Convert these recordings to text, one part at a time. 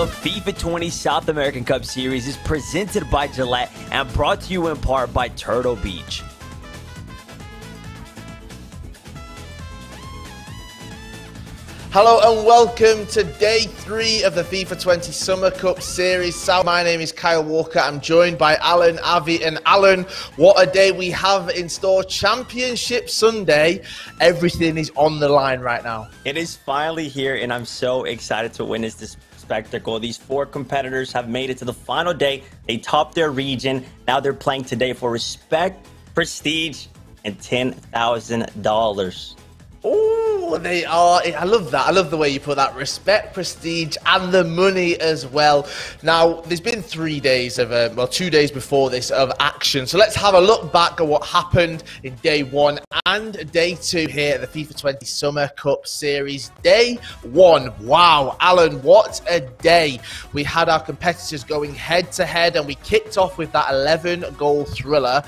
The FIFA 20 South American Cup Series is presented by Gillette and brought to you in part by Turtle Beach. Hello and welcome to day 3 of the FIFA 20 Summer Cup Series. My name is Kyle Walker. I'm joined by Alan, Avi, and Alan. What a day we have in store. Championship Sunday. Everything is on the line right now. It is finally here, and I'm so excited to witness this spectacle. These 4 competitors have made it to the final day. They topped their region. Now they're playing today for respect, prestige, and $10,000. Oh, they are. I love that. I love the way you put that. Respect, prestige, and the money as well. Now, there's been 3 days of, 2 days before this of action. So let's have a look back at what happened in day 1 and day 2 here at the FIFA 20 Summer Cup Series. Day 1. Wow, Alan, what a day. We had our competitors going head to head, and we kicked off with that 11-goal thriller.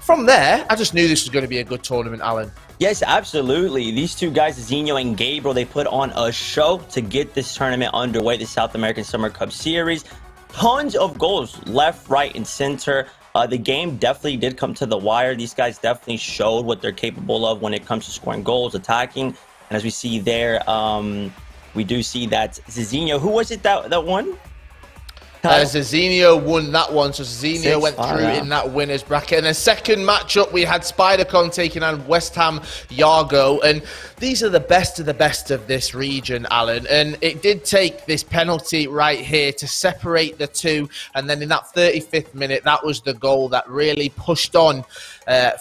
From there, I just knew this was going to be a good tournament, Alan. Yes, absolutely. These two guys, Zinho and Gabriel, they put on a show to get this tournament underway, the South American Summer Cup Series. Tons of goals left, right, and center. The game definitely did come to the wire. These guys definitely showed what they're capable of when it comes to scoring goals, attacking. And as we see there, we do see that Zinho, who was it that won? Zinho won that one, so Zinho went through in that winner's bracket. And the second matchup, we had Spidercon taking on West Ham Yargo, and these are the best of this region, Alan. And it did take this penalty right here to separate the two, and then in that 35th minute, that was the goal that really pushed on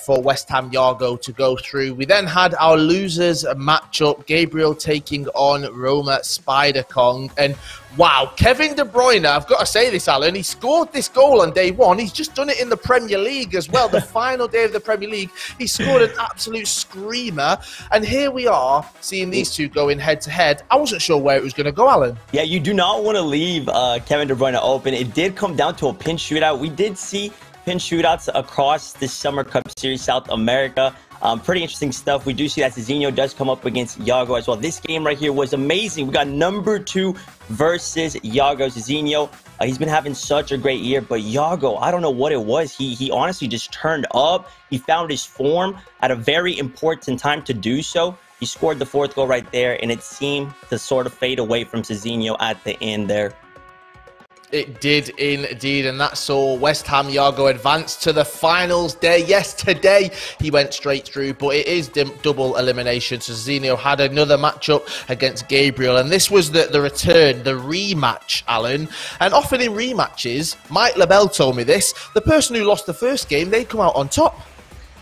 for West Ham Yargo to go through. We then had our losers matchup, Gabriel taking on Roma Spidercon, and wow, Kevin De Bruyne, I've got to say this, Alan, he scored this goal on day 1. He's just done it in the Premier League as well, the final day of the Premier League. He scored an absolute screamer, and here we are seeing these two going head-to-head. I wasn't sure where it was going to go, Alan. Yeah, you do not want to leave Kevin De Bruyne open. It did come down to a pin shootout. We did see pin shootouts across this Summer Cup Series, South America. Pretty interesting stuff. We do see that Zinho does come up against Yargo as well. This game right here was amazing. We got number 2 versus Yargo. Zinho, he's been having such a great year, but Yargo, I don't know what it was. He honestly just turned up. He found his form at a very important time to do so. He scored the 4th goal right there, and it seemed to sort of fade away from Zinho at the end there. It did indeed, and that saw West Ham Yargo advance to the finals day. Yes, today he went straight through, but it is double elimination. So Zinho had another matchup against Gabriel, and this was the return, the rematch, Alan. And often in rematches, Mike LaBelle told me this, the person who lost the first game, they come out on top.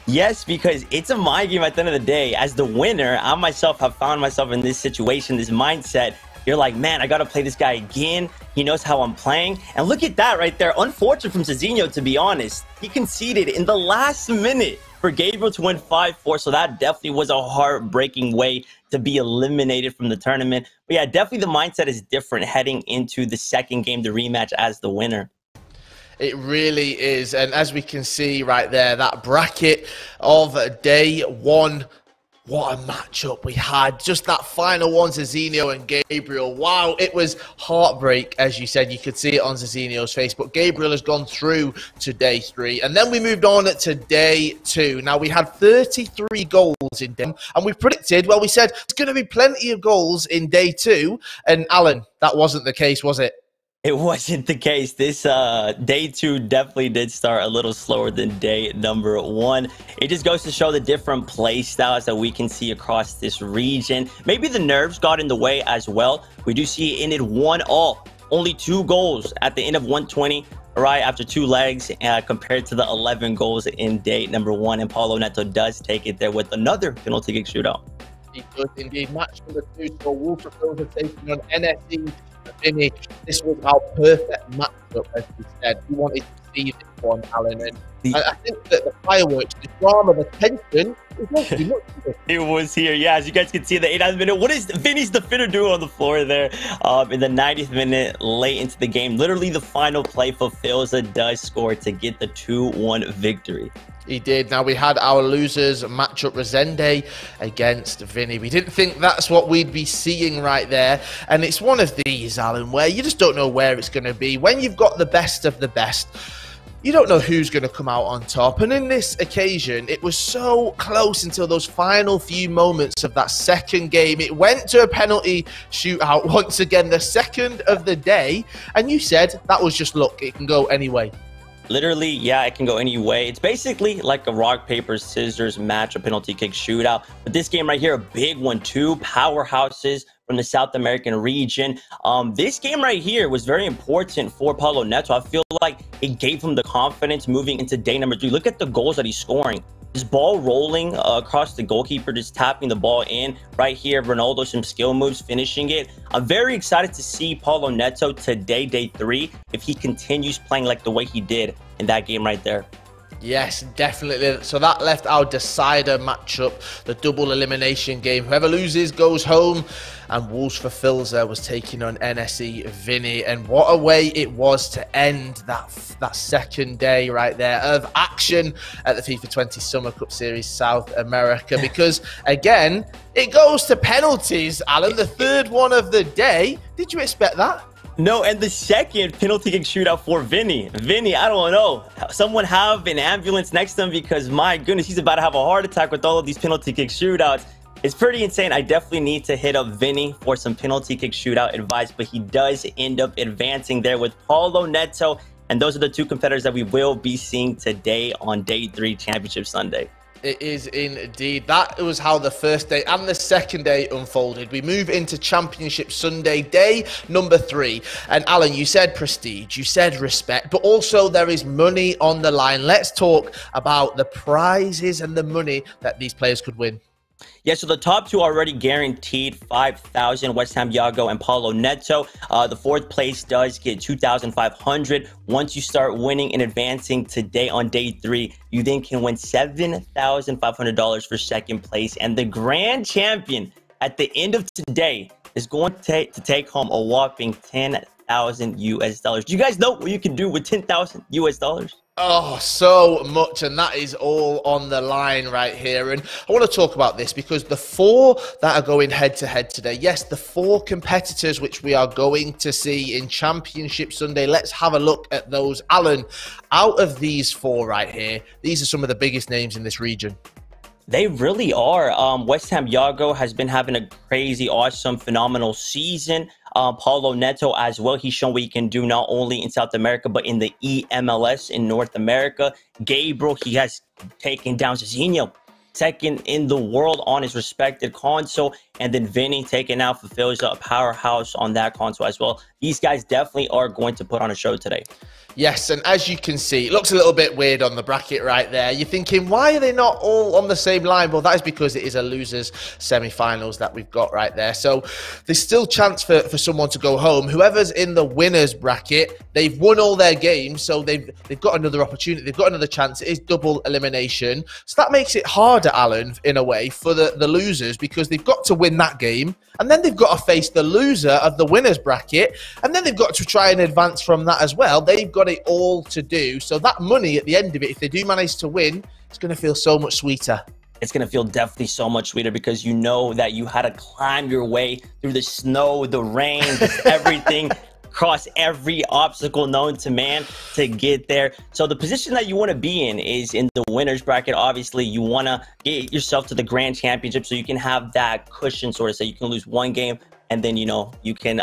Yes, because it's a mind game at the end of the day. As the winner, I myself have found myself in this situation, this mindset. You're like, man, I got to play this guy again. He knows how I'm playing. And look at that right there. Unfortunate from Zinho, to be honest. He conceded in the last minute for Gabriel to win 5-4. So that definitely was a heartbreaking way to be eliminated from the tournament. But yeah, definitely the mindset is different heading into the second game, the rematch as the winner. It really is. And as we can see right there, that bracket of day 1, what a matchup we had. Just that final one, Zinho and Gabriel. Wow, it was heartbreak, as you said. You could see it on Zinho's face. But Gabriel has gone through to day 3. And then we moved on to day 2. Now, we had 33 goals in day 1. And we predicted, well, we said there's going to be plenty of goals in day 2. And, Alan, that wasn't the case, was it? It wasn't the case. This day 2 definitely did start a little slower than day number 1. It just goes to show the different play styles that we can see across this region. Maybe the nerves got in the way as well. We do see it ended 1-1. Only 2 goals at the end of 120, right after 2 legs, compared to the 11 goals in day number 1. And Paulo Neto does take it there with another penalty kick shootout. He does indeed. Match number 2, so Wolf taking on NSE. Finish. This was our perfect matchup, as we said. We wanted to see this one, Alan. And I think that the fireworks, the drama, the tension, it was too much. It was here, yeah. As you guys can see, the 89th minute. What is Vinny's defender doing on the floor there? In the 90th minute, late into the game, literally the final play, Fulfilza does score to get the 2-1 victory. He did. Now, we had our losers matchup, Resende against Vinny. We didn't think that's what we'd be seeing right there. And it's one of these, Alan, where you just don't know where it's going to be. When you've got the best of the best, you don't know who's going to come out on top. And in this occasion, it was so close until those final few moments of that second game. It went to a penalty shootout once again, the second of the day. And you said that was just luck. It can go any way. Literally, yeah, it can go any way. It's basically like a rock, paper, scissors match, a penalty kick shootout. But this game right here, a big one, two powerhouses from the South American region. This game right here was very important for Paulo Neto. I feel like it gave him the confidence moving into day number 3. Look at the goals that he's scoring. This ball rolling across the goalkeeper, just tapping the ball in. Right here, Ronaldo, some skill moves, finishing it. I'm very excited to see Paulo Neto today, day 3, if he continues playing like the way he did in that game right there. Yes, definitely. So that left our decider matchup, the double elimination game. Whoever loses goes home. And Wolves for Filzer was taking on NSE Vinny. And what a way it was to end that second day right there of action at the FIFA 20 Summer Cup Series South America. Because, again, it goes to penalties, Alan. The third one of the day. Did you expect that? No, and the second penalty kick shootout for Vinny. Vinny, I don't know. Someone have an ambulance next to him because, my goodness, he's about to have a heart attack with all of these penalty kick shootouts. It's pretty insane. I definitely need to hit up Vinny for some penalty kick shootout advice, but he does end up advancing there with Paulo Neto. And those are the two competitors that we will be seeing today on Day 3 Championship Sunday. It is indeed. That was how the first day and the second day unfolded. We move into Championship Sunday, day number 3. And Alan, you said prestige, you said respect, but also there is money on the line. Let's talk about the prizes and the money that these players could win. Yeah, so the top 2 already guaranteed 5,000, West Ham Yago and Paulo Neto. The 4th place does get 2,500. Once you start winning and advancing today on day 3, you then can win $7,500 for 2nd place. And the grand champion at the end of today is going to take home a whopping 10,000 US dollars. Do you guys know what you can do with 10,000 US dollars? Oh, so much, and that is all on the line right here. And I want to talk about this because the 4 that are going head-to-head today, yes, the 4 competitors which we are going to see in Championship Sunday, let's have a look at those. Alan, out of these 4 right here, these are some of the biggest names in this region. They really are. West Ham Yago has been having a crazy, awesome, phenomenal season. Paulo Neto as well. He's shown what he can do not only in South America, but in the EMLS in North America. Gabriel, he has taken down Zizinho, 2nd in the world on his respected console. And then Vinny taking out fulfills a powerhouse on that console as well. These guys definitely are going to put on a show today. Yes, and as you can see, it looks a little bit weird on the bracket right there. You're thinking, why are they not all on the same line? Well, that is because it is a losers semi-finals that we've got right there. So there's still chance for someone to go home. Whoever's in the winners bracket, they've won all their games, so they've got another opportunity. They've got another chance. It is double elimination. So that makes it harder, Alan, in a way, for the losers because they've got to win that game, and then they've got to face the loser of the winners bracket, and then they've got to try and advance from that as well. They've got it all to do. So that money at the end of it, if they do manage to win, it's going to feel so much sweeter. It's going to feel definitely so much sweeter because you know that you had to climb your way through the snow, the rain, just everything, cross every obstacle known to man to get there. So the position that you want to be in is in the winners bracket. Obviously, you want to get yourself to the grand championship so you can have that cushion, sort of, so you can lose one game and then, you know, you can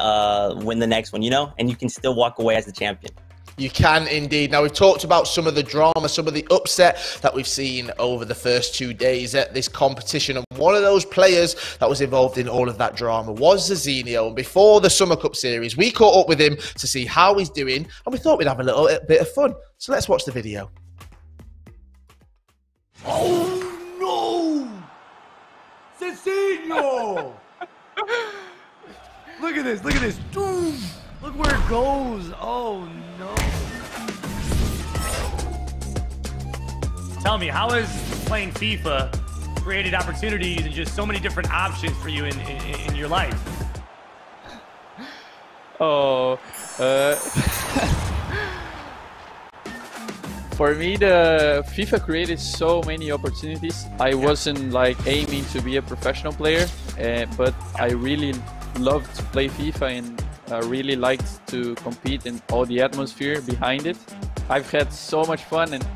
win the next one, you know, and you can still walk away as the champion. You can indeed. Now, we've talked about some of the drama, some of the upset that we've seen over the first 2 days at this competition. And one of those players that was involved in all of that drama was Zizinho. And before the Summer Cup Series, we caught up with him to see how he's doing. And we thought we'd have a little bit of fun. So let's watch the video. Oh, no! Zizinho! Look at this, look at this. Dude, look where it goes. Oh, no. Tell me, how has playing FIFA created opportunities and just so many different options for you in your life? For me, the FIFA created so many opportunities. I wasn't like aiming to be a professional player, but I really loved to play FIFA and really liked to compete in all the atmosphere behind it. I've had so much fun, and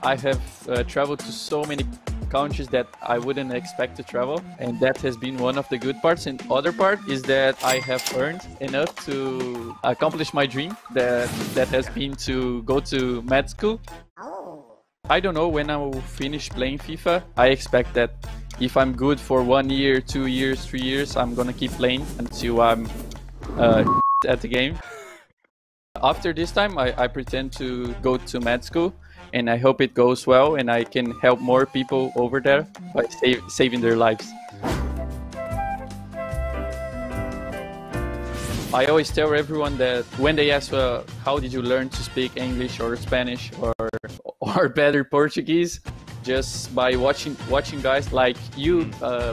I have traveled to so many countries that I wouldn't expect to travel, and that has been one of the good parts. And other part is that I have earned enough to accomplish my dream, that has been to go to med school. I don't know when I will finish playing FIFA. I expect that if I'm good for 1 year, 2 years, 3 years, I'm gonna keep playing until I'm at the game. After this time, I pretend to go to med school, and I hope it goes well and I can help more people over there by saving their lives. I always tell everyone that when they ask, how did you learn to speak English or Spanish or better Portuguese, just by watching guys like you,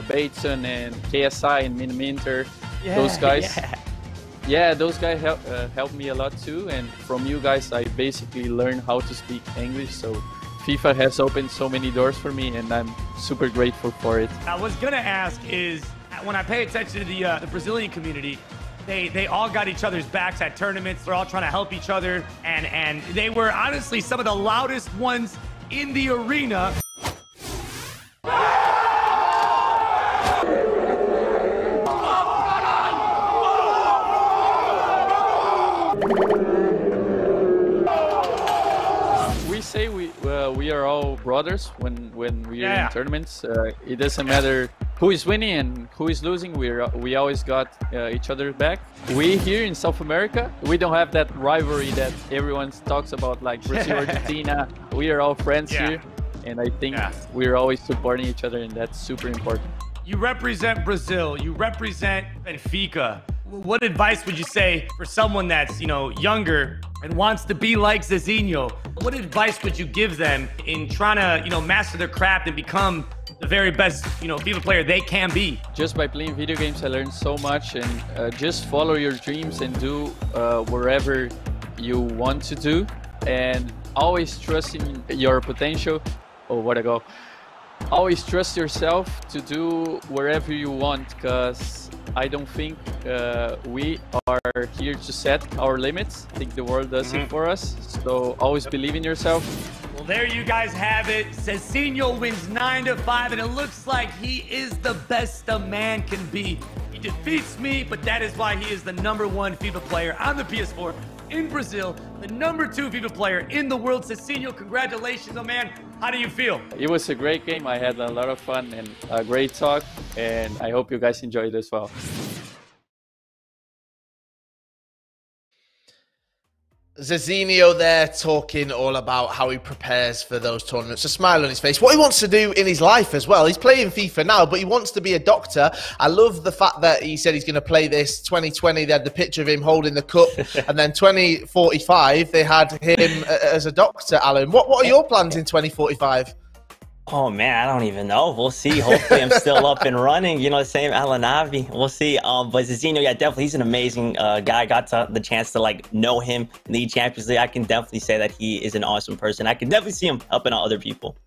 Bateson and KSI and Minminter, those guys. Yeah, those guys helped me a lot too, and from you guys I basically learned how to speak English, so FIFA has opened so many doors for me and I'm super grateful for it. I was gonna ask is, when I pay attention to the Brazilian community, they all got each other's backs at tournaments, they're all trying to help each other, and they were honestly some of the loudest ones in the arena. We are all brothers when we are in tournaments. It doesn't matter who is winning and who is losing. We always got each other's back. We here in South America, we don't have that rivalry that everyone talks about, like Brazil, Argentina. We are all friends here, and I think we're always supporting each other, and that's super important. You represent Brazil. You represent Benfica. What advice would you say for someone that's, younger and wants to be like Zezinho? What advice would you give them in trying to, master their craft and become the very best, FIFA player they can be? Just by playing video games, I learned so much, and just follow your dreams and do wherever you want to do, and always trust in your potential. Always trust yourself to do wherever you want, because I don't think we are here to set our limits. I think the world does it for us. So always believe in yourself. Well, there you guys have it. Zezinho wins 9-5, and it looks like he is the best a man can be. He defeats me, but that is why he is the #1 FIFA player on the PS4 in Brazil, the #2 FIFA player in the world. Zezinho, congratulations, oh man. How do you feel? It was a great game. I had a lot of fun and a great talk, and I hope you guys enjoyed as well. Zezinho there talking all about how he prepares for those tournaments. A smile on his face. What he wants to do in his life as well. He's playing FIFA now, but he wants to be a doctor. I love the fact that he said he's going to play this 2020. They had the picture of him holding the cup. And then 2045, they had him as a doctor, Alan. What are your plans in 2045? Oh, man, I don't even know. We'll see. Hopefully, I'm still up and running. Same Alanavi. We'll see. But Zezinho, yeah, definitely, he's an amazing guy. I got the chance to, know him in the Champions League. I can definitely say that he is an awesome person. I can definitely see him helping out other people.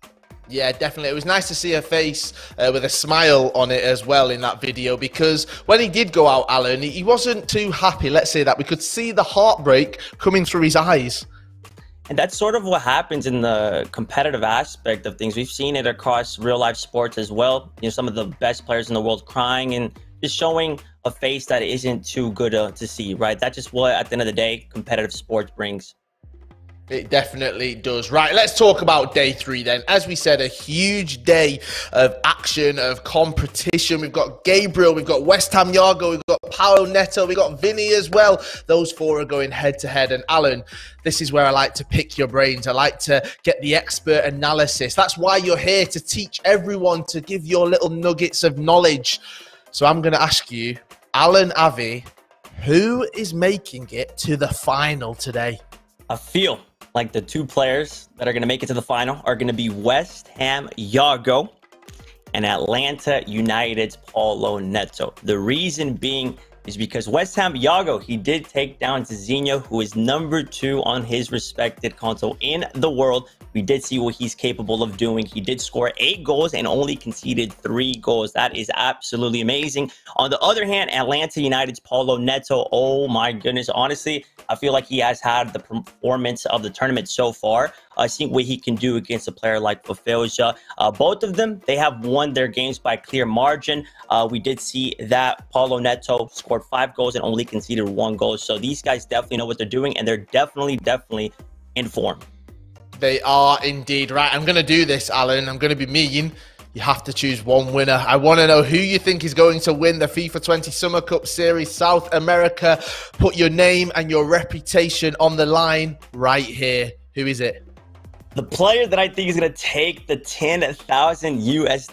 Yeah, definitely. It was nice to see a face with a smile on it as well in that video, because when he did go out, Alan, he wasn't too happy. Let's say that. We could see the heartbreak coming through his eyes. And that's sort of what happens in the competitive aspect of things. We've seen it across real life sports as well. Some of the best players in the world crying and just showing a face that isn't too good to see, right? That's just what, at the end of the day, competitive sports brings. It definitely does. Right, let's talk about day 3 then. As we said, a huge day of action, of competition. We've got Gabriel, we've got West Ham Yago, we've got Paulo Neto, we've got Vinny as well. Those 4 are going head to head. And Alan, this is where I like to pick your brains. I like to get the expert analysis. That's why you're here, to teach everyone, to give your little nuggets of knowledge. So I'm going to ask you, Alan Avi, who is making it to the final today? I feel like the 2 players that are going to make it to the final are going to be West Ham Yago and Atlanta United's Paulo Neto. The reason being is because West Ham Yago, he did take down Zezinho, who is #2 on his respected console in the world, We did see what he's capable of doing. He did score 8 goals and only conceded 3 goals. That is absolutely amazing. On the other hand, Atlanta United's Paulo Neto, oh my goodness, honestly, I feel like he has had the performance of the tournament so far. Seeing what he can do against a player like Fafilja. Both of them, they have won their games by clear margin. We did see that Paulo Neto scored 5 goals and only conceded 1 goal. So these guys definitely know what they're doing, and they're definitely in form. They are indeed. Right, I'm going to do this, Alan. I'm going to be mean. You have to choose one winner. I want to know who you think is going to win the FIFA 20 Summer Cup Series South America. Put your name and your reputation on the line right here. Who is it? The player that I think is going to take the $10,000 US,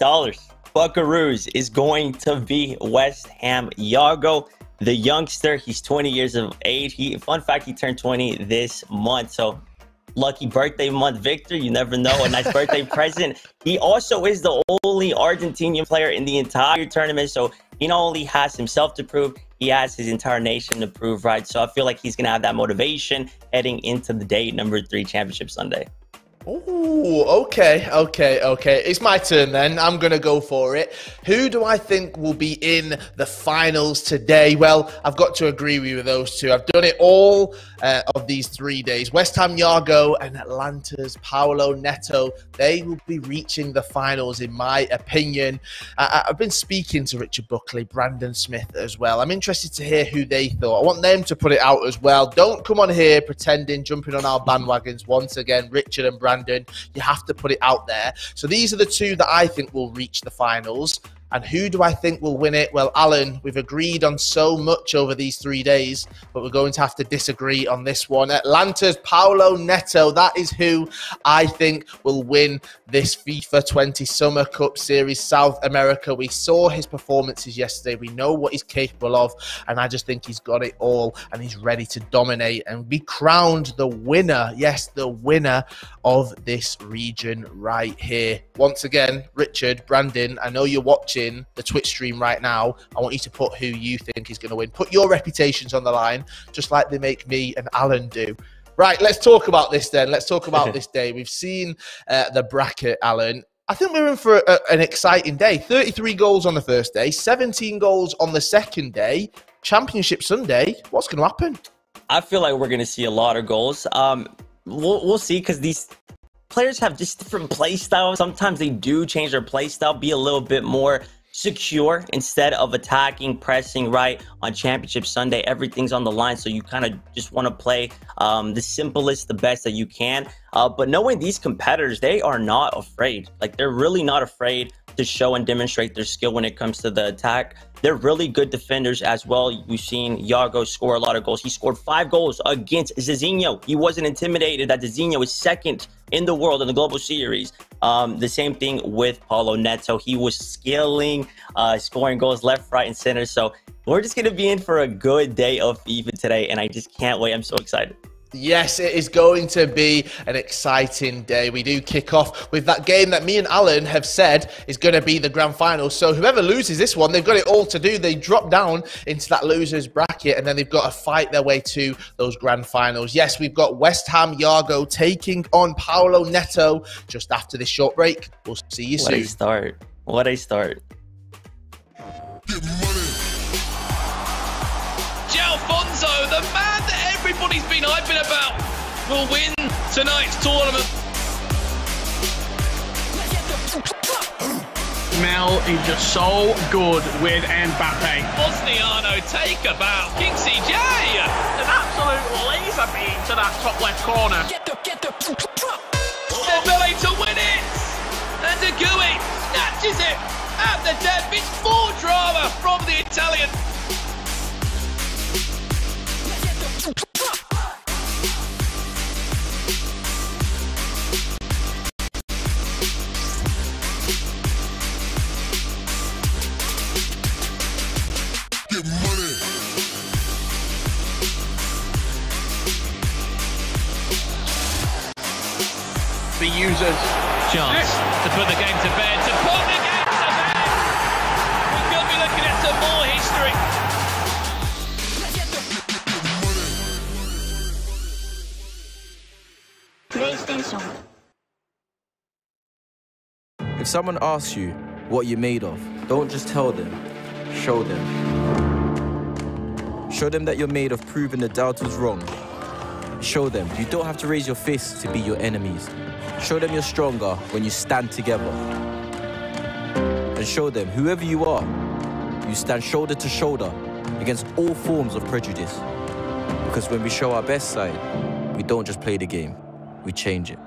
Buckaroos, is going to be West Ham Yago, the youngster. He's 20 years of age. Fun fact, he turned 20 this month. So lucky birthday month, Victor. You never know. A nice birthday present. He also is the only Argentinian player in the entire tournament. So he not only has himself to prove, he has his entire nation to prove, right? So I feel like he's going to have that motivation heading into the day number 3 Championship Sunday. Oh, okay. It's my turn then. I'm going to go for it. Who do I think will be in the finals today? Well, I've got to agree with those two. I've done it all of these 3 days. West Ham Yago and Atlanta's Paulo Neto. They will be reaching the finals, in my opinion. I've been speaking to Richard Buckley, Brandon Smith as well. I'm interested to hear who they thought. I want them to put it out as well. Don't come on here pretending, jumping on our bandwagons once again. Richard and Brandon, you have to put it out there. So these are the 2 that I think will reach the finals. And who do I think will win it? Well, Alan, we've agreed on so much over these 3 days, but we're going to have to disagree on this one. Atlanta's Paulo Neto, that is who I think will win this FIFA 20 Summer Cup Series South America. We saw his performances yesterday. We know what he's capable of, and I just think he's got it all, and he's ready to dominate and be crowned the winner. Yes, the winner of this region right here. Once again, Richard, Brandon, I know you're watching the Twitch stream right now. I want you to put who you think is going to win. Put your reputations on the line, just like they make me and Alan do. Right, let's talk about this then. Let's talk about this day. We've seen the bracket, Alan. I think we're in for an exciting day. 33 goals on the first day, 17 goals on the second day. Championship Sunday, what's going to happen? I feel like we're going to see a lot of goals. We'll see, because these players have just different play styles. Sometimes they do change their play style, be a little bit more secure instead of attacking, pressing, right? On Championship Sunday, everything's on the line, so you kind of just want to play the simplest, the best that you can. But knowing these competitors, they are not afraid. Like, they're really not afraid to show and demonstrate their skill when it comes to the attack. They're really good defenders as well. We've seen Yago score a lot of goals. He scored 5 goals against Zizinho. He wasn't intimidated that Zizinho is second in the world in the global series. The same thing with Paulo Neto. He was skilling, scoring goals left, right, and center. So we're just going to be in for a good day of FIFA today, and I just can't wait. I'm so excited. Yes, it is going to be an exciting day. We do kick off with that game that me and Alan have said is going to be the grand final. So whoever loses this one, they've got it all to do. They drop down into that losers bracket, and then they've got to fight their way to those grand finals. Yes, we've got West Ham Yago taking on Paulo Neto just after this short break. We'll see you soon. What a start. What a start. Alfonso, the man that everybody's been hyping about, will win tonight's tournament. Mel is just so good with Mbappe. Bosniano take a bow. King CJ. An absolute laser beam to that top left corner. Dembele to win it. And Agui snatches it at the death. It's more drama from the Italian. The users Chance to put the game to bed. To put the game to bed. We could be looking at some more history. PlayStation If someone asks you what you're made of, don't just tell them, show them. Show them that you're made of proving the doubters wrong. Show them you don't have to raise your fists to beat your enemies. Show them you're stronger when you stand together. And show them, whoever you are, you stand shoulder to shoulder against all forms of prejudice. Because when we show our best side, we don't just play the game, we change it.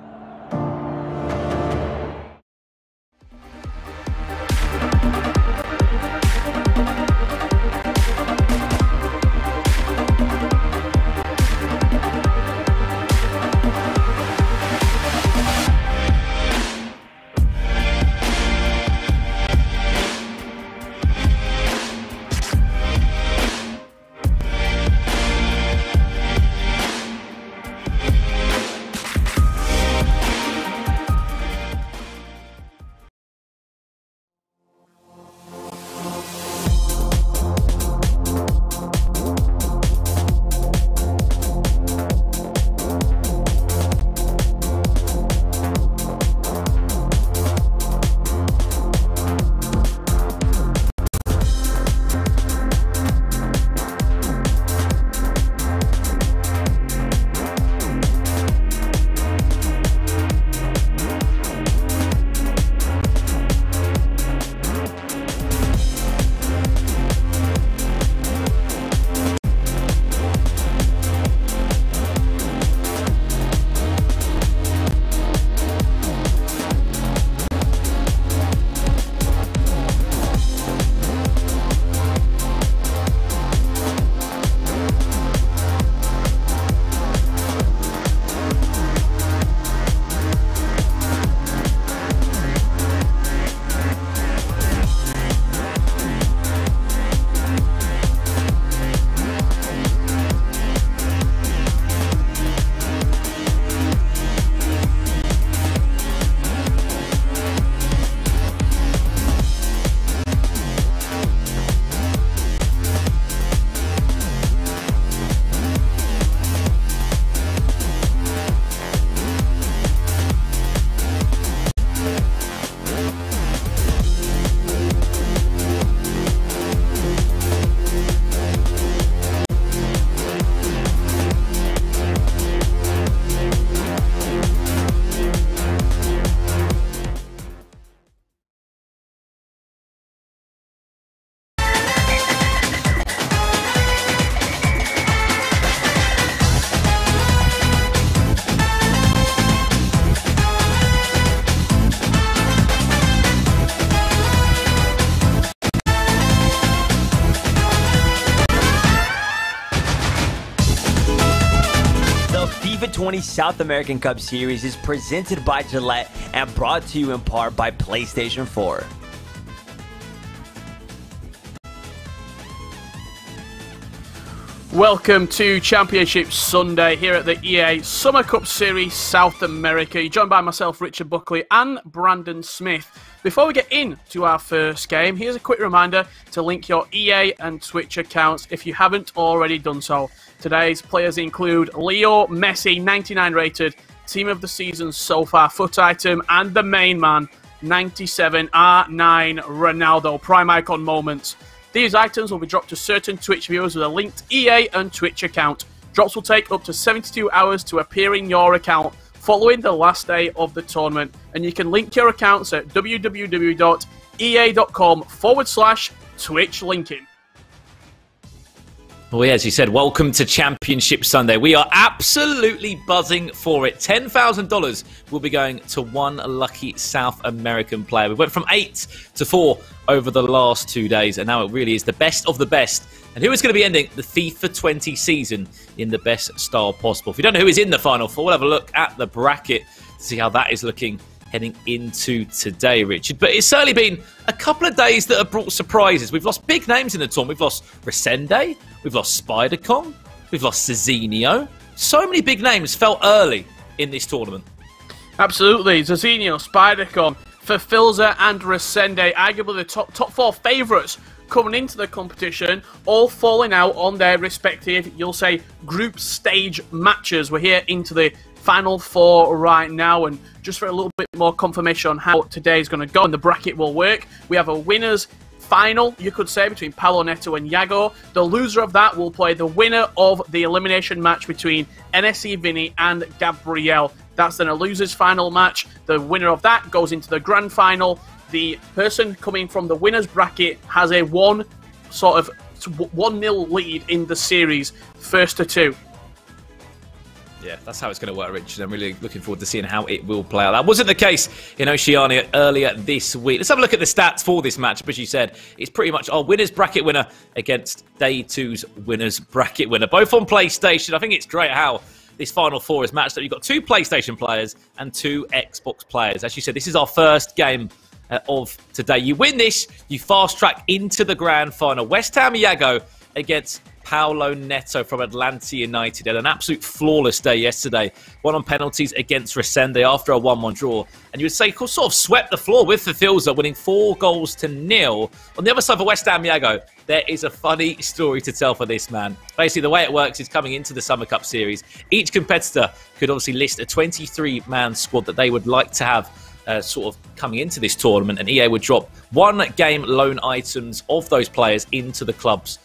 FIFA 20 South American Cup Series is presented by Gillette and brought to you in part by PlayStation 4. Welcome to Championship Sunday here at the EA Summer Cup Series South America. You're joined by myself, Richard Buckley, and Brandon Smith. Before we get into our first game, here's a quick reminder to link your EA and Twitch accounts if you haven't already done so. Today's players include Leo Messi, 99 rated, team of the season so far, foot item, and the main man, 97 R9 Ronaldo, prime icon moments. These items will be dropped to certain Twitch viewers with a linked EA and Twitch account. Drops will take up to 72 hours to appear in your account following the last day of the tournament. And you can link your accounts at www.ea.com/Twitch linking. Well, as you said, welcome to Championship Sunday. We are absolutely buzzing for it. $10,000 will be going to one lucky South American player. We went from 8 to 4 over the last 2 days, and now it really is the best of the best. And who is going to be ending the FIFA 20 season in the best style possible? If you don't know who is in the Final Four, we'll have a look at the bracket to see how that is looking heading into today, Richard. But it's certainly been a couple of days that have brought surprises. We've lost big names in the tournament. We've lost Resende, we've lost Spider-Con, we've lost Cezinio. So many big names fell early in this tournament. Absolutely. Cezinio, Spider-Con, Fafilza and Resende, arguably the top four favourites coming into the competition, all falling out on their respective, you'll say, group stage matches. We're here into the Final 4 right now, and just for a little bit more confirmation on how today is going to go and the bracket will work, we have a winners final, you could say, between Paolo Neto and Iago. The loser of that will play the winner of the elimination match between NSE Vinny and Gabriel. That's then a losers final match. The winner of that goes into the grand final. The person coming from the winners bracket has a 1-0 lead in the series, first to 2. Yeah, that's how it's going to work, Richard. I'm really looking forward to seeing how it will play out. That wasn't the case in Oceania earlier this week. Let's have a look at the stats for this match. As you said, it's pretty much our winners bracket winner against Day 2's winners bracket winner. Both on PlayStation. I think it's great how this Final Four is matched up. You've got 2 PlayStation players and 2 Xbox players. As you said, this is our first game of today. You win this, you fast track into the grand final. West Ham Iago against Paolo Neto from Atlanta United. Had an absolute flawless day yesterday. Won on penalties against Resende after a 1-1 draw. And you would say, sort of swept the floor with Fafilza, winning 4-0. On the other side for West Ham Iago, there is a funny story to tell for this man. Basically, the way it works is coming into the Summer Cup Series, each competitor could obviously list a 23-man squad that they would like to have sort of coming into this tournament, and EA would drop 1-game loan items of those players into the clubs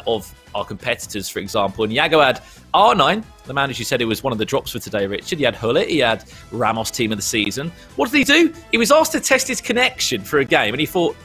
of our competitors, for example. And Iago had R9, the man, as you said, it was one of the drops for today, Richard. He had Hullet, he had Ramos team of the season. What did he do? He was asked to test his connection for a game, and he thought,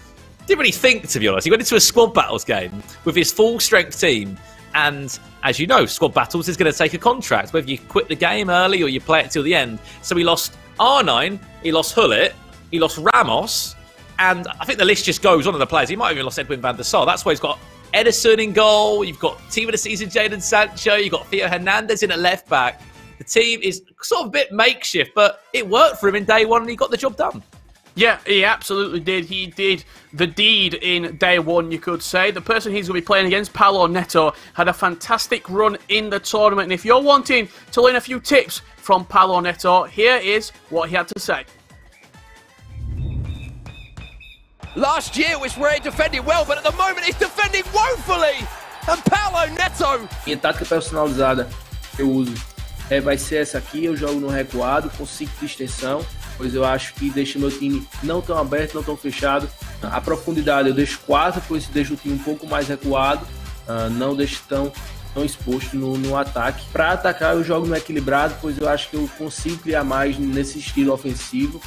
didn't really think, to be honest. He went into a squad battles game with his full strength team, and as you know, squad battles is going to take a contract, whether you quit the game early or you play it till the end. So he lost R9, he lost Hullet, he lost Ramos, and I think the list just goes on in the players. He might have even lost Edwin van der Sar. That's why he's got Ederson in goal, you've got team of the season Jadon Sancho, you've got Theo Hernandez in at left back. The team is sort of a bit makeshift, but it worked for him in day 1 and he got the job done. Yeah, he absolutely did. He did the deed in day 1, you could say. The person he's going to be playing against, Paolo Neto, had a fantastic run in the tournament. And if you're wanting to learn a few tips from Paolo Neto, here is what he had to say. Last year was where he defended well, but at the moment he's defending woefully. And Paolo Neto. Minha tática personalizada que eu uso vai ser essa aqui. Eu jogo no recuado com 5 de extensão, pois eu acho que deixa meu time não tão aberto, não tão fechado. A profundidade eu deixo 4, pois deixa o time um pouco mais recuado, não deixo tão exposto no ataque. Para atacar eu jogo no equilibrado, pois eu acho que eu consigo criar mais nesse estilo ofensivo.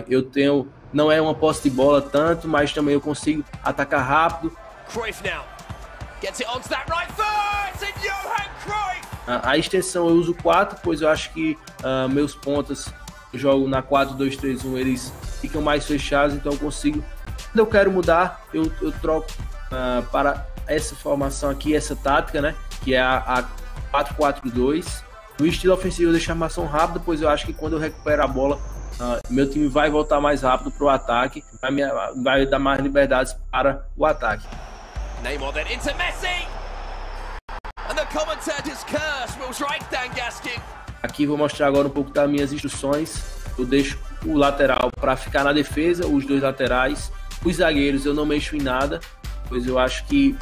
Eu tenho, não é uma posse de bola tanto, mas também eu consigo atacar rápido. Cruyff now gets it onto that right foot. It's Johan Cruyff. A extensão eu uso 4, pois eu acho que meus pontas, eu jogo na 4-2-3-1, eles ficam mais fechados, então eu consigo. Quando eu quero mudar, eu troco para essa formação aqui, essa tática, né? Que é a 4-4-2. No estilo ofensivo eu deixo a armação rápida, pois eu acho que quando eu recupero a bola, meu time vai voltar mais rápido para o ataque, vai dar mais liberdades para o ataque. Neymar then into Messi. And the commentator's curse will strike Dan Gaskin. Aqui vou mostrar agora um pouco das minhas instruções. Eu deixo o lateral para ficar na defesa, os 2 laterais. Os zagueiros eu não mexo em nada, pois eu acho que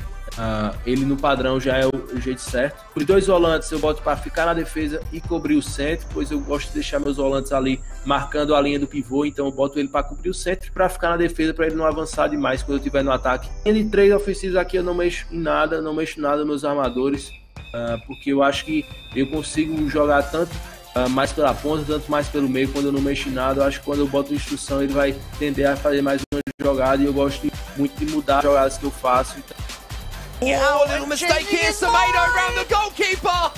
ele no padrão já é o jeito certo. Os 2 volantes eu boto para ficar na defesa e cobrir o centro, pois eu gosto de deixar meus volantes ali marcando a linha do pivô, então eu boto ele para cobrir o centro para ficar na defesa, para ele não avançar demais quando eu estiver no ataque. Linha de 3 ofensivos aqui eu não mexo em nada, não mexo nada nos armadores, porque eu acho que eu consigo jogar tanto mais pela ponta, tanto mais pelo meio. Quando eu não mexo em nada, eu acho que quando eu boto instrução ele vai tender a fazer mais uma jogada, e eu gosto muito de mudar as jogadas que eu faço. Então... Oh, a little mistake here, Semedo around the goalkeeper.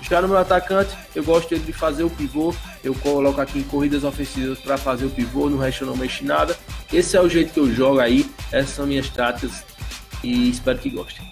Já no meu atacante, eu gosto dele de fazer o pivô. Eu coloco aqui em corridas ofensivas para fazer o pivô, no resto eu não mexo em nada. Esse é o jeito que eu jogo aí, essas são minhas táticas e espero que gostem.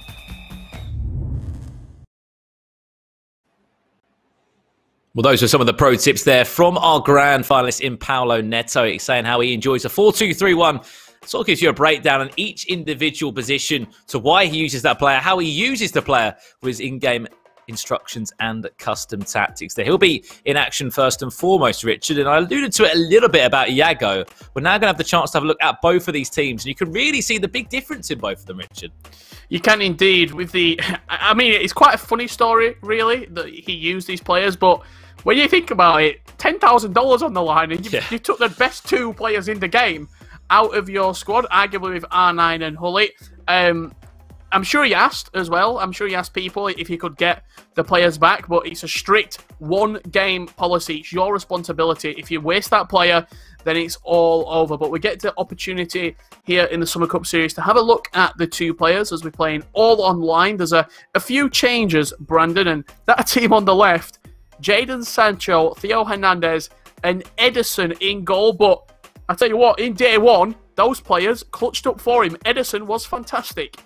Well, those are some of the pro tips there from our grand finalist in Paolo Neto. He's saying how he enjoys a 4-2-3-1. Sort of gives you a breakdown on each individual position, to why he uses that player, how he uses the player with his in-game instructions and custom tactics there. He'll be in action first and foremost, Richard, and I alluded to it a little bit about Iago. We're now going to have the chance to have a look at both of these teams, and you can really see the big difference in both of them, Richard. You can indeed with the... I mean, it's quite a funny story, really, that he used these players, but when you think about it, $10,000 on the line, and you took the best 2 players in the game out of your squad, arguably with R9 and Hullet. I'm sure he asked as well. I'm sure he asked people if he could get the players back, but it's a strict 1-game policy. It's your responsibility. If you waste that player, then it's all over. But we get the opportunity here in the Summer Cup Series to have a look at the 2 players as we're playing all online. There's a few changes, Brandon, and that team on the left, Jadon Sancho, Theo Hernandez, and Edison in goal. But I tell you what, in day 1, those players clutched up for him. Edison was fantastic.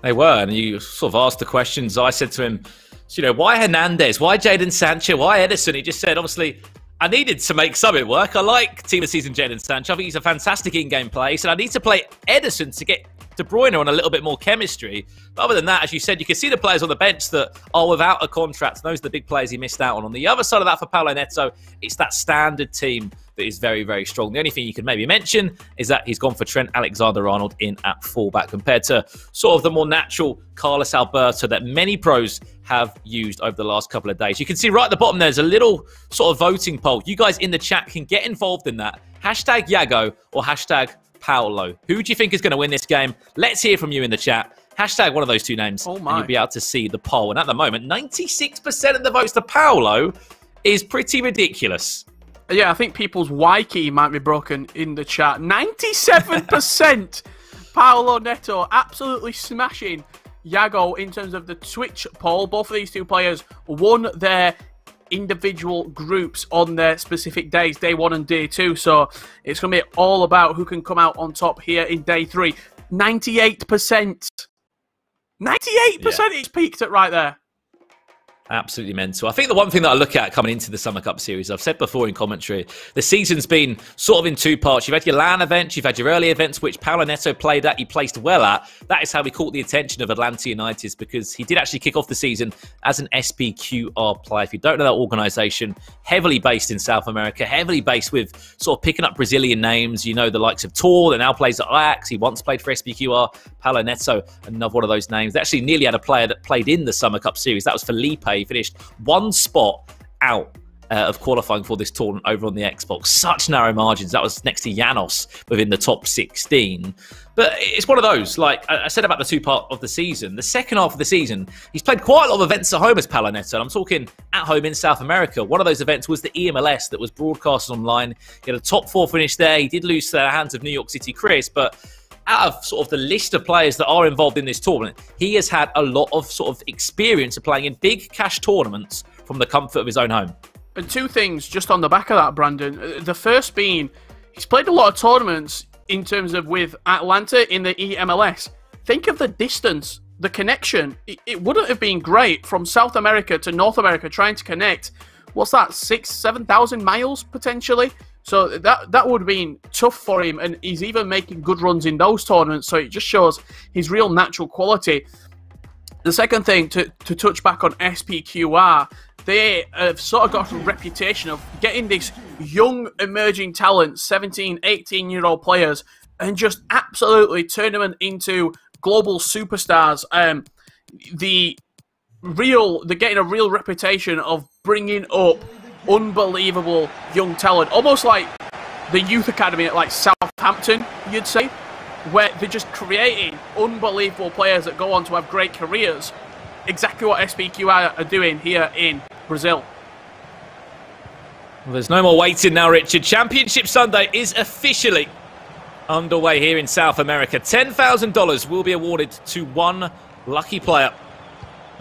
They were, and you sort of asked the questions. I said to him, so, you know, why Hernandez? Why Jadon Sancho? Why Edison? He just said, obviously, I needed to make something work. I like Team of the Season Jadon Sancho. I think he's a fantastic in-game play. He said, I need to play Edison to get De Bruyne on a little bit more chemistry. But other than that, as you said, you can see the players on the bench that are without a contract. Those are the big players he missed out on. On the other side of that for Paulo Neto, it's that standard team that is very, very strong. The only thing you could maybe mention is that he's gone for Trent Alexander-Arnold in at fullback compared to sort of the more natural Carlos Alberto that many pros have used over the last couple of days. You can see right at the bottom there's a little sort of voting poll. You guys in the chat can get involved in that. Hashtag Yago or hashtag Paulo. Who do you think is going to win this game? Let's hear from you in the chat. Hashtag one of those 2 names, and you'll be able to see the poll. And at the moment, 96% of the votes to Paulo is pretty ridiculous. Yeah, I think people's Y key might be broken in the chat. 97% Paulo Neto absolutely smashing Yago in terms of the Twitch poll. Both of these 2 players won their individual groups on their specific days, day 1 and day 2. So it's going to be all about who can come out on top here in day 3. 98%. 98% it's peaked at right there. Absolutely mental. I think the one thing that I look at coming into the Summer Cup Series, I've said before in commentary, the season's been sort of in 2 parts. You've had your LAN events, you've had your early events, which Paulo Neto played at, he placed well at. That is how we caught the attention of Atlanta United, because he did actually kick off the season as an SPQR player. If you don't know that organisation, heavily based in South America, heavily based with sort of picking up Brazilian names. You know, the likes of Tor, that now plays at Ajax. He once played for SPQR. Paulo Neto, another one of those names. They actually nearly had a player that played in the Summer Cup Series. That was Felipe. He finished 1 spot out of qualifying for this tournament over on the Xbox. Such narrow margins. That was next to Janos within the top 16. But it's one of those, like I said about the 2 part of the season. The second half of the season, he's played quite a lot of events at home as Paulo Neto. I'm talking at home in South America. One of those events was the EMLS that was broadcasted online. He had a top 4 finish there. He did lose to the hands of New York City Chris, but out of sort of the list of players that are involved in this tournament, he has had a lot of sort of experience of playing in big cash tournaments from the comfort of his own home. And 2 things just on the back of that, Brandon. The first being, he's played a lot of tournaments in terms of with Atlanta in the EMLS. Think of the distance, the connection. It wouldn't have been great from South America to North America trying to connect. What's that, 6,000-7,000 miles potentially? So that would have been tough for him, and he's even making good runs in those tournaments, so it just shows his real natural quality. The second thing, to touch back on SPQR, they have sort of got a reputation of getting this young emerging talent, 17, 18-year-old players, and just absolutely turn them into global superstars. They're getting a real reputation of bringing up unbelievable young talent, almost like the youth academy at like Southampton, you'd say, where they're just creating unbelievable players that go on to have great careers. Exactly what SPQR are doing here in Brazil. Well, there's no more waiting now, Richard. Championship Sunday is officially underway here in South America. $10,000 will be awarded to 1 lucky player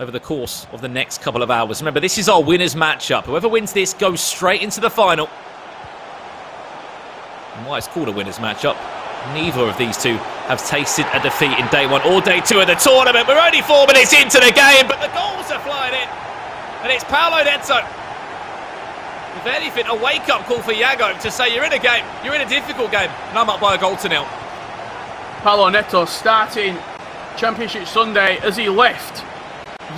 over the course of the next couple of hours. Remember, this is our winners matchup. Whoever wins this goes straight into the final. And why it's called a winners matchup, neither of these 2 have tasted a defeat in day 1 or day 2 of the tournament. We're only 4 minutes into the game, but the goals are flying in. And it's Paulo Neto. If anything, a wake-up call for Yago to say you're in a game, you're in a difficult game, and I'm up by a goal to 0. Paulo Neto starting Championship Sunday as he left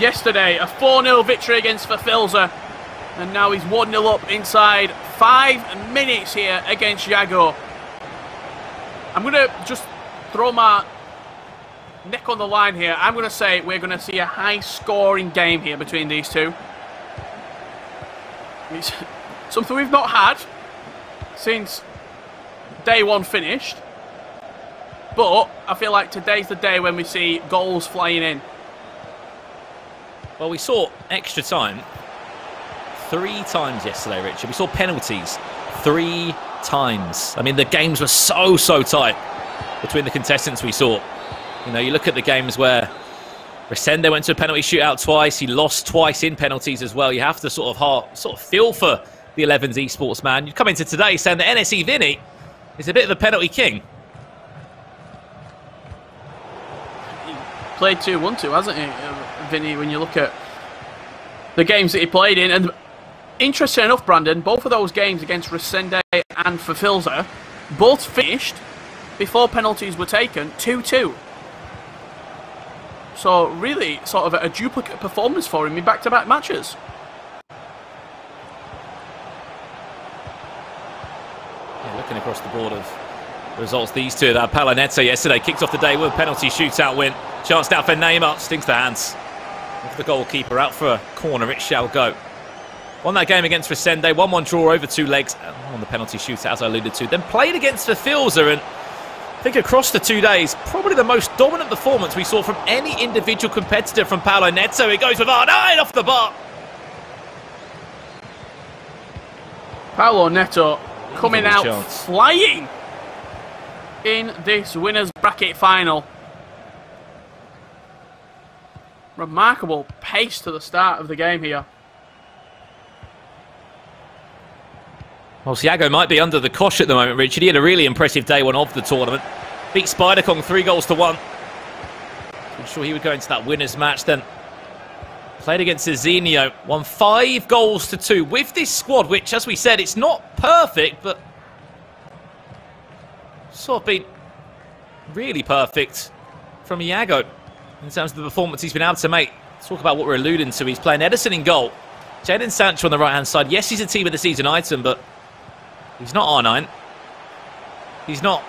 yesterday. A 4-0 victory against Verfilza, and now he's 1-0 up inside 5 minutes here against Yago. I'm going to just throw my neck on the line here. I'm going to say we're going to see a high-scoring game here between these two. It's something we've not had since day one finished. But I feel like today's the day when we see goals flying in. Well, we saw extra time 3 times yesterday, Richard. We saw penalties 3 times. I mean, the games were so tight between the contestants we saw. You know, you look at the games where Resende went to a penalty shootout twice. He lost twice in penalties as well. You have to sort of feel for the 11's esports man. You come into today saying that NSE Vinny is a bit of a penalty king. He played 2-1-2, hasn't he, Vinny, when you look at the games that he played in. And interesting enough, Brandon, both of those games against Resende and Verfilzer both finished before penalties were taken 2-2. So really sort of a duplicate performance for him in back-to-back matches. Yeah, looking across the board of results, these two, that Palaneta yesterday kicked off the day with a penalty shootout win. Chance now for Neymar, stings the hands of the goalkeeper, out for a corner, it shall go. Won that game against Resende, 1-1 draw over 2 legs on the penalty shootout, as I alluded to. Then played against Verfilzer, and I think across the 2 days, probably the most dominant performance we saw from any individual competitor from Paulo Neto. It goes with R9 off the bar. Paulo Neto coming out flying in this winners bracket final. Remarkable pace to the start of the game here. Well, Thiago might be under the cosh at the moment, Richard. He had a really impressive day one of the tournament. Beat Spider-Kong 3-1. I'm sure he would go into that winners match then. Played against Zezinho, won 5-2 with this squad, which, as we said, it's not perfect, but sort of been really perfect from Iago in terms of the performance he's been able to make. Let's talk about what we're alluding to. He's playing Edison in goal. Jadon Sancho on the right-hand side. Yes, he's a team of the season item, but he's not R9. He's not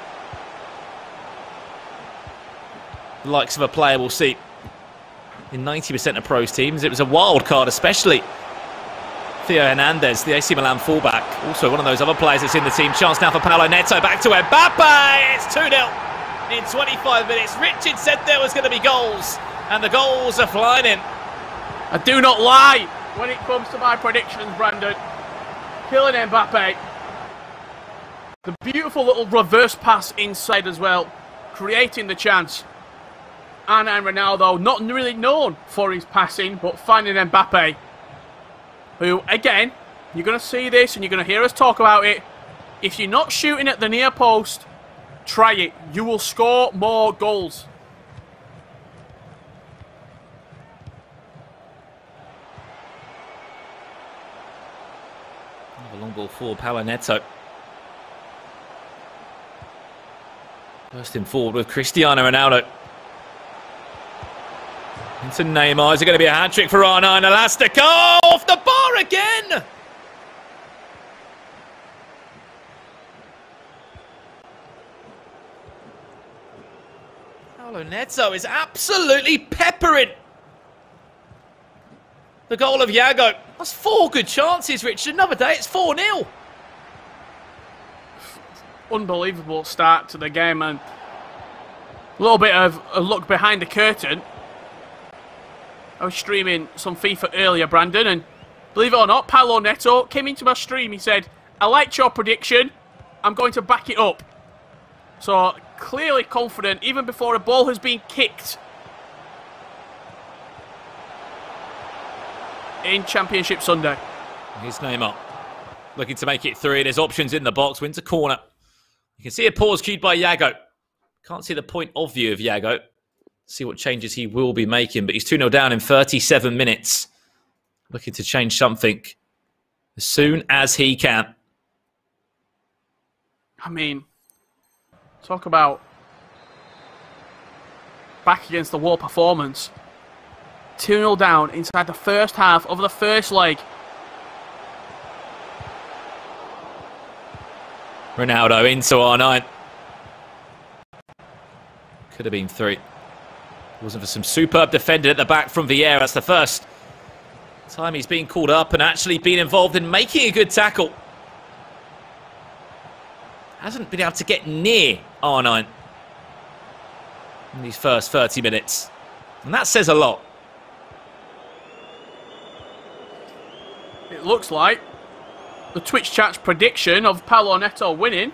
the likes of a player we'll see in 90% of pros teams. It was a wild card, especially Theo Hernandez, the AC Milan fullback. Also one of those other players that's in the team. Chance now for Paulo Neto. Back to Mbappe. It's 2-0 in 25 minutes. Richard said there was going to be goals, and the goals are flying in. I do not lie when it comes to my predictions, Brandon. Kylian Mbappe. The beautiful little reverse pass inside as well, creating the chance. And Ronaldo, not really known for his passing, but finding Mbappe, who, again, you're going to see this and you're going to hear us talk about it. If you're not shooting at the near post, try it. You will score more goals. A long ball for Paulo Neto. Bursting forward with Cristiano Ronaldo. Into Neymar. Is it going to be a hat-trick for R9? Elastic off the bar again! Paulo Neto is absolutely peppering the goal of Iago. That's 4 good chances, Richard. Another day, it's 4-0. Unbelievable start to the game, and a little bit of a look behind the curtain. I was streaming some FIFA earlier, Brandon, and believe it or not, Paulo Neto came into my stream. He said, I liked your prediction. I'm going to back it up. So, clearly confident, even before a ball has been kicked in Championship Sunday. Here's Neymar, looking to make it 3. There's options in the box, wins a corner. You can see a pause cued by Iago. Can't see the point of view of Iago. See what changes he will be making, but he's 2-0 down in 37 minutes. Looking to change something as soon as he can. I mean, talk about back against the wall performance. 2-0 down inside the first half of the first leg. Ronaldo into R9. Could have been 3. Wasn't for some superb defending at the back from Vieira. That's the first time he's been called up and actually been involved in making a good tackle. Hasn't been able to get near R9 in these first 30 minutes. And that says a lot. It looks like the Twitch chat's prediction of Paulo Neto winning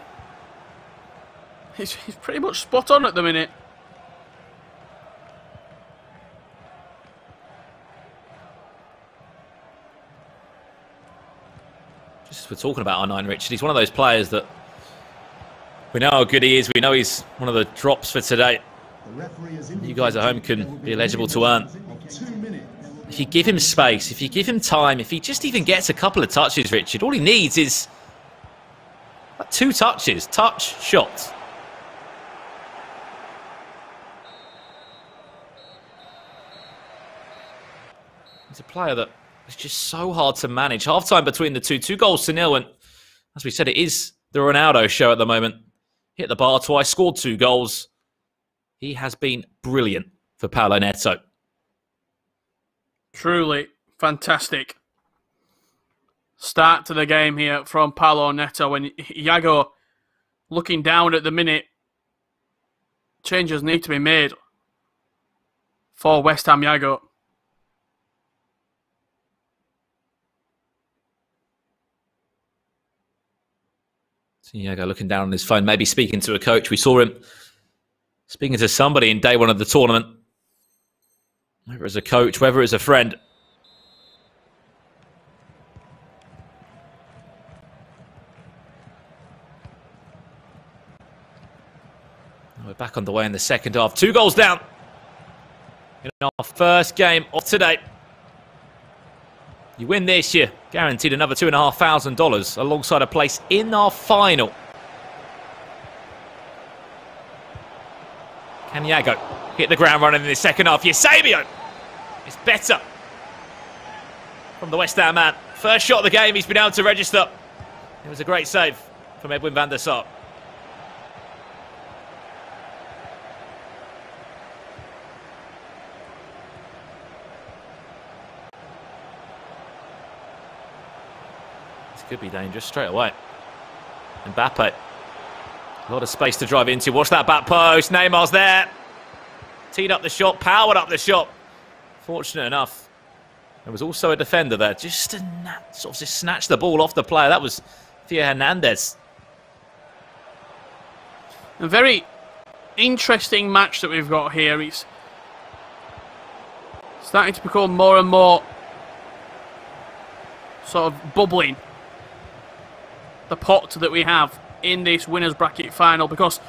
is pretty much spot on at the minute. Just as we're talking about R9, Richard, he's one of those players that we know how good he is. We know he's one of the drops for today. You guys at home can be eligible to earn. If you give him space, if you give him time, if he just even gets a couple of touches, Richard, all he needs is like 2 touches. Touch, shot. He's a player that is just so hard to manage. Half-time between the two. 2 goals to 0. And as we said, it is the Ronaldo show at the moment. Hit the bar twice, scored 2 goals. He has been brilliant for Paulo Neto. Truly fantastic start to the game here from Paulo Neto. And Iago looking down at the minute. Changes need to be made for West Ham Iago. So Iago looking down on his phone, maybe speaking to a coach. We saw him speaking to somebody in day 1 of the tournament. Whether as a coach, whether as a friend. We're back on the way in the second half. 2 goals down in our first game of today. You win this, you're guaranteed another $2,500 alongside a place in our final. Can Iago hit the ground running in the second half? Eusebio is better from the West Ham man. First shot of the game he's been able to register. It was a great save from Edwin van der Sar. This could be dangerous straight away. Mbappe. A lot of space to drive into. Watch that back post. Neymar's there. Teed up the shot, powered up the shot. Fortunate enough, there was also a defender there. Just to sort of just snatch the ball off the player. That was Theo Hernandez. A very interesting match that we've got here. It's starting to become more and more sort of bubbling. The pot that we have in this winners bracket final, because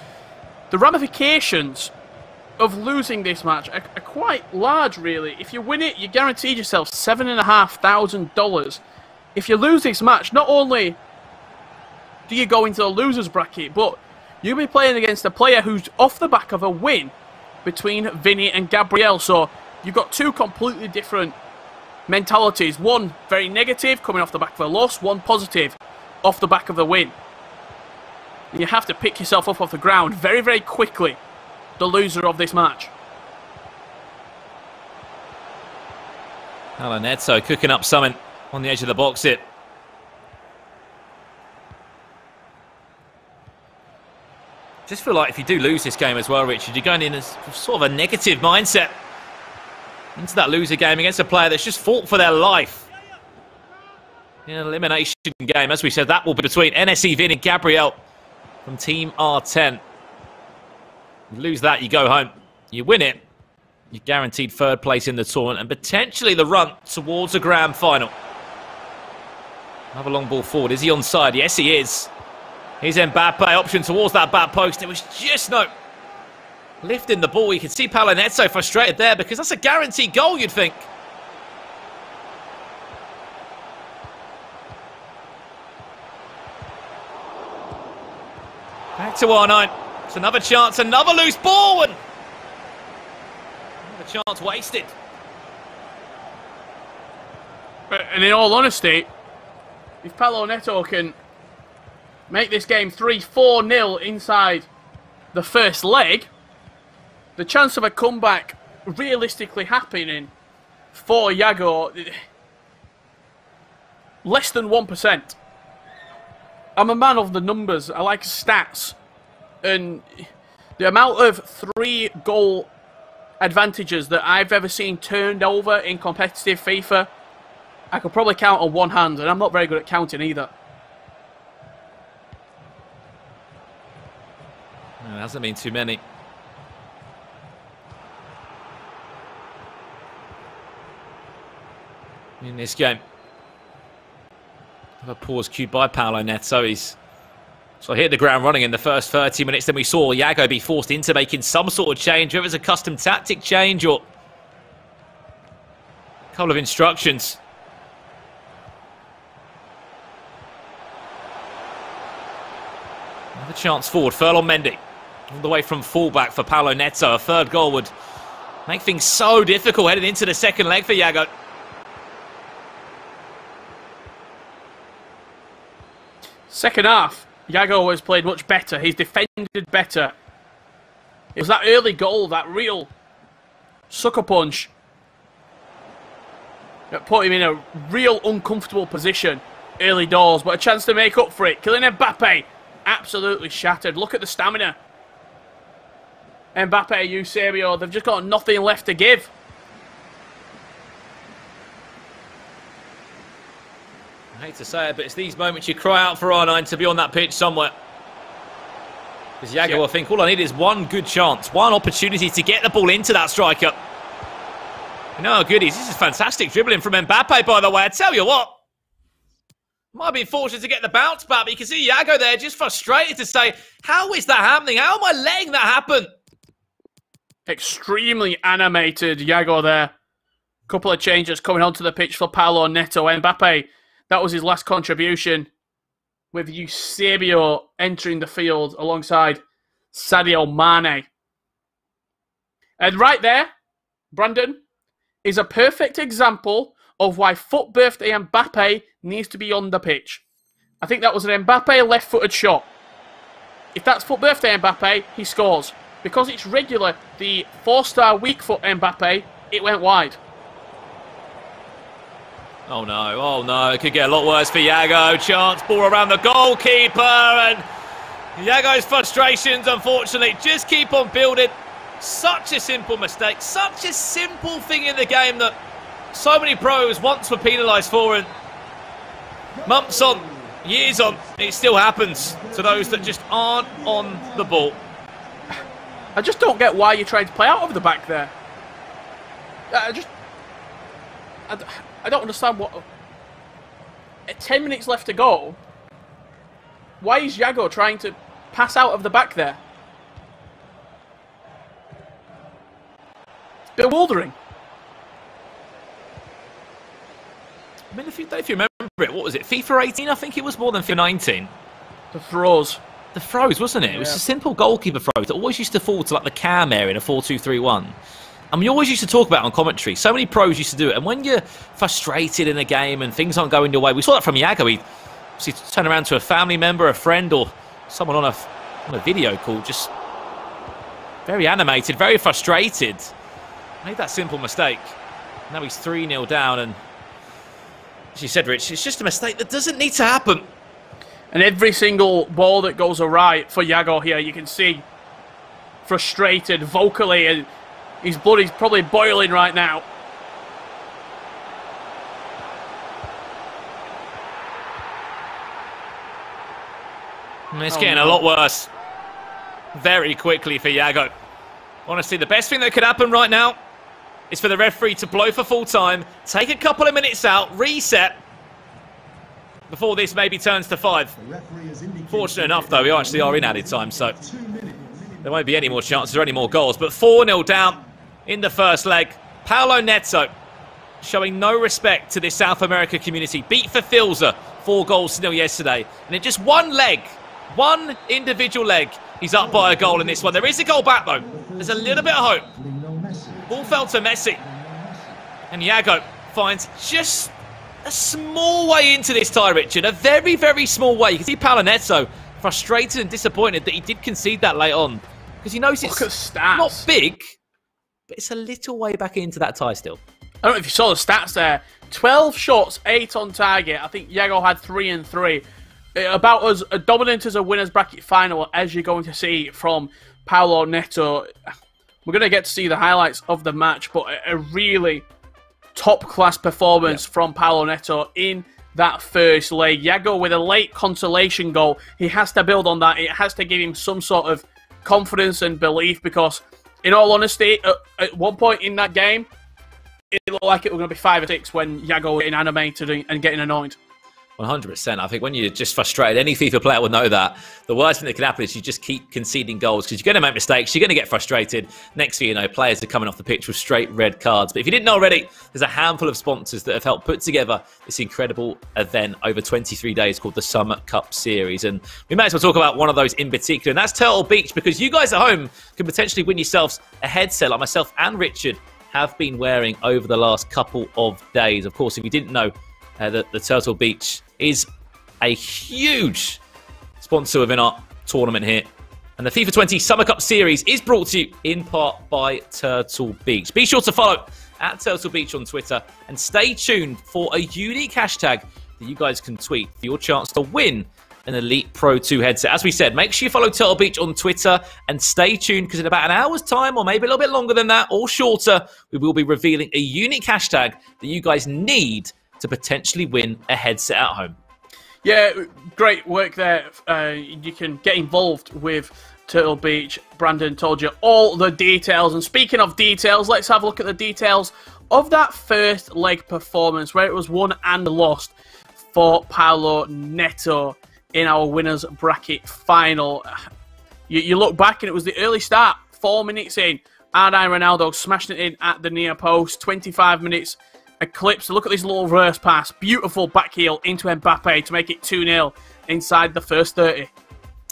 the ramifications of losing this match are quite large, really. If you win it, you guaranteed yourself $7,500. If you lose this match, not only do you go into the losers bracket, but you'll be playing against a player who's off the back of a win between Vinny and Gabriel. So you've got 2 completely different mentalities. One very negative, coming off the back of a loss. One positive, off the back of the win. You have to pick yourself up off the ground very, very quickly, the loser of this match. Paulo Neto cooking up something on the edge of the box here. Just feel like if you do lose this game as well, Richard, you're going in as sort of a negative mindset into that loser game against a player that's just fought for their life. In an elimination game, as we said, that will be between NSE Vin and Gabriel from Team R10. You lose that, you go home. You win it, you're guaranteed 3rd place in the tournament and potentially the run towards a grand final. Another long ball forward. Is he onside? Yes, he is. Here's Mbappe, option towards that back post. It was just no lifting the ball. You can see Paulo Neto frustrated there because that's a guaranteed goal, you'd think. Back to R9. It's another chance, another loose ball, and another chance wasted. And in all honesty, if Paulo Neto can make this game 3-4-0 inside the first leg, the chance of a comeback realistically happening for Iago, less than 1%. I'm a man of the numbers. I like stats. And the amount of 3-goal advantages that I've ever seen turned over in competitive FIFA, I could probably count on one hand, and I'm not very good at counting either. No, it hasn't been too many. In this game. A pause cued by Paulo Neto. He's hit the ground running in the first 30 minutes. Then we saw Iago be forced into making some sort of change, whether it's a custom tactic change or a couple of instructions. Another chance forward. Furlong Mendy all the way from fullback for Paulo Neto. A third goal would make things so difficult heading into the second leg for Iago. Second half, Iago has played much better. He's defended better. It was that early goal, that real sucker punch, that put him in a real uncomfortable position early doors, but a chance to make up for it. Kylian Mbappe, absolutely shattered. Look at the stamina. Mbappe, Eusebio, they've just got nothing left to give. I hate to say it, but it's these moments you cry out for R9 to be on that pitch somewhere. Because Iago will think, all I need is one good chance, one opportunity to get the ball into that striker. No goodies, this is fantastic dribbling from Mbappe, by the way. I tell you what, might have been fortunate to get the bounce back, but you can see Iago there just frustrated to say, how is that happening? How am I letting that happen? Extremely animated Iago there. Couple of changes coming onto the pitch for Paulo Neto. Mbappe, that was his last contribution, with Eusebio entering the field alongside Sadio Mane. And right there, Brandon, is a perfect example of why Foot Birthday Mbappe needs to be on the pitch. I think that was an Mbappe left-footed shot. If that's Foot Birthday Mbappe, he scores. Because it's regular, the 4-star weak foot Mbappe, it went wide. Oh no, it could get a lot worse for Iago. Chance, ball around the goalkeeper, and Iago's frustrations, unfortunately, just keep on building. Such a simple mistake, such a simple thing in the game that so many pros once were penalised for, and months on, years on, it still happens to those that just aren't on the ball. I just don't get why you're trying to play out of the back there. I don't understand what... 10 minutes left to go. Why is Iago trying to pass out of the back there? It's bewildering. I mean, if you remember it, what was it? FIFA 18, I think it was, more than FIFA 19. The throws. The throws, wasn't it? Yeah. It was a simple goalkeeper throw that always used to fall to like the cam area in a 4-2-3-1. And we always used to talk about it on commentary. So many pros used to do it. And when you're frustrated in a game and things aren't going your way, we saw that from Iago. He'd turn around to a family member, a friend, or someone on a video call, just very animated, very frustrated. Made that simple mistake. Now he's 3-0 down, and as you said, Rich, it's just a mistake that doesn't need to happen. And every single ball that goes awry for Iago here, you can see frustrated vocally, and his blood is probably boiling right now. And it's getting a lot worse very quickly for Iago. Honestly, the best thing that could happen right now is for the referee to blow for full time, take a couple of minutes out, reset, before this maybe turns to 5. Fortunate enough, though, we actually are in added time, so there won't be any more chances or any more goals. But 4-0 down in the first leg. Paulo Neto showing no respect to this South America community. Beat for Filza, 4-0 yesterday. And in just one leg, one individual leg, he's up by a goal in this one. There is a goal back, though. There's a little bit of hope. Ball fell to Messi. And Iago finds just a small way into this tie, Richard. A very, very small way. You can see Paulo Neto frustrated and disappointed that he did concede that late on. Because he knows it's not big, but it's a little way back into that tie still. I don't know if you saw the stats there. 12 shots, 8 on target. I think Yago had 3 and 3. About as dominant as a winner's bracket final as you're going to see from Paulo Neto. We're going to get to see the highlights of the match, but a really top-class performance from Paulo Neto in that first leg. Yago with a late consolation goal. He has to build on that. It has to give him some sort of confidence and belief because, in all honesty, at one point in that game, it looked like it was going to be 5 or 6 when Yago was getting animated and getting annoyed. 100%. I think when you're just frustrated, any FIFA player will know that. The worst thing that can happen is you just keep conceding goals because you're going to make mistakes, you're going to get frustrated. Next thing you know, players are coming off the pitch with straight red cards. But if you didn't know already, there's a handful of sponsors that have helped put together this incredible event over 23 days called the Summer Cup Series. And we may as well talk about one of those in particular, and that's Turtle Beach, because you guys at home can potentially win yourselves a headset like myself and Richard have been wearing over the last couple of days. Of course, if you didn't know, the Turtle Beach is a huge sponsor within our tournament here. And the FIFA 20 Summer Cup Series is brought to you in part by Turtle Beach. Be sure to follow at Turtle Beach on Twitter and stay tuned for a unique hashtag that you guys can tweet for your chance to win an Elite Pro 2 headset. As we said, make sure you follow Turtle Beach on Twitter and stay tuned because in about an hour's time, or maybe a little bit longer than that, or shorter, we will be revealing a unique hashtag that you guys need to potentially win a headset at home. Yeah, great work there. You can get involved with Turtle Beach. Brandon told you all the details. And speaking of details, let's have a look at the details of that first leg performance where it was won and lost for Paulo Neto in our winners bracket final. You look back and it was the early start, 4 minutes in. R9 Ronaldo smashing it in at the near post, 25 minutes eclipse. Look at this little reverse pass. Beautiful back heel into Mbappe to make it 2-0 inside the first 30.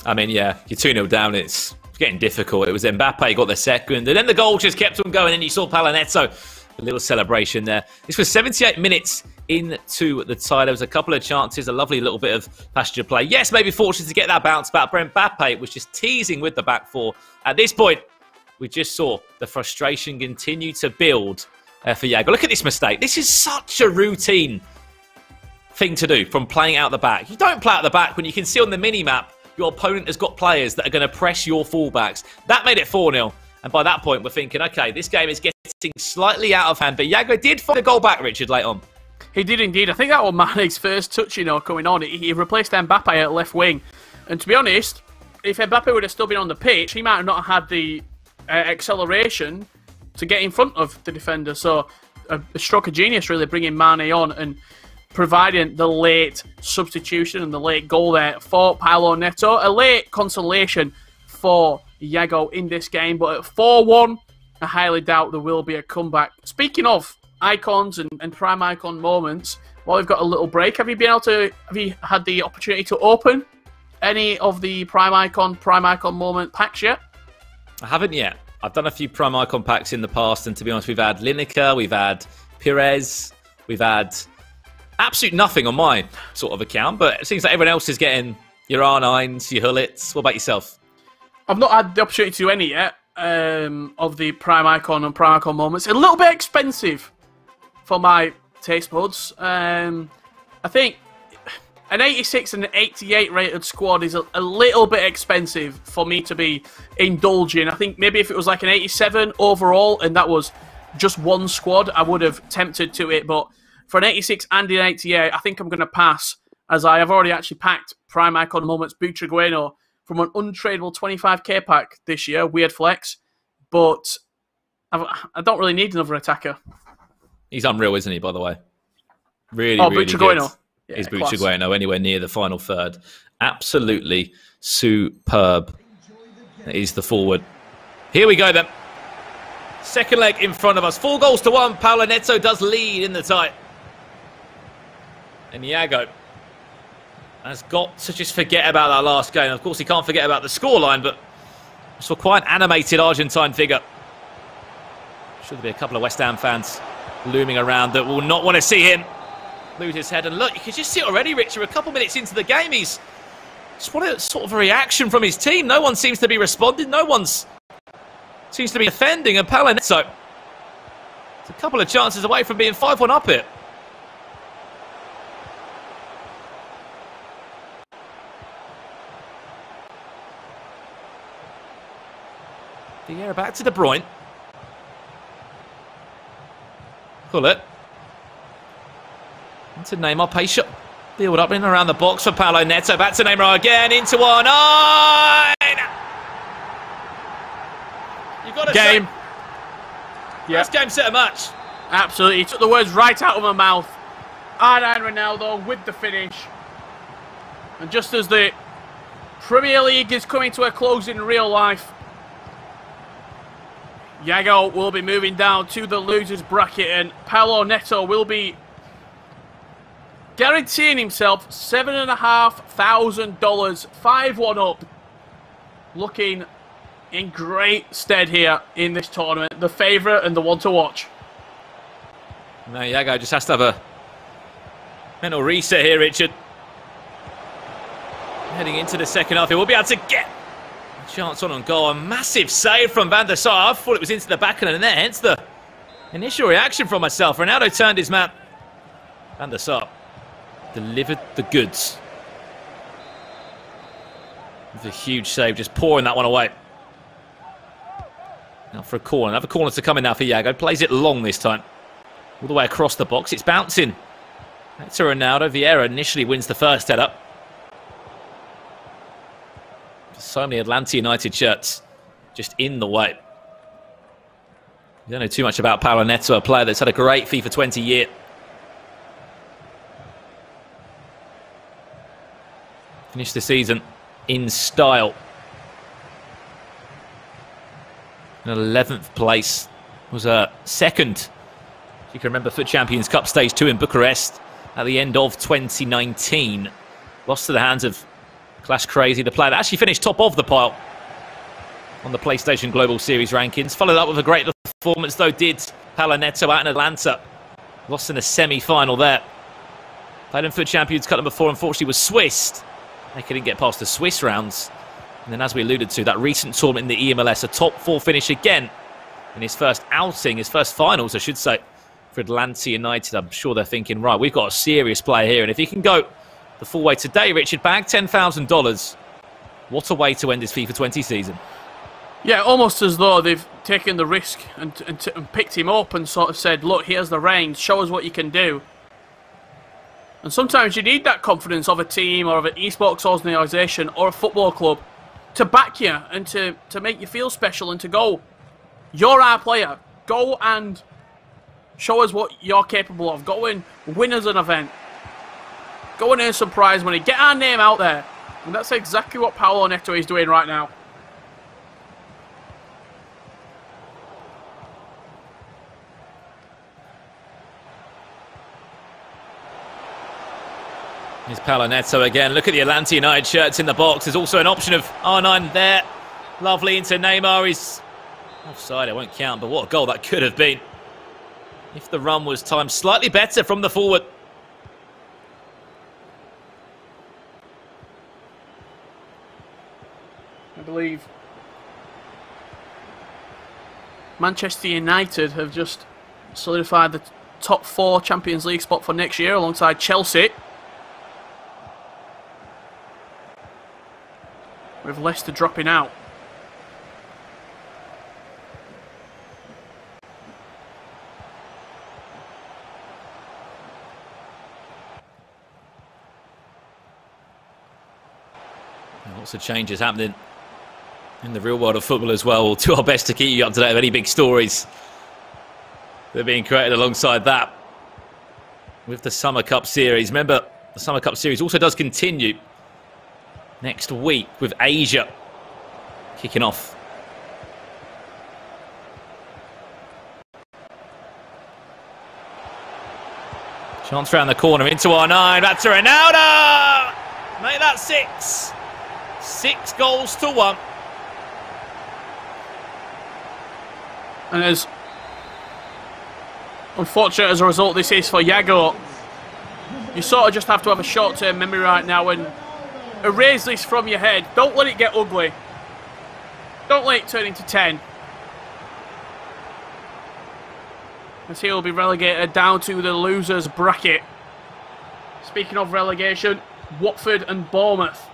I mean, yeah, you're 2-0 down. It's getting difficult. It was Mbappe got the second, and then the goal just kept on going, and you saw Paulo Neto. A little celebration there. This was 78 minutes into the tie. There was a couple of chances, a lovely little bit of passenger play. Yes, maybe fortunate to get that bounce back, but Mbappe was just teasing with the back four. At this point, we just saw the frustration continue to build for Yago. Look at this mistake. This is such a routine thing to do from playing out the back. You don't play out the back when you can see on the mini-map your opponent has got players that are going to press your fullbacks. That made it 4-0. And by that point, we're thinking, okay, this game is getting slightly out of hand. But Yago did find a goal back, Richard, late on. He did indeed. I think that was Mane's first touch, coming on. He replaced Mbappe at left wing. And to be honest, if Mbappe would have still been on the pitch, he might have not had the acceleration to get in front of the defender. So a stroke of genius, really, bringing Mane on and providing the late substitution and the late goal there for Paulo Neto. A late consolation for Yago in this game, but at 4-1, I highly doubt there will be a comeback. Speaking of icons and prime icon moments, while we've got a little break, have you had the opportunity to open any of the prime icon moment packs yet? I haven't yet. I've done a few prime icon packs in the past, and to be honest, we've had Lineker, we've had Pires, we've had absolute nothing on my sort of account, but it seems like everyone else is getting your R9s, your Hullets. What about yourself? I've not had the opportunity to do any yet of the prime icon and prime icon moments. A little bit expensive for my taste buds. I think an 86 and an 88 rated squad is a little bit expensive for me to be indulging. I think maybe if it was like an 87 overall and that was just one squad, I would have tempted to it. But for an 86 and an 88, I think I'm going to pass, as I have already actually packed prime icon moments Butragueno from an untradeable 25k pack this year. Weird flex. But I don't really need another attacker. He's unreal, isn't he, by the way? Really, really Butragueno. Good. Yeah, is Butragueno anywhere near the final third? Absolutely superb. He's the forward. Here we go then. Second leg in front of us. 4-1. Paulo Neto does lead in the tie. And Yago has got to just forget about that last game. Of course, he can't forget about the scoreline, but it's for quite an animated Argentine figure. Should be a couple of West Ham fans looming around that will not want to see him lose his head. And look, you can just see it already, Richard. A couple minutes into the game, he's just wanted sort of a reaction from his team. No one seems to be responding. No one seems to be defending. And Paulo Neto A couple of chances away from being 5-1 up it. Vieira back to De Bruyne. Pull it. Into Neymar, patient. Build up in and around the box for Paulo Neto. Back to Neymar again, into 1-9. You've got to game. That's game, set, a match. Absolutely. He took the words right out of my mouth. R9 Ronaldo with the finish. And just as the Premier League is coming to a close in real life, Yago will be moving down to the losers bracket, and Paulo Neto will be guaranteeing himself $7,500, 5-1 up. Looking in great stead here in this tournament. The favourite and the one to watch. No, Yago just has to have a mental reset here, Richard. Heading into the second half, he will be able to get a chance on goal. A massive save from Van der Sar. I thought it was into the back of the net, hence the initial reaction from myself. Ronaldo turned his man. Van der Sar delivered the goods. With a huge save, just pouring that one away. Now for a corner. Another corner to come in now for Yago. Plays it long this time. All the way across the box. It's bouncing. Back to Ronaldo. Vieira initially wins the first header. So many Atlanta United shirts just in the way. You don't know too much about Paulo Neto, a player that's had a great FIFA 20 year. Finished the season in style. In 11th place. Was second, if you can remember, for Champions Cup Stage 2 in Bucharest at the end of 2019. Lost to the hands of Clash Crazy, the player that actually finished top of the pile on the PlayStation Global Series rankings. Followed up with a great performance, though, did Paulo Neto out in Atlanta. Lost in the semi-final there. Played in for Champions Cup number 4, unfortunately was Swissed. They couldn't get past the Swiss rounds. And then, as we alluded to, that recent tournament in the EMLS, a top 4 finish again in his first outing, his first finals, I should say, for Atlanta United. I'm sure they're thinking, right, we've got a serious player here. And if he can go the full way today, Richard, bagged $10,000. What a way to end his FIFA 20 season. Yeah, almost as though they've taken the risk and picked him up and sort of said, look, here's the reins, show us what you can do. And sometimes you need that confidence of a team or of an esports organisation or a football club to back you and to make you feel special and to go, you're our player. Go and show us what you're capable of. Go and win us an event. Go and earn some prize money. Get our name out there. And that's exactly what Paulo Neto is doing right now. Here's Paulo Neto again. Look at the Atlanta United shirts in the box. There's also an option of R9 there. Lovely into Neymar. He's offside, it won't count, but what a goal that could have been if the run was timed slightly better from the forward. I believe Manchester United have just solidified the top 4 Champions League spot for next year alongside Chelsea, with Leicester dropping out. Lots of changes happening in the real world of football as well. We'll do our best to keep you up to date with any big stories that are being created alongside that with the Summer Cup Series. Remember, the Summer Cup Series also does continue next week with Asia kicking off. Chance around the corner into R9. Back to Ronaldo. Make that 6. 6 goals to 1. And as unfortunate as a result this is for Yago, you sort of just have to have a short-term memory right now and erase this from your head. Don't let it get ugly. Don't let it turn into 10. as he will be relegated down to the losers bracket. Speaking of relegation, Watford and Bournemouth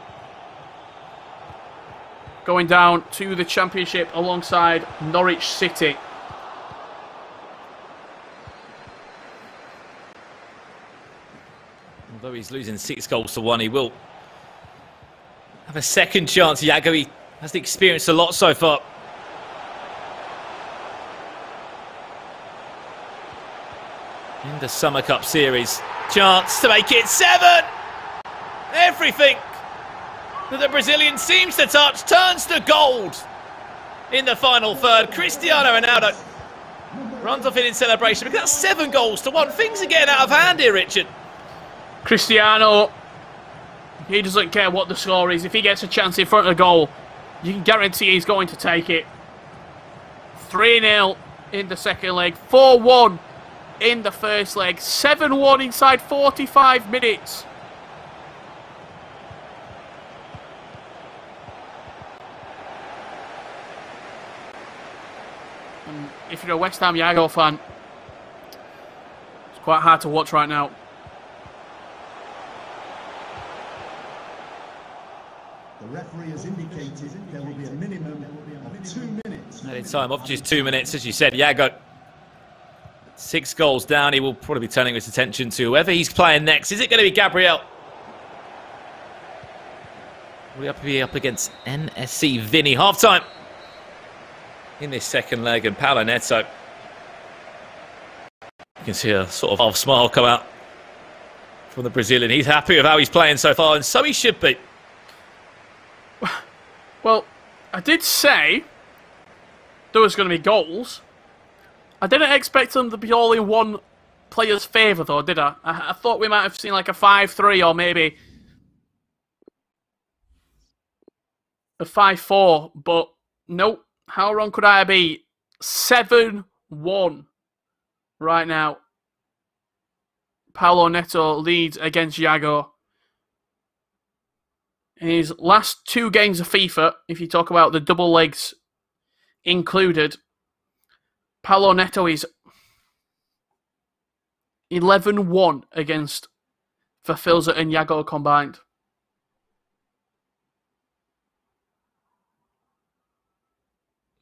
going down to the Championship alongside Norwich City. Although he's losing 6 goals to 1, he will have a second chance. Iago, he has experienced a lot so far. In the Summer Cup Series. Chance to make it 7! Everything that the Brazilian seems to touch turns to gold in the final third. Cristiano Ronaldo runs off in celebration because that's 7 goals to 1. Things are getting out of hand here, Richard. Cristiano, he doesn't care what the score is. If he gets a chance in front of the goal, you can guarantee he's going to take it. 3-0 in the second leg, 4-1 in the first leg, 7-1 inside 45 minutes. And if you're a West Ham Iago fan, it's quite hard to watch right now. The referee has indicated there will be a minimum of 2 minutes. Added time of just 2 minutes, as you said. Iago, 6 goals down. He will probably be turning his attention to whoever he's playing next. Is it going to be Gabriel? Will he be up against NSC Vinny? Half-time in this second leg, and Paulo Neto. You can see a sort of half smile come out from the Brazilian. He's happy with how he's playing so far, and so he should be. Well, I did say there was going to be goals. I didn't expect them to be all in one player's favour, though, did I? I thought we might have seen like a 5-3 or maybe a 5-4, but nope. How wrong could I be? 7-1 right now. Paulo Neto leads against Iago. In his last 2 games of FIFA, if you talk about the double legs included, Paulo Neto is 11-1 against Verfilza and Iago combined.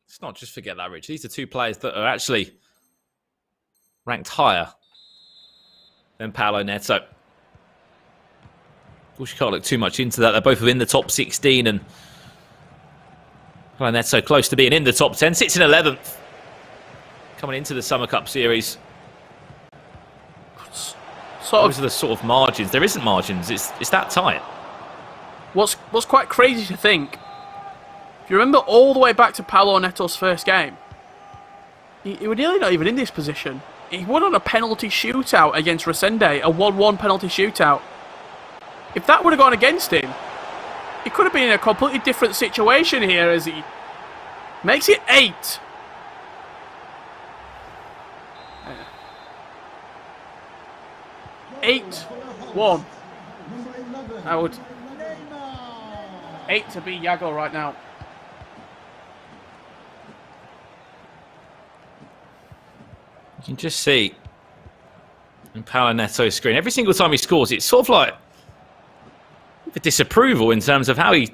Let's not just forget that, Rich. These are 2 players that are actually ranked higher than Paulo Neto. Of course, you can't look too much into that. They're both within the top 16, and Paulo Neto close to being in the top 10. Sits in 11th. Coming into the Summer Cup Series. Those are the sort of margins. There isn't margins. It's that tight. What's quite crazy to think, if you remember all the way back to Paulo Neto's first game, he was nearly not even in this position. He won on a penalty shootout against Resende, a 1-1 penalty shootout. If that would have gone against him, he could have been in a completely different situation here as he makes it 8. Yeah. 8-1. I would 8 to beat Iago right now. You can just see in Paulo Neto's screen, every single time he scores, it's sort of like a disapproval in terms of how he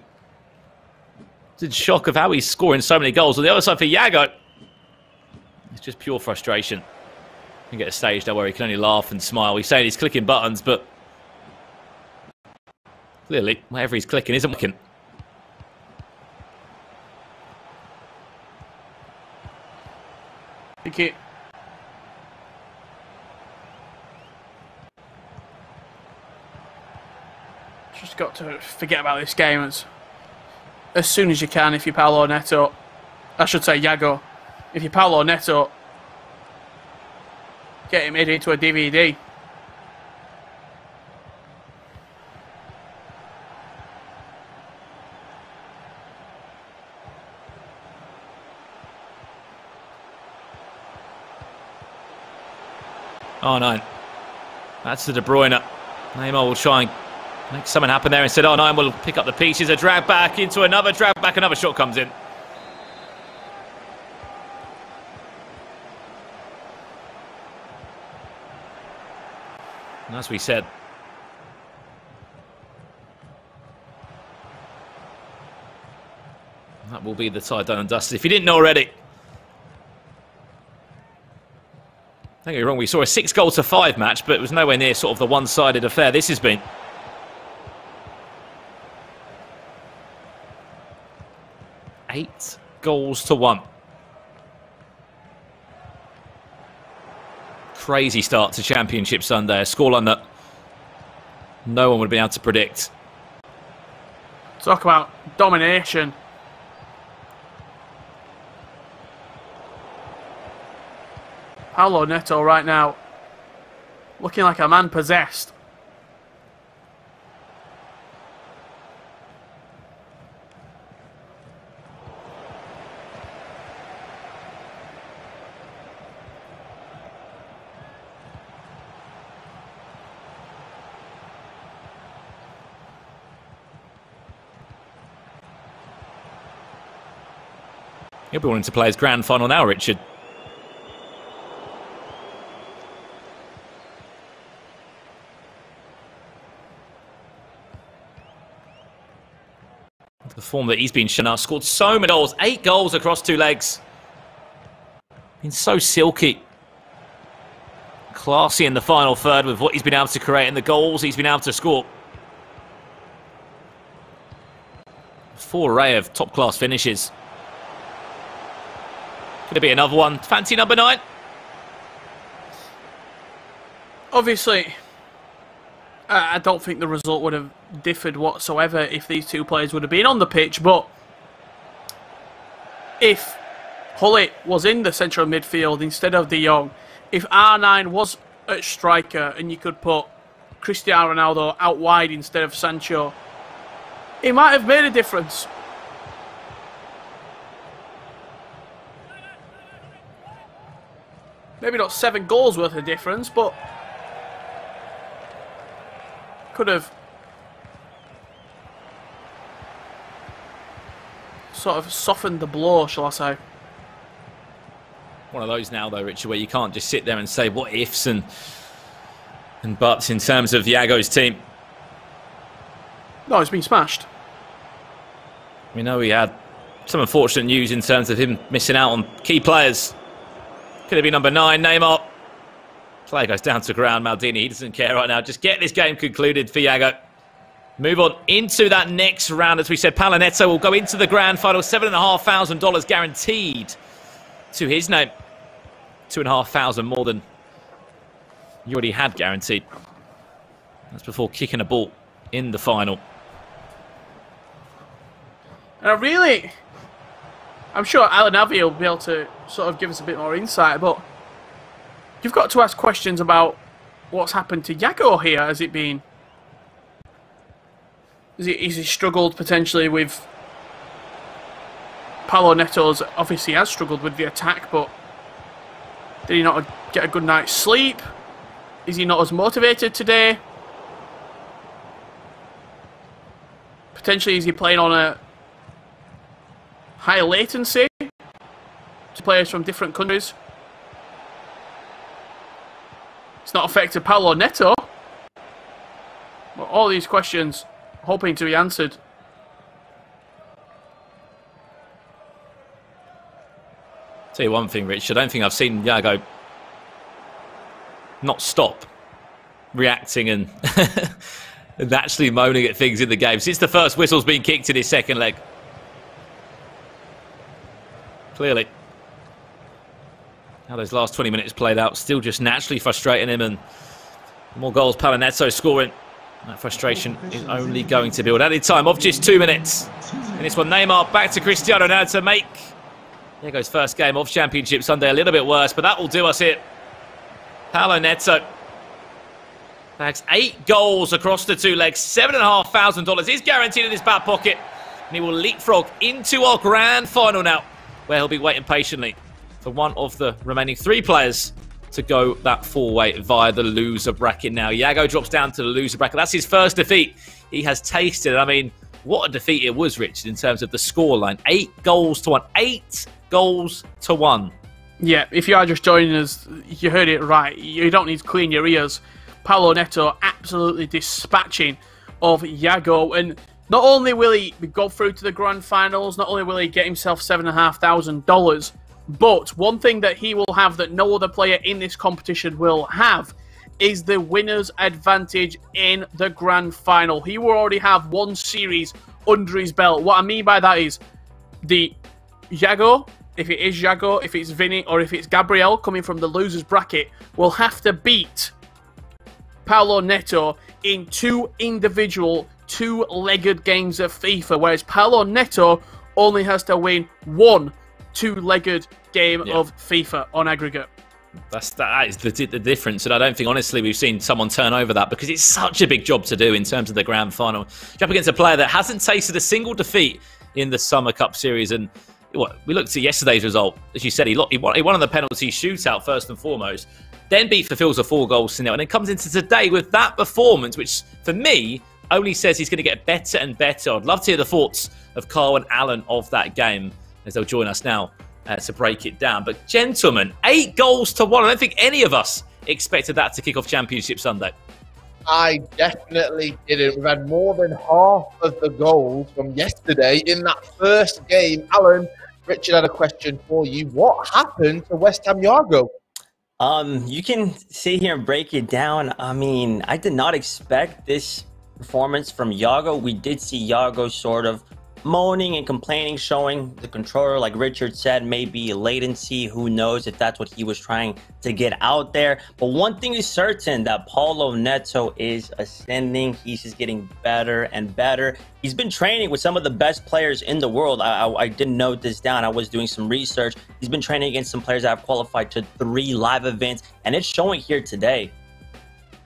did shock of how he's scoring so many goals. On the other side for Iago, it's just pure frustration. You can get a stage there where he can only laugh and smile. He's saying he's clicking buttons, but clearly whatever he's clicking isn't working. Thank you. Just got to forget about this game as soon as you can if you're Paulo Neto. I should say Iago. If you're Paulo Neto, get him made into a DVD. Oh, no. That's the De Bruyne. Neymar will try and make something happen there. Instead, R9 will pick up the pieces. A drag back into another drag back. Another shot comes in. And as we said, that will be the tie done and dusted. If you didn't know already, don't get me wrong, we saw a 6-5 match, but it was nowhere near sort of the one-sided affair this has been. Eight goals to 1. Crazy start to Championship Sunday. A scoreline that no one would have been able to predict. Talk about domination. Paulo Neto right now looking like a man possessed. He'll be wanting to play his grand final now, Richard. The form that he's been shown now, scored so many goals, 8 goals across 2 legs. Been so silky. Classy in the final third with what he's been able to create and the goals he's been able to score. Full array of top-class finishes. Could it be another one? Fancy number 9? Obviously, I don't think the result would have differed whatsoever if these two players would have been on the pitch, but if Hullet was in the central midfield instead of De Jong, if R9 was at striker and you could put Cristiano Ronaldo out wide instead of Sancho, it might have made a difference. Maybe not 7 goals worth of difference, but could have sort of softened the blow, shall I say. One of those now, though, Richard, where you can't just sit there and say what ifs and buts in terms of Iago's team. No, it's been smashed. We know he had some unfortunate news in terms of him missing out on key players. Could it be number 9, Neymar? Play goes down to ground. Maldini, he doesn't care right now. Just get this game concluded for Iago. Move on into that next round. As we said, Paulo Neto will go into the grand final. $7,500 guaranteed to his name. 2,500 more than you already had guaranteed. That's before kicking a ball in the final. And I'm sure Alan Avi will be able to sort of give us a bit more insight, but you've got to ask questions about what's happened to Iago here. Has it been... Has he struggled potentially with... Paulo Neto's obviously has struggled with the attack, but did he not get a good night's sleep? Is he not as motivated today? Potentially is he playing on a high latency to players from different countries? It's not affected Paulo Neto. But all these questions hoping to be answered. Tell you one thing, Rich, I don't think I've seen Iago not stop reacting and, and actually moaning at things in the game since the first whistle's been kicked in his second leg. Clearly. How those last 20 minutes played out, still just naturally frustrating him, and the more goals Paulo Neto scoring, that frustration is only going to build. Added time of just 2 minutes. And this one, Neymar back to Cristiano now to make Diego's first game of Championship Sunday a little bit worse, but that will do us here. Paulo Neto bags 8 goals across the 2 legs. $7,500 is guaranteed in his back pocket, and he will leapfrog into our grand final now, where he'll be waiting patiently for one of the remaining 3 players to go that 4-way via the loser bracket now. Iago drops down to the loser bracket. That's his first defeat he has tasted. I mean, what a defeat it was, Richard, in terms of the scoreline. 8 goals to 1. 8 goals to 1. Yeah, if you are just joining us, you heard it right. You don't need to clean your ears. Paulo Neto absolutely dispatching of Yago. And not only will he go through to the grand finals, not only will he get himself $7,500, but one thing that he will have that no other player in this competition will have is the winner's advantage in the grand final. He will already have one series under his belt. What I mean by that is the Yago, if it is Yago, if it's Vinny, or if it's Gabriel coming from the loser's bracket, will have to beat Paulo Neto in 2 individual, 2-legged games of FIFA, whereas Paulo Neto only has to win 1 2-legged game of FIFA on aggregate. That is the difference, and I don't think, honestly, we've seen someone turn over that, because it's such a big job to do in terms of the grand final. You're up against a player that hasn't tasted a single defeat in the Summer Cup series, and we looked at yesterday's result. As you said, he won on the penalty shootout first and foremost, then beat Fulfills a 4-goal scenario, and then comes into today with that performance, which for me only says he's going to get better and better. I'd love to hear the thoughts of Carl and Alan of that game as they'll join us now to break it down. But gentlemen, 8 goals to 1. I don't think any of us expected that to kick off Championship Sunday. I definitely didn't. We've had more than half of the goals from yesterday in that first game. Alan, Richard had a question for you. What happened to West Ham Yago? You can sit here and break it down. I mean, I did not expect this performance from Yago. We did see Yago sort of moaning and complaining, showing the controller, like Richard said, maybe latency. Who knows if that's what he was trying to get out there. But one thing is certain, that Paulo Neto is ascending. He's just getting better and better. He's been training with some of the best players in the world. I didn't note this down. I was doing some research. He's been training against some players that have qualified to 3 live events, and it's showing here today.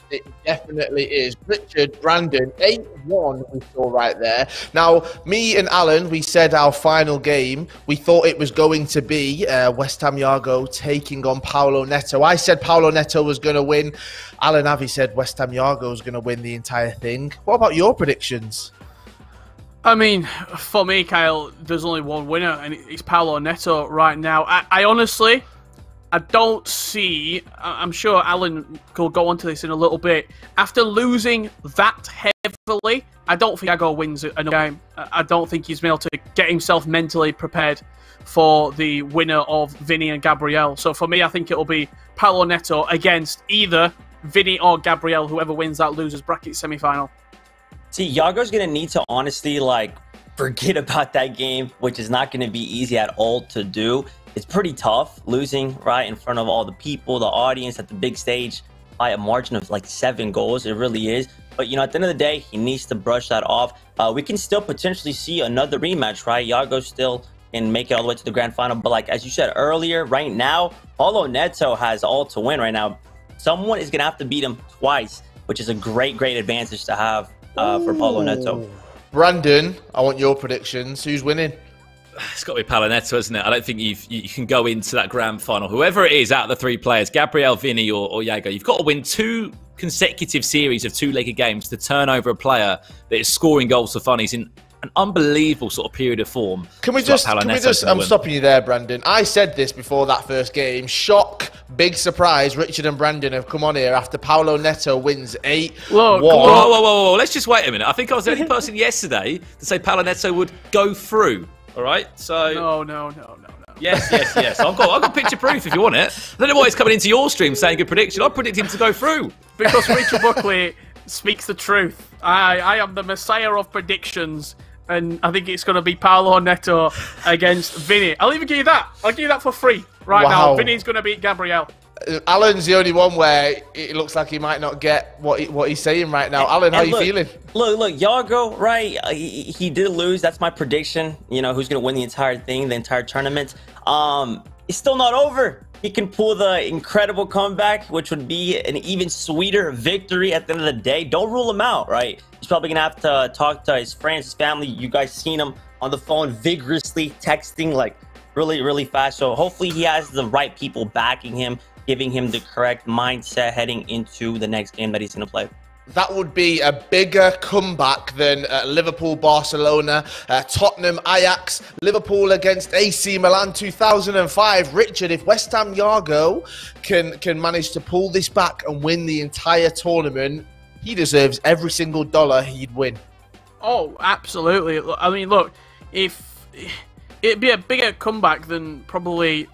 It definitely is. Richard, Brandon, 8-1 we saw right there. Now, me and Alan, we said our final game, we thought it was going to be West Ham Yago taking on Paulo Neto. I said Paulo Neto was going to win. Alan Avi said West Ham Yago was going to win the entire thing. What about your predictions? I mean, for me, Kyle, there's only one winner, and it's Paulo Neto right now. I honestly... I don't see, I'm sure Alan will go on to this in a little bit, after losing that heavily, I don't think Yago wins another game. I don't think he's been able to get himself mentally prepared for the winner of Vinny and Gabriel. So for me, I think it'll be Paulo Neto against either Vinny or Gabriel, whoever wins that loser's bracket semi-final. See, Yago's going to need to honestly, forget about that game, which is not going to be easy at all to do. It's pretty tough losing right in front of all the people, the audience at the big stage by a margin of 7 goals. It really is. But, at the end of the day, he needs to brush that off. We can still potentially see another rematch, right? Yago still can make it all the way to the grand final. But as you said earlier, right now, Paulo Neto has all to win right now. Someone is going to have to beat him twice, which is a great advantage to have for Paulo Neto. Brandon, I want your predictions. Who's winning? It's got to be Paulo Neto, isn't it? I don't think you can go into that grand final. Whoever it is out of the 3 players, Gabriel, Vinny or Yago, you've got to win 2 consecutive series of 2-legged games to turn over a player that is scoring goals for fun. He's in an unbelievable sort of period of form. Can we just I'm stopping you there, Brandon. I said this before that first game. Shock, big surprise. Richard and Brandon have come on here after Paulo Neto wins 8-1. Whoa. Let's just wait a minute. I think I was the only person yesterday to say Paulo Neto would go through. All right, so... No. Yes. I've got picture proof if you want it. I don't know why he's coming into your stream saying good prediction. I predict him to go through. Because Richard Buckley speaks the truth. I am the messiah of predictions, and I think it's going to be Paulo Neto against Vinny. I'll even give you that. I'll give you that for free now. Vinny's going to beat Gabriel. Alan's the only one where it looks like he might not get what he's saying right now. Alan, how are you feeling? Look, Yago, right? He did lose. That's my prediction. Who's going to win the entire thing, the entire tournament. It's still not over. He can pull the incredible comeback, which would be an even sweeter victory at the end of the day. Don't rule him out, right? He's probably going to have to talk to his friends, his family. You guys seen him on the phone vigorously texting, really fast. So hopefully he has the right people backing him, giving him the correct mindset heading into the next game that he's going to play. that would be a bigger comeback than Liverpool, Barcelona, Tottenham, Ajax, Liverpool against AC Milan 2005. Richard, if West Ham Yargo can manage to pull this back and win the entire tournament, he deserves every single dollar he'd win. Oh, absolutely. I mean, look, if it'd be a bigger comeback than probably,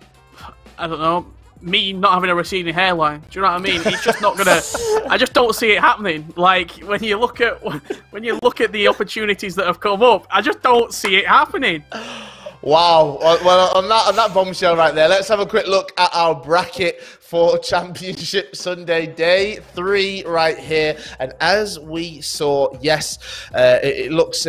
I don't know, me not having a receding hairline. Do you know what I mean? It's just not gonna. I just don't see it happening. Like when you look at the opportunities that have come up, I just don't see it happening. Wow. Well, on that bombshell right there, let's have a quick look at our bracket for Championship Sunday, day 3 right here. And as we saw, yes, it looks.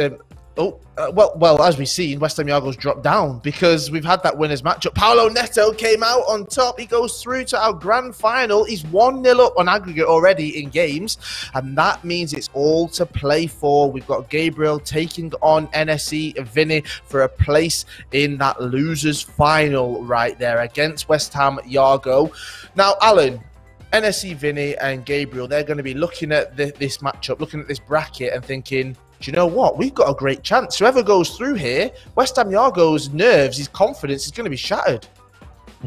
Well, as we've seen, West Ham Yargo's dropped down because we've had that winners matchup. Paulo Neto came out on top. He goes through to our grand final. He's 1-0 up on aggregate already in games, and that means it's all to play for. We've got Gabriel taking on NSE Vinny for a place in that losers final right there against West Ham Yargo. Now, Alan, NSE Vinny and Gabriel, they're going to be looking at this matchup, looking at this bracket and thinking, do you know what? We've got a great chance. Whoever goes through here, West Ham Yargo's nerves, his confidence is going to be shattered.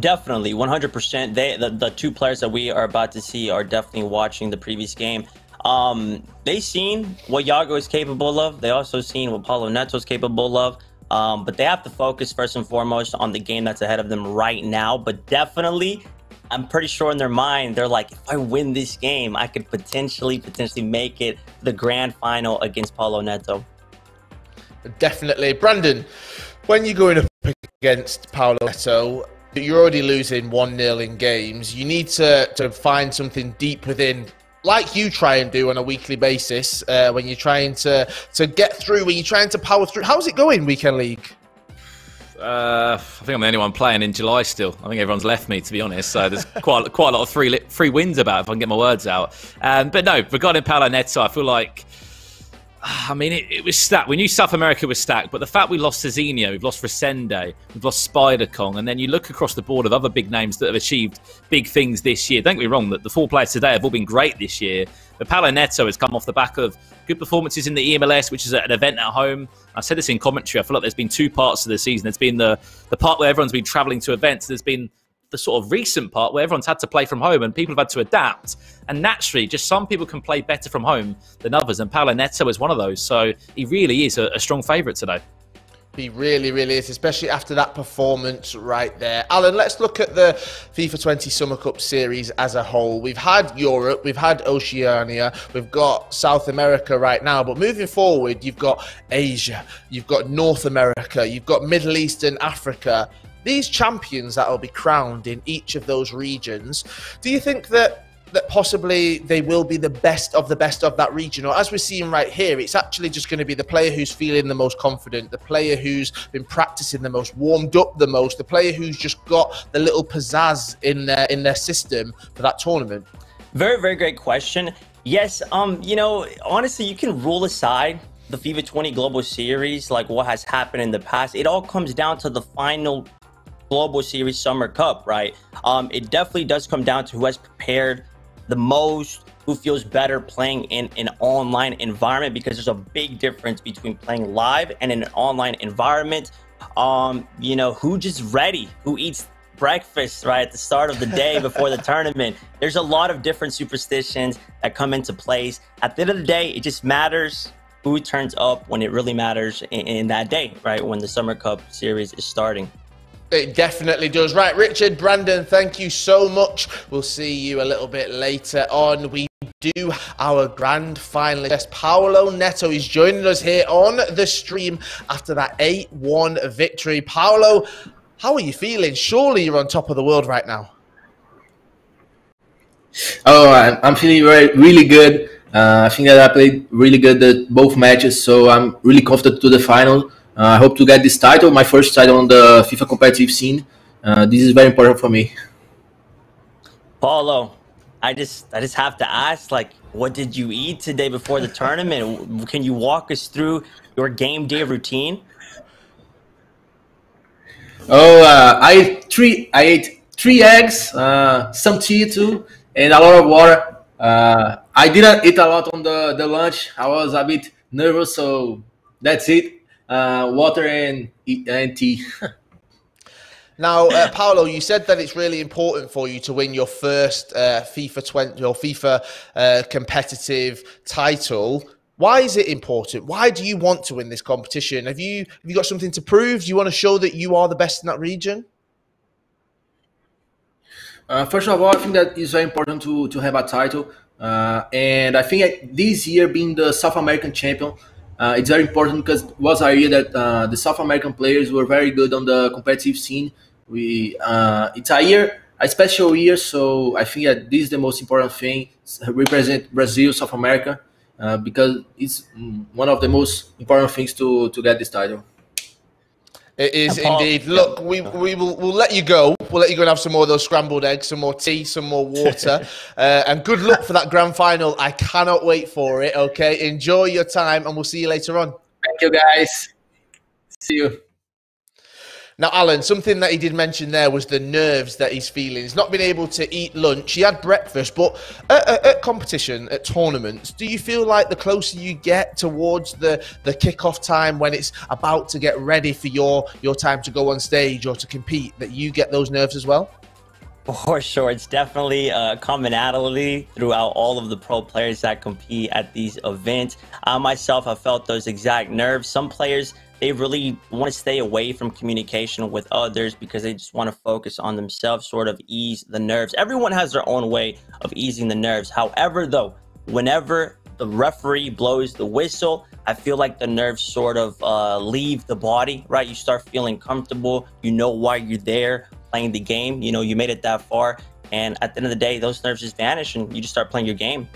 Definitely, 100%. The two players that we are about to see are definitely watching the previous game. They've seen what Yargo is capable of. They also seen what Paulo Neto is capable of. But they have to focus first and foremost on the game that's ahead of them right now. But definitely, I'm pretty sure in their mind, they're like, if I win this game, I could potentially make it the grand final against Paulo Neto. Definitely. Brandon, when you're going up against Paulo Neto, you're already losing 1-0 in games. You need to find something deep within, like you try and do on a weekly basis, when you're trying to get through, when you're trying to power through. How's it going, Weekend League? I think I'm the only one playing in July still. I think everyone's left me, to be honest. So there's quite a lot of free wins about if I can get my words out. But no, regarding Paulo Neto, I feel like, I mean, it was stacked. We knew South America was stacked, but the fact we lost Cezinho, we've lost Resende, we've lost Spider-Kong, and then you look across the board of other big names that have achieved big things this year. Don't get me wrong, that the 4 players today have all been great this year, but Paulo Neto has come off the back of good performances in the EMLS, which is an event at home. I said this in commentary. I feel like there's been 2 parts to the season. There's been the part where everyone's been travelling to events. There's been the sort of recent part where everyone's had to play from home and people have had to adapt. And naturally, just some people can play better from home than others. And Paulo Neto is one of those. So he really is a strong favourite today. He really, really is, especially after that performance right there. Alan, let's look at the FIFA 20 Summer Cup Series as a whole. We've had Europe, we've had Oceania, we've got South America right now, but moving forward, you've got Asia, you've got North America, you've got Middle East and Africa. These champions that will be crowned in each of those regions, do you think that possibly they will be the best of that region? Or as we're seeing right here, it's actually just going to be the player who's feeling the most confident, the player who's been practicing the most, warmed up the most, the player who's just got the little pizzazz in their system for that tournament? Very, very great question. Yes, you know, honestly, you can rule aside the FIFA 20 Global Series, like what has happened in the past. It all comes down to the final Global Series Summer Cup, right? It definitely does come down to who has prepared the most, who feels better playing in an online environment, because there's a big difference between playing live and in an online environment. You know, who just ready, who eats breakfast right at the start of the day before the tournament. There's a lot of different superstitions that come into place. At the end of the day, it just matters who turns up when it really matters in that day, right? When the Summer Cup Series is starting. It definitely does. Right, Richard, Brandon, thank you so much. We'll see you a little bit later on. We do our grand finalist. Paulo Neto is joining us here on the stream after that 8-1 victory. Paulo, how are you feeling? Surely you're on top of the world right now. Oh, I'm feeling really good. I think that I played really good at both matches, so I'm really confident to the final. I hope to get this title, my first title on the FIFA competitive scene. This is very important for me. Paulo, I just have to ask, like, what did you eat today before the tournament? Can you walk us through your game day routine? Oh, I ate three eggs, some tea too, and a lot of water. I didn't eat a lot on the lunch. I was a bit nervous, so that's it. Water and tea. Now, Paolo, you said that it's really important for you to win your first FIFA 20 or FIFA competitive title. Why is it important? Why do you want to win this competition? Have you got something to prove? Do you want to show that you are the best in that region? First of all, I think that it's very important to have a title. And I think this year being the South American champion, it's very important because it was a year that the South American players were very good on the competitive scene. It's a special year, so I think that this is the most important thing. Represent Brazil, South America, because it's one of the most important things to get this title. It is indeed. Look, we'll let you go. We'll let you go and have some more of those scrambled eggs, some more tea, some more water. And good luck for that grand final. I cannot wait for it, okay? Enjoy your time, and we'll see you later on. Thank you, guys. See you. Now, Alan, something that he did mention there was the nerves that he's feeling. He's not been able to eat lunch. He had breakfast, but at competition, at tournaments, do you feel like the closer you get towards the kickoff time when it's about to get ready for your time to go on stage or to compete, that you get those nerves as well? For sure. It's definitely a commonality throughout all of the pro players that compete at these events. I myself have felt those exact nerves. Some players, they really want to stay away from communication with others because they just want to focus on themselves, sort of ease the nerves. Everyone has their own way of easing the nerves. However, though, whenever the referee blows the whistle, I feel like the nerves sort of leave the body, right? You start feeling comfortable. You know why you're there playing the game. You know, you made it that far. And at the end of the day, those nerves just vanish and you just start playing your game.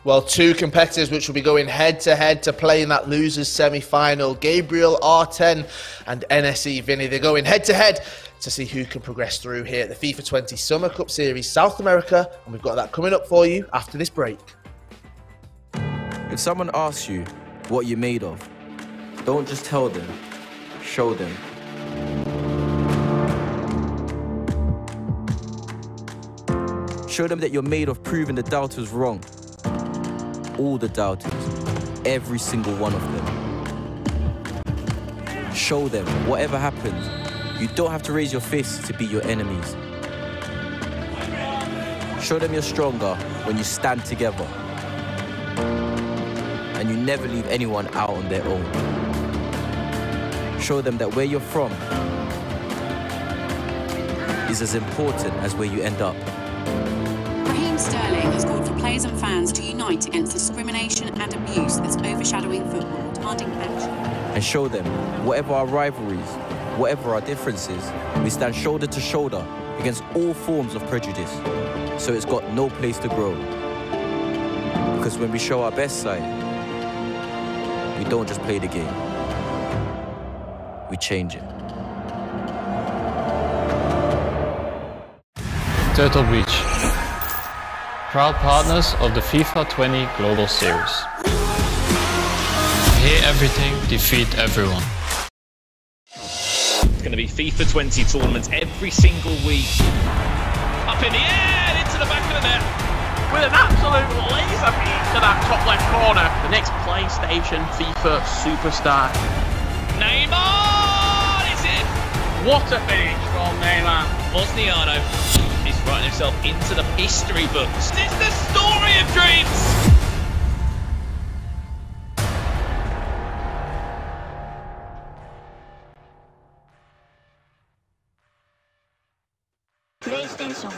Well, two competitors which will be going head-to-head to play in that losers semi-final. Gabriel R10 and NSE Vinny. They're going head-to-head to see who can progress through here at the FIFA 20 Summer Cup Series South America. And we've got that coming up for you after this break. If someone asks you what you're made of, don't just tell them, show them. Show them that you're made of proving the doubters wrong. All the doubters, every single one of them. Show them, whatever happens, you don't have to raise your fists to beat your enemies. Show them you're stronger when you stand together. And you never leave anyone out on their own. Show them that where you're from is as important as where you end up. Sterling has called for players and fans to unite against discrimination and abuse that's overshadowing football, demanding action. And show them, whatever our rivalries, whatever our differences, we stand shoulder to shoulder against all forms of prejudice, so it's got no place to grow. Because when we show our best side, we don't just play the game, we change it. Turtle Beach, proud partners of the FIFA 20 Global Series. Hear everything, defeat everyone. It's going to be FIFA 20 tournaments every single week. Up in the air and into the back of the net. With an absolute laser beam to that top left corner. The next PlayStation FIFA superstar. Neymar is in. What a finish from Neymar. Bosniano. He's writing himself into the history books. It's the story of dreams! PlayStation.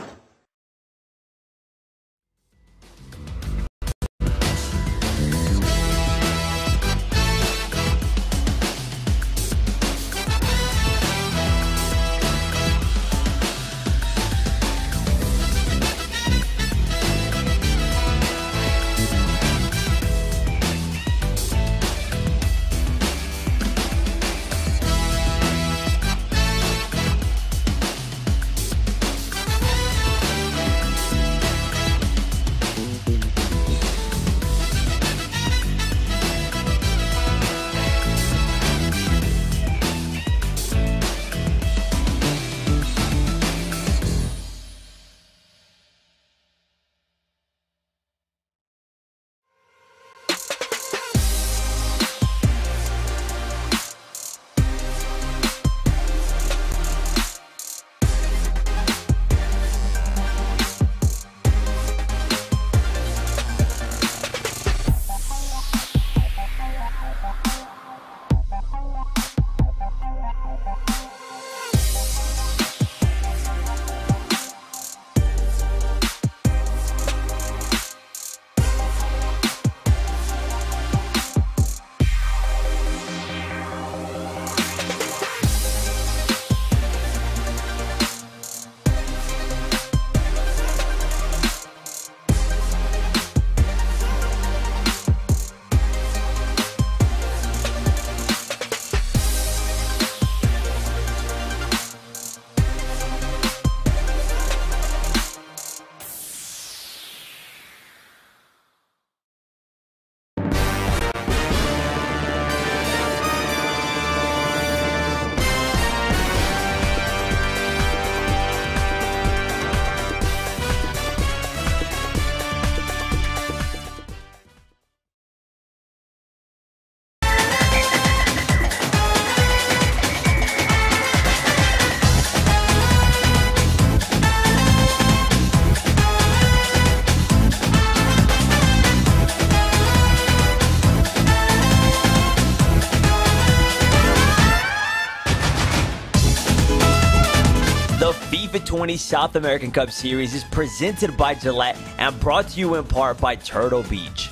FIFA 20 South American Cup Series is presented by Gillette and brought to you in part by Turtle Beach.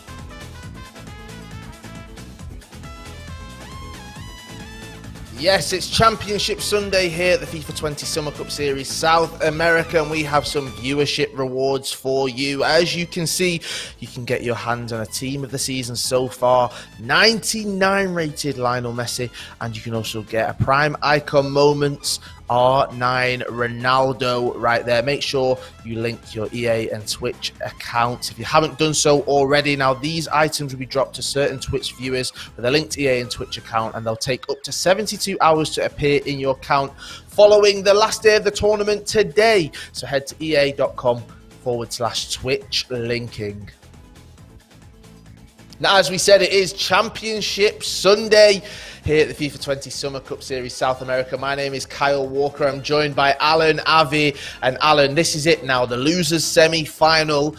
Yes, it's Championship Sunday here at the FIFA 20 Summer Cup Series South America, and we have some viewership rewards for you. As you can see, you can get your hands on a team of the season so far, 99 rated Lionel Messi, and you can also get a Prime Icon Moments R9 Ronaldo right there. Make sure you link your EA and Twitch accounts if you haven't done so already. Now, these items will be dropped to certain Twitch viewers with a linked EA and Twitch account, and they'll take up to 72 hours to appear in your account following the last day of the tournament today. So head to ea.com/Twitch linking. Now, as we said, it is Championship Sunday here at the FIFA 20 Summer Cup Series South America. My name is Kyle Walker. I'm joined by Alan, Avi, and Alan, this is it now, the losers semi-final.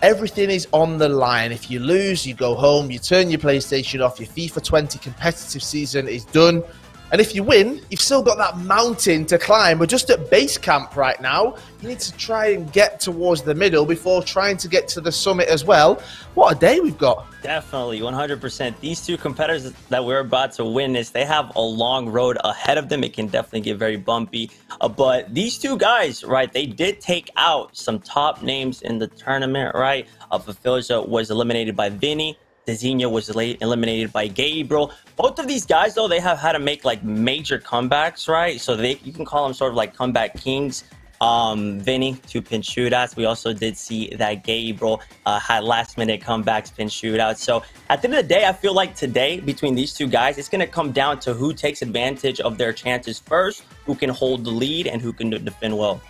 Everything is on the line. If you lose, you go home, you turn your PlayStation off, your FIFA 20 competitive season is done. And if you win, you've still got that mountain to climb. We're just at base camp right now. You need to try and get towards the middle before trying to get to the summit as well. What a day we've got. Definitely, 100%. These two competitors that we're about to witness, they have a long road ahead of them. It can definitely get very bumpy. But these two guys, right, they did take out some top names in the tournament, right? Fafilja was eliminated by Vinny. Dezinho was eliminated by Gabriel. Both of these guys, though, they have had to make like major comebacks, right? So you can call them sort of like comeback kings. Vinny, 2 pin shootouts. We also did see that Gabriel had last-minute comebacks, pin shootouts. So at the end of the day, I feel like today, between these two guys, it's going to come down to who takes advantage of their chances first, who can hold the lead, and who can defend well.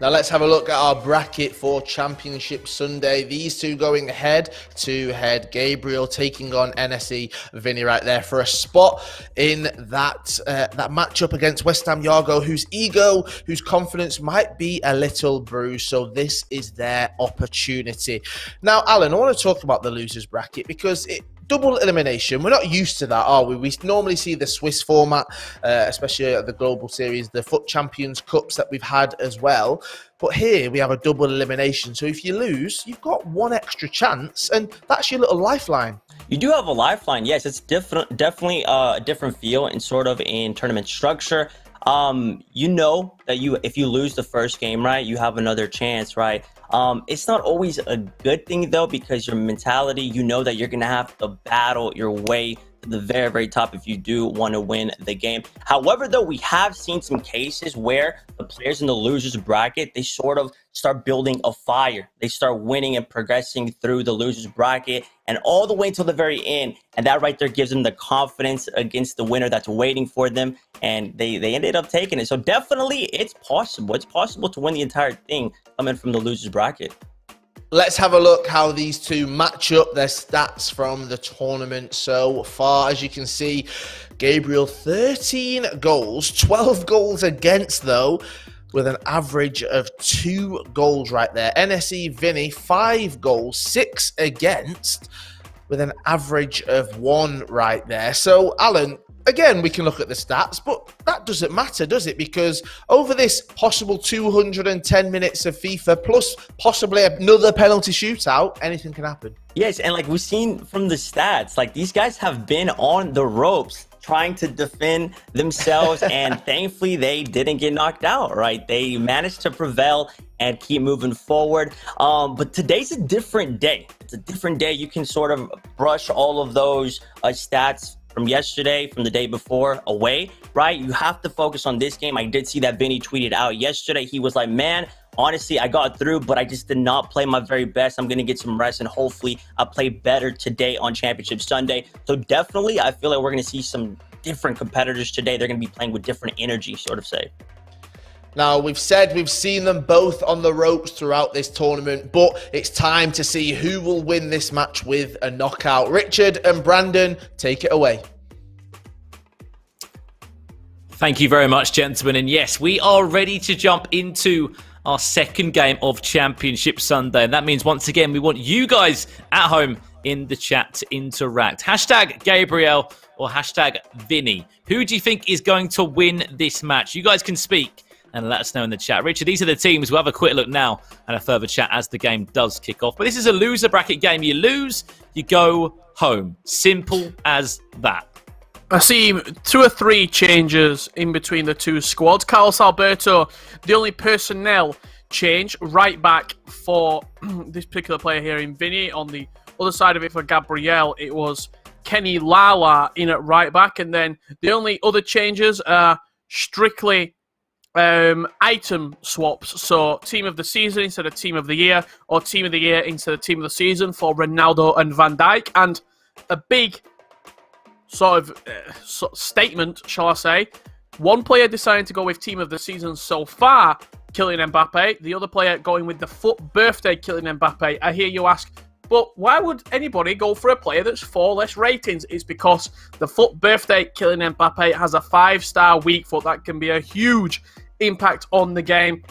Now let's have a look at our bracket for Championship Sunday. These two going head-to-head. Gabriel taking on NSE Vinny right there for a spot in that matchup against West Ham Yargo, whose ego, whose confidence might be a little bruised. So this is their opportunity. Now, Alan, I want to talk about the losers bracket because double elimination. We're not used to that, are we? We normally see the Swiss format, especially at the Global Series, the FUT Champions Cups that we've had as well. But here we have a double elimination. So if you lose, you've got one extra chance, and that's your little lifeline. You do have a lifeline, yes. It's definitely a different feel and sort of in tournament structure. You know that if you lose the first game, right, you have another chance, right? It's not always a good thing, though, because your mentality, you know that you're going to have to battle your way to the very, very top if you do want to win the game. However, though, we have seen some cases where the players in the losers bracket, they sort of start building a fire. They start winning and progressing through the losers bracket and all the way until the very end. And that right there gives them the confidence against the winner that's waiting for them. And they ended up taking it. So definitely it's possible. It's possible to win the entire thing coming from the losers bracket. Let's have a look how these two match up their stats from the tournament so far. As you can see, Gabriel 13 goals, 12 goals against though, with an average of 2 goals right there. NSE Vinny, 5 goals, 6 against, with an average of 1 right there. So, Alan, again, we can look at the stats, but that doesn't matter, does it? Because over this possible 210 minutes of FIFA, plus possibly another penalty shootout, anything can happen. Yes, and like we've seen from the stats, like these guys have been on the ropes trying to defend themselves, and thankfully they didn't get knocked out, right? They managed to prevail and keep moving forward. But today's a different day. It's a different day. You can sort of brush all of those stats from yesterday, from the day before away, right? You have to focus on this game. I did see that Vinny tweeted out yesterday. He was like, man, honestly, I got through, but I just did not play my very best. I'm going to get some rest, and hopefully I'll play better today on Championship Sunday. So definitely, I feel like we're going to see some different competitors today. They're going to be playing with different energy, sort of say. Now, we've seen them both on the ropes throughout this tournament, but it's time to see who will win this match with a knockout. Richard and Brandon, take it away. Thank you very much, gentlemen. And yes, we are ready to jump into our second game of Championship Sunday. And that means, once again, we want you guys at home in the chat to interact. Hashtag Gabriel or hashtag Vinny. Who do you think is going to win this match? You guys can speak and let us know in the chat. Richard, these are the teams. We'll have a quick look now and a further chat as the game does kick off. But this is a loser bracket game. You lose, you go home. Simple as that. I see 2 or 3 changes in between the two squads. Carlos Alberto, the only personnel change, right back for this particular player here in Vinny. On the other side of it for Gabriel, it was Kenny Lala in at right back. And then the only other changes are strictly item swaps. So team of the season instead of team of the year, or team of the year instead of team of the season for Ronaldo and Van Dijk. And a big sort of statement, shall I say. One player deciding to go with team of the season so far, Kylian Mbappe. The other player going with the FUT birthday Kylian Mbappe. I hear you ask, but why would anybody go for a player that's 4 less ratings? It's because the FUT birthday Kylian Mbappe has a 5-star weak foot that can be a huge impact on the game,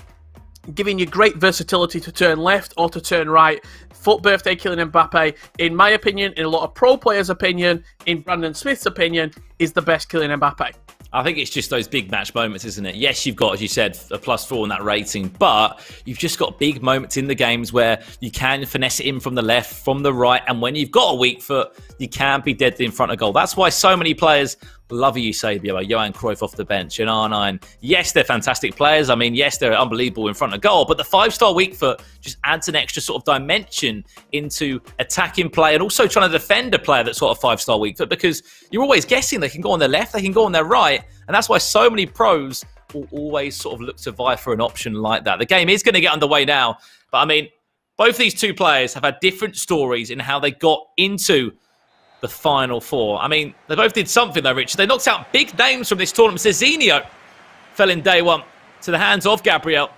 giving you great versatility to turn left or to turn right. FUT birthday Kylian Mbappe, in my opinion, in a lot of pro players' opinion, in Brandon Smith's opinion, is the best Kylian Mbappe. I think it's just those big match moments, isn't it? Yes, you've got, as you said, a +4 in that rating, but you've just got big moments in the games where you can finesse it in from the left, from the right, and when you've got a weak foot, you can be dead in front of goal. That's why so many players love Eusebio, Johan Cruyff off the bench, and R9. Yes, they're fantastic players. I mean, yes, they're unbelievable in front of goal, but the 5-star weak foot just adds an extra sort of dimension into attacking play and also trying to defend a player that's got a 5-star weak foot, because you're always guessing they can go on their left, they can go on their right, and that's why so many pros will always sort of look to vie for an option like that. The game is going to get underway now, but I mean, both these two players have had different stories in how they got into the Final Four. I mean, they both did something though, Richard. They knocked out big names from this tournament. Cezinio fell in day one to the hands of Gabriel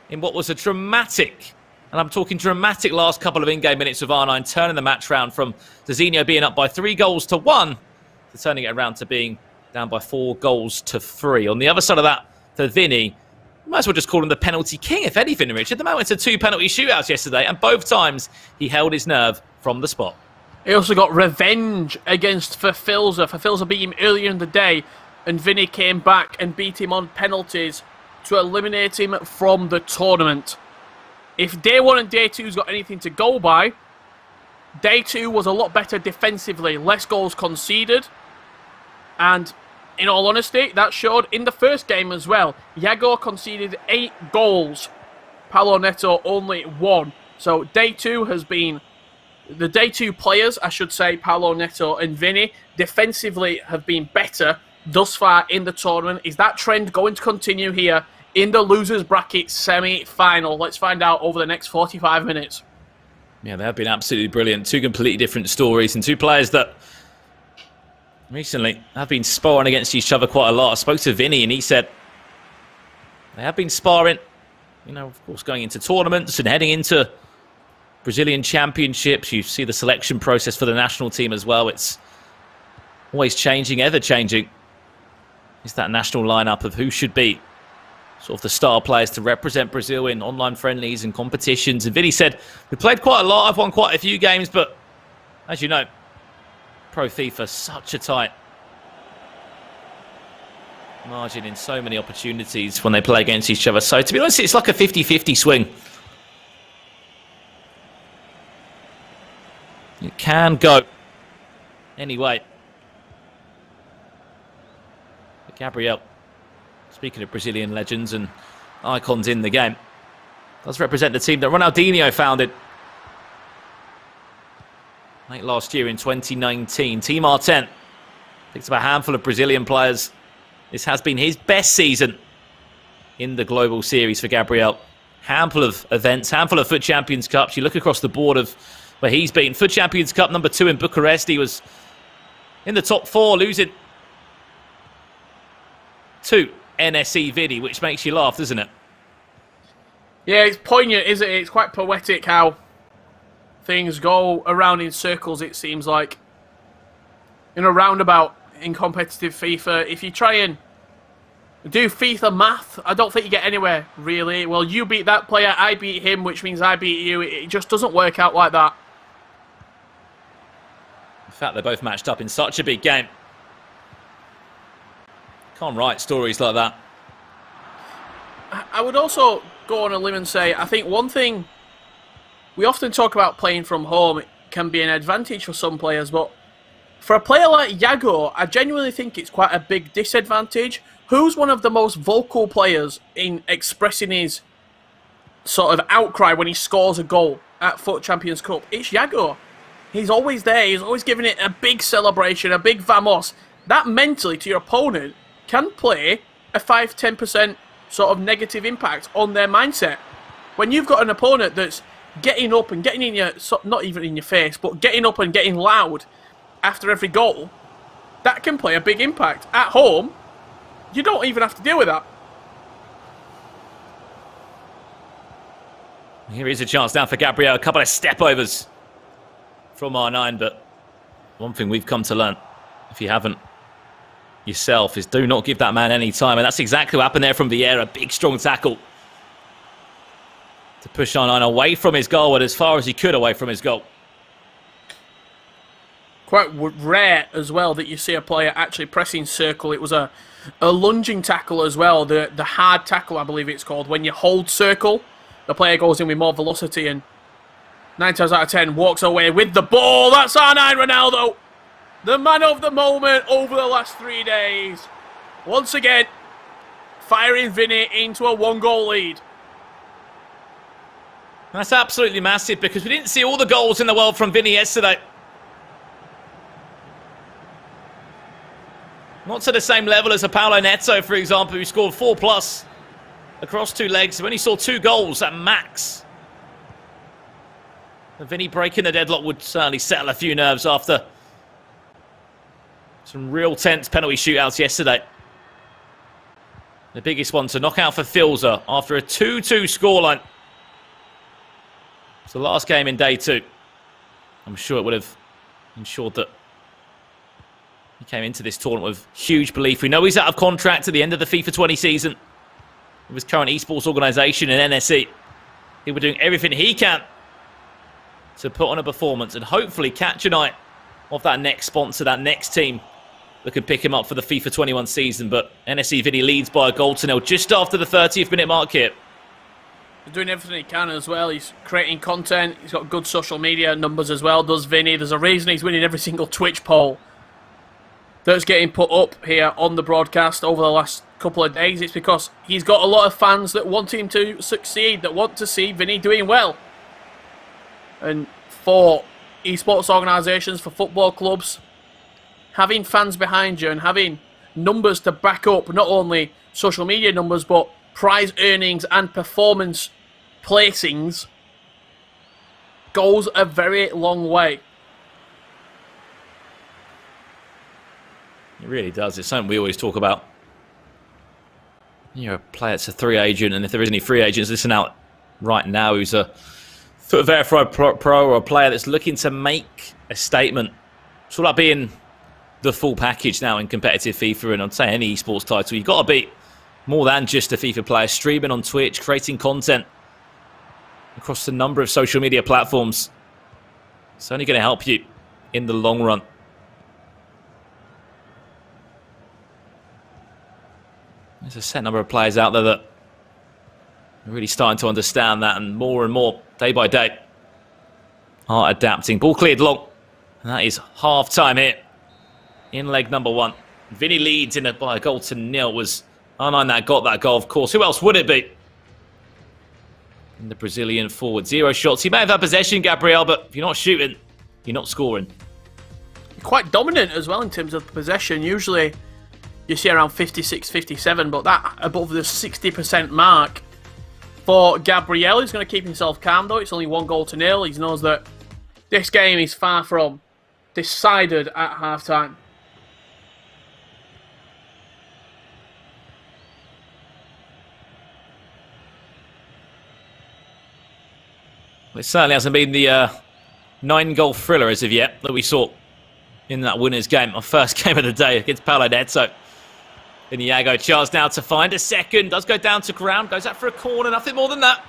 in what was a dramatic, and I'm talking dramatic, last couple of in-game minutes of R9, turning the match round from Cezinio being up by 3-1 to turning it around to being down by 4-3. On the other side of that, for Vinny, might as well just call him the penalty king, if anything, Richard. The man went to 2 penalty shootouts yesterday, and both times he held his nerve from the spot. He also got revenge against Verfilza. Verfilza beat him earlier in the day, and Vinny came back and beat him on penalties to eliminate him from the tournament. If day 1 and day 2's got anything to go by, day 2 was a lot better defensively, less goals conceded, and in all honesty, that showed in the first game as well. Iago conceded 8 goals, Paulo Neto only 1. So day 2 has been... The day 2 players, I should say, Paulo Neto and Vinny, defensively have been better thus far in the tournament. Is that trend going to continue here in the losers bracket semi-final? Let's find out over the next 45 minutes. Yeah, they have been absolutely brilliant. 2 completely different stories, and 2 players that recently have been sparring against each other quite a lot. I spoke to Vinny and he said they have been sparring, you know, of course, going into tournaments and heading into Brazilian championships. You see the selection process for the national team as well. It's always changing, ever changing. It's that national lineup of who should be sort of the star players to represent Brazil in online friendlies and competitions. And Vinny said, we played quite a lot. I've won quite a few games, but as you know, Pro FIFA, such a tight margin in so many opportunities when they play against each other. So to be honest, it's like a 50-50 swing. It can go anyway. But Gabriel, speaking of Brazilian legends and icons in the game, does represent the team that Ronaldinho founded late last year in 2019. Team R10 picks up a handful of Brazilian players. This has been his best season in the global series for Gabriel. Handful of events, handful of FUT Champions Cups. You look across the board of where he's been. FUT Champions Cup number 2 in Bucharest. He was in the top 4, losing to NSE Vidi, which makes you laugh, doesn't it? Yeah, it's poignant, isn't it? It's quite poetic how things go around in circles, it seems like. In a roundabout in competitive FIFA, if you try and do FIFA math, I don't think you get anywhere, really. Well, you beat that player, I beat him, which means I beat you. It just doesn't work out like that. In fact, they're both matched up in such a big game. Can't write stories like that. I would also go on a limb and say, I think one thing, we often talk about playing from home, it can be an advantage for some players, but for a player like Yago, I genuinely think it's quite a big disadvantage. Who's one of the most vocal players in expressing his sort of outcry when he scores a goal at FUT Champions Cup? It's Yago. He's always there. He's always giving it a big celebration, a big vamos. That mentally to your opponent can play a 5-10% sort of negative impact on their mindset. When you've got an opponent that's getting up and getting in your, not even in your face, but getting up and getting loud after every goal, that can play a big impact. At home, you don't even have to deal with that. Here is a chance now for Gabriel. A couple of step-overs from R9, but one thing we've come to learn, if you haven't yourself, is do not give that man any time. And that's exactly what happened there from Vieira. A big, strong tackle to push R9 away from his goal, and as far as he could away from his goal. Quite rare as well that you see a player actually pressing circle. It was a lunging tackle as well, the hard tackle, I believe it's called, when you hold circle. The player goes in with more velocity and 9 times out of 10 walks away with the ball. That's R9 Ronaldo, the man of the moment over the last 3 days. Once again, firing Vinny into a 1-goal lead. That's absolutely massive because we didn't see all the goals in the world from Vinny yesterday. Not to the same level as a Paulo Neto, for example, who scored 4+ across 2 legs. We only saw 2 goals at max. Vinny breaking the deadlock would certainly settle a few nerves after some real tense penalty shootouts yesterday. The biggest one to knock out for Filza after a 2-2 scoreline. It's the last game in day 2. I'm sure it would have ensured that he came into this tournament with huge belief. We know he's out of contract at the end of the FIFA 20 season with his current esports organisation in NSE. He was doing everything he can to put on a performance and hopefully catch an eye of that next sponsor, that next team that could pick him up for the FIFA 21 season. But NSE Vinny leads by a goal to nil just after the 30th minute mark here. He's doing everything he can as well. He's creating content. He's got good social media numbers as well, does Vinny. There's a reason he's winning every single Twitch poll that's getting put up here on the broadcast over the last couple of days. It's because he's got a lot of fans that want him to succeed, that want to see Vinny doing well. And for esports organisations, for football clubs, having fans behind you and having numbers to back up not only social media numbers but prize earnings and performance placings goes a very long way. It really does. It's something we always talk about. You're a player that's a free agent, and if there is any free agents listening out right now who's a verified pro or a player that's looking to make a statement, it's all about being the full package now in competitive FIFA, and I'd say any esports title. You've got to be more than just a FIFA player. Streaming on Twitch, creating content across a number of social media platforms. It's only going to help you in the long run. There's a set number of players out there that are really starting to understand that, and more, day by day, are adapting. Ball cleared long, and that is half-time here in leg number 1. Vinny leads by a goal to nil. Was R9 that got that goal, of course. Who else would it be? And the Brazilian forward. 0 shots. He may have had possession, Gabriel, but if you're not shooting, you're not scoring. Quite dominant as well in terms of possession. Usually you see around 56, 57, but that above the 60% mark for Gabriel. He's going to keep himself calm, though. It's only 1 goal to nil. He knows that this game is far from decided at half-time. It certainly hasn't been the 9-goal thriller as of yet that we saw in that winners' game, our first game of the day against Paulo Neto. In Iago, chance now to find a second. Does go down to ground, goes out for a corner, nothing more than that.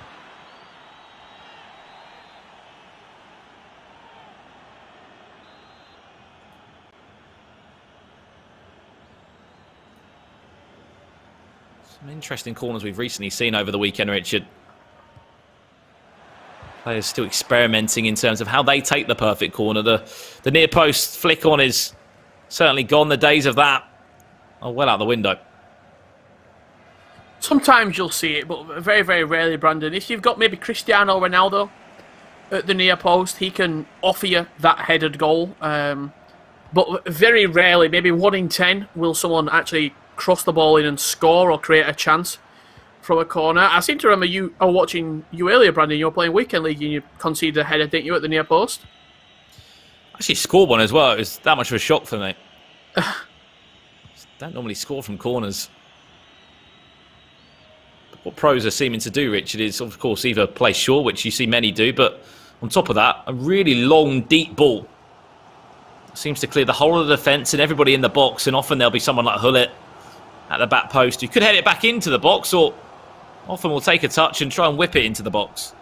Some interesting corners we've recently seen over the weekend, Richard. Players still experimenting in terms of how they take the perfect corner. The near post flick on is certainly gone. The days of that are well out the window. Sometimes you'll see it, but very, very rarely, Brandon. If you've got maybe Cristiano Ronaldo at the near post, he can offer you that headed goal. But very rarely, maybe 1 in 10, will someone actually cross the ball in and score or create a chance from a corner. I seem to remember I was watching you earlier, Brandon. You were playing Weekend League and you conceded a header, didn't you, at the near post? Actually scored one as well. It was that much of a shock for me. Don't normally score from corners. But what pros are seeming to do, Richard, is of course either play short, which you see many do, but on top of that, a really long, deep ball seems to clear the whole of the defence and everybody in the box, and often there'll be someone like Hullet at the back post who could head it back into the box, or often will take a touch and try and whip it into the box.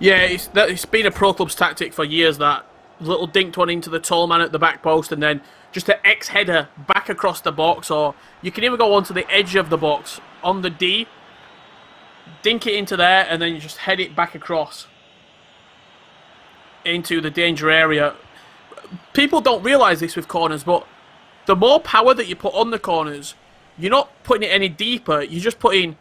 Yeah, it's been a pro club's tactic for years, that little dinked one into the tall man at the back post and then just an X-header back across the box, or you can even go onto the edge of the box on the D, dink it into there, and then you just head it back across into the danger area. People don't realise this with corners, but the more power that you put on the corners, you're not putting it any deeper, you're just putting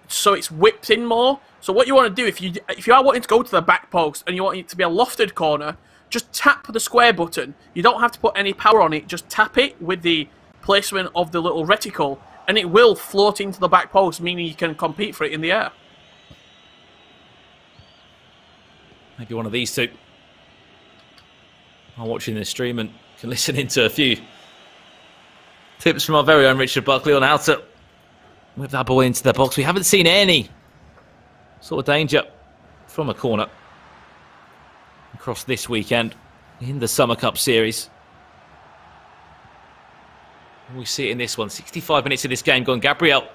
so it's whipped in more. So what you want to do, if you are wanting to go to the back post and you want it to be a lofted corner, just tap the square button. You don't have to put any power on it, just tap it with the placement of the little reticle and it will float into the back post, meaning you can compete for it in the air. Maybe one of these two are watching this stream and can listen into a few tips from our very own Richard Buckley on how to whip that ball into the box. We haven't seen any sort of danger from a corner across this weekend in the Summer Cup series. We see it in this one. 65 minutes of this game gone. Gabriel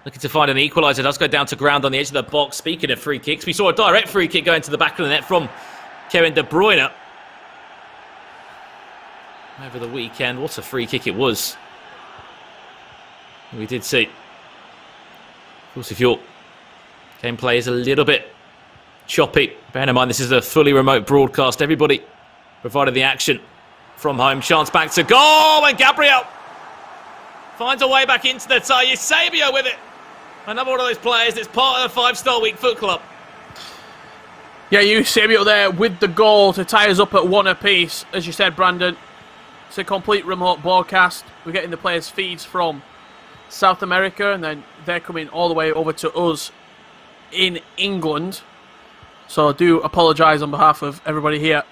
looking to find an equaliser. Does go down to ground on the edge of the box. Speaking of free kicks, we saw a direct free kick going to the back of the net from Kevin De Bruyne over the weekend. What a free kick it was. We did see. Of course, if your gameplay is a little bit choppy, bear in mind this is a fully remote broadcast. Everybody provided the action from home. Chance back to goal, and Gabriel finds a way back into the tie. Eusebio with it. Another one of those players that's part of the 5-Star Week Foot Club. Yeah, Eusebio there with the goal to tie us up at 1 apiece. As you said, Brandon, it's a complete remote broadcast. We're getting the players' feeds from South America, and then they're coming all the way over to us in England. So I do apologise on behalf of everybody here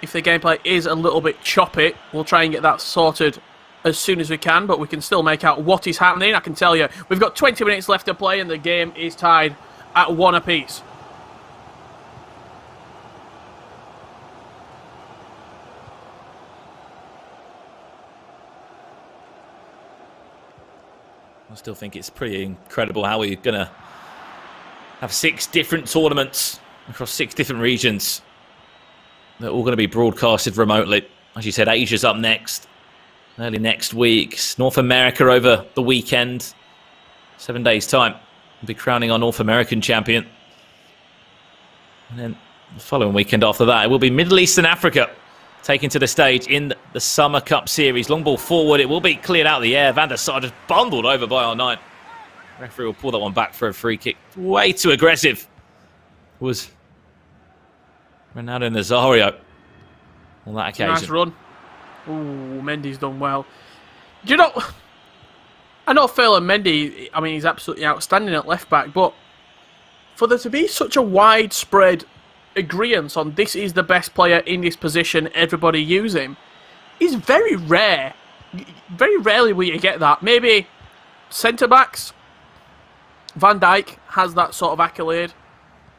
if the gameplay is a little bit choppy. We'll try and get that sorted as soon as we can, but we can still make out what is happening. I can tell you, we've got 20 minutes left to play and the game is tied at 1 apiece. I still think it's pretty incredible how we're going to have 6 different tournaments across 6 different regions. They're all going to be broadcasted remotely. As you said, Asia's up next, early next week. North America over the weekend. 7 days' time, we'll be crowning our North American champion. And then the following weekend after that, it will be Middle East and Africa taken to the stage in the Summer Cup Series. Long ball forward, it will be cleared out of the air. Van der Sar just bundled over by R9. Referee will pull that one back for a free kick. Way too aggressive was Ronaldo Nazario on that occasion. Nice run. Ooh, Mendy's done well. Do you know, I know Ferland Mendy, I mean, he's absolutely outstanding at left back, but for there to be such a widespread agreement on this is the best player in this position, everybody use him, is very rare. Very rarely will you get that. Maybe centre backs, Van Dijk has that sort of accolade.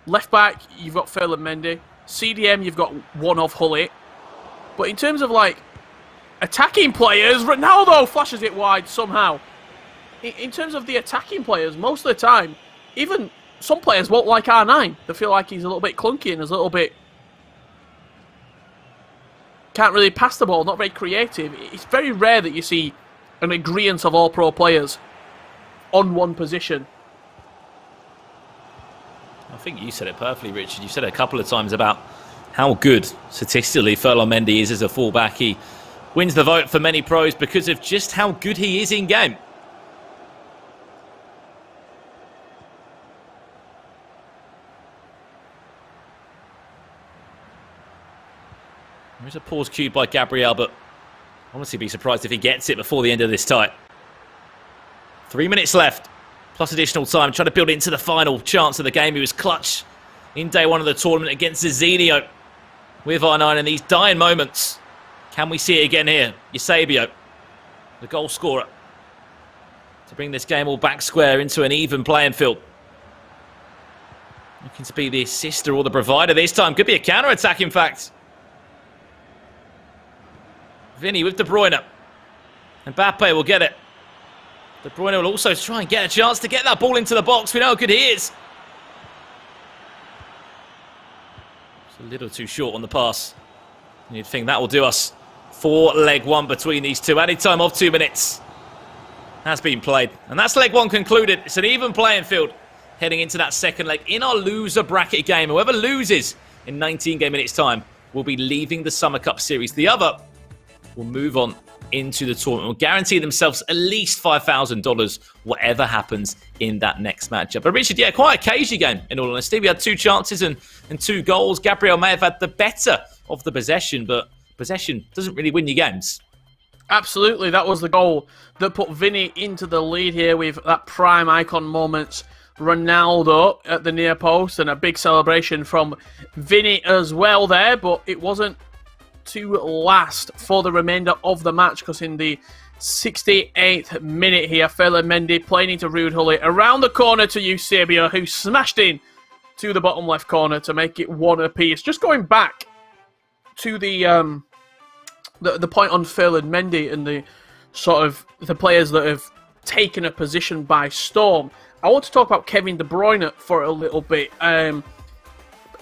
Left back, you've got Ferland Mendy. CDM, you've got one of Hullet. But in terms of like attacking players, Ronaldo flashes it wide somehow. In terms of the attacking players, most of the time, even some players won't like R9. They feel like he's a little bit clunky and is a little bit... can't really pass the ball, not very creative. It's very rare that you see an agreement of all pro players on one position. I think you said it perfectly, Richard. You said it a couple of times about how good statistically Ferland Mendy is as a fullback. He wins the vote for many pros because of just how good he is in game. There's a pause cued by Gabriel, but honestly be surprised if he gets it before the end of this tie. 3 minutes left, plus additional time, trying to build it into the final chance of the game. He was clutch in day one of the tournament against Zizinho with R9 in these dying moments. Can we see it again here? Eusebio, the goal scorer, to bring this game all back square into an even playing field. Looking to be the assister or the provider this time. Could be a counter-attack, in fact. Vinny with De Bruyne. Mbappe will get it. De Bruyne will also try and get a chance to get that ball into the box. We know how good he is. It's a little too short on the pass. And you'd think that will do us for leg one between these two. Added time of 2 minutes has been played. And that's leg one concluded. It's an even playing field heading into that second leg in our loser bracket game. Whoever loses in 19 game minutes time will be leaving the Summer Cup Series. The other will move on into the tournament, will guarantee themselves at least $5,000 whatever happens in that next matchup. But Richard, yeah, quite a cagey game in all honesty. We had 2 chances and 2 goals. Gabriel may have had the better of the possession, but possession doesn't really win you games. Absolutely, that was the goal that put Vinny into the lead here with that prime icon moments. Ronaldo at the near post and a big celebration from Vinny as well there, but it wasn't to last for the remainder of the match because in the 68th minute here, Ferland Mendy playing into Ruud Gullit around the corner to Eusebio, who smashed in to the bottom left corner to make it 1 apiece. Just going back to the point on Ferland Mendy and the sort of the players that have taken a position by storm, I want to talk about Kevin De Bruyne for a little bit.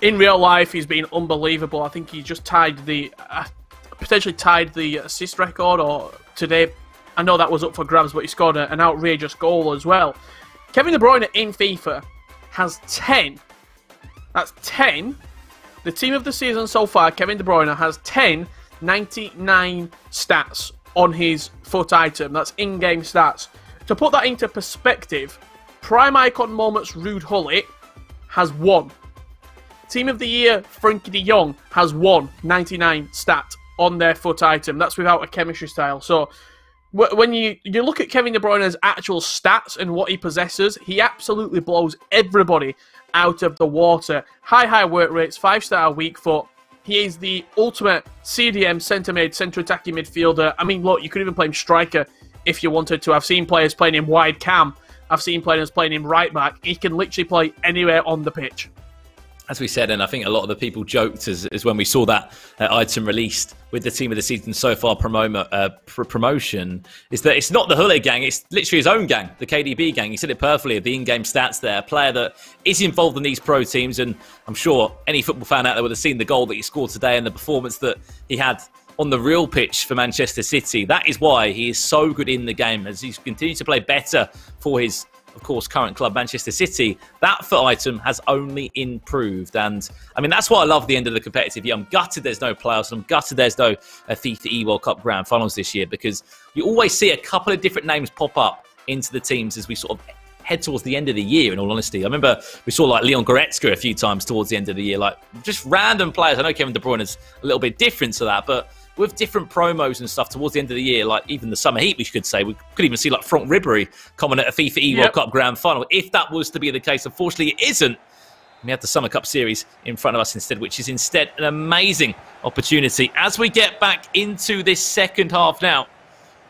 In real life, he's been unbelievable. I think he just tied the, potentially tied the assist record, or today, I know that was up for grabs, but he scored an outrageous goal as well. Kevin De Bruyne in FIFA has 10. That's 10. The team of the season so far, Kevin De Bruyne, has 10 99 stats on his foot item. That's in-game stats. To put that into perspective, Prime Icon Moments Ruud Gullit has 1. Team of the Year, Frankie de Jong, has 1 99 stat on their foot item. That's without a chemistry style. So when you look at Kevin De Bruyne's actual stats and what he possesses, he absolutely blows everybody out of the water. High work rates, 5-star weak foot. He is the ultimate CDM, centre-mid, centre-attacking midfielder. I mean, look, you could even play him striker if you wanted to. I've seen players playing him wide cam. I've seen players playing him right back. He can literally play anywhere on the pitch. As we said, and I think a lot of the people joked as when we saw that item released with the team of the season so far promotion, is that it's not the Gullit gang, it's literally his own gang, the KDB gang. He said it perfectly, the in-game stats there. A player that is involved in these pro teams, and I'm sure any football fan out there would have seen the goal that he scored today and the performance that he had on the real pitch for Manchester City. That is why he is so good in the game, as he's continued to play better for his, of course, current club, Manchester City. That foot item has only improved. And, I mean, that's why I love the end of the competitive year. I'm gutted there's no playoffs. I'm gutted there's no FIFA E-World Cup Grand Finals this year, because you always see a couple of different names pop up into the teams as we sort of head towards the end of the year, in all honesty. I remember we saw, like, Leon Goretzka a few times towards the end of the year, like, just random players. I know Kevin De Bruyne is a little bit different to that, but with different promos and stuff towards the end of the year, like even the summer heat, we could say, we could even see like Franck Ribéry coming at a FIFA E-World Cup Grand Final. If that was to be the case, unfortunately it isn't. We have the Summer Cup Series in front of us instead, which is instead an amazing opportunity. As we get back into this second half now,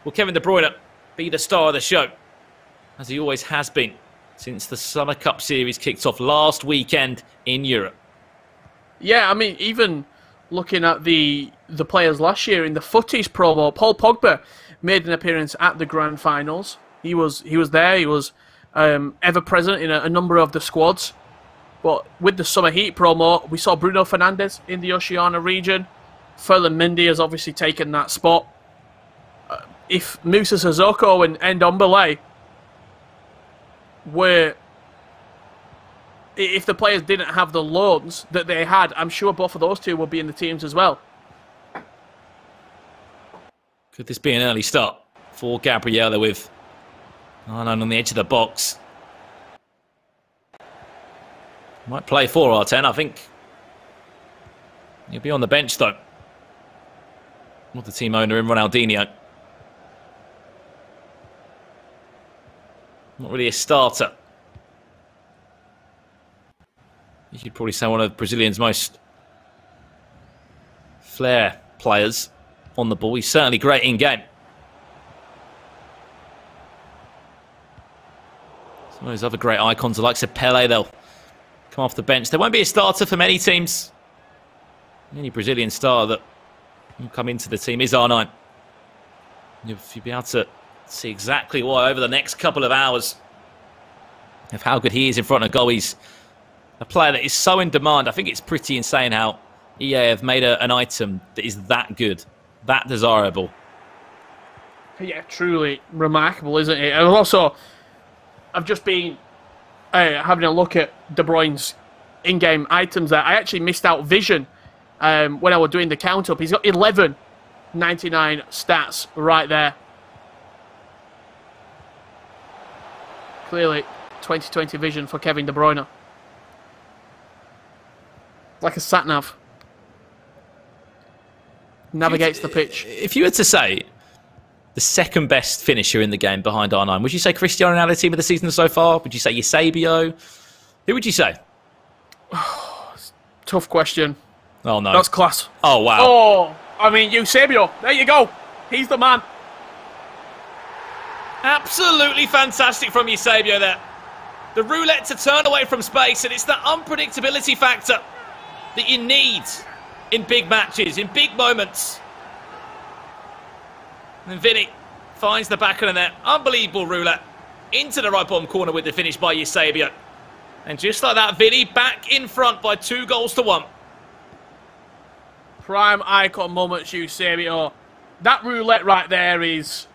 will Kevin De Bruyne be the star of the show, as he always has been since the Summer Cup Series kicked off last weekend in Europe? Yeah, I mean, even looking at the players last year in the Footies promo, Paul Pogba made an appearance at the Grand Finals. He was there. He was ever present in a number of the squads. But with the Summer Heat promo, we saw Bruno Fernandes in the Oceania region. Ferland Mendy has obviously taken that spot. if Musa Sissoko and Ndombele were... If the players didn't have the loans that they had, I'm sure both of those two would be in the teams as well. Could this be an early start for Gabriella with Arnon on the edge of the box? Might play for R10, I think. He'll be on the bench, though. Not the team owner in Ronaldinho. Not really a starter. You could probably say one of Brazilian's most flair players on the ball. He's certainly great in-game. Some of those other great icons, the likes of Pele, they'll come off the bench. There won't be a starter for many teams. The only Brazilian star that will come into the team is R9. You'll be able to see exactly why over the next couple of hours of how good he is in front of goal. He's a player that is so in demand. I think it's pretty insane how EA have made an item that is that good, that desirable. Yeah, truly remarkable, isn't it? And also, I've just been having a look at De Bruyne's in-game items there. I actually missed out Vision when I was doing the count-up. He's got 11.99 stats right there. Clearly, 2020 Vision for Kevin De Bruyne. Like a sat-nav. Navigates the pitch. If you were to say the second best finisher in the game behind R9, would you say Cristiano Ronaldo team of the season so far? Would you say Eusebio? Who would you say? Tough question. Oh, no. That's class. Oh, wow. Oh, I mean, Eusebio. There you go. He's the man. Absolutely fantastic from Eusebio there. The roulette to turn away from space, and it's that unpredictability factor that you need in big matches, in big moments. And Vinny finds the back of the net. Unbelievable roulette. Into the right bottom corner with the finish by Eusebio. And just like that, Vinny back in front by 2-1. Prime icon moments, Eusebio. That roulette right there is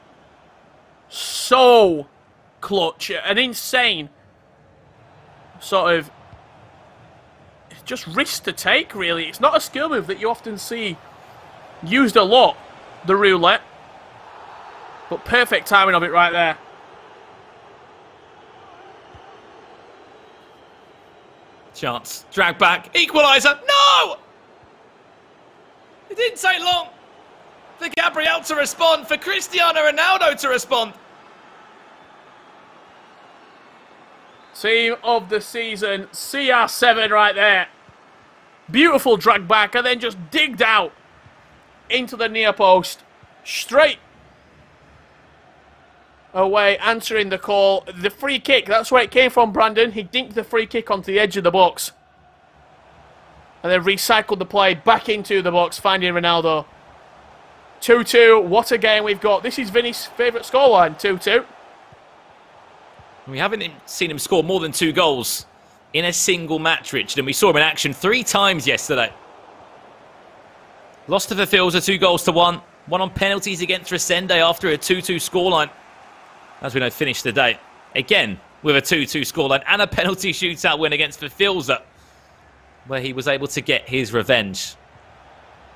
so clutch. An insane sort of just risk to take, really. It's not a skill move that you often see used a lot, the roulette. But perfect timing of it right there. Chance. Drag back. Equaliser. No! It didn't take long for Gabriel to respond, for Cristiano Ronaldo to respond. Team of the season, CR7 right there. Beautiful drag back and then just digged out into the near post. Straight away, answering the call. The free kick, that's where it came from, Brandon. He dinked the free kick onto the edge of the box. And then recycled the play back into the box, finding Ronaldo. 2-2, what a game we've got. This is Vinny's favourite scoreline, 2-2. We haven't seen him score more than 2 goals in a single match, Richard, and we saw him in action 3 times yesterday. Lost to Verfilza 2-1, one on penalties against Resende after a 2-2 scoreline. As we know, finished the day again with a 2-2 scoreline and a penalty shootout win against Verfilza, where he was able to get his revenge.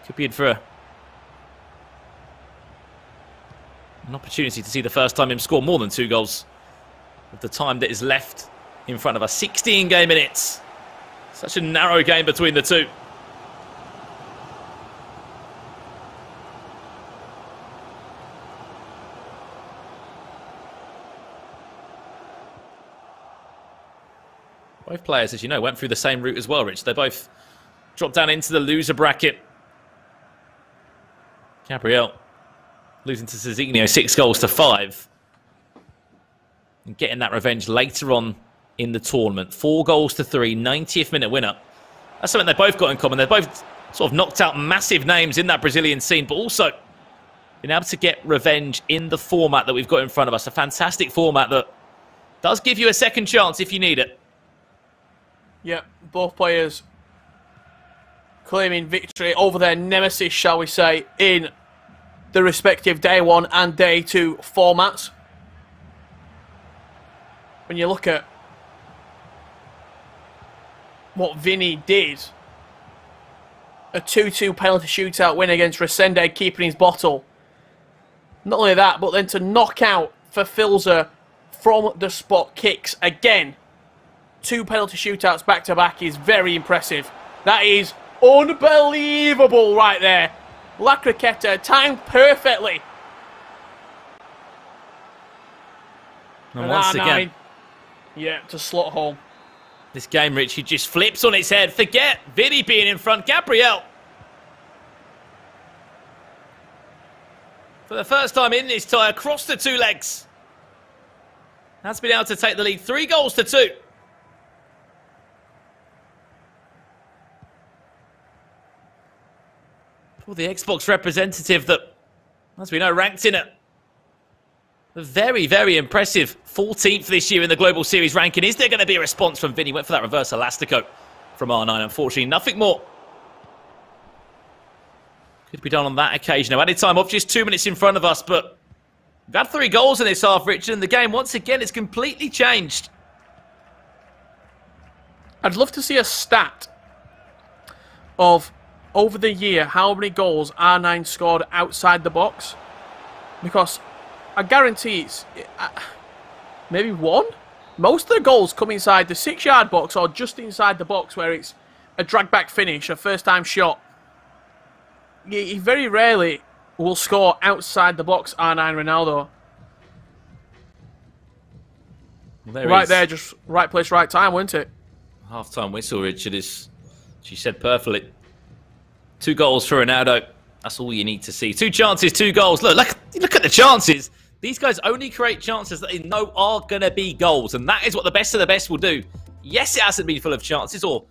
Could be in for an opportunity to see the first time him score more than 2 goals of the time that is left in front of us. 16 game minutes. Such a narrow game between the two. Both players, as you know, went through the same route as well, Rich. They both dropped down into the loser bracket. Gabriel losing to Cezinho 6-5. And getting that revenge later on in the tournament. 4-3, 90th minute winner. That's something they both got in common. They both sort of knocked out massive names in that Brazilian scene, but also been able to get revenge in the format that we've got in front of us. A fantastic format that does give you a second chance if you need it. Yep, both players claiming victory over their nemesis, shall we say, in the respective day 1 and day 2 formats. When you look at what Vinny did, a 2-2 penalty shootout win against Resende, keeping his bottle. Not only that, but then to knock out for Filzer from the spot kicks again. 2 penalty shootouts back to back is very impressive. That is unbelievable right there. La Croqueta timed perfectly. And once again, yeah, to slot home. This game, Richie, just flips on its head. Forget Vinny being in front. Gabriel, for the first time in this tie, across the 2 legs, has been able to take the lead. 3-2. For the Xbox representative that, as we know, ranked in at a very, very impressive 14th this year in the Global Series ranking. Is there going to be a response from Vinny? Went for that reverse elastico from R9. Unfortunately, nothing more could be done on that occasion. Now, added time off, just 2 minutes in front of us, but we've had 3 goals in this half, Richard, and the game, once again, is completely changed. I'd love to see a stat of, over the year, how many goals R9 scored outside the box. Because I guarantee it's maybe 1. Most of the goals come inside the 6-yard box or just inside the box where it's a drag-back finish, a first-time shot. He very rarely will score outside the box, R9 Ronaldo. Well, right there, just right place, right time, wasn't it? Half-time whistle, Richard, is, she said perfectly. 2 goals for Ronaldo. That's all you need to see. 2 chances, 2 goals. Look at the chances. These guys only create chances that they know are going to be goals, and that is what the best of the best will do. Yes, it hasn't been full of chances or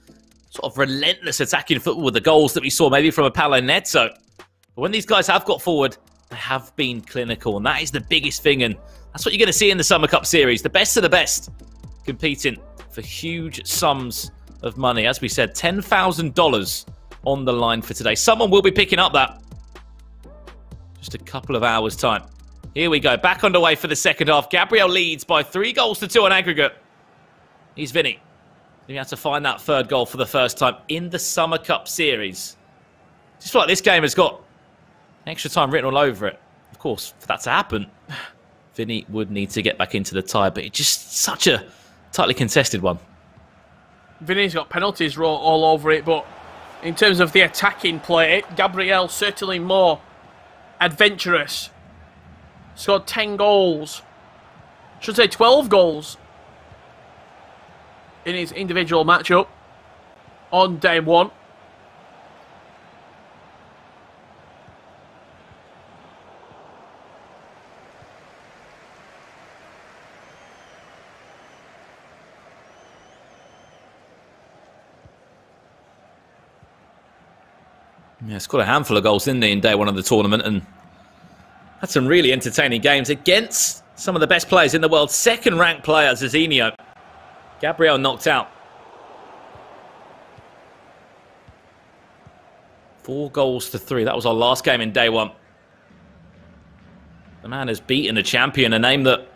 sort of relentless attacking football with the goals that we saw maybe from a Paulo Neto. But when these guys have got forward, they have been clinical, and that is the biggest thing, and that's what you're going to see in the Summer Cup Series. The best of the best competing for huge sums of money. As we said, $10,000 on the line for today. Someone will be picking up that just a couple of hours' time. Here we go, back underway for the second half. Gabriel leads by 3-2 on aggregate. Here's Vinny. He had to find that 3rd goal for the first time in the Summer Cup Series. Just like this game has got extra time written all over it. Of course, for that to happen, Vinny would need to get back into the tie, but it's just such a tightly contested one. Vinny's got penalties all over it, but in terms of the attacking play, Gabriel certainly more adventurous. Scored 10 goals. Should say 12 goals in his individual matchup on day 1. Yeah, scored a handful of goals, didn't he, in day 1 of the tournament, and had some really entertaining games against some of the best players in the world. 2nd-ranked player, Zizinho. Gabriel knocked out. 4-3. That was our last game in day 1. The man has beaten a champion, a name that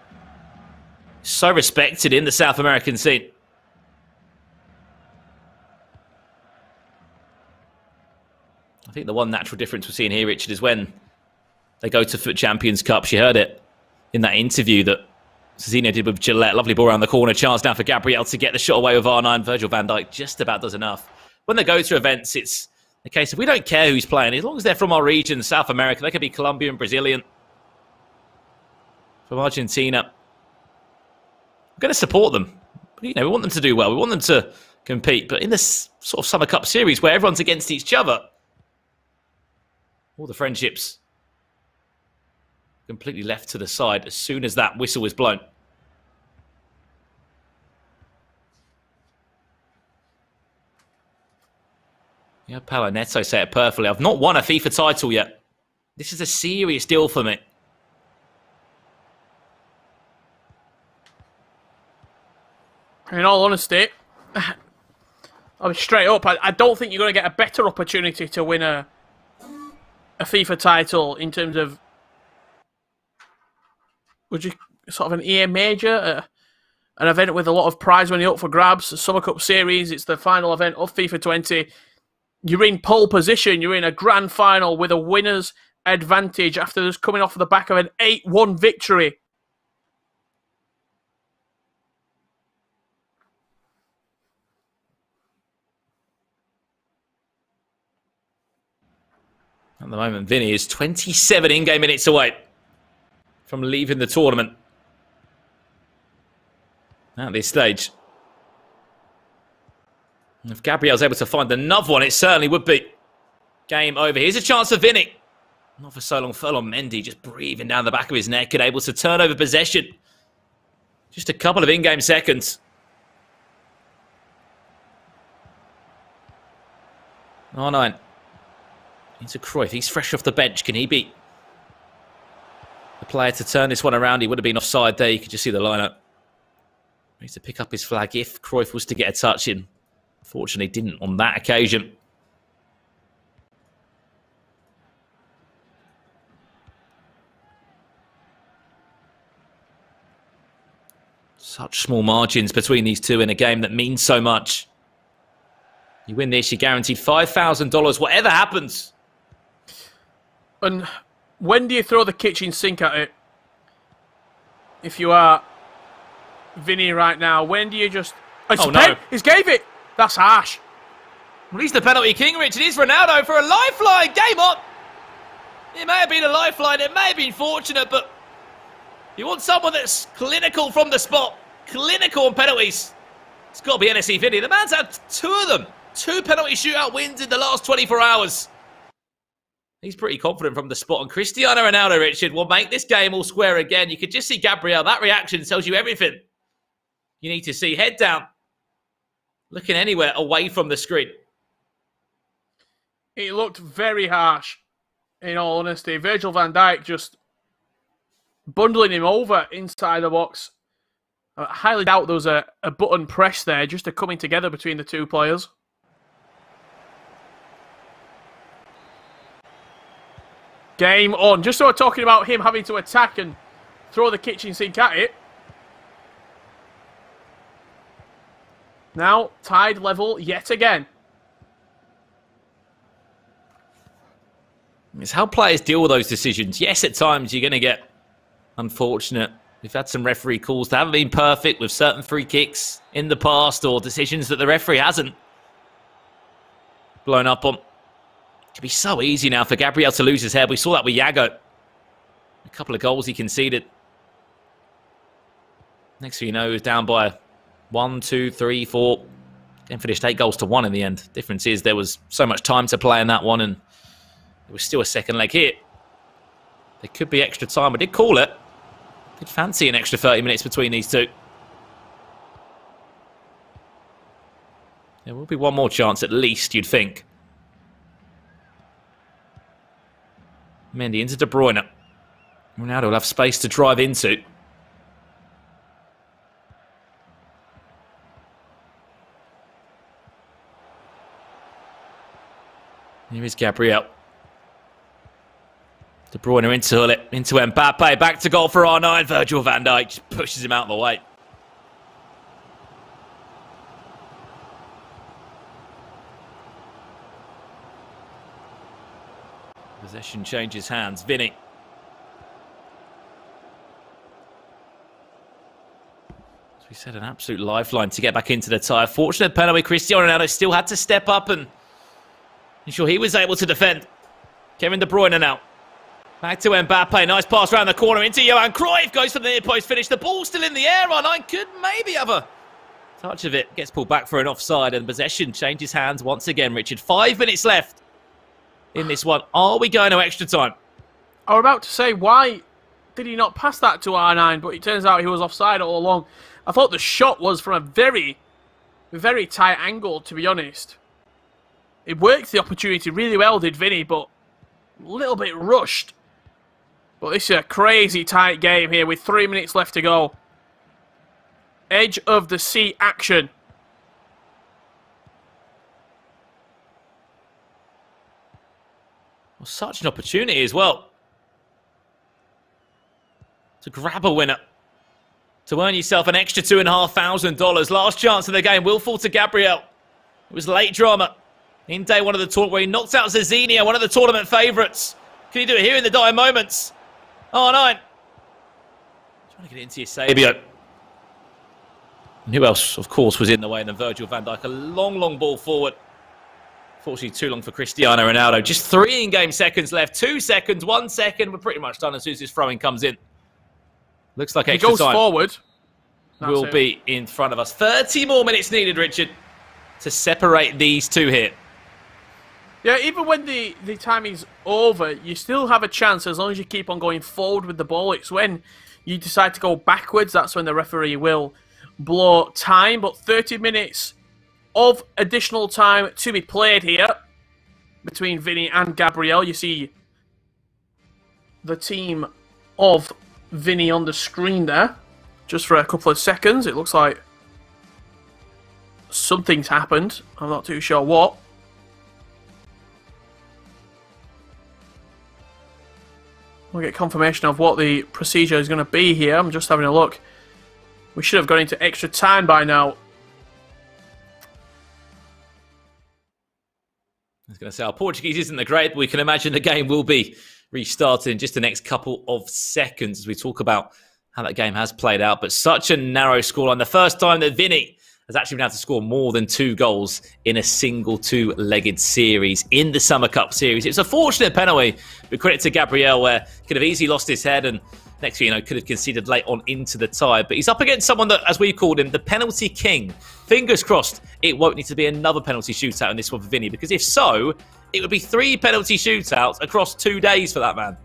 is so respected in the South American scene. I think the one natural difference we're seeing here, Richard, is when they go to Foot Champions Cups. You heard it in that interview that Zizinho did with Gillette. Lovely ball around the corner. Chance now for Gabriel to get the shot away with R9. Virgil van Dijk just about does enough. When they go to events, it's a case of we don't care who's playing. As long as they're from our region, South America, they could be Colombian, Brazilian, from Argentina. We're going to support them. You know, we want them to do well. We want them to compete. But in this sort of Summer Cup Series where everyone's against each other, all the friendships completely left to the side as soon as that whistle was blown. Yeah, Paulo Neto said it perfectly. I've not won a FIFA title yet. This is a serious deal for me. In all honesty, I'll be straight up. I don't think you're going to get a better opportunity to win a a FIFA title in terms of, would you sort of an EA major, an event with a lot of prize money up for grabs, a Summer Cup Series, it's the final event of FIFA 20. You're in pole position, you're in a grand final with a winner's advantage after just coming off the back of an 8-1 victory. At the moment, Vinny is 27 in-game minutes away from leaving the tournament. At this stage. If Gabriel's able to find another one, it certainly would be game over. Here's a chance for Vinny. Not for so long. Furlong Mendy just breathing down the back of his neck and able to turn over possession. Just a couple of in-game seconds. R9. Into Cruyff. He's fresh off the bench. Can he be the player to turn this one around? He would have been offside there. You could just see the lineup. Needs to pick up his flag if Cruyff was to get a touch in. Fortunately, didn't on that occasion. Such small margins between these two in a game that means so much. You win this, you're guaranteed $5,000, whatever happens. And when do you throw the kitchen sink at it? If you are Vinny right now, when do you just... Oh, no. He's gave it! That's harsh. Well, he's the penalty king, Rich. It is Ronaldo for a lifeline. Game on. It may have been a lifeline. It may have been fortunate, but you want someone that's clinical from the spot. Clinical on penalties. It's got to be NSE Vinny. The man's had 2 of them. 2 penalty shootout wins in the last 24 hours. He's pretty confident from the spot. And Cristiano Ronaldo, Richard, will make this game all square again. You could just see Gabriel. That reaction tells you everything you need to see. Head down. Looking anywhere away from the screen. It looked very harsh, in all honesty. Virgil van Dijk just bundling him over inside the box. I highly doubt there was a button press there, just a coming together between the two players. Game on. Just so we're talking about him having to attack and throw the kitchen sink at it. Now, tied level yet again. It's how players deal with those decisions. Yes, at times you're going to get unfortunate. We've had some referee calls that haven't been perfect with certain free kicks in the past or decisions that the referee hasn't blown up on. It can be so easy now for Gabriel to lose his head. We saw that with Yago. A couple of goals he conceded. Next thing you know, he was down by 1, 2, 3, 4. Then finished 8-1 in the end. Difference is there was so much time to play in that one, and there was still a second leg here. There could be extra time. I did call it. Did fancy an extra 30 minutes between these two. There will be one more chance at least, you'd think. Mendy into De Bruyne. Ronaldo will have space to drive into. Here is Gabriel. De Bruyne into Mbappe. Back to goal for R9. Virgil van Dijk just pushes him out of the way. Possession changes hands. Vinny. As we said, an absolute lifeline to get back into the tie. Fortunate penalty. Cristiano Ronaldo still had to step up and ensure he was able to defend. Kevin De Bruyne now. Back to Mbappe. Nice pass around the corner into Johan Cruyff. Goes for the near post finish. The ball still in the air. R9 could maybe have a touch of it. Gets pulled back for an offside and possession changes hands once again, Richard. 5 minutes left in this one. Are we going to extra time? I was about to say, why did he not pass that to R9? But it turns out he was offside all along. I thought the shot was from a very, very tight angle, to be honest. It worked the opportunity really well, did Vinny, but a little bit rushed. But this is a crazy tight game here with 3 minutes left to go. Edge of the seat action. Well, such an opportunity as well to grab a winner, to earn yourself an extra $2,500. Last chance of the game will fall to Gabriel. It was late drama in day one of the tournament where he knocked out Zizinho, one of the tournament favourites. Can you do it here in the dire moments? R9. Trying to get it into Eusebio. And who else, of course, was in the way? And then Virgil van Dijk, a long ball forward. Fortunately, too long for Cristiano Ronaldo. Just 3 in-game seconds left. 2 seconds, 1 second. We're pretty much done as soon as this throw-in comes in. Looks like extra time. He goes forward. Will be in front of us. 30 more minutes needed, Richard, to separate these two here. Yeah, even when the timing's over, you still have a chance as long as you keep on going forward with the ball. It's when you decide to go backwards, that's when the referee will blow time. But 30 minutes of additional time to be played here between Vinny and Gabriel. You see the team of Vinny on the screen there. Just for a couple of seconds, it looks like something's happened. I'm not too sure what. We'll get confirmation of what the procedure is going to be here. I'm just having a look. We should have gone into extra time by now. I was going to say, our Portuguese isn't the great, but we can imagine the game will be restarted in just the next couple of seconds as we talk about how that game has played out. But such a narrow scoreline. The first time that Vinny has actually been able to score more than 2 goals in a single 2-legged series in the Summer Cup series. It's a fortunate penalty, but credit to Gabriel, where he could have easily lost his head and next thing you know, could have conceded late on into the tie. But he's up against someone that, as we called him, the penalty king. Fingers crossed it won't need to be another penalty shootout in this one for Vinny, because if so, it would be 3 penalty shootouts across 2 days for that man.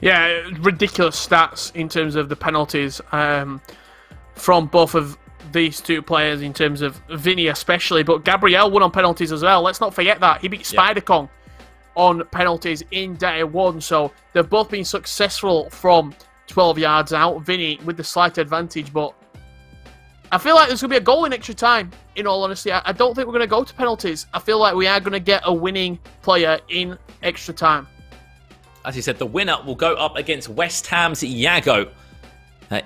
Yeah, ridiculous stats in terms of the penalties from both of these two players, in terms of Vinny especially, but Gabriel won on penalties as well. Let's not forget that. He beat Spider-Kong on penalties in day 1, so they've both been successful from 12 yards out. Vinny with the slight advantage, but I feel like there's going to be a goal in extra time, in all honesty. I don't think we're going to go to penalties. I feel like we are going to get a winning player in extra time. As you said, the winner will go up against West Ham's Iago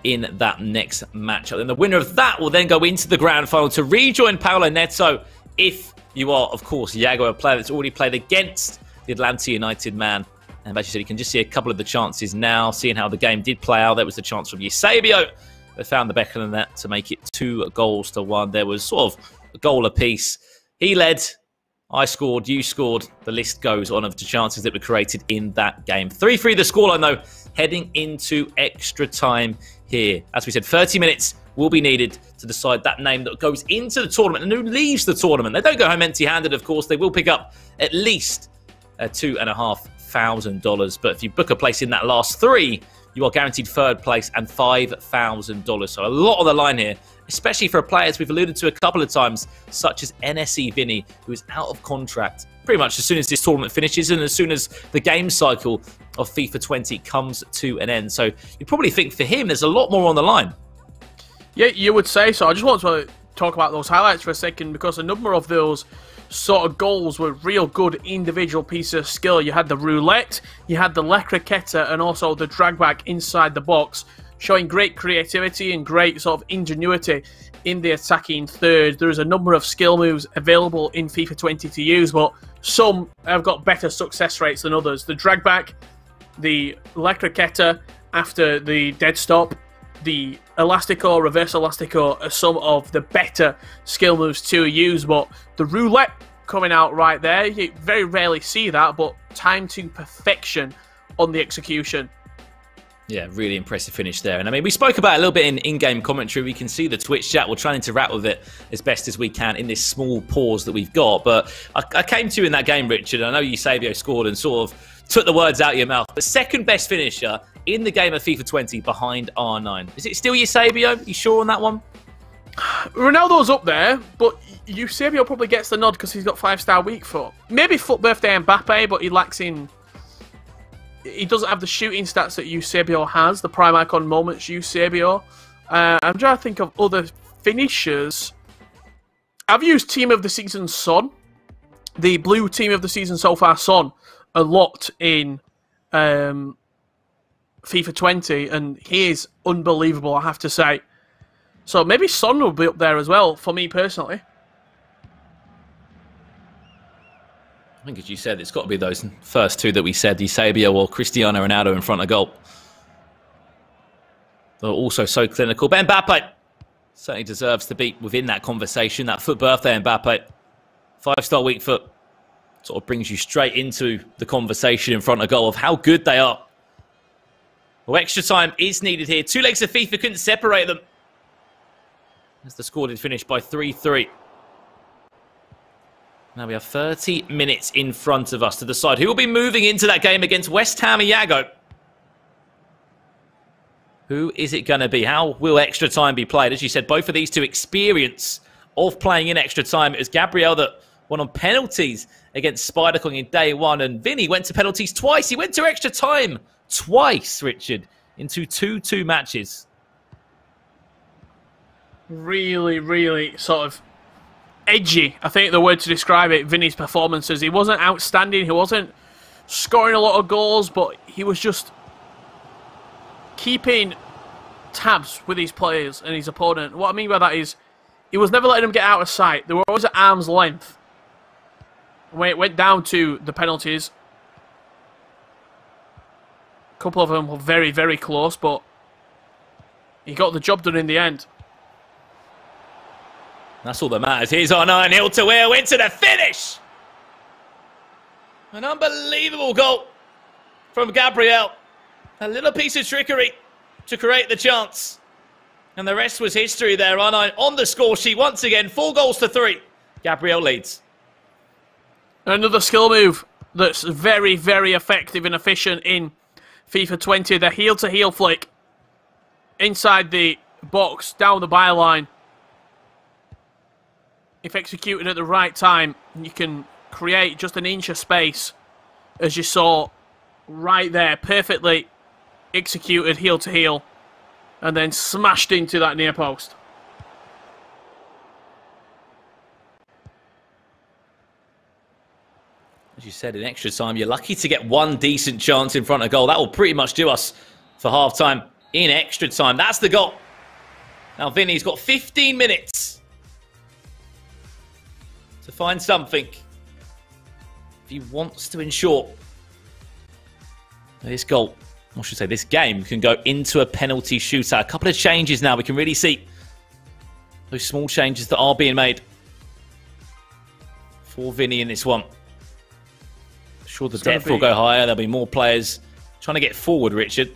in that next matchup. Then the winner of that will then go into the grand final to rejoin Paulo Neto, if you are, of course, Iago, a player that's already played against the Atlanta United man. And as you said, you can just see a couple of the chances now, seeing how the game did play out. There was the chance from Eusebio. They found the back of the net to make it 2-1. There was sort of a goal apiece. He led. I scored, you scored. The list goes on of the chances that were created in that game. 3-3 the scoreline, though, heading into extra time here. As we said, 30 minutes will be needed to decide that name that goes into the tournament and who leaves the tournament. They don't go home empty-handed, of course. They will pick up at least $2,500. But if you book a place in that last 3, you are guaranteed 3rd place and $5,000. So a lot on the line here, especially for players we've alluded to a couple of times, such as NSE Vinny, who is out of contract pretty much as soon as this tournament finishes and as soon as the game cycle of FIFA 20 comes to an end. So you'd probably think for him there's a lot more on the line. Yeah, you would say so. I just want to talk about those highlights for a second, because a number of those sort of goals were real good individual pieces of skill. You had the roulette, you had the La Croqueta, and also the drag back inside the box, showing great creativity and great sort of ingenuity in the attacking third. There's a number of skill moves available in FIFA 20 to use, but some have got better success rates than others. The drag back, the La Croqueta after the dead stop, the Elastico, reverse Elastico are some of the better skill moves to use, but the roulette coming out right there, you very rarely see that, but time to perfection on the execution. Yeah, really impressive finish there. And I mean, we spoke about it a little bit in in-game commentary. We can see the Twitch chat. We'll try and interact with it as best as we can in this small pause that we've got. But I came to you in that game, Richard. I know Eusebio scored and sort of took the words out of your mouth. The second best finisher in the game of FIFA 20 behind R9. Is it still Eusebio? You sure on that one? Ronaldo's up there, but Eusebio probably gets the nod because he's got 5-star weak foot. Maybe foot birthday Mbappe, but he lacks in... He doesn't have the shooting stats that Eusebio has, the prime icon moments Eusebio. I'm trying to think of other finishers. I've used Team of the Season Son. The blue Team of the Season so far, Son, a lot in FIFA 20, and he is unbelievable, I have to say. So maybe Son will be up there as well, for me personally. I think, as you said, it's got to be those first two that we said, Eusebio or Cristiano Ronaldo in front of goal. They're also so clinical. But Mbappe certainly deserves to be within that conversation. That foot birthday, Mbappe. 5-star weak foot. Sort of brings you straight into the conversation in front of goal of how good they are. Well, extra time is needed here. 2 legs of FIFA couldn't separate them, as the score did finish by 3-3. Now we have 30 minutes in front of us to decide who will be moving into that game against West Ham Iago. Who is it going to be? How will extra time be played? As you said, both of these two experience of playing in extra time. It was Gabriel that won on penalties against Spider Kong in day one, and Vinny went to penalties twice. He went to extra time twice, Richard, into 2-2 matches. Really, really sort of edgy, I think the word to describe it, Vinny's performances. He wasn't outstanding, he wasn't scoring a lot of goals, but he was just keeping tabs with his players and his opponent. What I mean by that is, he was never letting them get out of sight. They were always at arm's length. When it went down to the penalties, a couple of them were very, very close, but he got the job done in the end. That's all that matters. He's on 9-0 to Will into the finish. An unbelievable goal from Gabriel. A little piece of trickery to create the chance. And the rest was history there. On the score sheet once again, 4-3. Gabriel leads. Another skill move that's very, very effective and efficient in FIFA 20. The heel-to-heel flick inside the box, down the byline. If executed at the right time, you can create just an inch of space, as you saw right there. Perfectly executed heel-to-heel, and then smashed into that near post. As you said, in extra time, you're lucky to get one decent chance in front of goal. That will pretty much do us for half-time in extra time. That's the goal. Now, Vinny's got 15 minutes to find something if he wants to ensure this goal, I should say this game, can go into a penalty shootout. A couple of changes now. We can really see those small changes that are being made for Vinny in this one. Sure, the depth will go higher. There'll be more players trying to get forward, Richard.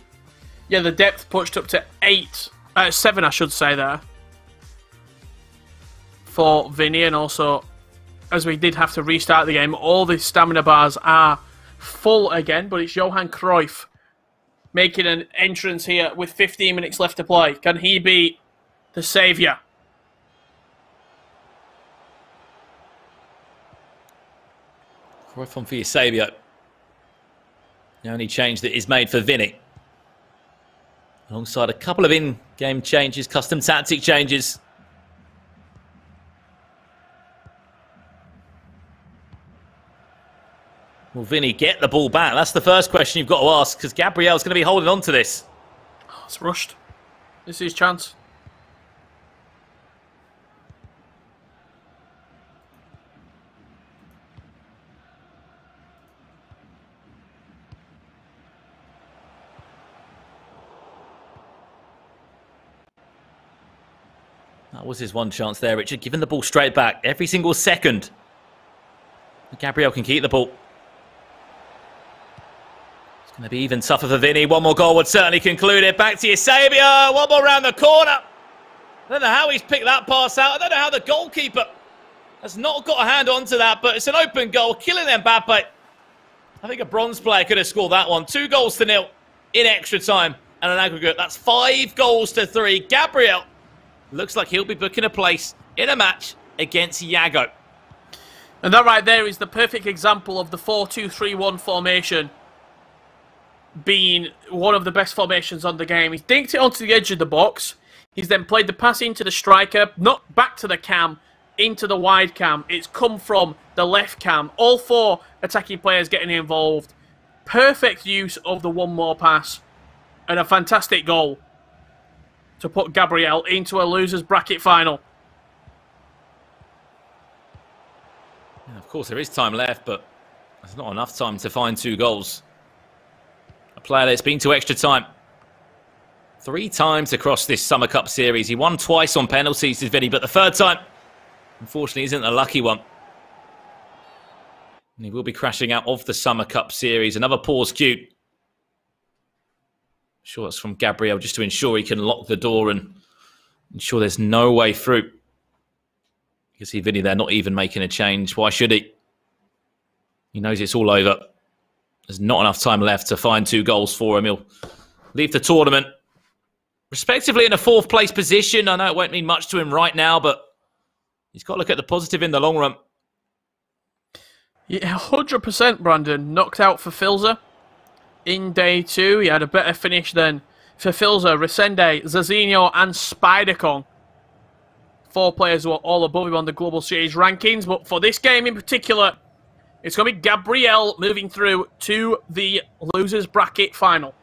Yeah, the depth pushed up to 7, I should say, there for Vinny. And also, as we did have to restart the game, all the stamina bars are full again, but it's Johan Cruyff making an entrance here with 15 minutes left to play. Can he be the saviour? Cruyff on for Eusebio. The only change that is made for Vinny, alongside a couple of in-game changes, custom tactic changes. Will Vinny get the ball back? That's the first question you've got to ask, because Gabriel's going to be holding on to this. Oh, it's rushed. This is his chance. That was his one chance there, Richard. Giving the ball straight back every single second. Gabriel can keep the ball. It's going to be even tougher for Vinny. One more goal would certainly conclude it. Back to Eusebio. One more round the corner. I don't know how he's picked that pass out. I don't know how the goalkeeper has not got a hand onto that, but it's an open goal. Killing Mbappe. I think a bronze player could have scored that one. 2-0 in extra time and an aggregate. That's 5-3. Gabriel looks like he'll be booking a place in a match against Iago. And that right there is the perfect example of the 4-2-3-1 formation being one of the best formations on the game. He's dinked it onto the edge of the box. He's then played the pass into the striker, not back to the cam, into the wide cam. It's come from the left cam. All 4 attacking players getting involved. Perfect use of the one more pass. And a fantastic goal to put Gabriel into a loser's bracket final. Yeah, of course, there is time left, but there's not enough time to find 2 goals. A player that's been to extra time 3 times across this Summer Cup series. He won twice on penalties, did Vinny, but the 3rd time, unfortunately, isn't a lucky one. And he will be crashing out of the Summer Cup series. Another pause cue. Sure, that's from Gabriel, just to ensure he can lock the door and ensure there's no way through. You can see Vinny there not even making a change. Why should he? He knows it's all over. There's not enough time left to find 2 goals for him. He'll leave the tournament respectively in a 4th place position. I know it won't mean much to him right now, but he's got to look at the positive in the long run. Yeah, 100% Brandon. Knocked out for Filza in day 2. He had a better finish than for Filza, Resende, Zazinho and Spidercon. 4 players who are all above him on the Global Series rankings. But for this game in particular, it's going to be Gabriel moving through to the losers bracket final.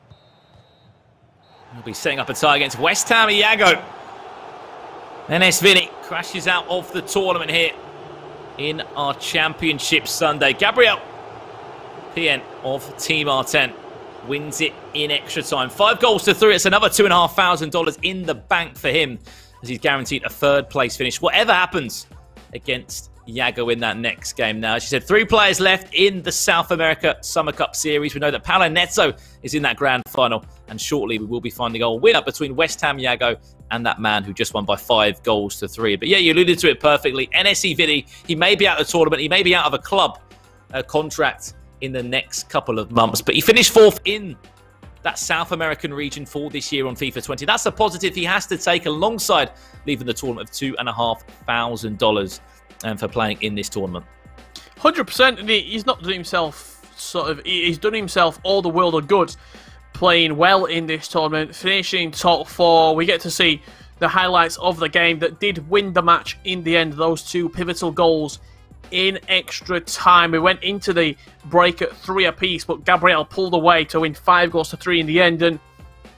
He'll be setting up a tie against West Ham Iago. NS Vinny crashes out of the tournament here in our Championship Sunday. Gabriel, PN of Team R10, wins it in extra time. 5 goals to 3. It's another $2,500 in the bank for him, as he's guaranteed a 3rd place finish, whatever happens against Iago in that next game. Now, as you said, 3 players left in the South America Summer Cup Series. We know that Paulo Neto is in that grand final, and shortly we will be finding a winner between West Ham Iago and that man who just won by 5 goals to 3. But yeah, you alluded to it perfectly. NSE Vinny, he may be out of the tournament, he may be out of a club contract in the next couple of months, but he finished 4th in that South American region for this year on FIFA 20. That's a positive he has to take alongside leaving the tournament of $2,500 for playing in this tournament. 100%, and he's not done himself he's done himself all the world of good playing well in this tournament, finishing top 4. We get to see the highlights of the game that did win the match in the end, those 2 pivotal goals in extra time. We went into the break at 3 apiece, but Gabriel pulled away to win 5 goals to 3 in the end. And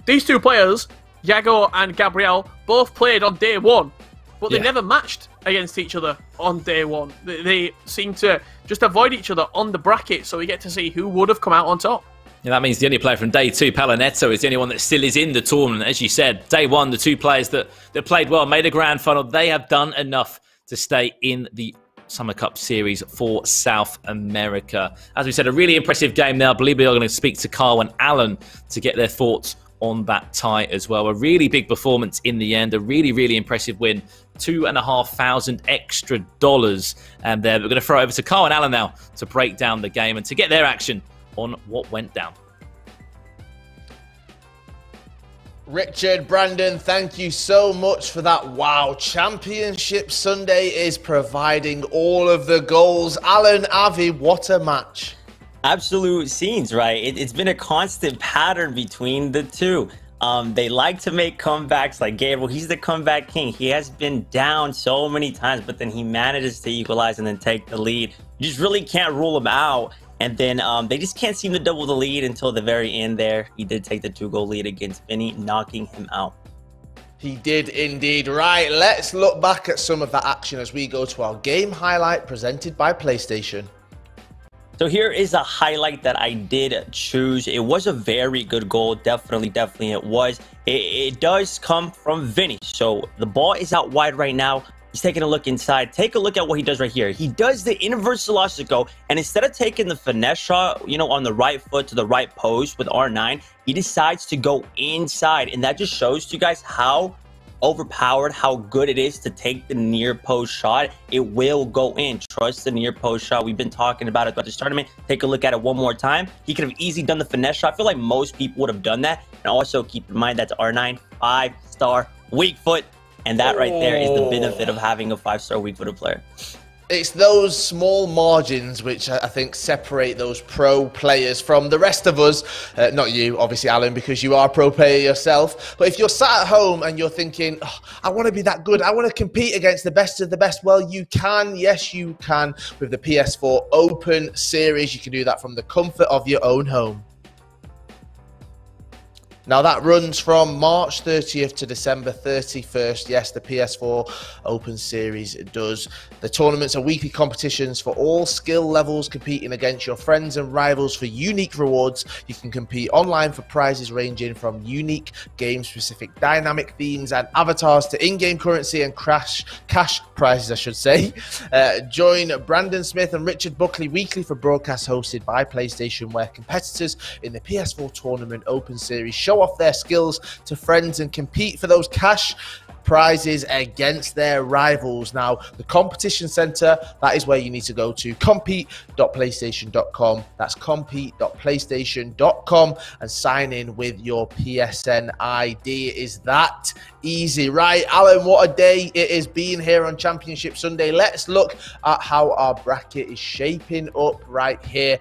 these 2 players, Iago and Gabriel, both played on day 1, but they never matched against each other on day 1. They seem to just avoid each other on the bracket, so we get to see who would have come out on top. Yeah, that means the only player from day 2, Paulo Neto, is the only one that still is in the tournament. As you said, day 1, the 2 players that played well, made a grand final, they have done enough to stay in the Summer Cup Series for South America. As we said, a really impressive game now. I believe we are going to speak to Carl and Alan to get their thoughts on that tie as well. A really big performance in the end. A really, really impressive win. $2,500 extra there. We're going to throw it over to Carl and Alan now to break down the game and to get their action on what went down. Richard, Brandon, thank you so much for that. Wow, Championship Sunday is providing all of the goals. Alan, Avi, what a match. Absolute scenes, right? It's been a constant pattern between the 2. They like to make comebacks like Gabriel. He's the comeback king. He has been down so many times, but then he manages to equalize and then take the lead. You just really can't rule him out. And then they just can't seem to double the lead until the very end there. He did take the 2-goal lead against Vinny, knocking him out. He did indeed. Right, let's look back at some of that action as we go to our game highlight presented by PlayStation. So here is a highlight that I did choose. It was a very good goal. Definitely it was. It does come from Vinny. So the ball is out wide right now. He's taking a look inside. Take a look at what he does right here. He does the inverse Elástico, and instead of taking the finesse shot, you know, on the right foot to the right post with R9, he decides to go inside. And that just shows you guys how overpowered, how good it is to take the near post shot. It will go in. Trust the near post shot. We've been talking about it throughout this tournament. Take a look at it one more time. He could have easily done the finesse shot. I feel like most people would have done that. And also keep in mind that's R9, 5-star weak foot. And that right there is the benefit of having a 5-star weak-footed player. It's those small margins which I think separate those pro players from the rest of us. Not you, obviously, Alan, because you are a pro player yourself. But if you're sat at home and you're thinking, oh, I want to be that good, I want to compete against the best of the best, well, you can. Yes, you can with the PS4 Open Series. You can do that from the comfort of your own home. Now, that runs from March 30th to December 31st. Yes, the PS4 Open Series does. The tournaments are weekly competitions for all skill levels, competing against your friends and rivals for unique rewards. You can compete online for prizes ranging from unique game-specific dynamic themes and avatars to in-game currency and cash prizes, I should say. Join Brandon Smith and Richard Buckley weekly for broadcasts hosted by PlayStation, where competitors in the PS4 Tournament Open Series show off their skills to friends and compete for those cash prizes against their rivals. Now, the competition center, that is where you need to go to, compete.playstation.com. That's compete.playstation.com, and sign in with your PSN ID. It is that easy. Right, Alan, what a day it is being here on Championship Sunday. Let's look at how our bracket is shaping up right here.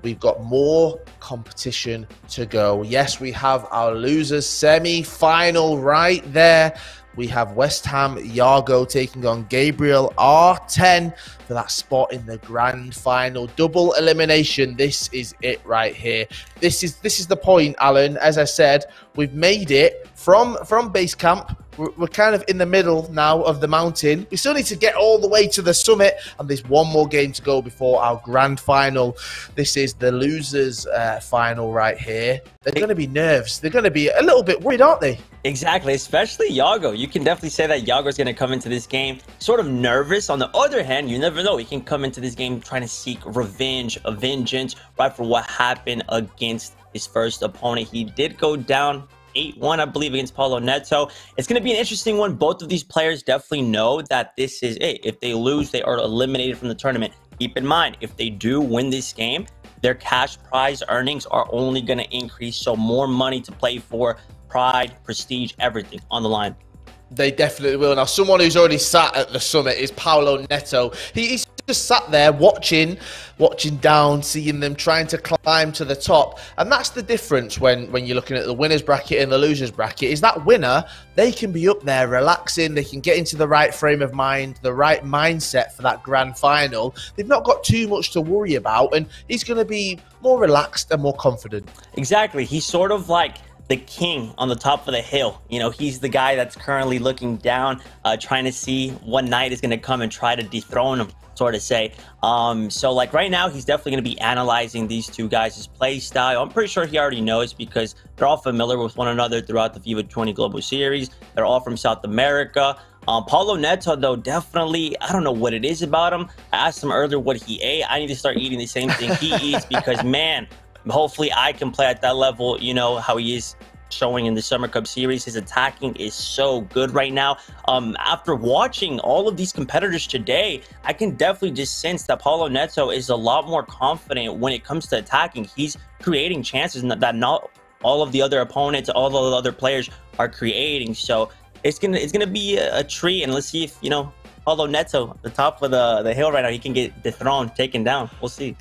We've got more competition to go. Yes, we have our losers semi-final right there. We have West Ham Yargo taking on Gabriel R10 for that spot in the grand final. Double elimination. This is it right here. This is the point, Alan. As I said, we've made it from base camp. We're kind of in the middle now of the mountain. We still need to get all the way to the summit, and there's one more game to go before our grand final. This is the losers final right here. They're going to be nerves. They're going to be a little bit worried, aren't they? Exactly, especially Yago. You can definitely say that Yago's going to come into this game sort of nervous. On the other hand, you never know. He can come into this game trying to seek revenge, a vengeance, right, for what happened against his first opponent. He did go down 8-1, I believe, against Paulo Neto. It's going to be an interesting one. Both of these players definitely know that this is it. If they lose, they are eliminated from the tournament. Keep in mind, if they do win this game, their cash prize earnings are only going to increase. So more money to play for, pride, prestige, everything on the line. They definitely will. Now, someone who's already sat at the summit is Paulo Neto. He's just sat there watching down, seeing them trying to climb to the top. And that's the difference when you're looking at the winners bracket and the losers bracket, is that winner, they can be up there relaxing. They can get into the right frame of mind, the right mindset for that grand final. They've not got too much to worry about, and he's going to be more relaxed and more confident. Exactly. He's sort of like the king on the top of the hill. You know, he's the guy that's currently looking down, trying to see what knight is going to come and try to dethrone him, sort of say. So like right now, he's definitely going to be analyzing these two guys' play style. I'm pretty sure he already knows, because they're all familiar with one another throughout the FIFA 20 Global Series. They're all from South America. Paulo Neto, though, definitely, I don't know what it is about him. I asked him earlier what he ate. I need to start eating the same thing he eats, because man, hopefully I can play at that level. You know how he is showing in the Summer Cup Series. His attacking is so good right now. After watching all of these competitors today, I can definitely just sense that Paulo Neto is a lot more confident when it comes to attacking. He's creating chances that not all of the other opponents, all the other players are creating. So it's gonna be a treat, and let's see if, you know, Paulo Neto, the top of the hill right now, he can get dethroned, taken down. We'll see.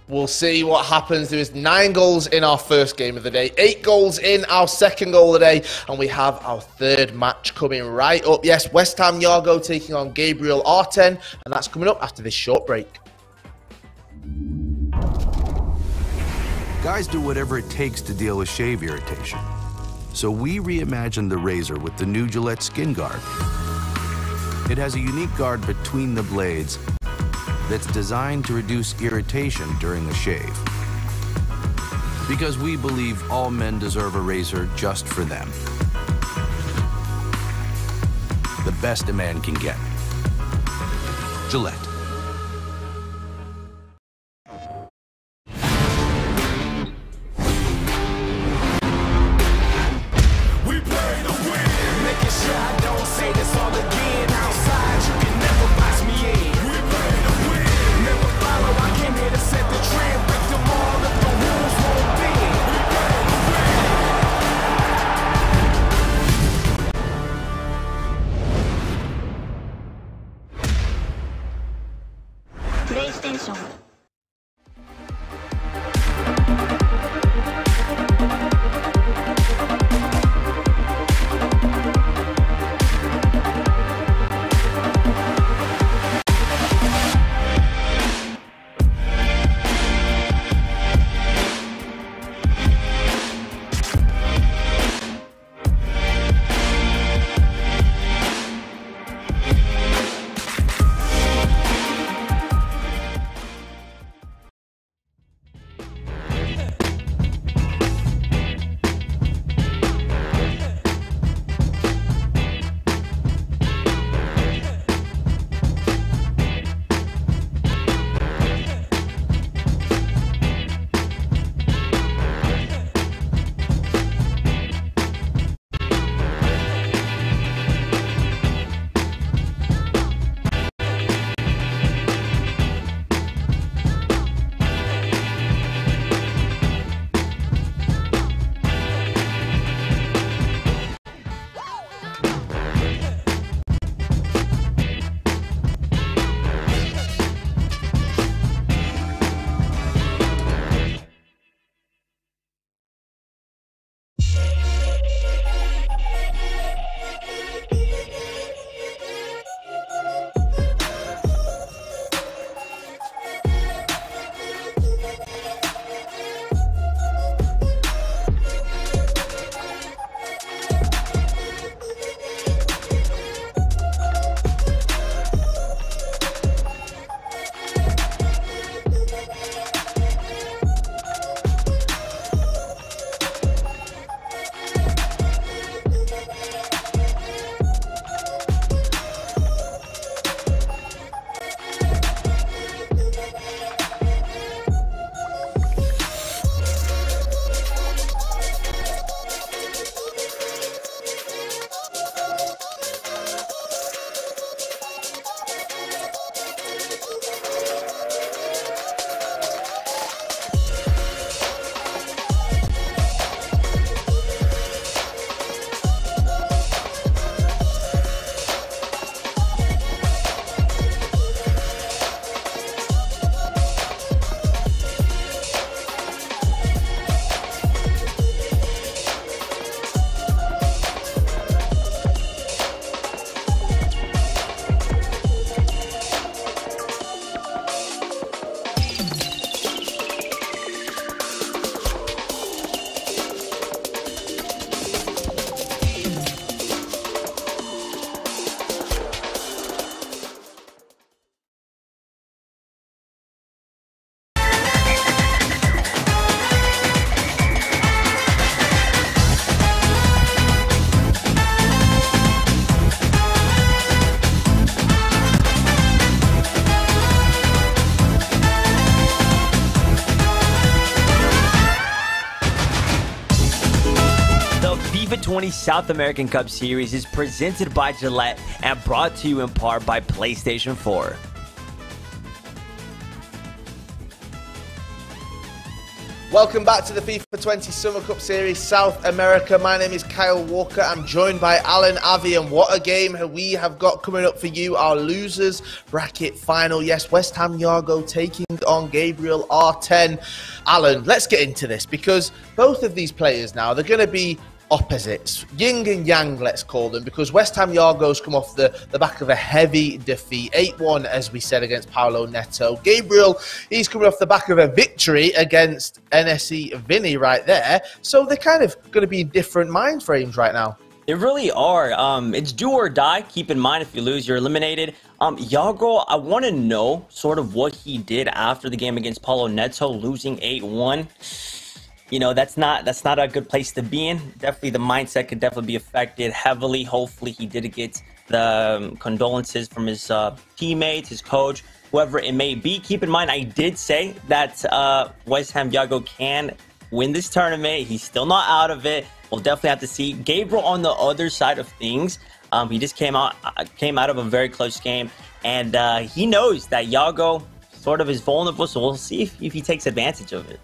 We'll see what happens. There is 9 goals in our first game of the day, 8 goals in our second goal of the day, and we have our third match coming right up. Yes, West Ham Yargo taking on Gabriel R10, and that's coming up after this short break. Guys do whatever it takes to deal with shave irritation. So we reimagined the razor with the new Gillette Skin Guard. It has a unique guard between the blades that's designed to reduce irritation during a shave. Because we believe all men deserve a razor just for them. The best a man can get. Gillette. FIFA 20 South American Cup Series is presented by Gillette and brought to you in part by PlayStation 4. Welcome back to the FIFA 20 Summer Cup Series South America. My name is Kyle Walker. I'm joined by Alan Avi, and what a game we have got coming up for you. Our losers bracket final. Yes, West Ham Yago taking on Gabriel R10. Alan, let's get into this because both of these players now, they're going to be opposites, yin and yang, let's call them, because West Ham Yargos come off the back of a heavy defeat, 8-1 as we said against Paulo Neto. Gabriel, he's coming off the back of a victory against NSE Vinny right there, so they're kind of going to be in different mind frames right now. They really are. It's do or die. Keep in mind, if you lose, you're eliminated. Yago, I want to know sort of what he did after the game against Paulo Neto, losing 8-1. You know, that's not a good place to be in. Definitely the mindset could definitely be affected heavily. Hopefully he did get the condolences from his teammates, his coach, whoever it may be. Keep in mind, I did say that West Ham Yago can win this tournament. He's still not out of it. We'll definitely have to see. Gabriel on the other side of things, he just came out of a very close game, and he knows that Yago sort of is vulnerable, so we'll see if he takes advantage of it.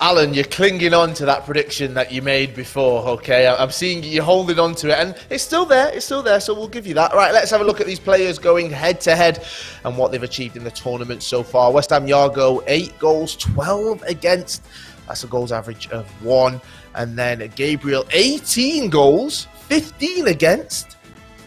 Alan, you're clinging on to that prediction that you made before, okay? I'm seeing you holding on to it, and it's still there, so we'll give you that. Right, let's have a look at these players going head-to-head and what they've achieved in the tournament so far. West Ham Yago, 8 goals, 12 against. That's a goals average of 1. And then Gabriel, 18 goals, 15 against,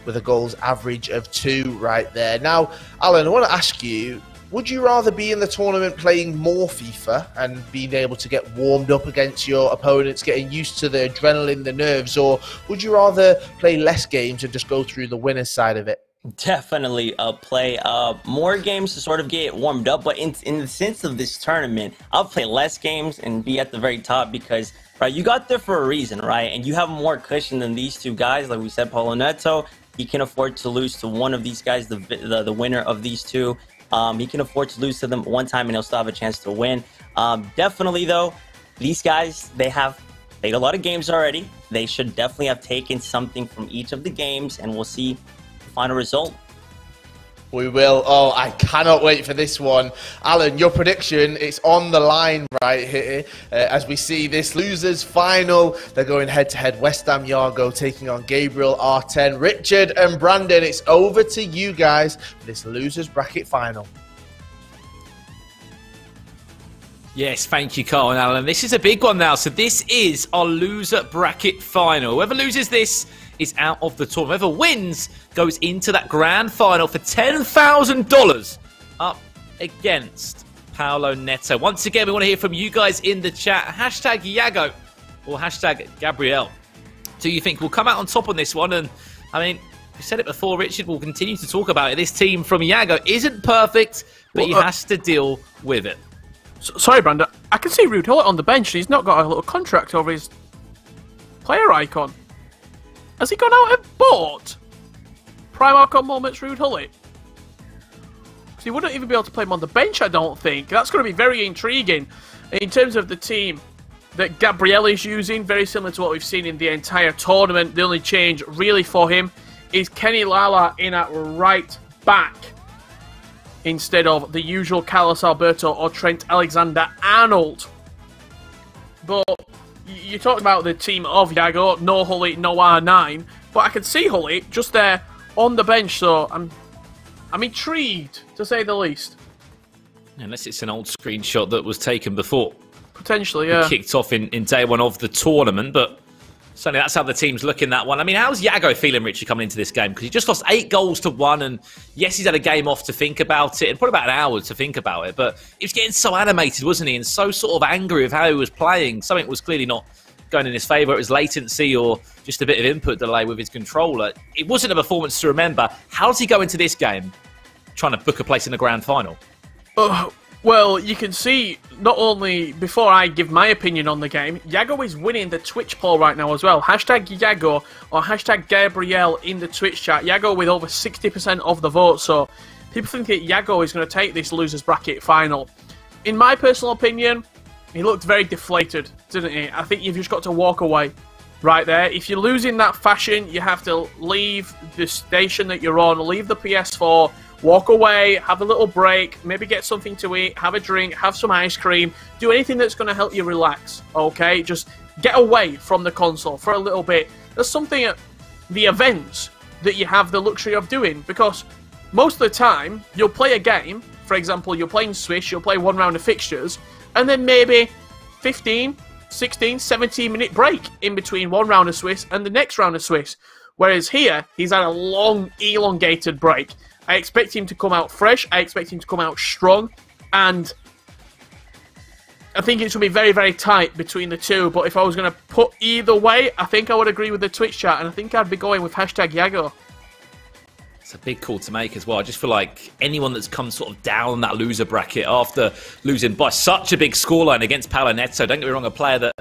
with a goals average of 2 right there. Now, Alan, I want to ask you, would you rather be in the tournament playing more FIFA and being able to get warmed up against your opponents, getting used to the adrenaline, the nerves, or would you rather play less games and just go through the winner's side of it? Definitely play more games to sort of get warmed up, but in the sense of this tournament, I'll play less games and be at the very top because, right, you got there for a reason, right? And you have more cushion than these two guys. Like we said, Paulo Neto, he can afford to lose to one of these guys, the winner of these two. He can afford to lose to them one time and he'll still have a chance to win. Definitely, though, these guys, they have played a lot of games already. They should definitely have taken something from each of the games, and we'll see the final result. We will. Oh, I cannot wait for this one. Alan, your prediction, it's on the line right here. As we see this losers final, they're going head-to-head. West Ham Yago taking on Gabriel R10. Richard and Brandon, it's over to you guys for this losers bracket final. Yes, thank you, Carl and Alan. This is a big one now. So this is our loser bracket final. Whoever loses this is out of the tournament. Whoever wins goes into that grand final for $10,000 up against Paulo Neto. Once again, we want to hear from you guys in the chat. Hashtag Yago or hashtag Gabriel. Do you think we'll come out on top on this one? And I mean, we said it before, Richard, we'll continue to talk about it. This team from Yago isn't perfect, but he has to deal with it. Sorry, Brandon. I can see Rude Hullet on the bench. He's not got a little contract over his player icon. Has he gone out and bought Primark on Moments Rude Hullet? Because he wouldn't even be able to play him on the bench, I don't think. That's going to be very intriguing. In terms of the team that Gabriel is using, very similar to what we've seen in the entire tournament. The only change really for him is Kenny Lala in at right back instead of the usual Carlos Alberto or Trent Alexander-Arnold. But you talked about the team of Yago, no Hullet, no R9, but I can see Hullet just there on the bench, so I'm intrigued, to say the least. Unless it's an old screenshot that was taken before. Potentially, yeah. Kicked off in day one of the tournament, but certainly that's how the team's looking, that one. I mean, how's Yago feeling, Richard, coming into this game? Because he just lost 8 goals to 1, and yes, he's had a game off to think about it, and probably about an hour to think about it, but he was getting so animated, wasn't he? And so sort of angry with how he was playing. Something was clearly not going in his favour. It was latency or just a bit of input delay with his controller. It wasn't a performance to remember. How does he go into this game trying to book a place in the grand final? Well, you can see, not only, before I give my opinion on the game, Yago is winning the Twitch poll right now as well. Hashtag Yago or hashtag Gabriel in the Twitch chat. Yago with over 60% of the vote, so people think that Yago is going to take this losers bracket final. In my personal opinion, he looked very deflated, didn't he? I think you've just got to walk away. right there. If you lose in that fashion, you have to leave the station that you're on, leave the PS4, walk away, have a little break, maybe get something to eat, have a drink, have some ice cream, do anything that's going to help you relax, okay? Just get away from the console for a little bit. There's something at the events that you have the luxury of doing, because most of the time, you'll play a game, for example, you're playing Swiss, you'll play one round of fixtures, and then maybe 15, 16, 17-minute break in between one round of Swiss and the next round of Swiss. Whereas here, he's had a long, elongated break. I expect him to come out fresh, I expect him to come out strong, and I think it's going to be very, very tight between the two. But if I was going to put either way, I think I would agree with the Twitch chat, and I think I'd be going with hashtag Yago. It's a big call to make as well. I just feel like anyone that's come sort of down that loser bracket after losing by such a big scoreline against Paolo Neto, don't get me wrong, a player that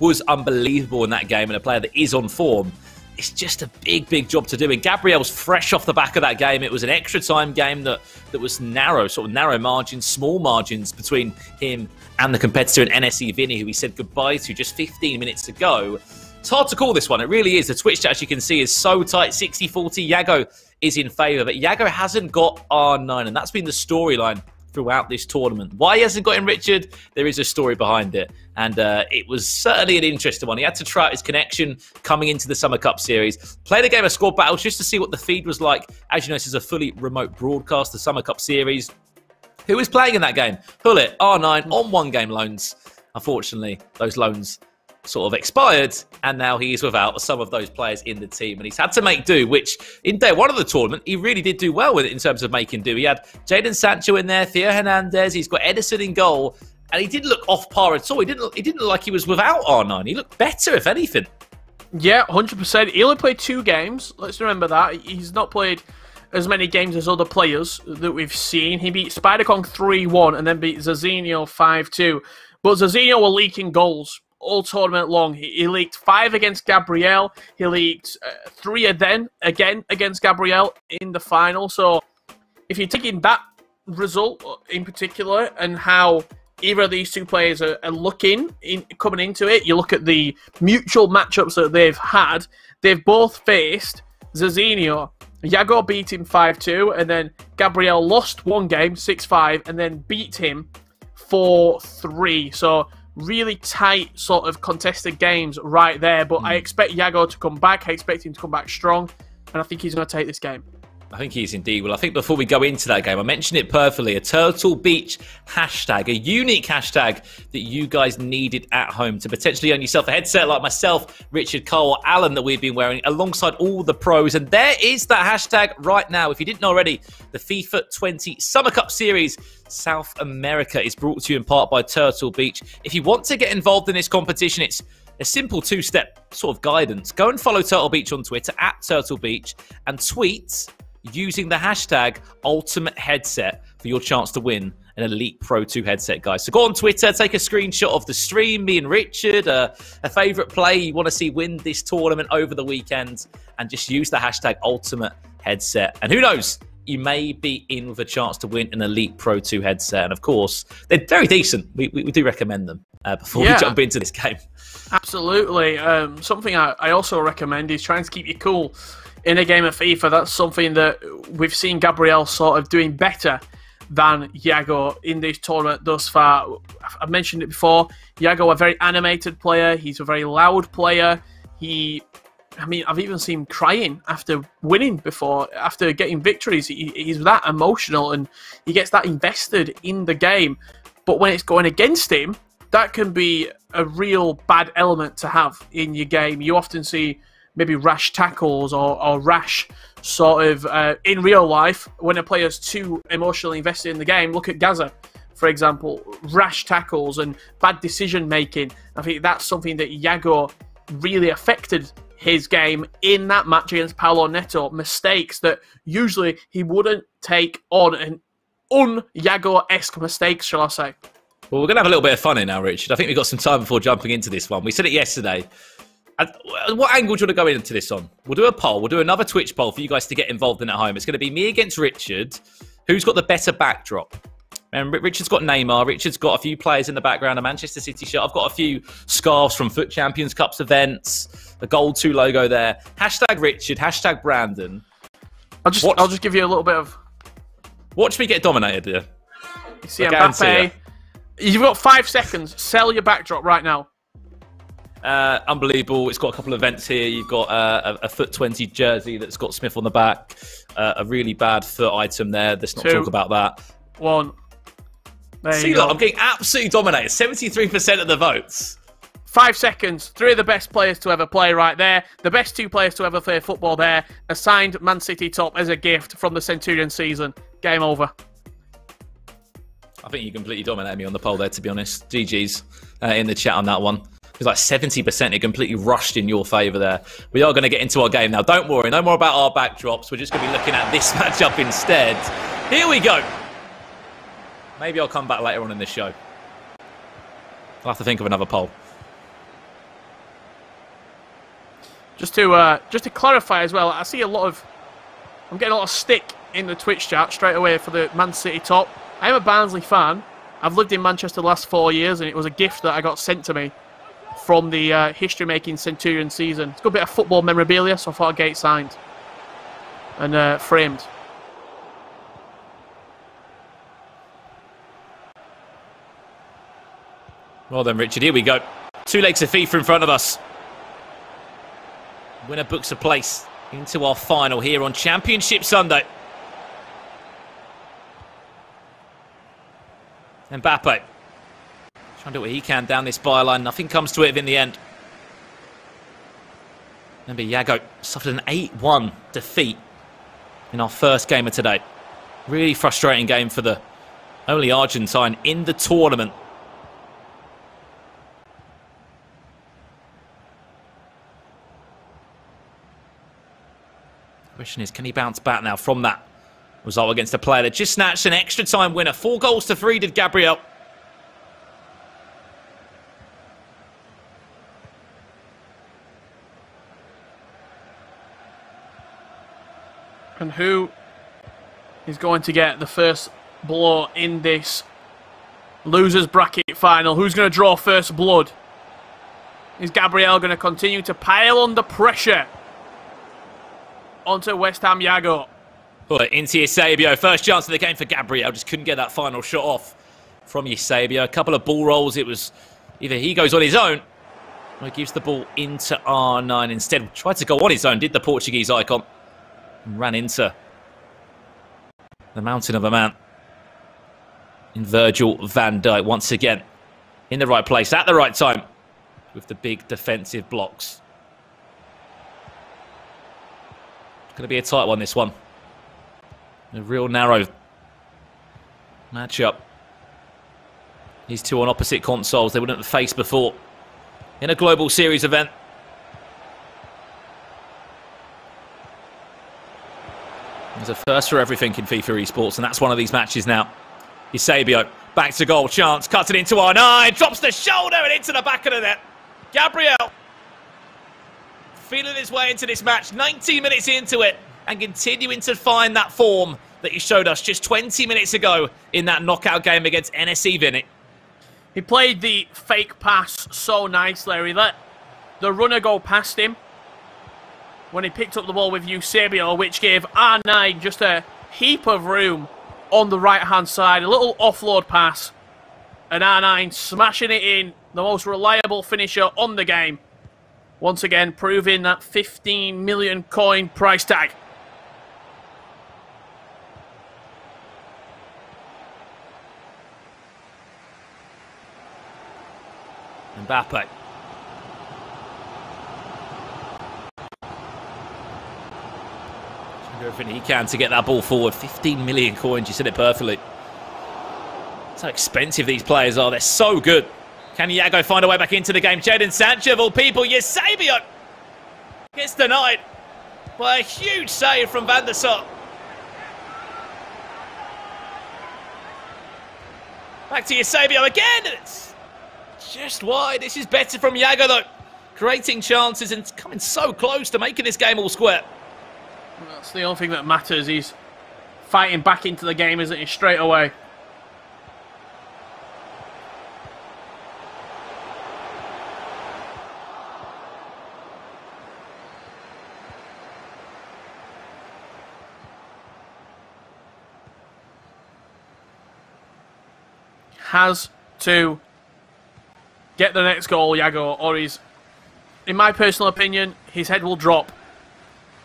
was unbelievable in that game and a player that is on form, it's just a big, big job to do. And Gabriel's fresh off the back of that game. It was an extra time game that was narrow, sort of narrow margins, small margins between him and the competitor in NSE Vinny, who he said goodbye to just 15 minutes ago. It's hard to call this one. It really is. The Twitch chat, as you can see, is so tight. 60-40. Yago is in favour, but Yago hasn't got R9, and that's been the storyline throughout this tournament. Why he hasn't got him, Richard? There is a story behind it, and it was certainly an interesting one. He had to try out his connection coming into the Summer Cup Series. Played a game of squad battles just to see what the feed was like. As you know, this is a fully remote broadcast, the Summer Cup Series. Who was playing in that game? Hullet, R9, on one-game loans. Unfortunately, those loans sort of expired, and now he is without some of those players in the team, and he's had to make do, which in day one of the tournament, he really did do well with it in terms of making do. He had Jadon Sancho in there, Theo Hernandez, he's got Edison in goal, and he didn't look off par at all. He didn't look like he was without R9. He looked better, if anything. Yeah, 100%. He only played 2 games. Let's remember that. He's not played as many games as other players that we've seen. He beat Spider-Kong 3-1 and then beat Zazinho 5-2. But Zazinho were leaking goals all tournament long. He leaked 5 against Gabriel. He leaked 3 again against Gabriel in the final. So if you're taking that result in particular and how either of these two players are looking coming into it, you look at the mutual matchups that they've had. They've both faced Zazinho. Yago beat him 5-2, and then Gabriel lost one game 6-5 and then beat him 4-3. So really tight sort of contested games right there, but I expect Yago to come back. I expect him to come back strong, and I think he's going to take this game. I think he is indeed. Well, I think before we go into that game, I mentioned it perfectly, a Turtle Beach hashtag, a unique hashtag that you guys needed at home to potentially earn yourself a headset like myself, Richard, Cole, Alan that we've been wearing alongside all the pros. And there is that hashtag right now. If you didn't know already, the FIFA 20 Summer Cup Series South America is brought to you in part by Turtle Beach. If you want to get involved in this competition, it's a simple 2-step sort of guidance. Go and follow Turtle Beach on Twitter at Turtle Beach and tweet using the hashtag Ultimate Headset for your chance to win an Elite Pro 2 headset, guys. So go on Twitter, take a screenshot of the stream, me and Richard, a favourite play you want to see win this tournament over the weekend, and just use the hashtag Ultimate Headset. And who knows, you may be in with a chance to win an Elite Pro 2 headset. And of course, they're very decent. We do recommend them before we jump into this game. Absolutely. Something I also recommend is trying to keep you cool in a game of FIFA. That's something that we've seen Gabriel sort of doing better than Yago in this tournament thus far. I've mentioned it before. Yago, a very animated player. He's a very loud player. I've even seen him crying after winning before, after getting victories. He's that emotional and he gets that invested in the game. But when it's going against him, that can be a real bad element to have in your game. You often see maybe rash tackles or rash sort of in real life when a player's too emotionally invested in the game. Look at Gaza, for example. Rash tackles and bad decision making. I think that's something that Yago really affected his game in that match against Paolo Neto. Mistakes that usually he wouldn't take on, an un-Yago-esque mistakes, shall I say. Well, we're going to have a little bit of fun here now, Richard. I think we've got some time before jumping into this one. We said it yesterday. What angle do you want to go into this on? We'll do a poll. We'll do another Twitch poll for you guys to get involved in at home. It's going to be me against Richard. Who's got the better backdrop? And Richard's got Neymar. Richard's got a few players in the background, a Manchester City shirt. I've got a few scarves from Foot Champions Cups events. the Gold 2 logo there. Hashtag Richard, hashtag Brandon. I'll just give you a little bit of... Watch me get dominated here. You see Mbappe. You've got 5 seconds. Sell your backdrop right now. Unbelievable. It's got a couple of events here. You've got a foot 20 jersey that's got Smith on the back. A really bad foot item there. Let's not talk about that. 1. See, look, I'm getting absolutely dominated. 73% of the votes. 5 seconds. 3 of the best players to ever play right there. The best 2 players to ever play football there. A signed Man City top as a gift from the Centurion season. Game over. I think you completely dominated me on the poll there, to be honest. GG's in the chat on that one. It was like 70%. It completely rushed in your favour there. We are going to get into our game now. Don't worry. No more about our backdrops. We're just going to be looking at this matchup instead. Here we go. Maybe I'll come back later on in this show. I'll have to think of another poll. Just to clarify as well, I see I'm getting a lot of stick in the Twitch chat straight away for the Man City top. I am a Barnsley fan. I've lived in Manchester the last 4 years, and it was a gift that I got sent to me from the history-making Centurion season. It's got a bit of football memorabilia, so I thought I'd get it signed and framed. Well then, Richard, here we go. 2 legs of FIFA in front of us. Winner books a place into our final here on Championship Sunday. Mbappe trying to do what he can down this byline. Nothing comes to it in the end. Remember, Yago suffered an 8-1 defeat in our first game of today. Really frustrating game for the only Argentine in the tournament. The question is, can he bounce back now from that result against a player that just snatched an extra time winner? 4-3 did Gabriel. And who is going to get the first blow in this losers bracket final? Who's going to draw first blood? Is Gabriel going to continue to pile under pressure onto West Ham Yago? Into Eusebio. First chance of the game for Gabriel. Just couldn't get that final shot off from Eusebio. A couple of ball rolls. It was either he goes on his own or he gives the ball into R9 instead. Tried to go on his own, did the Portuguese icon. And ran into the mountain of a man in Virgil van Dijk. Once again, in the right place at the right time with the big defensive blocks. It's going to be a tight one, this one. A real narrow matchup. These two on opposite consoles. They wouldn't have faced before in a global series event. There's a first for everything in FIFA esports, and that's one of these matches now. Eusebio, back to goal, chance, cuts it into R9, drops the shoulder and into the back of the net. Gabriel feeling his way into this match, 19 minutes into it, and continuing to find that form that he showed us just 20 minutes ago in that knockout game against NSE Vinny. He played the fake pass so nicely. He let the runner go past him when he picked up the ball with Eusebio, which gave R9 just a heap of room on the right-hand side. A little offload pass. And R9 smashing it in. The most reliable finisher on the game. Once again, proving that 15 million coin price tag. Mbappe. Everything he can to get that ball forward. 15 million coins, you said it perfectly. That's how expensive these players are. They're so good. Can Yago find a way back into the game? Jadon Sancho, of all people. Eusebio gets denied by a huge save from Van der Sar. Back to Eusebio again. It's just wide. This is better from Yago, though. Creating chances and coming so close to making this game all square. That's the only thing that matters. He's fighting back into the game, isn't he, straight away. has to get the next goal, Iago, or he's, in my personal opinion, his head will drop.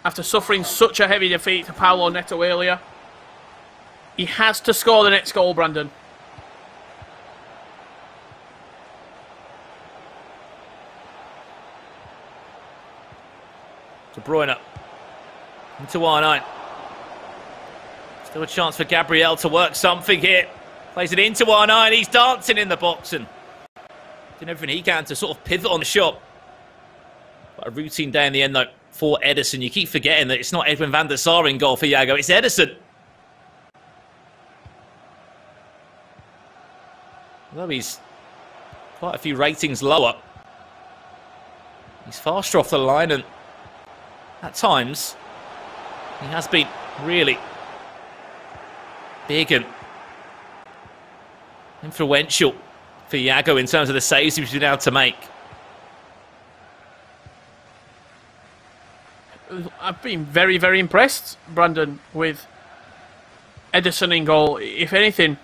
After suffering such a heavy defeat to Paulo Neto earlier, he has to score the next goal, Brandon. De Bruyne into R9. Still a chance for Gabriel to work something here. Plays it into R9. He's dancing in the box and doing everything he can to sort of pivot on the shot. But a routine day in the end, though, for Ederson. You keep forgetting that it's not Edwin van der Sar in goal for Iago. It's Ederson. Although he's quite a few ratings lower, he's faster off the line, and at times he has been really big and influential for Iago in terms of the saves he's been able to make. I've been very, very impressed, Brandon, with Ederson in goal. If anything,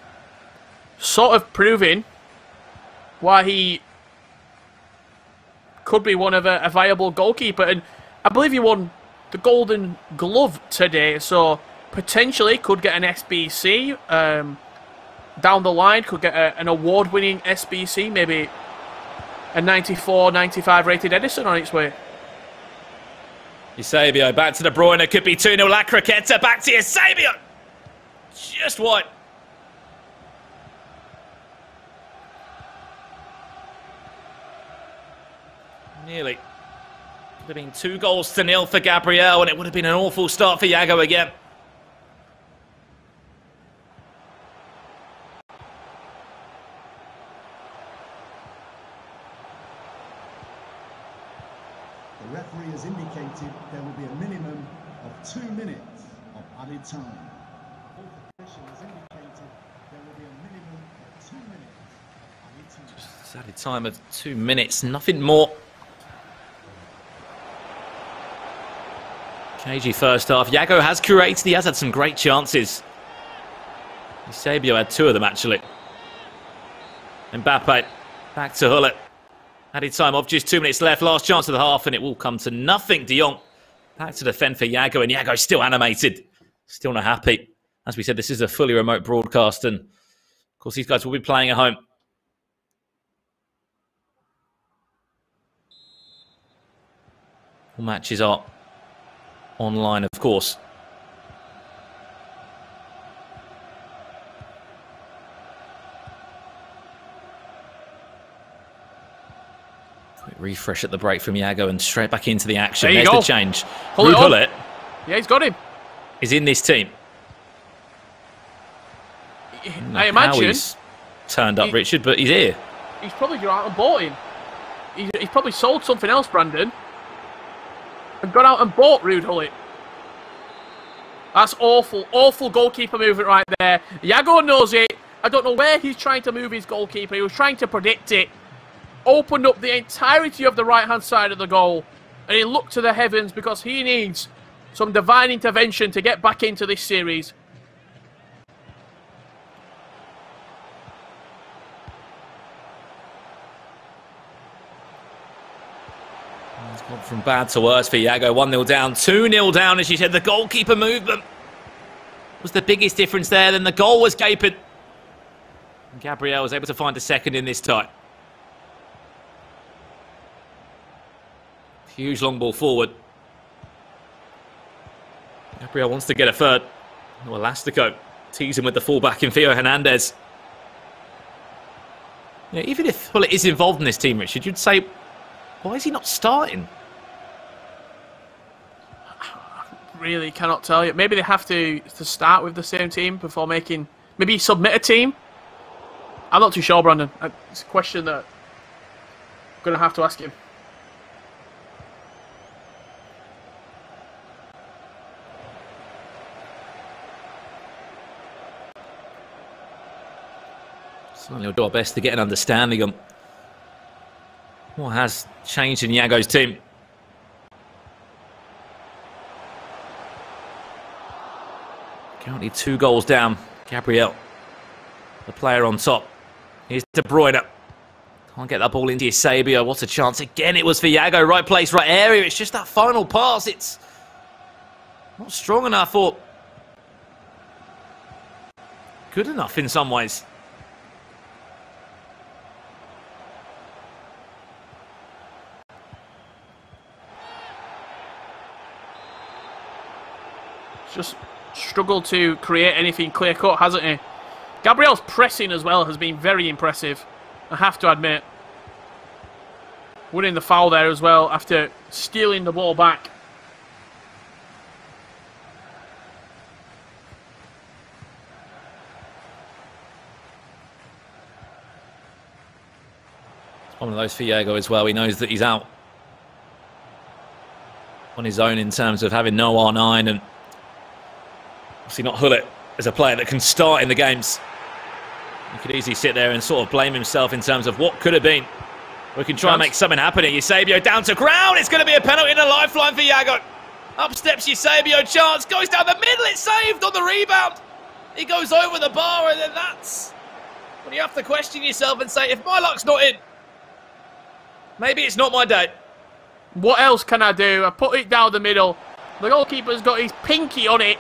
sort of proving why he could be one of a viable goalkeeper. And I believe he won the Golden Glove today, so potentially could get an SBC down the line, could get an award-winning SBC, maybe a 94, 95 rated Ederson on its way. Eusebio back to De Bruyne, could be 2-0. La Croqueta back to Eusebio. Just wide. Nearly. Could have been 2-0 for Gabriel, and it would have been an awful start for Iago again. The referee has indicated there will be a minimum of 2 minutes of added time. The official has indicated there will be a minimum of 2 minutes of added time. Just added time of 2 minutes, nothing more. KG first half. Iago has curated, he has had some great chances. Eusebio had 2 of them actually. Mbappe back to Hullet. Added time of just 2 minutes left. Last chance of the half, and it will come to nothing. De Jong back to defend for Iago, and Iago still animated. Still not happy. As we said, this is a fully remote broadcast, and of course these guys will be playing at home. All matches are online, of course. Quick refresh at the break from Iago and straight back into the action. There's the change. Hullet. Yeah, he's got him. Is in this team. I imagine he's turned up, Richard, but he's here. He's probably gone out and bought him. He's probably sold something else, Brandon, and gone out and bought Ruud Hullet. That's awful, awful goalkeeper movement right there. Iago knows it. I don't know where he's trying to move his goalkeeper. He was trying to predict it. Opened up the entirety of the right-hand side of the goal. And he looked to the heavens because he needs some divine intervention to get back into this series. It's gone from bad to worse for Iago. 1-0 down, 2-0 down, as you said. The goalkeeper movement was the biggest difference there. Then the goal was gaping. And Gabriel was able to find a second in this tie. Huge long ball forward. Gabriel wants to get a third. Oh, Elastico teasing with the fullback in Theo Hernandez. You know, even if Hullet is involved in this team, Richard, you'd say, why is he not starting? Really cannot tell you. Maybe they have to start with the same team before making... Maybe submit a team? I'm not too sure, Brandon. It's a question that I'm going to have to ask him. Certainly we'll do our best to get an understanding on what has changed in Iago's team. Currently 2 goals down. Gabriel, the player on top. Here's De Bruyne. Can't get that ball into Eusebio. What a chance. Again, it was for Yago. Right place, right area. It's just that final pass. It's not strong enough or good enough in some ways. Just struggled to create anything clear-cut, hasn't he? Gabriel's pressing as well has been very impressive, I have to admit. Winning the foul there as well after stealing the ball back. It's one of those for Diego as well. He knows that he's out on his own in terms of having no R9 and obviously not Hullet as a player that can start in the games. He could easily sit there and sort of blame himself in terms of what could have been. We can try and make something happen here. Eusebio down to ground. It's going to be a penalty and a lifeline for Yago. Up steps Eusebio. Chance goes down the middle. It's saved on the rebound. He goes over the bar, and then that's when you have to question yourself and say, if my luck's not in, maybe it's not my day. What else can I do? I put it down the middle. The goalkeeper's got his pinky on it.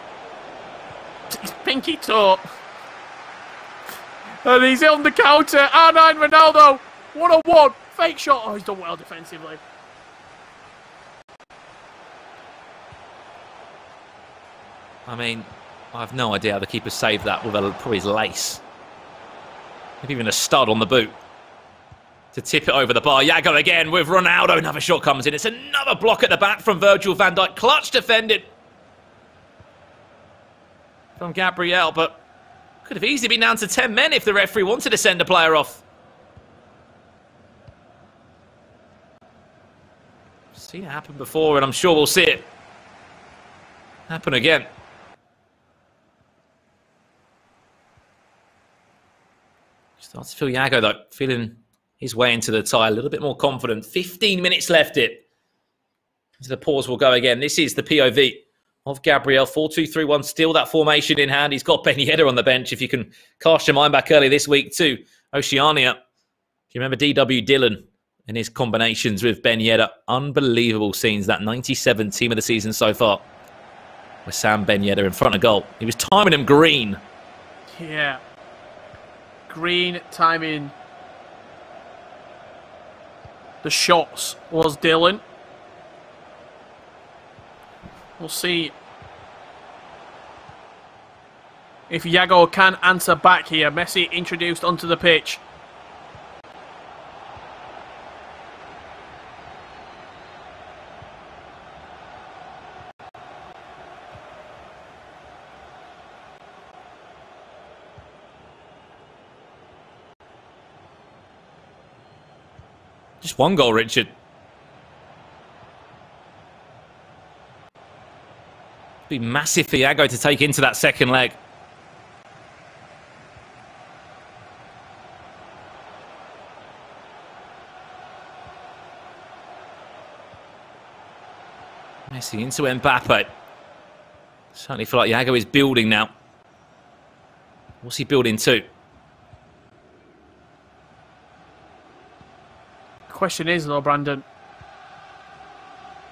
His pinky toe. And he's on the counter. R9 Ronaldo. 1-on-1. Fake shot. Oh, he's done well defensively. I mean, I have no idea how the keeper saved that with probably his lace. Maybe even a stud on the boot. To tip it over the bar. Yago again with Ronaldo. Another shot comes in. It's another block at the back from Virgil van Dijk. Clutch defended from Gabriel, but could have easily been down to 10 men if the referee wanted to send a player off. Seen it happen before, and I'm sure we'll see it happen again. Starts to feel Yago, though, feeling his way into the tie, a little bit more confident. 15 minutes left it. Into the pause will go again. This is the POV of Gabriel. 4-2-3-1, still that formation in hand. He's got Ben Yedder on the bench, if you can cast your mind back earlier this week to Oceania. Do you remember D.W. Dillon and his combinations with Ben Yedder? Unbelievable scenes, that 97 team of the season so far. With Sam Ben Yedder in front of goal. He was timing him green. Yeah. Green timing. The shots was Dillon. We'll see if Yago can answer back here. Messi introduced onto the pitch. Just one goal, Richard. Be massive for Yago to take into that second leg. Messi into Mbappe. Certainly feel like Yago is building now. What's he building to? The question is, though, Brandon,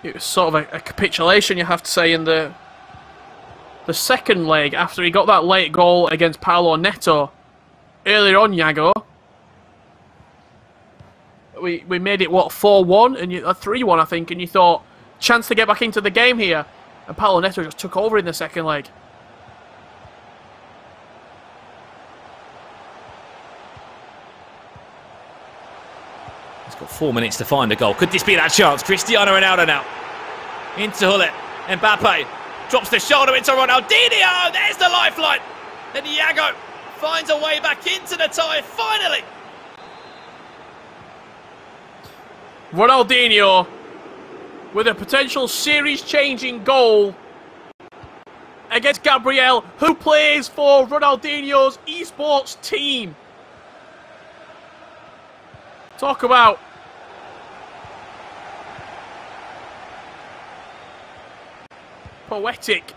it was sort of a capitulation, you have to say, in the second leg after he got that late goal against Paulo Neto earlier on. Yago, we made it what, 4-1 and 3-1 I think, and you thought chance to get back into the game here, and Paulo Neto just took over in the second leg. He's got 4 minutes to find a goal. Could this be that chance? Cristiano Ronaldo now into Hullet. Mbappe drops the shoulder into Ronaldinho. There's the lifeline. And Yago finds a way back into the tie, finally. Ronaldinho with a potential series-changing goal against Gabriel, who plays for Ronaldinho's esports team. Talk about poetic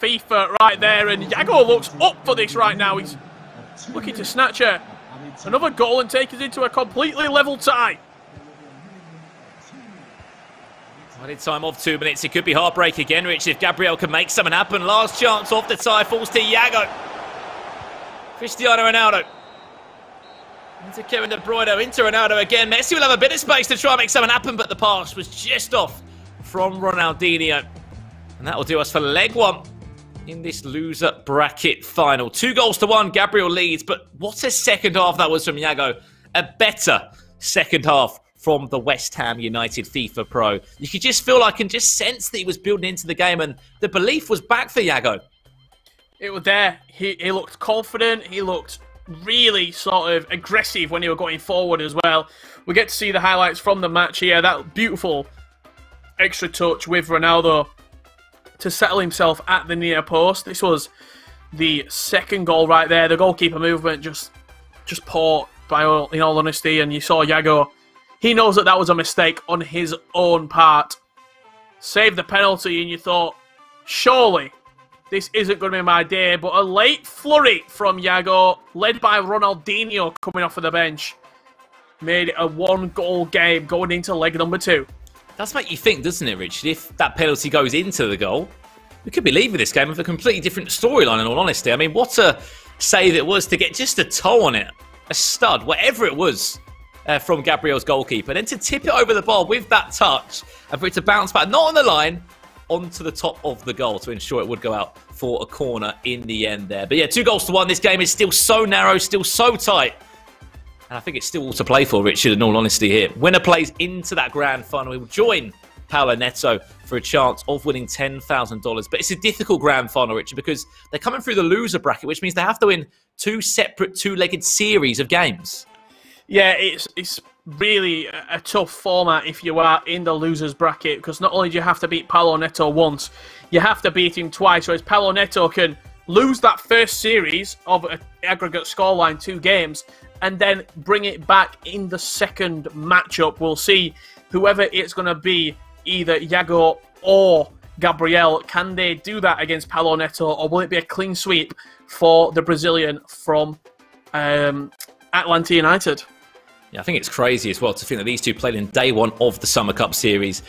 FIFA right there, and Yago looks up for this right now. He's looking to snatch a Another goal and take us into a completely level tie. Added time of 2 minutes. It could be heartbreak again, Rich, if Gabriel can make something happen. Last chance off the tie falls to Iago. Cristiano Ronaldo. Into Kevin De Bruyne, into Ronaldo again. Messi will have a bit of space to try and make something happen, but the pass was just off from Ronaldinho. And that will do us for leg 1 in this loser bracket final. 2-1. Gabriel leads, but what a second half that was from Iago. A better second half from the West Ham United FIFA Pro. You could just feel, I can just sense that he was building into the game, and the belief was back for Iago. It was there. He looked confident. He looked really sort of aggressive when he was going forward as well. We get to see the highlights from the match here. That beautiful extra touch with Ronaldo to settle himself at the near post. This was the second goal right there. The goalkeeper movement just poor, in all honesty, and you saw Iago. He knows that was a mistake on his own part. Saved the penalty, and you thought, surely this isn't going to be my day. But a late flurry from Iago, led by Ronaldinho coming off of the bench, made it a 1-goal game going into leg number 2. Does make you think, doesn't it, Richard? If that penalty goes into the goal, we could be leaving this game with a completely different storyline, in all honesty. I mean, what a save it was to get just a toe on it. A stud, whatever it was. From Gabriel's goalkeeper. Then to tip it over the bar with that touch and for it to bounce back, not on the line, onto the top of the goal to ensure it would go out for a corner in the end there. But yeah, 2-1. This game is still so narrow, still so tight. And I think it's still all to play for, Richard, in all honesty here. Winner plays into that grand final. He will join Paolo Neto for a chance of winning $10,000. But it's a difficult grand final, Richard, because they're coming through the loser bracket, which means they have to win 2 separate 2-legged series of games. Yeah, it's really a tough format if you are in the losers bracket, because not only do you have to beat Paolo Neto once, you have to beat him twice, whereas Paolo Neto can lose that first series of an aggregate scoreline, 2 games, and then bring it back in the second matchup. We'll see whoever it's going to be, either Iago or Gabriel. Can they do that against Paolo Neto, or will it be a clean sweep for the Brazilian from Atlanta United? Yeah, I think it's crazy as well to think that these two played in day 1 of the Summer Cup Series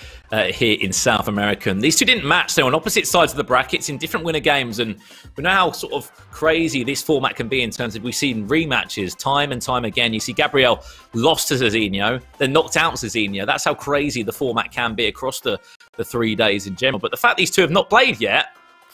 here in South America. And these two didn't match. They were on opposite sides of the brackets in different winner games. And we know how sort of crazy this format can be in terms of we've seen rematches time and time again. You see Gabriel lost to Zezinho, then knocked out Zezinho. That's how crazy the format can be across the 3 days in general. But the fact these two have not played yet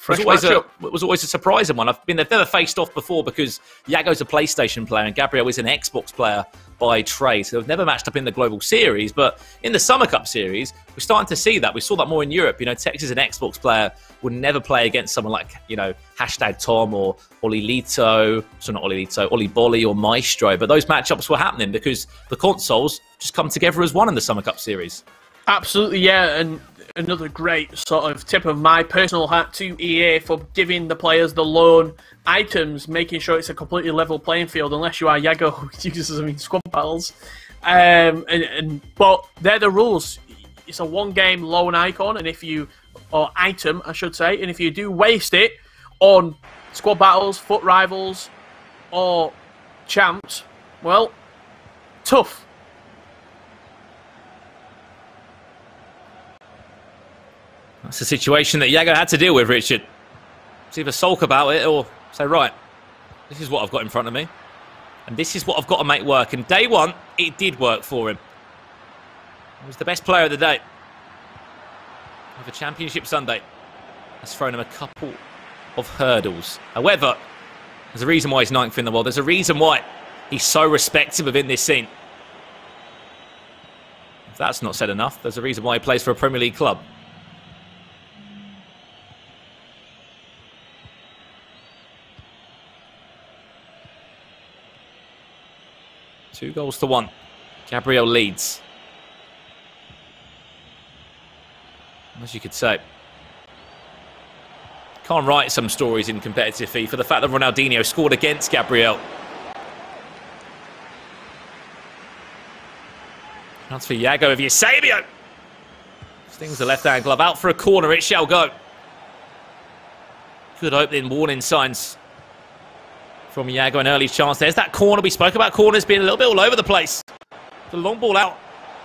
was always a surprising one. They've never faced off before because Iago's a PlayStation player and Gabriel is an Xbox player by trade. So they've never matched up in the Global Series, but in the Summer Cup Series, we're starting to see that. We saw that more in Europe. You know, Texas, an Xbox player, would never play against someone like, you know, #Tom or Olilito, so not Olilito, Oliboli or Maestro. But those matchups were happening because the consoles just come together as one in the Summer Cup Series. Absolutely, yeah, and another great sort of tip of my personal hat to EA for giving the players the loan items, making sure it's a completely level playing field, unless you are Iago, who uses them in squad battles. But they're the rules. It's a 1-game loan icon, and or item, I should say, and if you do waste it on squad battles, foot rivals, or champs, well, tough. That's a situation that Iago had to deal with, Richard. It's either sulk about it or say, right, this is what I've got in front of me. And this is what I've got to make work. And day 1, it did work for him. He was the best player of the day. Of a Championship Sunday. That's thrown him a couple of hurdles. However, there's a reason why he's 9th in the world. There's a reason why he's so respected within this scene. If that's not said enough, there's a reason why he plays for a Premier League club. Two goals to 1. Gabriel leads. As you could say. Can't write some stories in competitive FIFA. The fact that Ronaldinho scored against Gabriel. That's for Iago of Eusebio. Stings the left-hand glove out for a corner. It shall go. Good opening warning signs from Iago, an early chance. There's that corner. We spoke about corners being a little bit all over the place. The long ball out.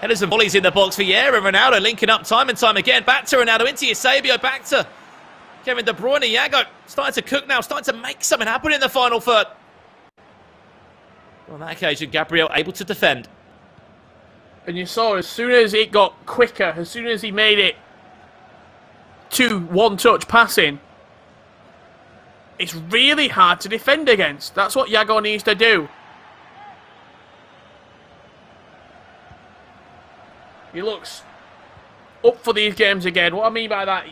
Headers and volleys in the box for Yera. Ronaldo linking up time and time again. Back to Ronaldo, into Eusebio, back to Kevin De Bruyne. Iago starting to cook now, starting to make something happen in the final third. On that occasion, Gabriel able to defend. And you saw as soon as it got quicker, as soon as he made it to one-touch passing, it's really hard to defend against. That's what Iago needs to do. He looks up for these games again. What I mean by that,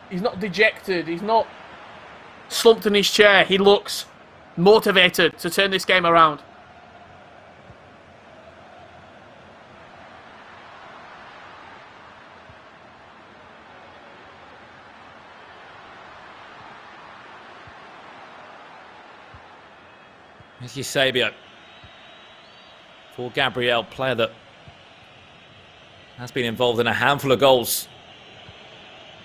he's not dejected. He's not slumped in his chair. He looks motivated to turn this game around. Here's Eusebio for Gabriel, player that has been involved in a handful of goals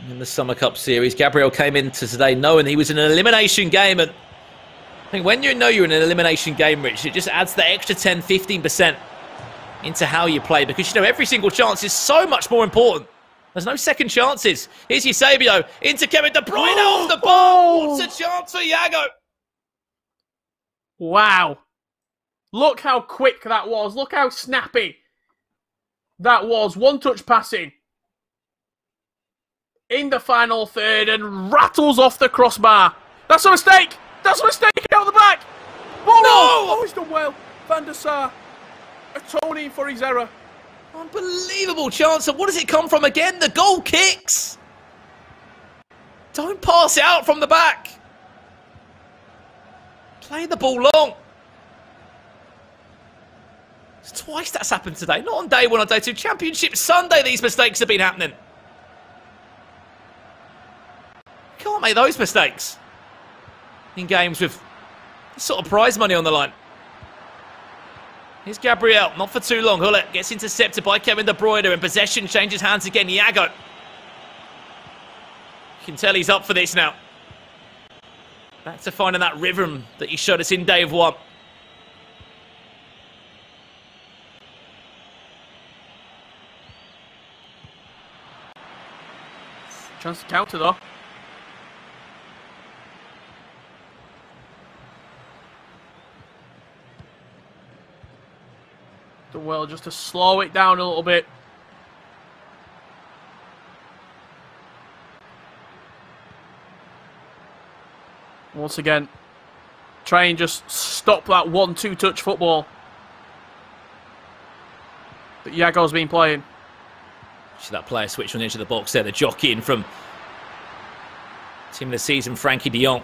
in the Summer Cup Series. Gabriel came into today knowing he was in an elimination game, and I think when you know you're in an elimination game, Rich, it just adds the extra 10-15% into how you play, because you know every single chance is so much more important. There's no second chances. Here's Eusebio into Kevin De Bruyne off the ball. What a chance for Iago. Wow. Look how quick that was. Look how snappy that was. One-touch passing in the final third and rattles off the crossbar. That's a mistake. That's a mistake out the back. Oh, no! Oh, he's done well. Van der Sar atoning for his error. Unbelievable chance. And what does it come from again? The goal kicks. Don't pass it out from the back. Play the ball long. It's twice that's happened today. Not on day one, on day two. Championship Sunday, these mistakes have been happening. You can't make those mistakes in games with this sort of prize money on the line. Here's Gabriel, not for too long. Hullet gets intercepted by Kevin De Bruyne, and possession changes hands again. Iago. You can tell he's up for this now. Back to finding that rhythm that he showed us in day one. Chance to counter though. Done well just to slow it down a little bit. Once again, try and just stop that 1-2 touch football that Iago's been playing. See that player switch on the edge of the box there, the jockeying from team of the season, Frankie de Jong.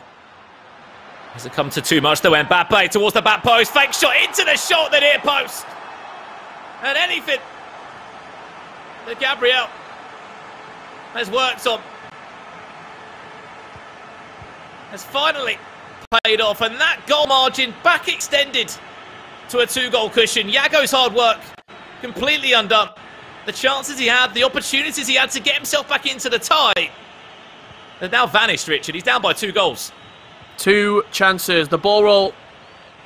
Has it come to too much though? Mbappe towards the back post, fake shot into the shot, the near post. And anything that Gabriel has worked on has finally paid off, and that goal margin back extended to a 2-goal cushion. Iago's hard work completely undone. The chances he had, the opportunities he had to get himself back into the tie, they've now vanished, Richard. He's down by 2 goals. 2 chances. The ball roll,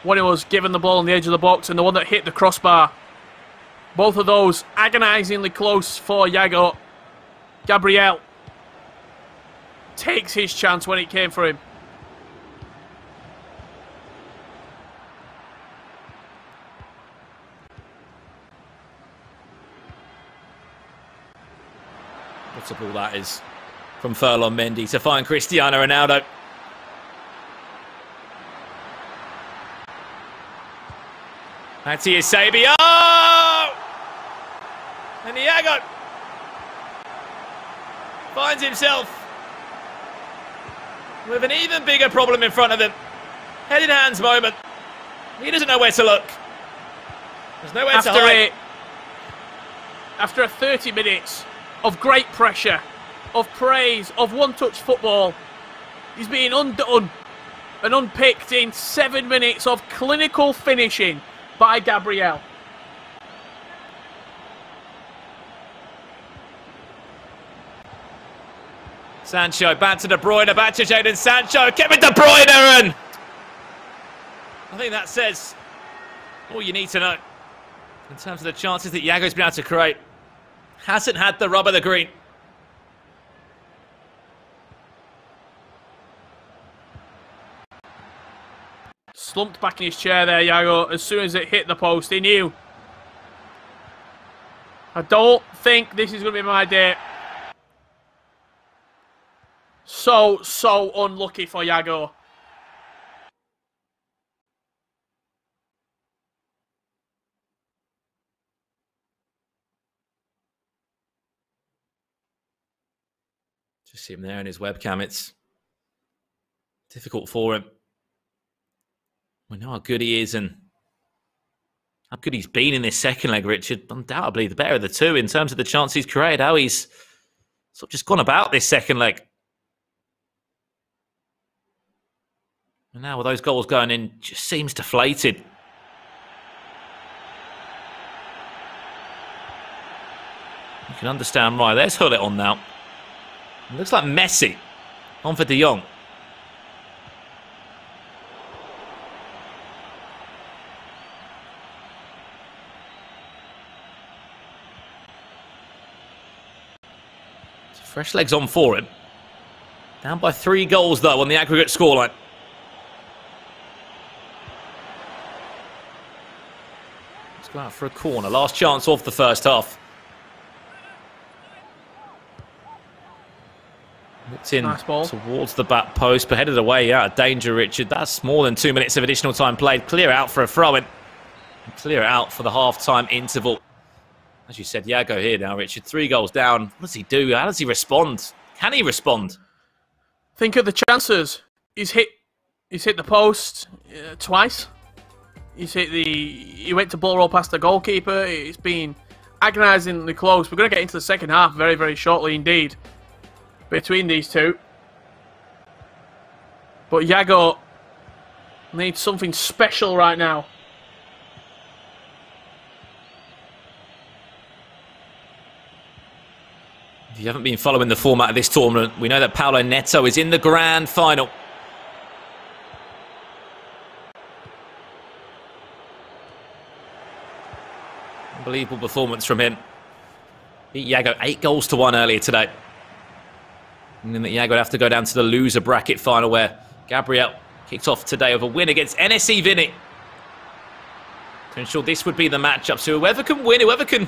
when he was given the ball on the edge of the box, and the one that hit the crossbar. Both of those agonisingly close for Iago. Gabriel takes his chance when it came for him. What a ball that is from Ferland Mendy to find Cristiano Ronaldo. That's Eusebio! And Iago finds himself with an even bigger problem in front of him. Head in hands moment. He doesn't know where to look. There's nowhere to hide. After 30 minutes of great pressure, of praise, of one-touch football, he's being undone and unpicked in 7 minutes of clinical finishing by Gabriel. Sancho back to De Bruyne, back to Jadon Sancho, Kevin De Bruyne, and I think that says all you need to know in terms of the chances that Yago's been able to create. Hasn't had the rub of the green. Slumped back in his chair there, Yago. As soon as it hit the post, he knew. I don't think this is going to be my day. So unlucky for Yago. Just see him there in his webcam. It's difficult for him. We know how good he is and how good he's been in this second leg, Richard. Undoubtedly the better of the two in terms of the chance he's created, how he's sort of just gone about this second leg. And now with those goals going in, just seems deflated. You can understand why. There's Hullet on now. It looks like Messi on for De Jong. Fresh legs on for him. Down by 3 goals, though, on the aggregate scoreline. Let's go out for a corner. Last chance of the first half. It's in nice ball towards the back post, but headed away out of danger, Richard. That's more than 2 minutes of additional time played. Clear out for a throw-in. Clear out for the half-time interval. As you said, Yago here now, Richard. 3 goals down. What does he do? How does he respond? Can he respond? Think of the chances. He's hit the post twice. He went to ball roll past the goalkeeper. It's been agonisingly close. We're going to get into the second half very, very shortly indeed between these two. But Yago needs something special right now. If you haven't been following the format of this tournament, we know that Paulo Neto is in the grand final. Unbelievable performance from him. Beat Yago 8-1 earlier today. And then Yago would have to go down to the loser bracket final where Gabriel kicked off today with a win against NSC Vinny. To ensure this would be the matchup. So whoever can win, whoever can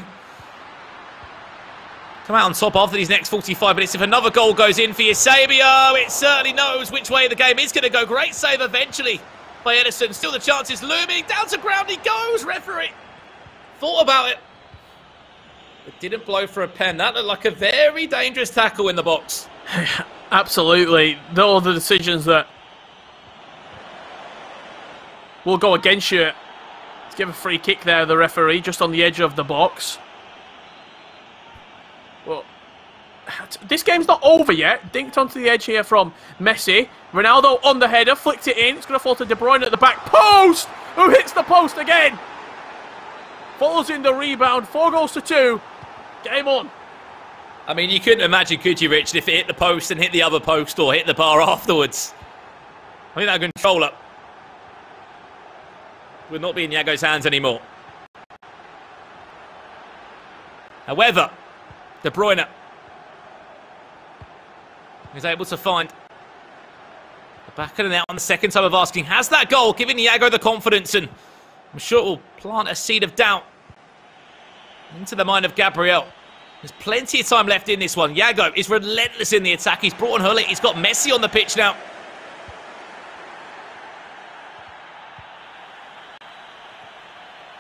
come out on top after these next 45 minutes. If another goal goes in for Eusebio, it certainly knows which way the game is going to go. Great save eventually by Edison. Still the chances looming. Down to ground he goes, referee. Thought about it, but didn't blow for a pen. That looked like a very dangerous tackle in the box. Absolutely. Those are the decisions that will go against you. Let's give a free kick there, the referee, just on the edge of the box. Well, this game's not over yet. Dinked onto the edge here from Messi. Ronaldo on the header, flicked it in. It's going to fall to De Bruyne at the back post, who hits the post again. Follows in the rebound, 4-2. Game on. I mean, you couldn't imagine, could you, Rich, if it hit the post and hit the other post or hit the bar afterwards. I think that controller would not be in Yago's hands anymore. However, De Bruyne is able to find the back of the net on the second time of asking. Has that goal given Yago the confidence? And I'm sure it will plant a seed of doubt into the mind of Gabriel. There's plenty of time left in this one. Yago is relentless in the attack. He's brought on Hullet. He's got Messi on the pitch now.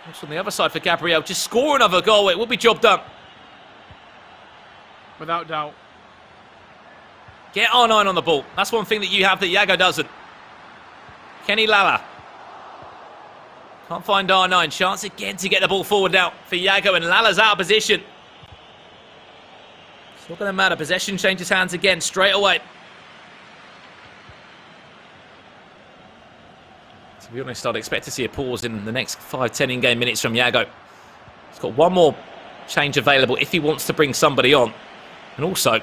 Also on the other side for Gabriel. Just score another goal. It will be job done. Without doubt. Get R9 on the ball. That's one thing that you have that Yago doesn't. Kenny Lala. Can't find R9. Chance again to get the ball forward now for Yago, and Lala's out of position. It's not going to matter. Possession changes hands again straight away. To be honest, I'd expect to see a pause in the next 5-10 in-game minutes from Yago. He's got one more change available if he wants to bring somebody on. And also,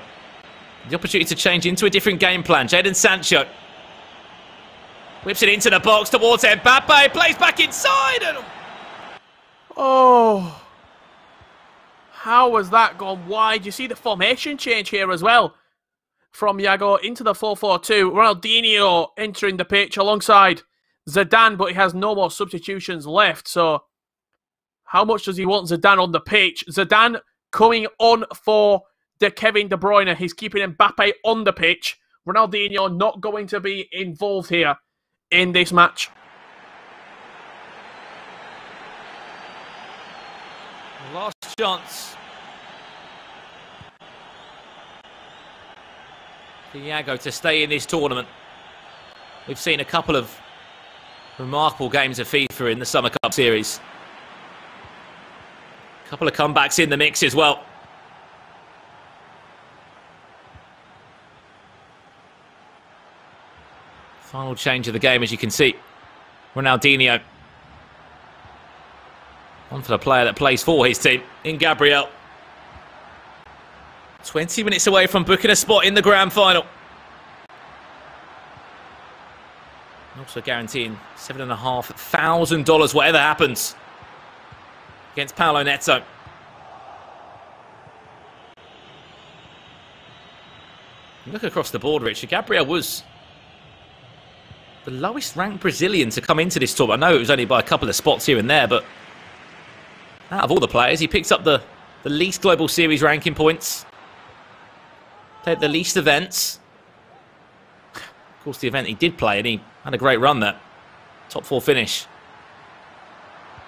the opportunity to change into a different game plan. Jadon Sancho. Whips it into the box towards Mbappe. Plays back inside. And... Oh. How has that gone wide? You see the formation change here as well. From Iago into the 4-4-2. Ronaldinho entering the pitch alongside Zidane, but he has no more substitutions left. So, how much does he want Zidane on the pitch? Zidane coming on for Kevin De Bruyne. He's keeping Mbappe on the pitch. Ronaldinho not going to be involved here in this match. Last chance. Iago to stay in this tournament. We've seen a couple of remarkable games of FIFA in the Summer Cup series. A couple of comebacks in the mix as well. Final change of the game, as you can see. Ronaldinho. On for the player that plays for his team, in Gabriel. 20 minutes away from booking a spot in the grand final. Also guaranteeing $7,500 whatever happens against Paulo Neto. Look across the board, Richard. Gabriel was the lowest ranked Brazilian to come into this tournament. I know it was only by a couple of spots here and there, but out of all the players, he picks up the least global series ranking points. Played the least events. Of course, the event he did play, and he had a great run there. Top 4 finish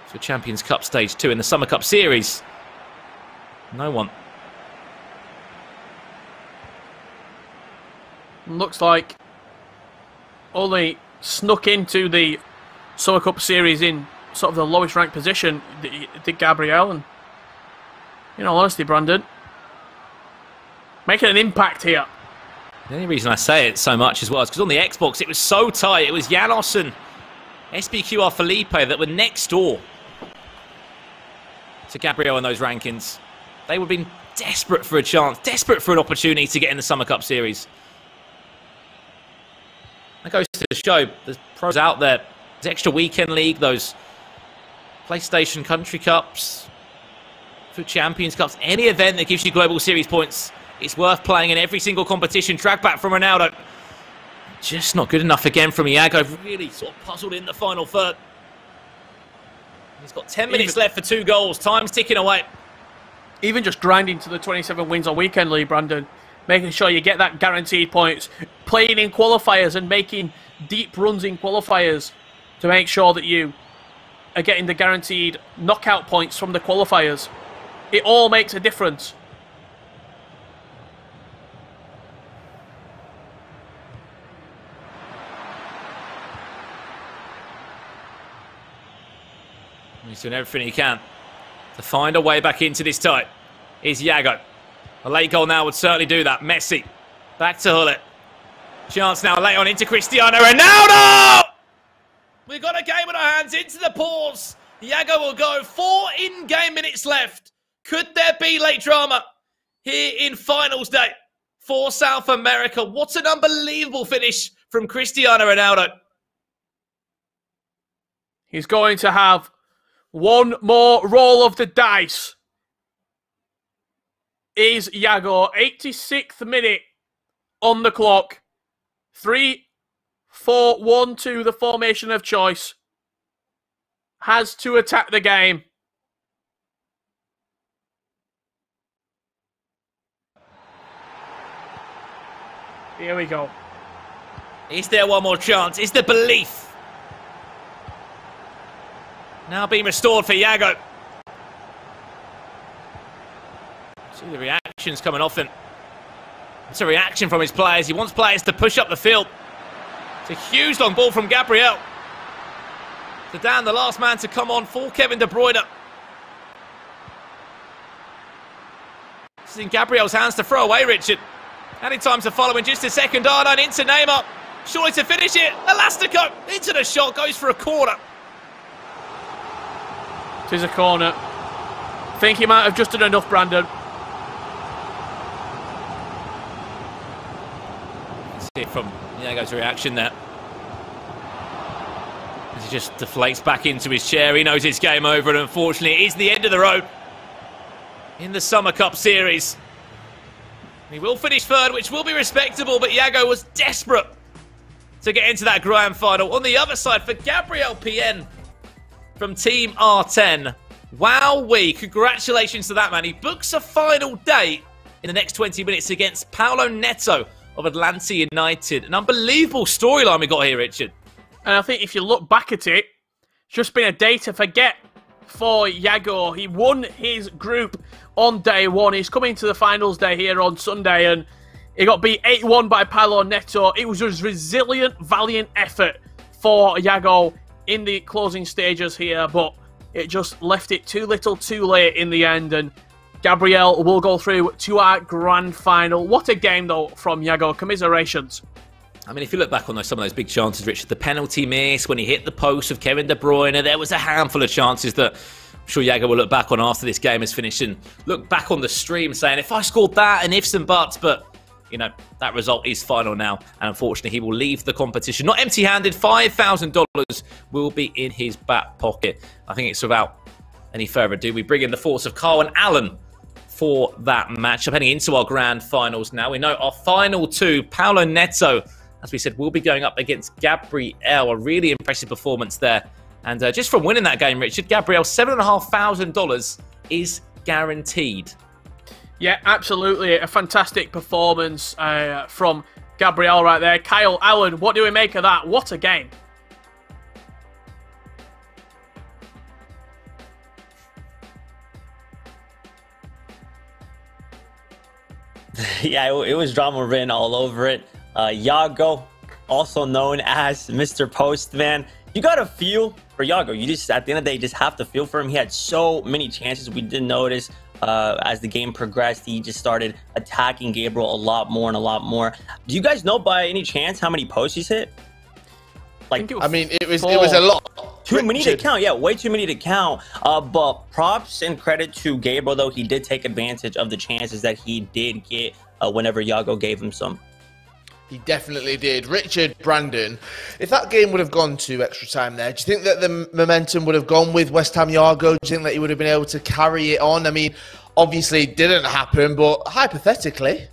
for Champions Cup Stage 2 in the Summer Cup Series. No one. Looks like only snuck into the Summer Cup Series in sort of the lowest ranked position, did Gabriel. And, in all honesty, Brandon, making an impact here. The only reason I say it so much as well is because on the Xbox it was so tight. It was Janos and SPQR Felipe that were next door to Gabriel in those rankings. They would have been desperate for a chance, desperate for an opportunity to get in the Summer Cup Series. That goes to show there's pros out there. There's extra weekend league, those PlayStation Country Cups, Foot Champions Cups, any event that gives you global series points. It's worth playing in every single competition. Track back from Ronaldo. Just not good enough again from Iago. Really sort of puzzled in the final third. He's got 10 minutes left for 2 goals. Time's ticking away. Even just grinding to the 27 wins on weekend league, Brandon. Making sure you get that guaranteed points. Playing in qualifiers and making deep runs in qualifiers to make sure that you are getting the guaranteed knockout points from the qualifiers. It all makes a difference. He's doing everything he can to find a way back into this tie. Here's Iago. A late goal now would certainly do that. Messi. Back to Hullet. Chance now late on into Cristiano Ronaldo! We've got a game on our hands into the pause. Iago will go. 4 in-game minutes left. Could there be late drama here in finals day for South America? What an unbelievable finish from Cristiano Ronaldo. He's going to have one more roll of the dice. Is Iago. 86th minute on the clock. 3-4-1-2, the formation of choice. Has to attack the game. Here we go. Is there one more chance? Is there belief? Now being restored for Iago. See the reactions coming off him. It's a reaction from his players. He wants players to push up the field. It's a huge long ball from Gabriel. Zidane, the last man to come on for Kevin De Bruyne. This is in Gabriel's hands to throw away, Richard. Adding time to follow in just a second. Arnon into Neymar. Surely to finish it. Elastico into the shot. Goes for a corner. It is a corner. Think he might have just done enough, Brandon. See it from Iago's reaction there. he just deflates back into his chair. He knows it's game over, and unfortunately, it is the end of the road in the Summer Cup Series. He will finish third, which will be respectable, but Yago was desperate to get into that grand final. On the other side, for Gabriel PN from Team R10, wowee, congratulations to that man. He books a final date in the next 20 minutes against Paulo Neto of Atlanta United. An unbelievable storyline we got here, Richard. And I think if you look back at it, it's just been a day to forget for Yago. He won his group on day one. He's coming to the finals day here on Sunday, and he got beat 8-1 by Paulo Neto. It was a resilient, valiant effort for Yago in the closing stages here, but it just left it too little too late in the end, and Gabriel will go through to our grand final. What a game, though, from Yago. Commiserations. I mean, if you look back on some of those big chances, Richard, the penalty miss, when he hit the post of Kevin De Bruyne, there was a handful of chances that I'm sure Yago will look back on after this game is finished and look back on the stream saying, if I scored that, and ifs and buts, but you know, that result is final now, and unfortunately he will leave the competition not empty-handed. $5,000 will be in his back pocket. I think it's without any further ado, we bring in the force of Carl and Alan for that matchup. Heading into our grand finals now. We know our final two, Paulo Neto, as we said, will be going up against Gabriel. A really impressive performance there. And just from winning that game, Richard, Gabriel, $7,500 is guaranteed. Yeah, absolutely. A fantastic performance from Gabriel right there. Kyle, Alan, what do we make of that? What a game. Yeah, it was drama written all over it. Yago, also known as Mr. Postman. You got to feel for Yago. You just, at the end of the day, you just have to feel for him. He had so many chances. We did notice as the game progressed, he just started attacking Gabriel a lot more and a lot more. Do you guys know by any chance how many posts he's hit? Like, I mean, it was a lot. Too many to count. Yeah, way too many to count. But props and credit to Gabriel, though. He did take advantage of the chances that he did get whenever Yago gave him some. He definitely did. Richard, Brandon, if that game would have gone to extra time there, do you think that the momentum would have gone with West Ham Yago? Do you think that he would have been able to carry it on? I mean, obviously it didn't happen, but hypothetically.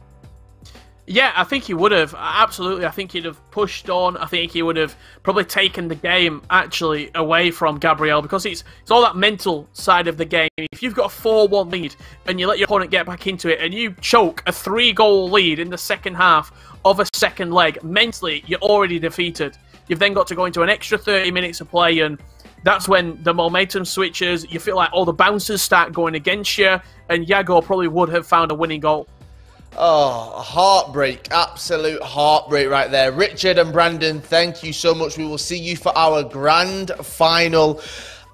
Yeah, I think he would have. Absolutely. I think he'd have pushed on. I think he would have probably taken the game actually away from Gabriel, because it's all that mental side of the game. If you've got a 4-1 lead and you let your opponent get back into it and you choke a 3-goal lead in the second half of a second leg, mentally you're already defeated. You've then got to go into an extra 30 minutes of play, and that's when the momentum switches. You feel like all the bouncers start going against you, and Yago probably would have found a winning goal. Oh, heartbreak. Absolute heartbreak right there. Richard and Brandon, thank you so much. We will see you for our grand final.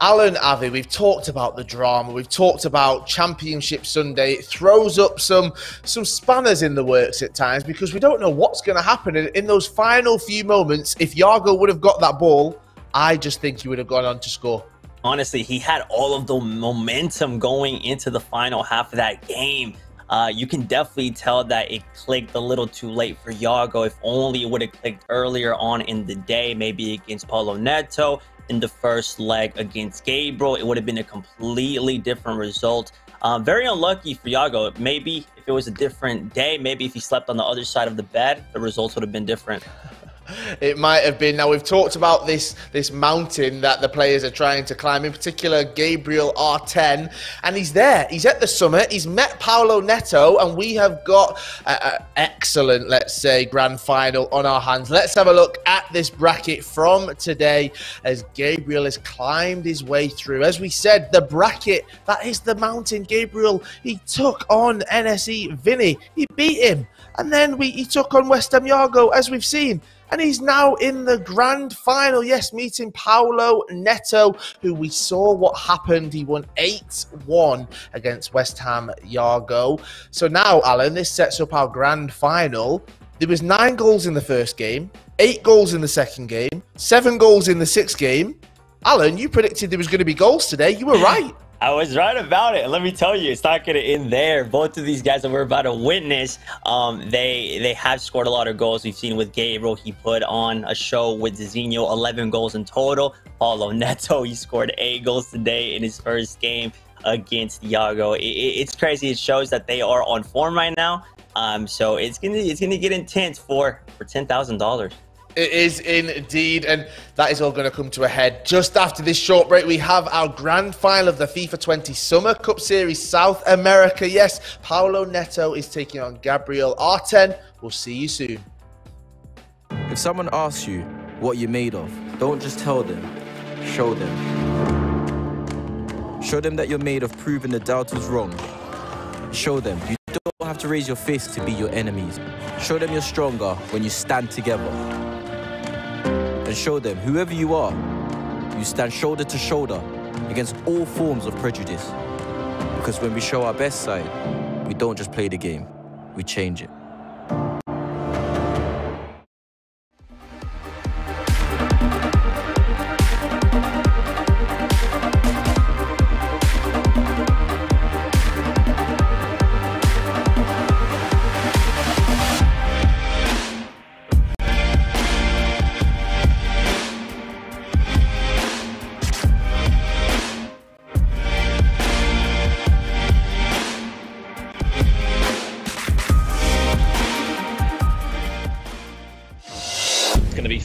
Alan, Avi, we've talked about the drama. We've talked about Championship Sunday. It throws up some spanners in the works at times, because we don't know what's going to happen in those final few moments. If Yago would have got that ball, I just think he would have gone on to score. Honestly, he had all of the momentum going into the final half of that game. You can definitely tell that it clicked a little too late for Yago. If only it would have clicked earlier on in the day, maybe against Paulo Neto in the first leg against Gabriel, it would have been a completely different result. Very unlucky for Yago. Maybe if it was a different day, maybe if he slept on the other side of the bed, the results would have been different. It might have been. Now, we've talked about this mountain that the players are trying to climb, in particular Gabriel R10, and he's there. He's at the summit. He's met Paulo Neto, and we have got an excellent, let's say, grand final on our hands. Let's have a look at this bracket from today as Gabriel has climbed his way through. As we said, the bracket, that is the mountain. Gabriel, he took on NSE Vinny. He beat him. And then he took on West Ham Yago, as we've seen. And he's now in the grand final, yes, meeting Paulo Neto, who we saw what happened. He won 8-1 against West Ham Yago. So now, Alan, this sets up our grand final. There was 9 goals in the first game, 8 goals in the second game, 7 goals in the sixth game. Alan, you predicted there was going to be goals today. You were right. I was right about it. Let me tell you, it's not going to end there. Both of these guys that we're about to witness, they have scored a lot of goals. We've seen with Gabriel, he put on a show with Zizinho, 11 goals in total. Paulo Neto, he scored 8 goals today in his first game against Iago. It's crazy. It shows that they are on form right now. So it's gonna get intense for $10,000. It is indeed, and that is all going to come to a head just after this short break. We have our grand final of the FIFA 20 Summer Cup Series South America. Yes, Paulo Neto is taking on Gabriel R10. We'll see you soon. If someone asks you what you're made of, don't just tell them, show them. Show them that you're made of proving the doubters wrong. Show them you don't have to raise your fist to beat your enemies. Show them you're stronger when you stand together. And show them, whoever you are, you stand shoulder to shoulder against all forms of prejudice. Because when we show our best side, we don't just play the game, we change it.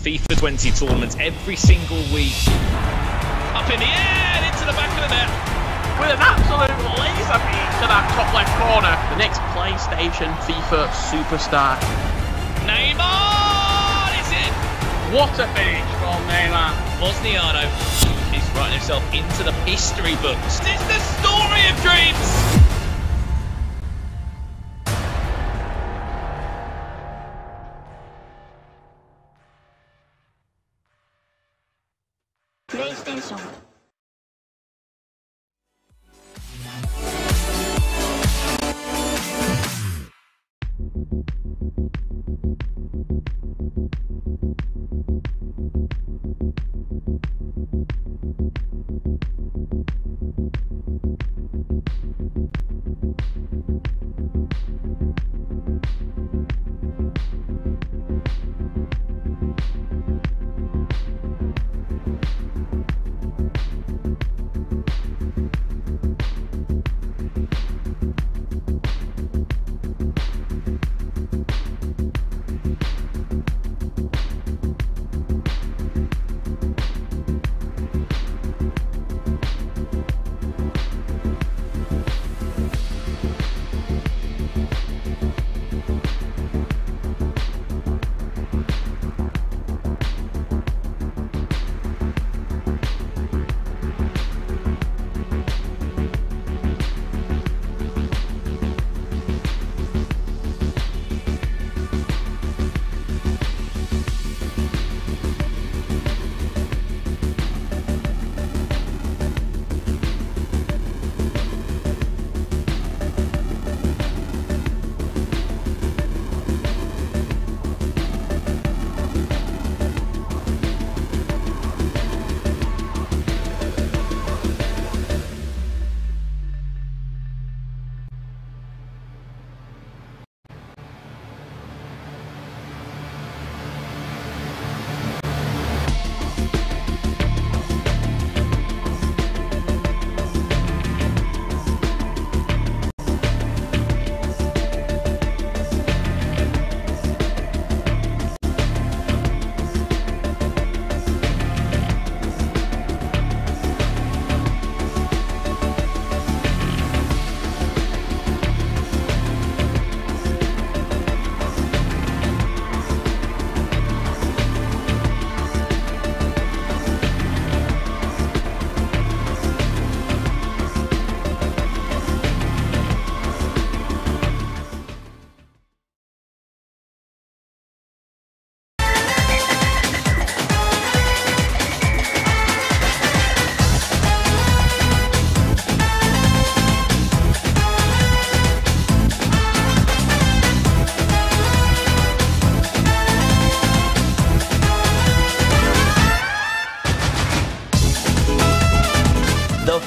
FIFA 20 tournaments every single week. Up in the air and into the back of the net. With an absolute laser beam to that top left corner. The next PlayStation FIFA superstar. Neymar is in. What a finish from Neymar. Bosniano is writing himself into the history books. It's the story of dreams. PlayStation.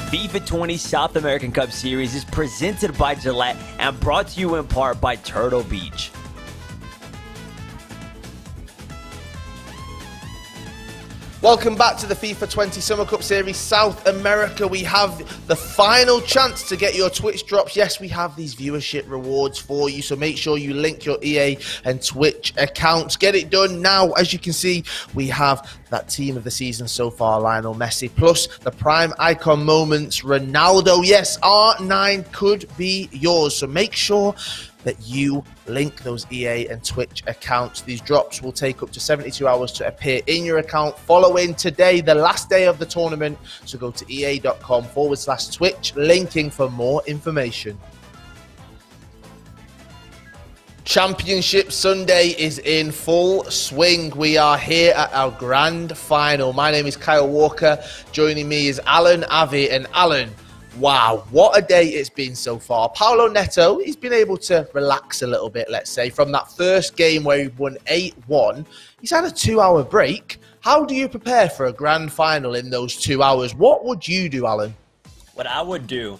FIFA 20 South American Cup Series is presented by Gillette and brought to you in part by Turtle Beach. Welcome back to the FIFA 20 Summer Cup Series South America. We have the final chance to get your Twitch drops. Yes, we have these viewership rewards for you, so make sure you link your EA and Twitch accounts. Get it done now. As you can see, we have that team of the season so far, Lionel Messi, plus the prime icon moments, Ronaldo. Yes, R9 could be yours, so make sure that you link those EA and Twitch accounts. These drops will take up to 72 hours to appear in your account following today, the last day of the tournament. So go to ea.com/Twitch, linking for more information. Championship Sunday is in full swing. We are here at our grand final. My name is Kyle Walker. Joining me is Alan Avi. And Alan, wow, what a day it's been so far. Paulo Neto, he's been able to relax a little bit, let's say, from that first game where he won 8-1. He's had a 2-hour break. How do you prepare for a grand final in those 2 hours? What would you do, Alan? What I would do,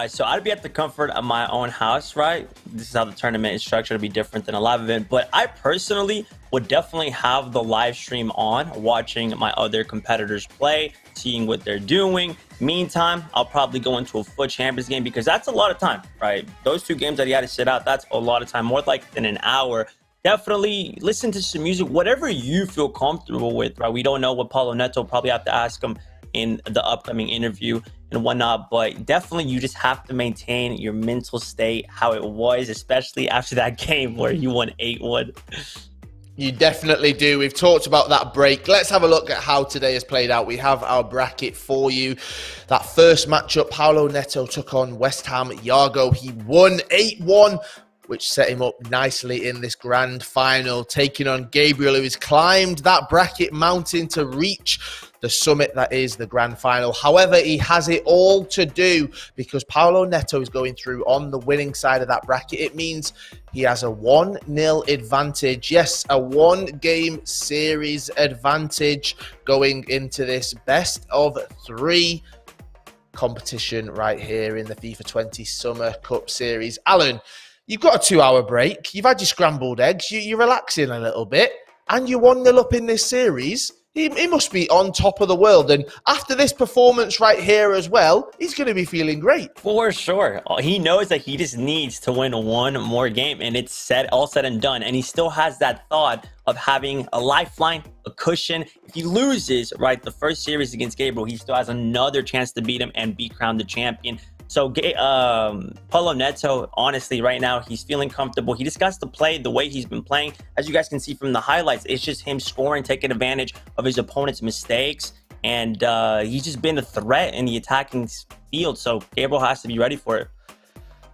so I'd be at the comfort of my own house, right? This is how the tournament is structured to be different than a live event. But I personally would definitely have the live stream on, watching my other competitors play, seeing what they're doing. Meantime, I'll probably go into a FUT Champions game because that's a lot of time, right? Those 2 games that he had to sit out, that's a lot of time, more like than an hour. Definitely listen to some music, whatever you feel comfortable with, right? We don't know what Paulo Neto, probably have to ask him in the upcoming interview and whatnot, but definitely you just have to maintain your mental state how it was, especially after that game where you won 8-1. You definitely do. We've talked about that break. Let's have a look at how today has played out. We have our bracket for you. That first matchup, Paulo Neto took on West Ham Yargo. He won 8-1, which set him up nicely in this grand final, taking on Gabriel, who has climbed that bracket mountain to reach the summit that is the grand final. However, he has it all to do because Paulo Neto is going through on the winning side of that bracket. It means he has a 1-0 advantage. Yes, a 1-game series advantage going into this best of 3 competition right here in the FIFA 20 Summer Cup Series. Alan, you've got a 2-hour break. You've had your scrambled eggs. You're relaxing a little bit. And you're 1-0 up in this series. He must be on top of the world. And after this performance right here as well, he's going to be feeling great. For sure. He knows that he just needs to win 1 more game. And it's all said and done. And he still has that thought of having a lifeline, a cushion. If he loses, right, the first series against Gabriel, he still has another chance to beat him and be crowned the champion. So Paulo Neto, honestly, right now, he's feeling comfortable. He just got to play the way he's been playing. As you guys can see from the highlights, it's just him scoring, taking advantage of his opponent's mistakes. And he's just been a threat in the attacking field. So Gabriel has to be ready for it.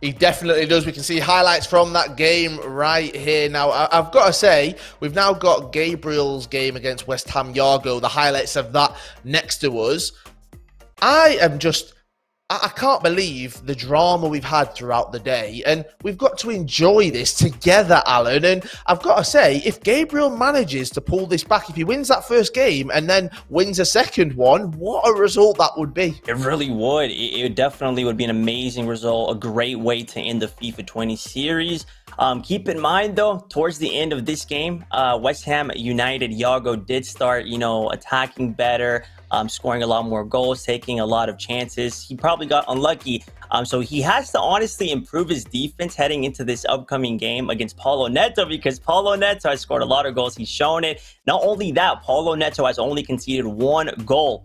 He definitely does. We can see highlights from that game right here. Now, I've got to say, we've now got Gabriel's game against West Ham Yargo, the highlights of that next to us. I can't believe the drama we've had throughout the day, and we've got to enjoy this together, Alan. And I've got to say, if Gabriel manages to pull this back, if he wins that first game and then wins a second one, what a result that would be. It really would. It definitely would be an amazing result, a great way to end the FIFA 20 series. Keep in mind, though, towards the end of this game, West Ham United Yargo did start, attacking better, scoring a lot more goals, taking a lot of chances. He probably got unlucky. So he has to honestly improve his defense heading into this upcoming game against Paulo Neto, because Paulo Neto has scored a lot of goals. He's shown it. Not only that, Paulo Neto has only conceded 1 goal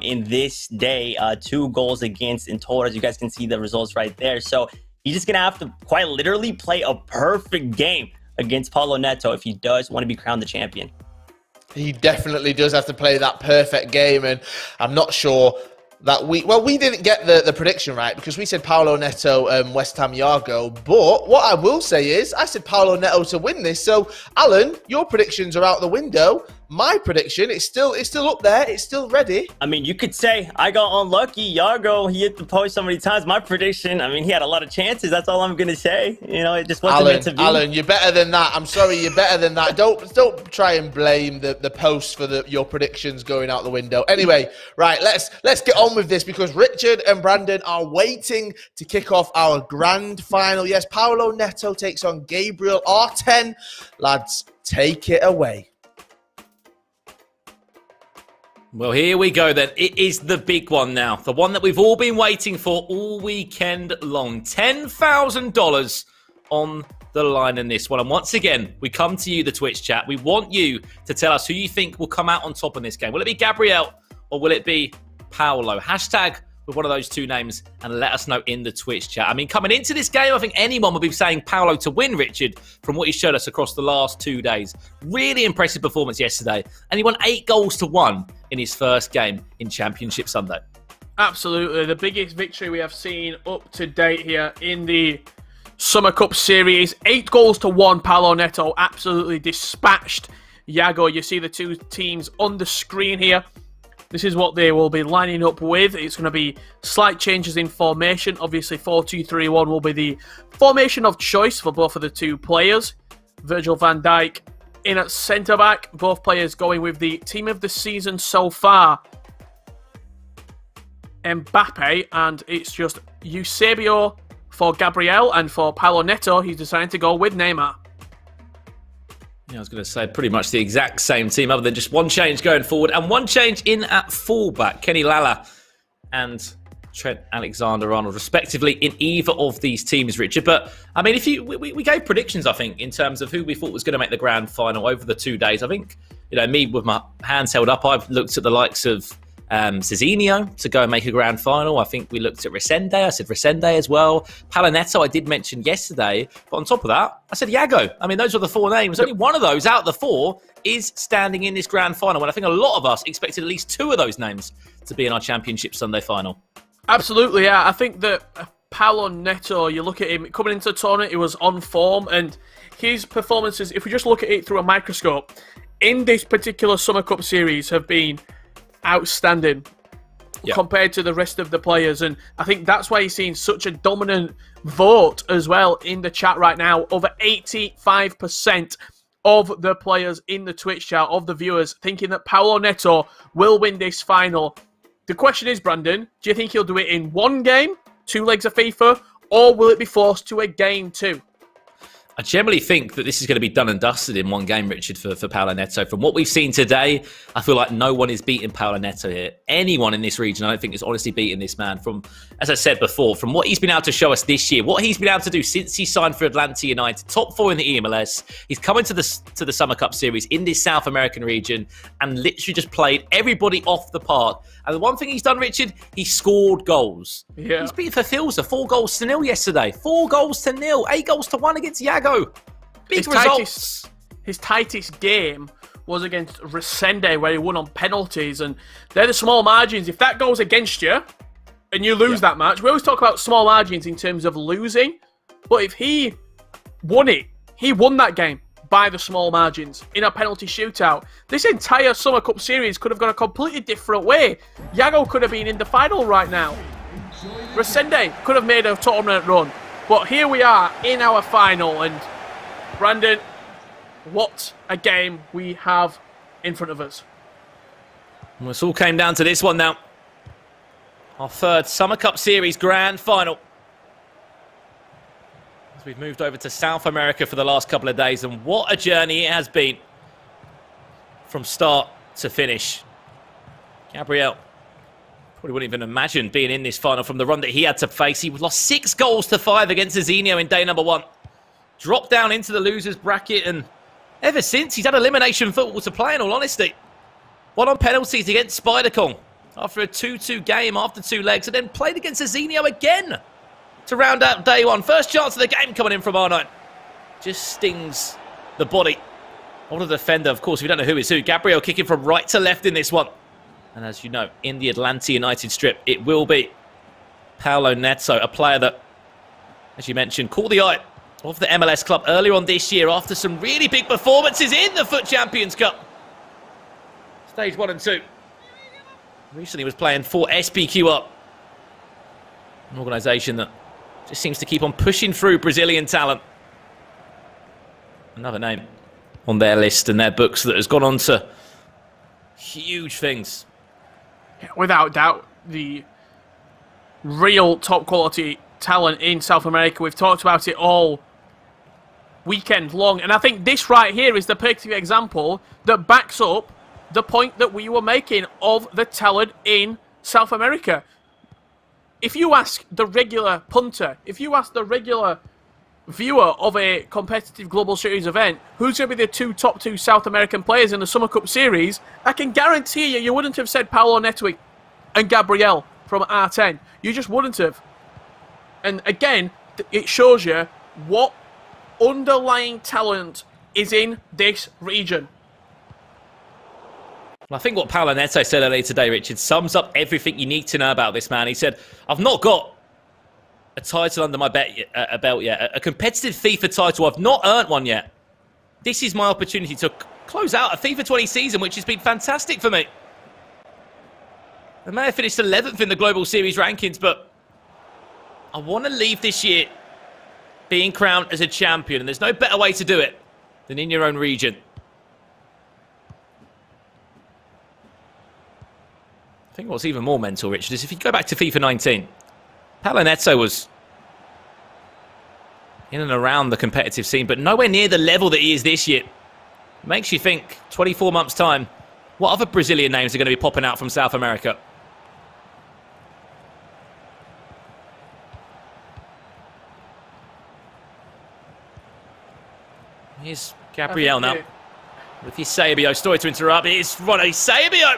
in this day, 2 goals against in total, as you guys can see the results right there. So he's just going to have to quite literally play a perfect game against Paulo Neto if he does want to be crowned the champion. He definitely does have to play that perfect game, and I'm not sure that we didn't get the prediction right because we said Paulo Neto West Ham Yargo, but what I will say is I said Paulo Neto to win this. So Alan, your predictions are out the window. my prediction, it's still up there. It's still ready. I mean, you could say I got unlucky. Yago, he hit the post so many times. My prediction, I mean, he had a lot of chances. That's all I'm going to say. You know, it just wasn't meant to be. Alan, you're better than that. I'm sorry, you're better than that. Don't try and blame the post for your predictions going out the window. Anyway, right, let's get on with this because Richard and Brandon are waiting to kick off our grand final. Yes, Paolo Neto takes on Gabriel R10. Lads, take it away. Well, here we go then. It is the big one now. The one that we've all been waiting for all weekend long. $10,000 on the line in this one. And once again, we come to you, the Twitch chat. We want you to tell us who you think will come out on top in this game. Will it be Gabriel or will it be Paolo? Hashtag with one of those two names and let us know in the Twitch chat. I mean, coming into this game, I think anyone would be saying Paolo to win, Richard, from what he showed us across the last 2 days. Really impressive performance yesterday. And he won 8 goals to 1 in his first game in Championship Sunday. Absolutely. The biggest victory we have seen up to date here in the Summer Cup Series. 8 goals to 1. Paolo Neto absolutely dispatched Yago. You see the two teams on the screen here. This is what they will be lining up with. It's going to be slight changes in formation. Obviously, 4-2-3-1 will be the formation of choice for both of the two players. Virgil van Dijk in at centre-back. Both players going with the team of the season so far, Mbappe. And it's just Eusebio for Gabriel. And for Paolo Neto, he's decided to go with Neymar. Yeah, I was going to say pretty much the exact same team, other than just one change going forward and one change in at fullback. Kenny Lala and Trent Alexander-Arnold, respectively, in either of these teams, Richard. But, I mean, we gave predictions, I think, in terms of who we thought was going to make the grand final over the 2 days. I think, you know, me with my hands held up, I've looked at the likes of Cezinho to go and make a grand final. I think we looked at Resende. I said Resende as well. Paolo Neto, I did mention yesterday. But on top of that, I said Yago. I mean, those are the 4 names. Only one of those out of the 4 is standing in this grand final. And I think a lot of us expected at least 2 of those names to be in our Championship Sunday final. Absolutely, yeah. I think that Paolo Neto, you look at him coming into the tournament, he was on form. And his performances, if we just look at it through a microscope, in this particular Summer Cup Series have been outstanding compared to the rest of the players, and I think that's why he's seeing such a dominant vote as well in the chat right now. Over 85% of the players in the Twitch chat, of the viewers, thinking that Paolo Neto will win this final. The question is, Brandon, do you think he'll do it in 1 game, 2 legs of FIFA, or will it be forced to a game 2? I generally think that this is going to be done and dusted in 1 game, Richard, for Paolo Neto. From what we've seen today, I feel like no one is beating Paolo Neto here. Anyone in this region, I don't think, is honestly beating this man. From, as I said before, from what he's been able to show us this year, what he's been able to do since he signed for Atlanta United, top 4 in the EMLS, he's come into the Summer Cup Series in this South American region and literally just played everybody off the park. And the one thing he's done, Richard, he scored goals. Yeah. He's beaten Filza 4 goals to 0 yesterday. 4 goals to 0. 8 goals to 1 against Yago. Big results. His tightest game was against Resende, where he won on penalties. And they're the small margins. If that goes against you and you lose that match, we always talk about small margins in terms of losing. But if he won it, he won that game by the small margins in a penalty shootout. This entire Summer Cup Series could have gone a completely different way. Yago could have been in the final right now. Resende could have made a tournament run. But here we are in our final. And Brandon, what a game we have in front of us. Well, it's all came down to this one now. Our 3rd Summer Cup Series grand final. As we've moved over to South America for the last couple of days, and what a journey it has been from start to finish. Gabriel probably wouldn't even imagine being in this final from the run that he had to face. He lost 6 goals to 5 against Cezinho in day number 1. Dropped down into the losers bracket, and ever since, he's had elimination football to play, in all honesty. 1 on penalties against Spider-Con after a 2-2 game after 2 legs, and then played against Cezinho again to round out day 1. First chance of the game coming in from R9. Just stings the body of the defender. Of course, we don't know who is who. Gabriel kicking from right to left in this one. And as you know, in the Atlanta United strip, it will be Paolo Neto, a player that, as you mentioned, caught the eye of the MLS club earlier on this year after some really big performances in the FUT Champions Cup. Stage 1 and 2. Recently was playing for SPQ Up. An organisation that just seems to keep on pushing through Brazilian talent. Another name on their list and their books that has gone on to huge things. Without doubt, the real top quality talent in South America. We've talked about it all weekend long, and I think this right here is the perfect example that backs up the point that we were making of the talent in South America. If you ask the regular punter, if you ask the regular viewer of a competitive Global Series event, who's going to be the top two South American players in the Summer Cup Series, I can guarantee you wouldn't have said Paulo Neto and Gabriel from R10. You just wouldn't have. And again, it shows you what underlying talent is in this region. I think what Paulo Neto said earlier today, Richard, sums up everything you need to know about this man. He said, I've not got a title under my belt yet, a competitive FIFA title. I've not earned one yet. This is my opportunity to close out a FIFA 20 season, which has been fantastic for me. I may have finished 11th in the Global Series rankings, but I want to leave this year being crowned as a champion, and there's no better way to do it than in your own region. I think what's even more mental, Richard, is if you go back to FIFA 19, Paulo Neto was in and around the competitive scene, but nowhere near the level that he is this year. It makes you think, 24 months' time, what other Brazilian names are going to be popping out from South America? Here's Gabriel now with his Eusebio. Story to interrupt. It's Ronnie Eusebio.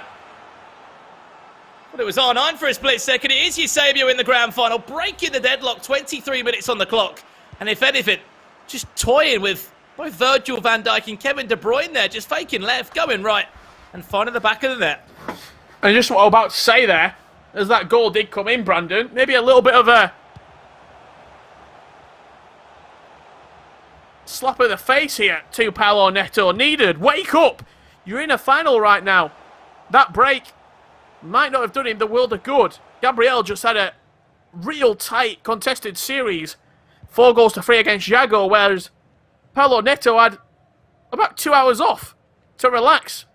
Well, it was R9 for a split second. It is Eusebio in the grand final, breaking the deadlock. 23 minutes on the clock. And if anything, just toying with both Virgil van Dijk and Kevin De Bruyne there, just faking left, going right, and finding the back of the net. And just what I was about to say there, as that goal did come in, Brandon, maybe a little bit of a slap of the face here to Paulo Neto. Needed. Wake up! You're in a final right now. That break might not have done him the world of good. Gabriel just had a real tight contested series. 4-3 against Jago, whereas Paulo Neto had about 2 hours off to relax.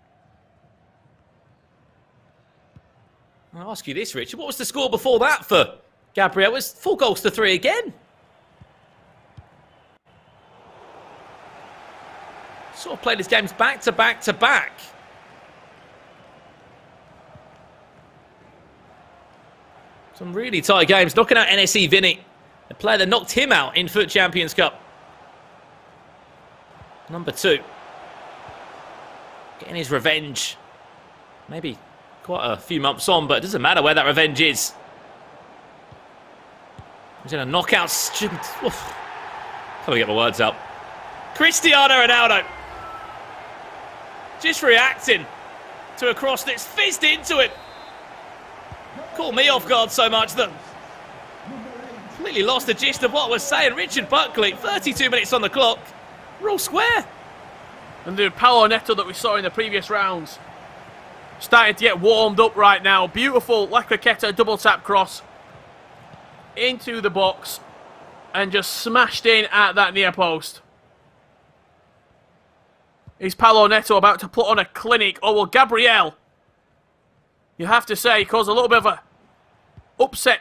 I'll ask you this, Richard. What was the score before that for Gabriel? It was 4-3 again. Sort of played his games back to back to back. Some really tight games. Knocking out NSE Vinny, the player that knocked him out in FUT Champions Cup. Number 2. Getting his revenge. Maybe quite a few months on, but it doesn't matter where that revenge is. He's in a knockout. Can't get my words out. Cristiano Ronaldo. Just reacting to a cross that's fizzed into it. Caught me off guard so much that completely lost the gist of what I was saying. Richard Buckley, 32 minutes on the clock. We're all square. And the Paulo Neto that we saw in the previous rounds starting to get warmed up right now. Beautiful La Croqueta double tap cross into the box and just smashed in at that near post. Is Paulo Neto about to put on a clinic? Oh, well, Gabriel, you have to say, caused a little bit of a upset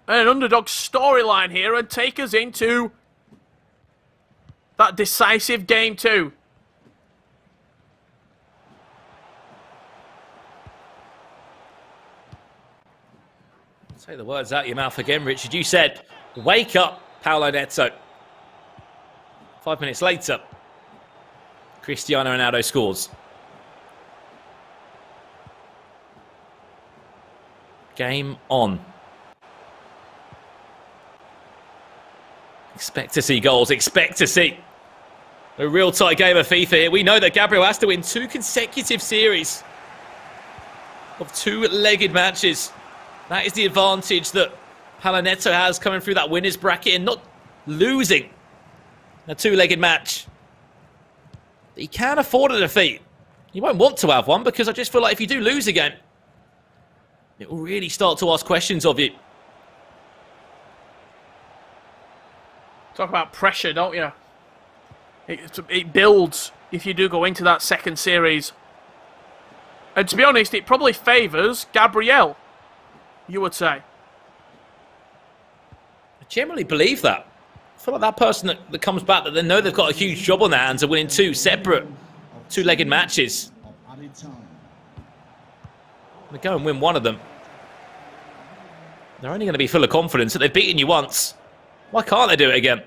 and an underdog storyline here and take us into that decisive game 2. Say the words out of your mouth again, Richard. You said, wake up, Paulo Neto. 5 minutes later, Cristiano Ronaldo scores. Game on. Expect to see goals. Expect to see a real tight game of FIFA here. We know that Gabriel has to win 2 consecutive series of 2-legged matches. That is the advantage that Paulo Neto has coming through that winner's bracket and not losing a 2-legged match. He can afford a defeat You won't want to have one because I just feel like if you do lose a game, it will really start to ask questions of you. Talk about pressure, don't you? It builds if you do go into that second series. And to be honest, it probably favours Gabriel, you would say. I generally believe that. I feel like that person that comes back, that they know they've got a huge job on their hands, are winning two separate two-legged matches. They go and win one of them. They're only going to be full of confidence that they've beaten you once. Why can't they do it again?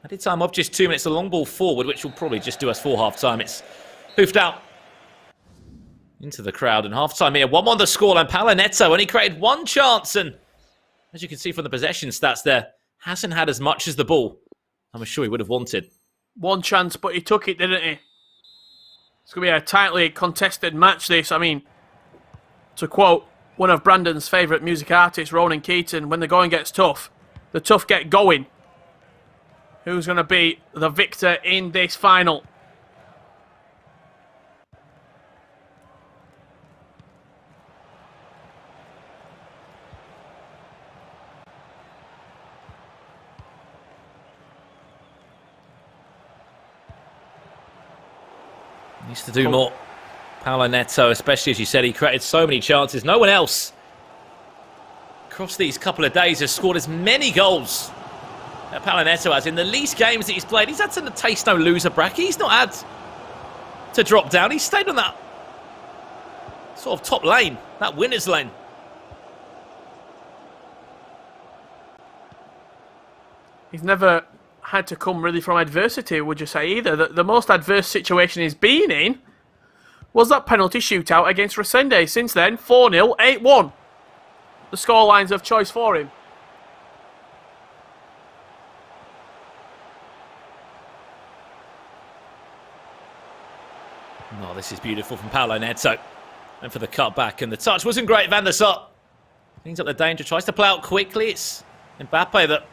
Added time of just 2 minutes, a long ball forward, which will probably just do us for half-time. It's hoofed out into the crowd, and half-time here. 1-1 the scoreline. Paulo Neto only created one chance, and as you can see from the possession stats there, hasn't had as much as the ball I'm sure he would have wanted. One chance, but he took it, didn't he? It's going to be a tightly contested match, this. I mean, to quote one of Brandon's favourite music artists, Ronan Keaton, when the going gets tough, the tough get going. Who's going to be the victor in this final? Needs to do more. Paulo Neto, especially as you said, he created so many chances. No one else across these couple of days has scored as many goals that Paulo Neto has. In the least games that he's played, he's had to taste no loser bracket. He's not had to drop down. He's stayed on that sort of top lane, that winner's lane. He's never had to come really from adversity, would you say, either? The most adverse situation he's been in was that penalty shootout against Resende. Since then, 4-0, 8-1. The scorelines of choice for him. Oh, this is beautiful from Paulo Neto. And for the cutback, and the touch wasn't great. Van der Sar cleans up the danger, tries to play out quickly. It's Mbappe that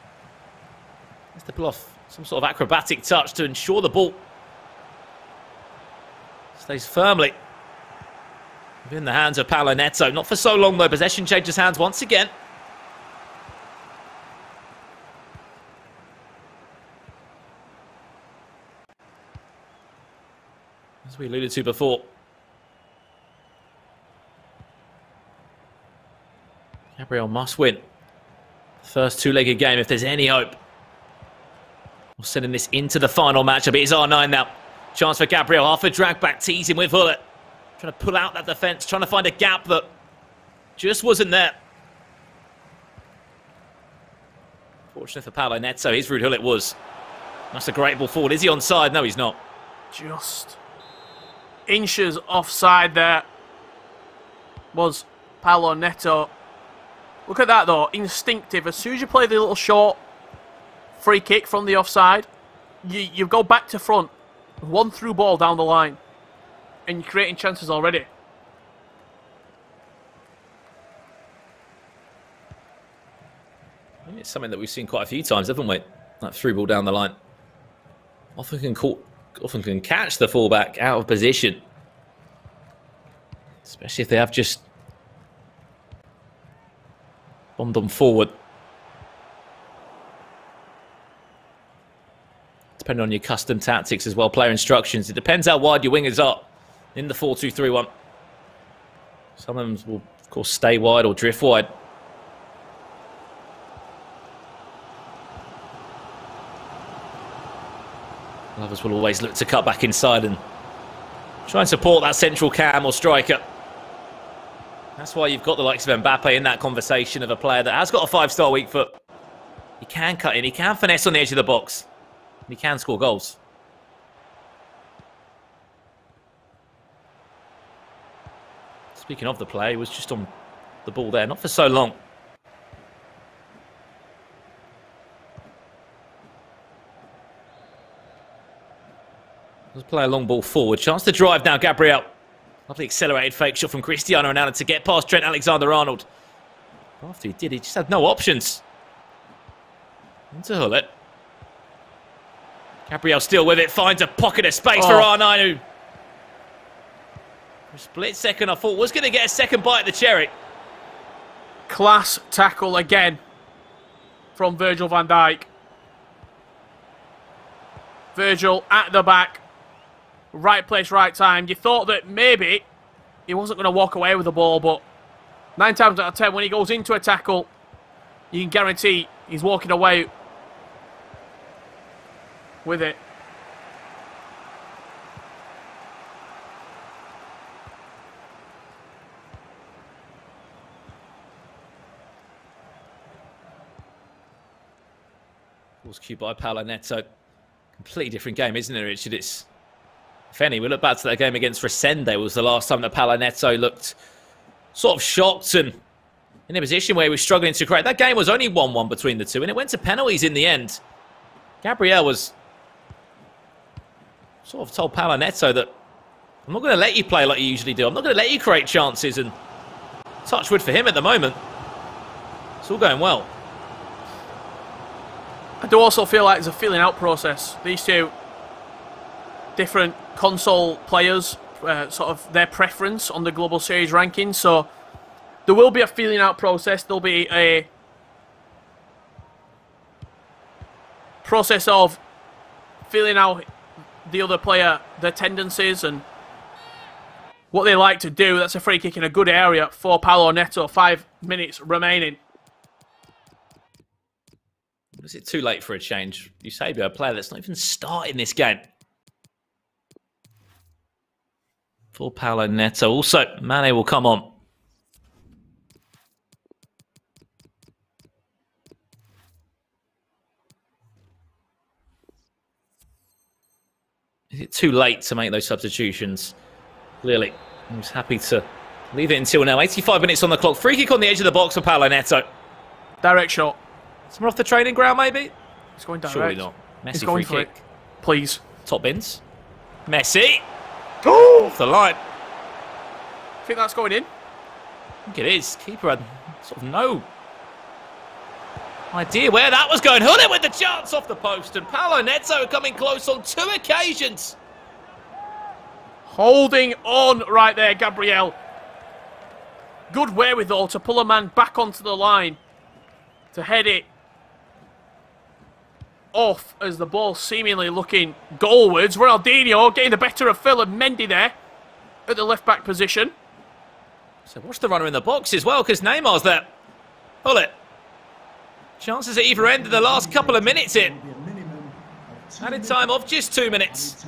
has to pull off some sort of acrobatic touch to ensure the ball stays firmly within the hands of Paulo Neto. Not for so long though. Possession changes hands once again. As we alluded to before, Gabriel must win the first two-legged game if there's any hope. We're sending this into the final matchup. It is R9 now. Chance for Gabriel. Half a drag back, teasing with Hullet. Trying to pull out that defence, trying to find a gap that just wasn't there. Fortunate for Paulo Neto, his route Hullet was. That's a great ball forward. Is he onside? No, he's not. Just inches offside there was Paulo Neto. Look at that though, instinctive. As soon as you play the little short free kick from the offside, you go back to front, one through ball down the line, and you're creating chances already. I mean, it's something that we've seen quite a few times, haven't we? That through ball down the line. Often can catch the fullback out of position, especially if they have just bombed them forward. Depending on your custom tactics as well, player instructions. It depends how wide your wingers are in the 4-2-3-1. Some of them will, of course, stay wide or drift wide. Others will always look to cut back inside and try and support that central cam or striker. That's why you've got the likes of Mbappe in that conversation of a player that has got a 5-star weak foot. He can cut in, he can finesse on the edge of the box. He can score goals. Speaking of the play, he was just on the ball there, not for so long. Let's play a long ball forward. Chance to drive now, Gabriel. Lovely accelerated fake shot from Cristiano Ronaldo to get past Trent Alexander-Arnold. After he did, he just had no options. Into Hullet. Gabriel still with it, finds a pocket of space for R9, who For a split second, I thought was going to get a second bite of the cherry. Class tackle again from Virgil van Dijk. Virgil at the back. Right place, right time. You thought that maybe he wasn't going to walk away with the ball, but 9 times out of 10, when he goes into a tackle, you can guarantee he's walking away with it. Was cued by Paulo Neto. Completely different game, isn't it, Richard? It's, if any, we look back to that game against Resende. Was the last time that Paulo Neto looked sort of shocked and in a position where he was struggling to create. That game was only 1-1 between the two, and it went to penalties in the end. Gabriel was sort of told Paulo Neto that I'm not going to let you play like you usually do. I'm not going to let you create chances, and touch wood for him at the moment. It's all going well. I do also feel like it's a feeling out process. These two different console players, sort of their preference on the Global Series rankings. So there will be a feeling out process. There'll be a process of feeling out the other player, their tendencies and what they like to do. That's a free kick in a good area for Paulo Neto. 5 minutes remaining. Is it too late for a change? Eusebio, a player that's not even starting this game. For Paulo Neto. Also, Mane will come on. Is it too late to make those substitutions? Clearly, he was happy to leave it until now. 85 minutes on the clock. Free kick on the edge of the box for Paulo Neto. Direct shot. Someone off the training ground, maybe? He's going direct. Surely not. Messi He's going free for kick. it. Please. Top bins. Messi. Oh! Off the line. Think that's going in? I think it is. Keeper had sort of no idea where that was going. Hull with the chance off the post, and Paulo Neto coming close on 2 occasions. Holding on right there, Gabriel. Good wherewithal to pull a man back onto the line. To head it off as the ball seemingly looking goalwards. Ronaldinho getting the better of Phil and Mendy there at the left-back position. So watch the runner in the box as well, because Neymar's there. Pull it. Chances at either end of the last couple of minutes here. Added time of just 2 minutes.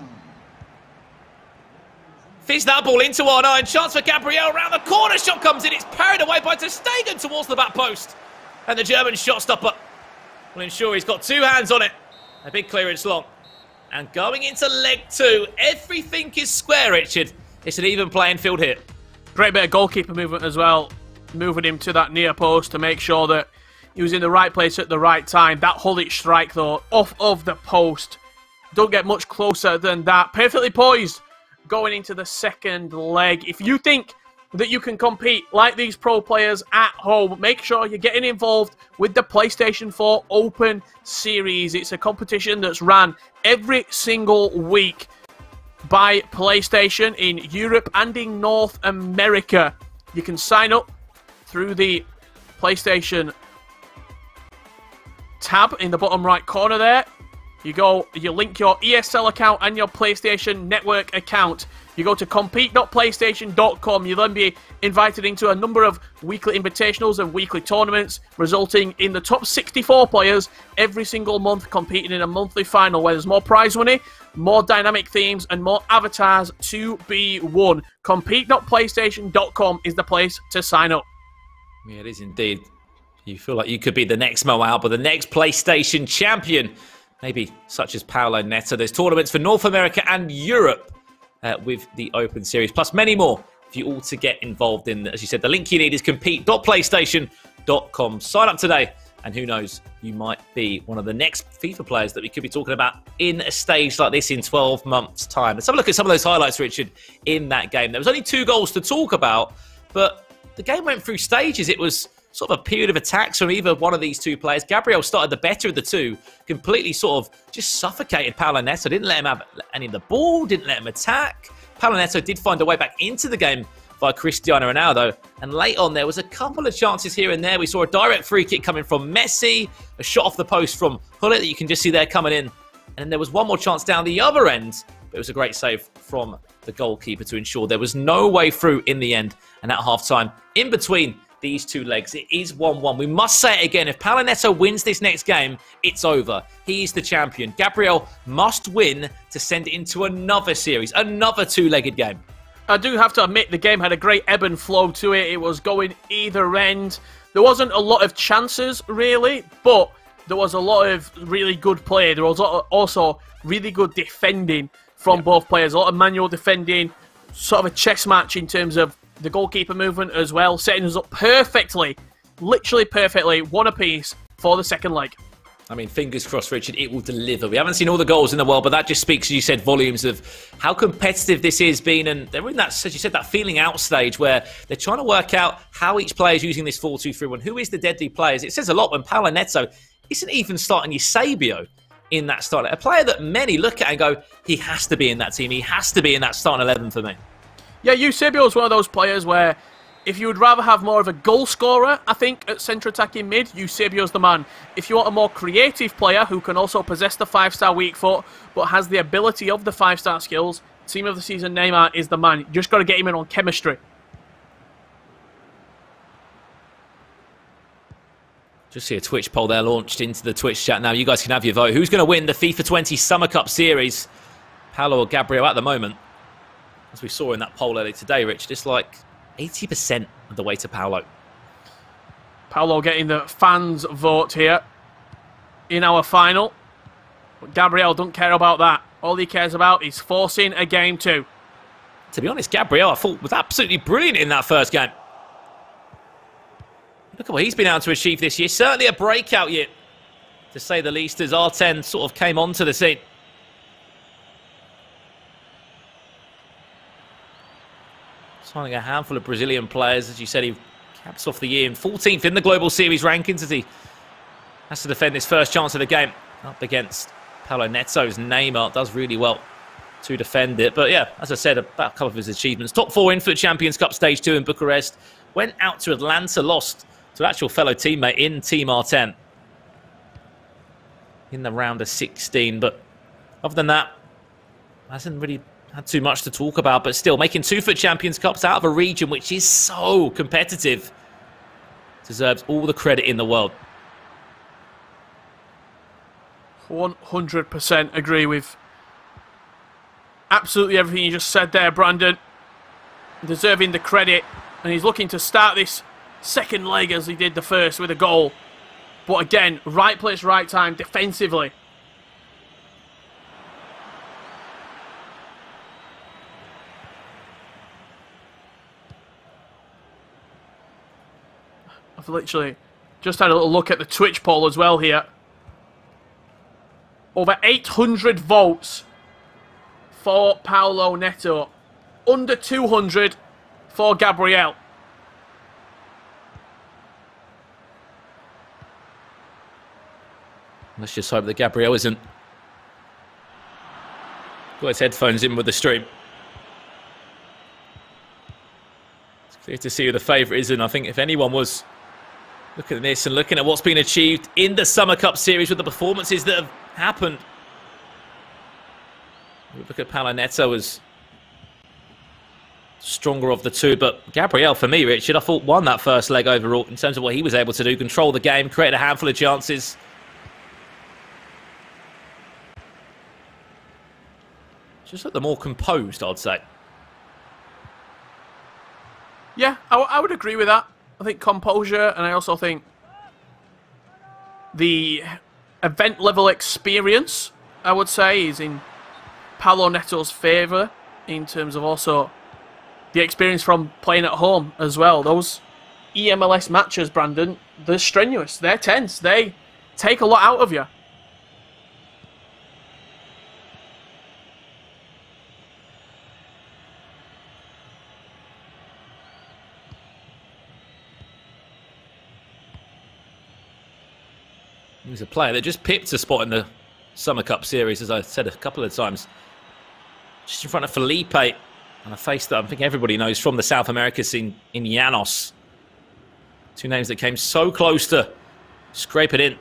Fizz that ball into R9. Chance for Gabriel around the corner. Shot comes in. It's parried away by ter Stegen towards the back post. And the German shot stopper will ensure he's got 2 hands on it. A big clearance long. And going into leg 2, everything is square, Richard. It's an even playing field here. Great bit of goalkeeper movement as well. Moving him to that near post to make sure that he was in the right place at the right time. That Hulic strike, though, off of the post. Don't get much closer than that. Perfectly poised going into the second leg. If you think that you can compete like these pro players at home, make sure you're getting involved with the PlayStation 4 Open Series. It's a competition that's ran every single week by PlayStation in Europe and in North America. You can sign up through the PlayStation tab in the bottom right corner there. You link your ESL account and your PlayStation Network account. You go to compete.playstation.com. You'll then be invited into a number of weekly invitationals and weekly tournaments, resulting in the top 64 players every single month competing in a monthly final where there's more prize money, more dynamic themes, and more avatars to be won. Compete.playstation.com is the place to sign up. Yeah, it is indeed. You feel like you could be the next Mo Alba, the next PlayStation champion. Maybe such as Paulo Neto. There's tournaments for North America and Europe with the Open Series, plus many more for you all to get involved in. As you said, the link you need is compete.playstation.com. Sign up today, and who knows, you might be one of the next FIFA players that we could be talking about in a stage like this in 12 months' time. Let's have a look at some of those highlights, Richard, in that game. There was only 2 goals to talk about, but the game went through stages. It was sort of a period of attacks from either one of these 2 players. Gabriel started the better of the 2, completely sort of just suffocated Paulo Neto. Didn't let him have any of the ball, didn't let him attack. Paulo Neto did find a way back into the game by Cristiano Ronaldo. And late on, there was a couple of chances here and there. We saw a direct free kick coming from Messi, a shot off the post from Hullet that you can just see there coming in. And then there was one more chance down the other end, but it was a great save from the goalkeeper to ensure there was no way through in the end. And at half-time, in between these two legs, it is 1-1. We must say it again. If Paulo Neto wins this next game, it's over. He is the champion. Gabriel must win to send it into another series, another two-legged game. I do have to admit the game had a great ebb and flow to it. It was going either end. There wasn't a lot of chances, really, but there was a lot of really good play. There was also really good defending from both players. A lot of manual defending, sort of a chess match in terms of the goalkeeper movement as well, setting us up perfectly, literally perfectly, one apiece for the second leg. I mean, fingers crossed, Richard, it will deliver. We haven't seen all the goals in the world, but that just speaks, as you said, volumes of how competitive this has been. And they're in that, as you said, that feeling out stage where they're trying to work out how each player is using this 4-2-3-1. Who is the deadly players? It says a lot when Paulo Neto isn't even starting Eusebio in that start. A player that many look at and go, he has to be in that team. He has to be in that starting 11 for me. Yeah, Eusebio is one of those players where if you would rather have more of a goal scorer, I think, at centre attacking mid, Eusebio's the man. If you want a more creative player who can also possess the 5-star weak foot, but has the ability of the 5-star skills, Team of the Season Neymar is the man. You just got to get him in on chemistry. Just see a Twitch poll there launched into the Twitch chat now. You guys can have your vote. Who's going to win the FIFA 20 Summer Cup Series? Paulo or Gabriel at the moment? As we saw in that poll earlier today, Rich, just like 80% of the way to Paulo. Paulo getting the fans' vote here in our final. But Gabriel don't care about that. All he cares about is forcing a game 2. To be honest, Gabriel, I thought, was absolutely brilliant in that first game. Look at what he's been able to achieve this year. Certainly a breakout year, to say the least, as R10 sort of came onto the scene. Signing a handful of Brazilian players. As you said, he caps off the year in 14th in the Global Series rankings as he has to defend his first chance of the game up against Paulo Neto's Neymar. Does really well to defend it. But yeah, as I said, about a couple of his achievements. Top 4 in for Champions Cup Stage 2 in Bucharest. Went out to Atlanta, lost to an actual fellow teammate in Team R10 in the round of 16. But other than that, hasn't really had too much to talk about, but still making 2 FUT Champions Cups out of a region which is so competitive. Deserves all the credit in the world. 100% agree with absolutely everything you just said there, Brandon. Deserving the credit, and he's looking to start this second leg as he did the first with a goal. But again, right place, right time, defensively. I've literally just had a little look at the Twitch poll as well here. Over 800 votes for Paulo Neto. Under 200 for Gabriel. Let's just hope that Gabriel isn't got his headphones in with the stream. It's clear to see who the favourite is, and I think if anyone was looking at this and looking at what's been achieved in the Summer Cup Series with the performances that have happened, we look at Paulo Neto as stronger of the two, but Gabriel, for me, Richard, I thought won that first leg overall in terms of what he was able to do, control the game, create a handful of chances. Just looked the more composed, I'd say. Yeah, I would agree with that. I think composure, and I also think the event level experience, I would say, is in Paulo Neto's favour in terms of also the experience from playing at home as well. Those EMLS matches, Brandon, they're strenuous, they're tense, they take a lot out of you. He's a player that just pipped a spot in the Summer Cup Series, as I said a couple of times. Just in front of Felipe And a face that I think everybody knows from the South America scene in Llanos. Two names that came so close to scrape it in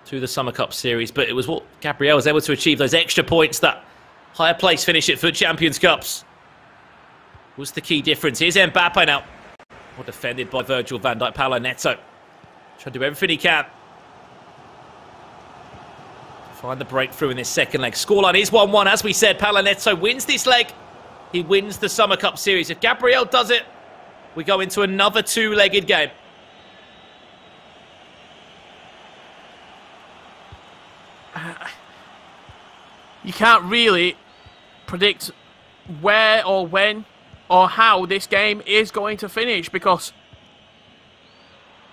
to the Summer Cup Series. But it was what Gabriel was able to achieve, those extra points, that higher place finish at FUT Champions Cups, was the key difference. Here's Mbappe now. Well defended by Virgil van Dijk. Paulo Neto trying to do everything he can find the breakthrough in this second leg. Scoreline is 1-1. As we said, Paulo Neto wins this leg. He wins the Summer Cup Series. If Gabriel does it, we go into another two-legged game. You can't really predict where or when or how this game is going to finish, because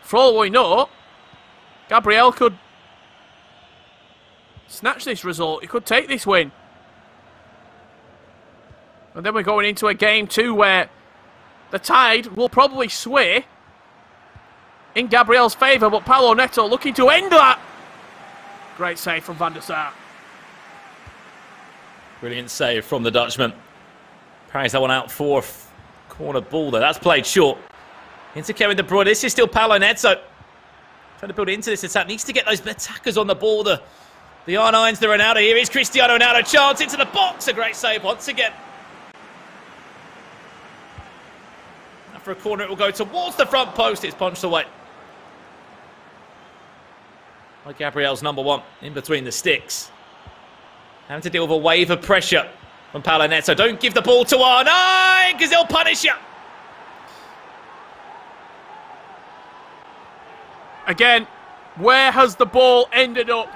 for all we know, Gabriel could snatch this result. He could take this win. And then we're going into a game 2 where the tide will probably sway in Gabriel's favour, but Paulo Neto looking to end that. Great save from Van der Sar. Brilliant save from the Dutchman. Parries that one out for corner ball though. That's played short. Into Kevin De Bruyne. This is still Paulo Neto. Trying to build into this attack. Needs to get those attackers on the ball. The R9's the Ronaldo. Here is Cristiano Ronaldo. Chance into the box. A great save once again. Now for a corner, it will go towards the front post. It's punched away by Gabriel's number 1 in between the sticks. Having to deal with a wave of pressure from Paulo Neto. Don't give the ball to R9 because he'll punish you. Again, where has the ball ended up?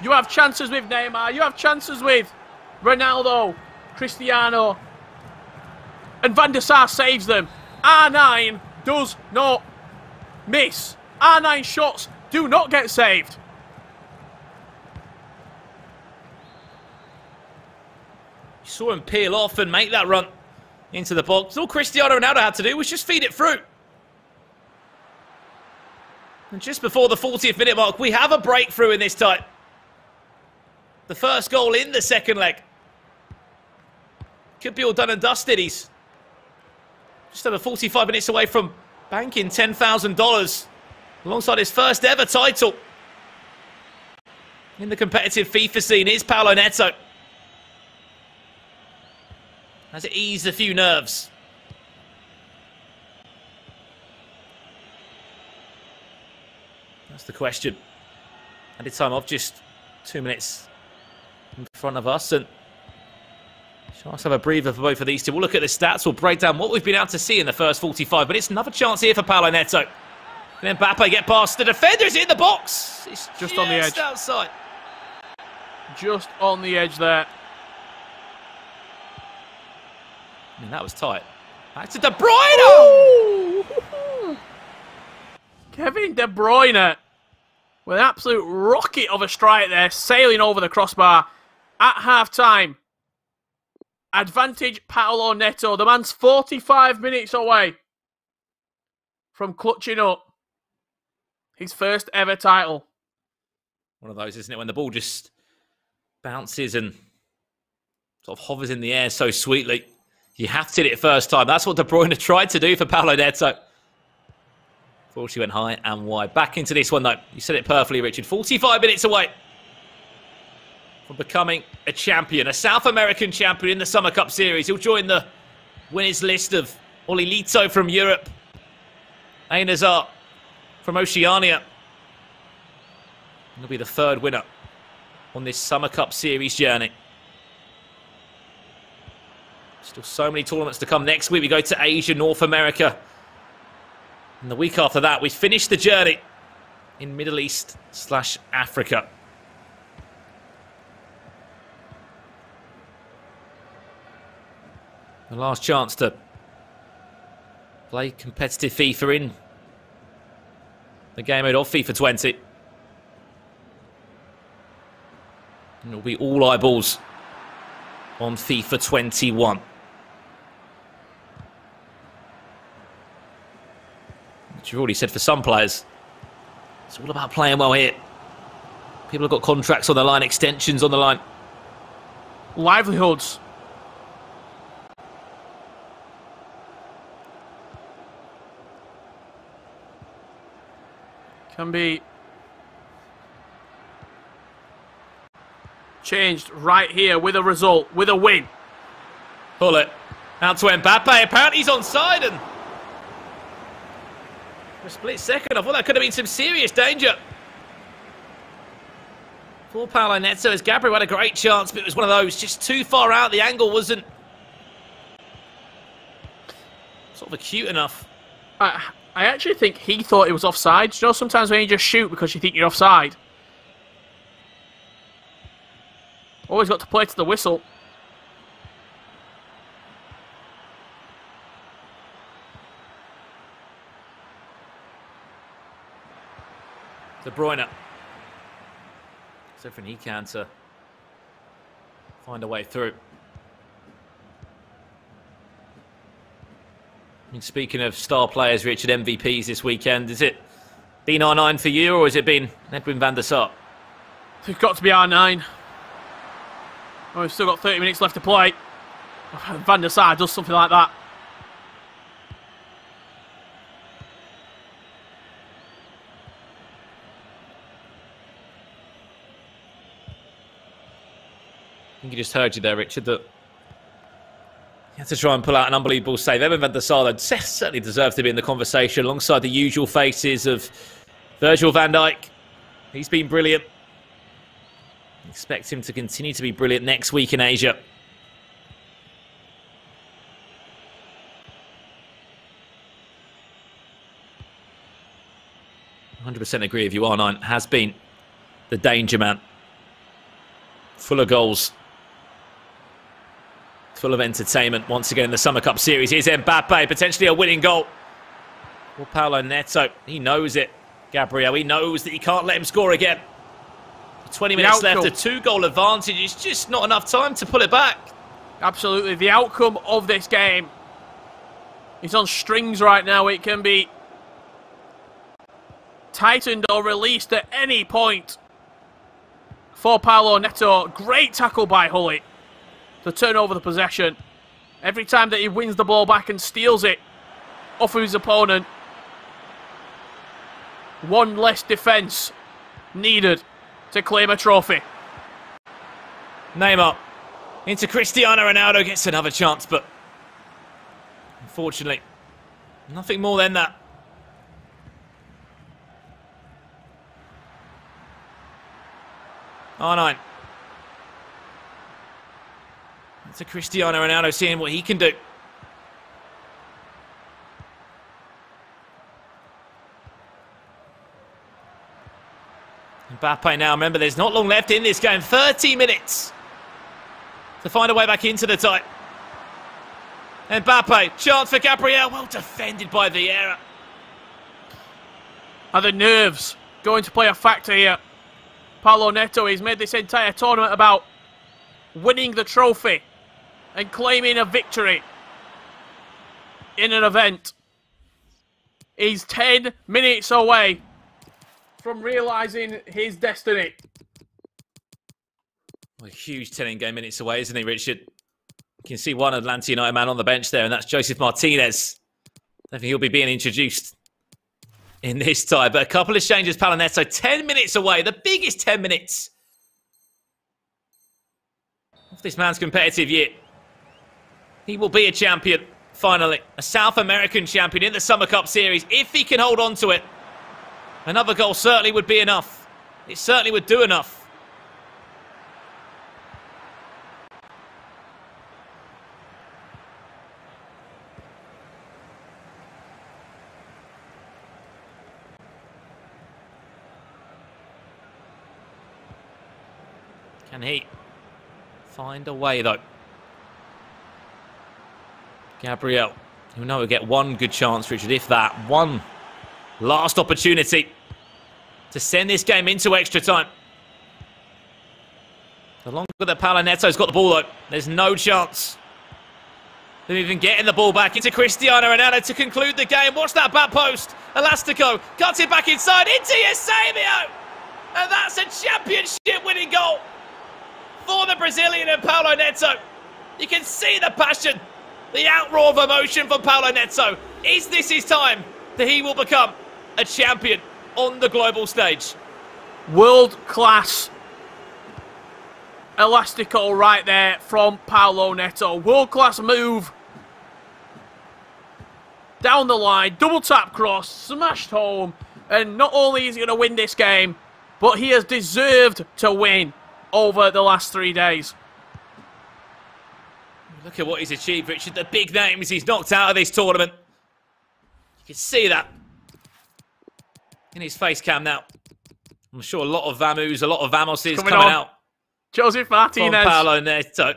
You have chances with Neymar, you have chances with Ronaldo, Cristiano, and Van der Sar saves them. R9 does not miss. R9 shots do not get saved. You saw him peel off and make that run into the box. All Cristiano Ronaldo had to do was just feed it through. And just before the 40th minute mark, we have a breakthrough in this tie. The first goal in the second leg. Could be all done and dusted. He's just over 45 minutes away from banking $10,000 alongside his first ever title in the competitive FIFA scene. Is Paulo Neto. Has it eased a few nerves? That's the question. Added time of just 2 minutes in front of us, and let's have a breather for both of these two. We'll look at the stats. We'll break down what we've been able to see in the first 45 minutes. Another chance here for Paulo Neto. Can Mbappe get past the defenders in the box? It's just on the edge. Outside. Just on the edge there. I mean, that was tight. Back to De Bruyne! Kevin De Bruyne with an absolute rocket of a strike there, sailing over the crossbar at half-time. Advantage Paulo Neto. The man's 45 minutes away from clutching up his first ever title. One of those, isn't it, when the ball just bounces and sort of hovers in the air so sweetly. You have to hit it first time. That's what De Bruyne tried to do for Paulo Neto. Fortunately went high and wide. Back into this one though. You said it perfectly, Richard. 45 minutes away from becoming a champion. A South American champion in the Summer Cup Series. He'll join the winners list of Olilito from Europe. Einazar from Oceania. He'll be the third winner on this Summer Cup Series journey. Still so many tournaments to come. Next week we go to Asia, North America. And the week after that we finish the journey in Middle East/Africa. The last chance to play competitive FIFA in the game mode of FIFA 20. And it'll be all eyeballs on FIFA 21. Which you've already said for some players, it's all about playing well here. People have got contracts on the line, extensions on the line. Livelihoods can be changed right here with a result, with a win. Pull it. Out to Mbappe. Apparently he's onside, and for a split second I thought that could have been some serious danger for Paulo Neto, as Gabriel had a great chance, but it was one of those just too far out. The angle wasn't sort of acute enough. I actually think he thought it was offside. You know, sometimes when you just shoot because you think you're offside. Always got to play to the whistle. De Bruyne. So everything he can to find a way through. And speaking of star players, Richard, MVPs this weekend, has it been R9 for you, or has it been Edwin van der Sar? It's got to be R9. Oh, we've still got 30 minutes left to play. Van der Sar does something like that. I think you just heard you there, Richard, that he had to try and pull out an unbelievable save. Edwin van der Sar certainly deserves to be in the conversation alongside the usual faces of Virgil van Dijk. He's been brilliant. Expect him to continue to be brilliant next week in Asia. I 100% agree with you. R9 has been the danger man. Full of goals. Full of entertainment once again in the Summer Cup Series. Here's Mbappe, potentially a winning goal. Well, Paulo Neto, he knows it. Gabriel, he knows that he can't let him score again. 20 minutes left, a 2-goal advantage. It's just not enough time to pull it back. Absolutely. The outcome of this game is on strings right now. It can be tightened or released at any point for Paulo Neto. Great tackle by Hully to turn over the possession. Every time that he wins the ball back and steals it off of his opponent, one less defence needed to claim a trophy. Neymar into Cristiano Ronaldo, gets another chance, but unfortunately, nothing more than that. R9 into Cristiano Ronaldo, seeing what he can do. Mbappe now, remember, there's not long left in this game. 30 minutes to find a way back into the tie. Mbappe, chance for Gabriel. Well defended by Vieira. Are the nerves going to play a factor here? Paulo Neto, he's made this entire tournament about winning the trophy and claiming a victory in an event. He's 10 minutes away from realising his destiny. Well, a huge 10 game minutes away, isn't he, Richard? You can see one Atlanta United man on the bench there, and that's Joseph Martinez. I think he'll be being introduced in this tie. But a couple of changes, Paulo Neto, 10 minutes away, the biggest 10 minutes of this man's competitive year. He will be a champion, finally. A South American champion in the Summer Cup Series, if he can hold on to it. Another goal certainly would be enough. It certainly would do enough. Can he find a way, though? Gabriel, you know, he'll get one good chance, Richard, if that. One last opportunity to send this game into extra time. The longer that Paulo Neto's got the ball, though, there's no chance of even getting the ball back into Cristiano Ronaldo to conclude the game. Watch that back post. Elastico cuts it back inside into Eusebio. And that's a championship-winning goal for the Brazilian and Paulo Neto. You can see the passion, the outroar of emotion from Paulo Neto. Is this his time that he will become a champion on the global stage. World-class elastico right there from Paulo Neto. World-class move. Down the line, double tap cross, smashed home. And not only is he going to win this game, but he has deserved to win over the last 3 days. Look at what he's achieved, Richard. The big names he's knocked out of this tournament. You can see that in his face cam now. I'm sure a lot of Vamus, a lot of Vamoses coming out. Joseph Martinez. From Paulo Neto.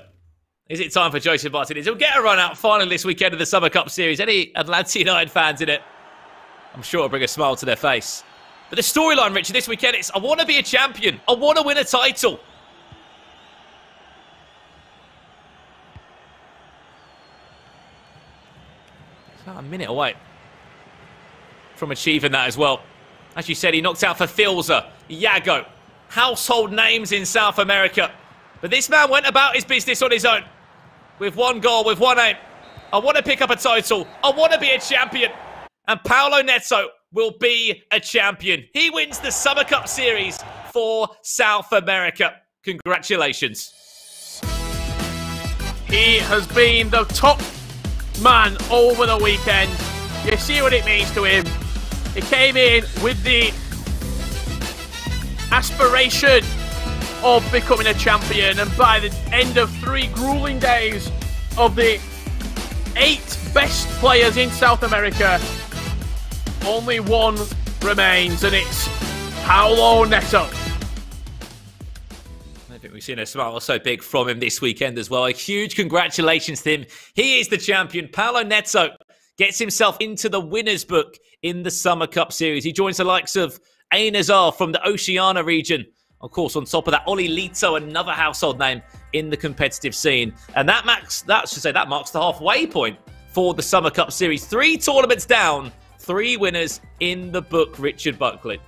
Is it time for Joseph Martinez? He'll get a run out finally this weekend of the Summer Cup Series. Any Atlanta United fans in it, I'm sure it'll bring a smile to their face. But the storyline, Richard, this weekend, it's I want to be a champion. I want to win a title. It's about a minute away from achieving that as well. As you said, he knocked out for Filza, Yago, household names in South America. But this man went about his business on his own. With one goal, with one aim. I want to pick up a title. I want to be a champion. And Paulo Neto will be a champion. He wins the Summer Cup Series for South America. Congratulations. He has been the top man over the weekend. You see what it means to him. He came in with the aspiration of becoming a champion, and by the end of 3 grueling days of the 8 best players in South America, only one remains, and it's Paulo Neto. I think we've seen a smile so big from him this weekend as well. A huge congratulations to him. He is the champion. Paulo Neto gets himself into the winner's book in the Summer Cup Series. He joins the likes of A. Nazar from the Oceania region. Of course, on top of that, Oli Lito, another household name in the competitive scene. And that marks the halfway point for the Summer Cup Series. 3 tournaments down, 3 winners in the book, Richard Buckley.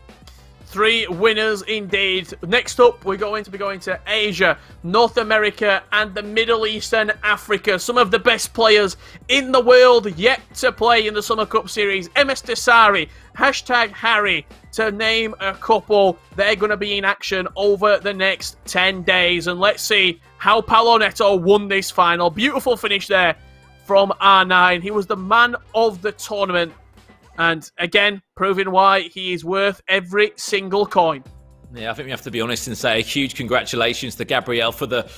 3 winners indeed. Next up, we're going to be going to Asia, North America, and the Middle East and Africa. Some of the best players in the world yet to play in the Summer Cup Series. MS Desari, #Harry, to name a couple. They're going to be in action over the next 10 days. And let's see how Paulo Neto won this final. Beautiful finish there from R9. He was the man of the tournament. And again, proving why he is worth every single coin. Yeah, I think we have to be honest and say a huge congratulations to Gabriel for the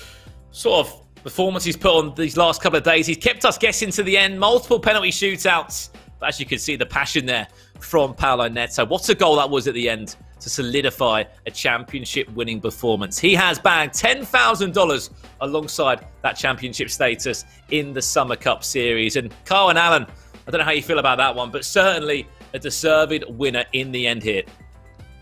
sort of performance he's put on these last couple of days. He's kept us guessing to the end, multiple penalty shootouts. But as you can see, the passion there from Paulo Neto. What a goal that was at the end to solidify a championship-winning performance. He has bagged $10,000 alongside that championship status in the Summer Cup Series. And Carl and Alan, I don't know how you feel about that one, but certainly a deserved winner in the end here.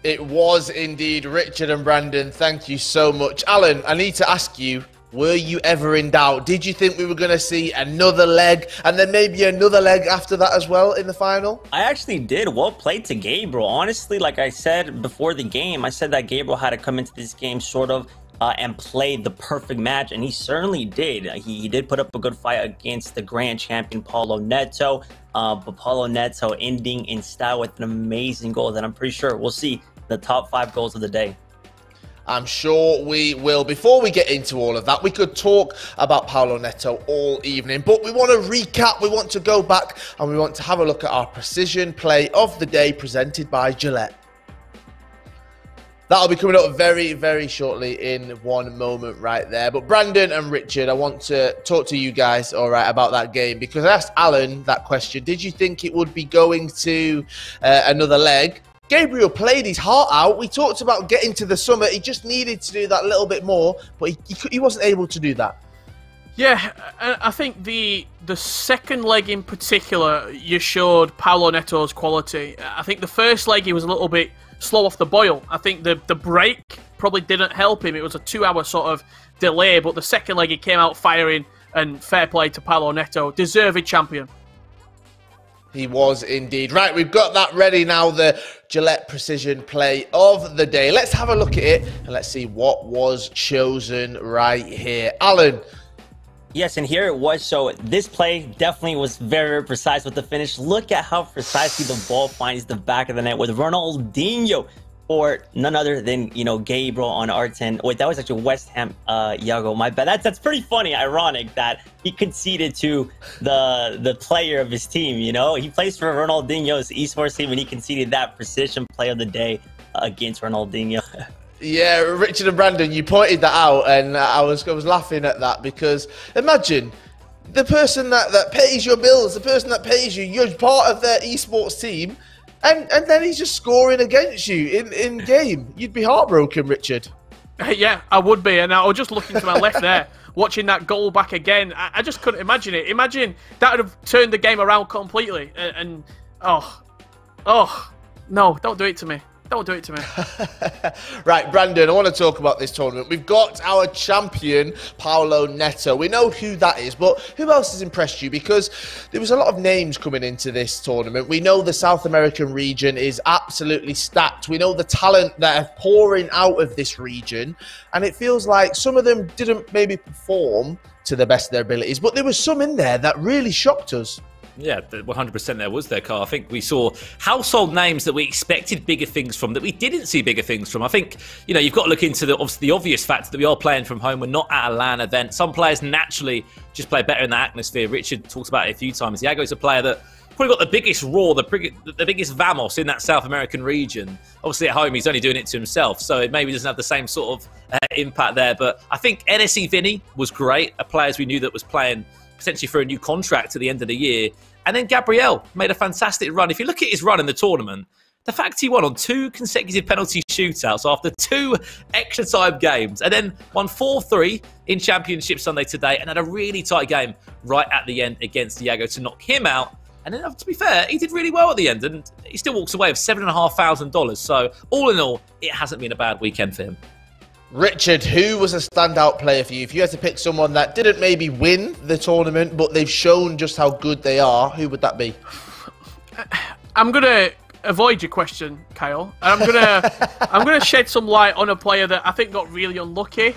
It was indeed. Richard and Brandon, thank you so much. Alan, I need to ask you, were you ever in doubt? Did you think we were going to see another leg and then maybe another leg after that as well in the final? I actually did. Well played to Gabriel. Honestly, like I said before the game, I said that Gabriel had to come into this game sort of and play the perfect match, and he certainly did. He did put up a good fight against the grand champion Paulo Neto, but Paulo Neto ending in style with an amazing goal that I'm pretty sure we'll see the top 5 goals of the day. I'm sure we will. Before we get into all of that, we could talk about Paulo Neto all evening, but we want to recap, we want to go back, and we want to have a look at our precision play of the day presented by Gillette. That'll be coming up very, very shortly in one moment right there. But Brandon and Richard, I want to talk to you guys, all right, about that game. Because I asked Alan that question. Did you think it would be going to another leg? Gabriel played his heart out. We talked about getting to the summit. He just needed to do that little bit more, but he wasn't able to do that. Yeah, I think the second leg in particular, you showed Paulo Neto's quality. I think the first leg, he was a little bit slow off the boil. I think the break probably didn't help him. It was a 2-hour sort of delay, but the second leg he came out firing, and fair play to Paulo Neto. Deserved champion. He was indeed. Right, we've got that ready now, the Gillette Precision Play of the day. Let's have a look at it and let's see what was chosen right here. Alan, Yes, and here it was. So this play definitely was very, very precise with the finish. Look at how precisely the ball finds the back of the net with Ronaldinho, or none other than, you know, Gabriel on R10. Wait, that was actually West Ham, Iago. My bad. That's pretty funny, ironic that he conceded to the player of his team, you know? He plays for Ronaldinho's esports team, and he conceded that precision play of the day against Ronaldinho. Yeah, Richard and Brandon, you pointed that out, and I was laughing at that, because imagine the person that pays your bills, the person that pays you, you're part of their esports team, and then he's just scoring against you in game. You'd be heartbroken, Richard. Yeah, I would be, and I was just looking to my left there, watching that goal back again. I just couldn't imagine it. Imagine that would have turned the game around completely, and oh, no, don't do it to me. Don't do it to me. Right, Brandon, I want to talk about this tournament. We've got our champion, Paulo Neto. We know who that is, but who else has impressed you? Because there was a lot of names coming into this tournament. We know the South American region is absolutely stacked. We know the talent that are pouring out of this region, and it feels like some of them didn't maybe perform to the best of their abilities, but there was some in there that really shocked us. Yeah, 100% there was there, Carl. I think we saw household names that we expected bigger things from, that we didn't see bigger things from. I think, you know, you've got to look into the obvious fact that we are playing from home. We're not at a LAN event. Some players naturally just play better in that atmosphere. Richard talks about it a few times. Iago's a player that probably got the biggest roar, the biggest vamos in that South American region. Obviously at home, he's only doing it to himself, so it maybe doesn't have the same sort of impact there. But I think NSE Vinny was great, a player as we knew that was playing potentially for a new contract at the end of the year. And then Gabriel made a fantastic run. If you look at his run in the tournament, the fact he won on 2 consecutive penalty shootouts after 2 extra time games, and then won 4-3 in Championship Sunday today, and had a really tight game right at the end against Iago to knock him out. And then, to be fair, he did really well at the end, and he still walks away with $7,500. So all in all, it hasn't been a bad weekend for him. Richard, who was a standout player for you? If you had to pick someone that didn't maybe win the tournament, but they've shown just how good they are, who would that be? I'm going to avoid your question, Kyle. I'm gonna shed some light on a player that I think got really unlucky,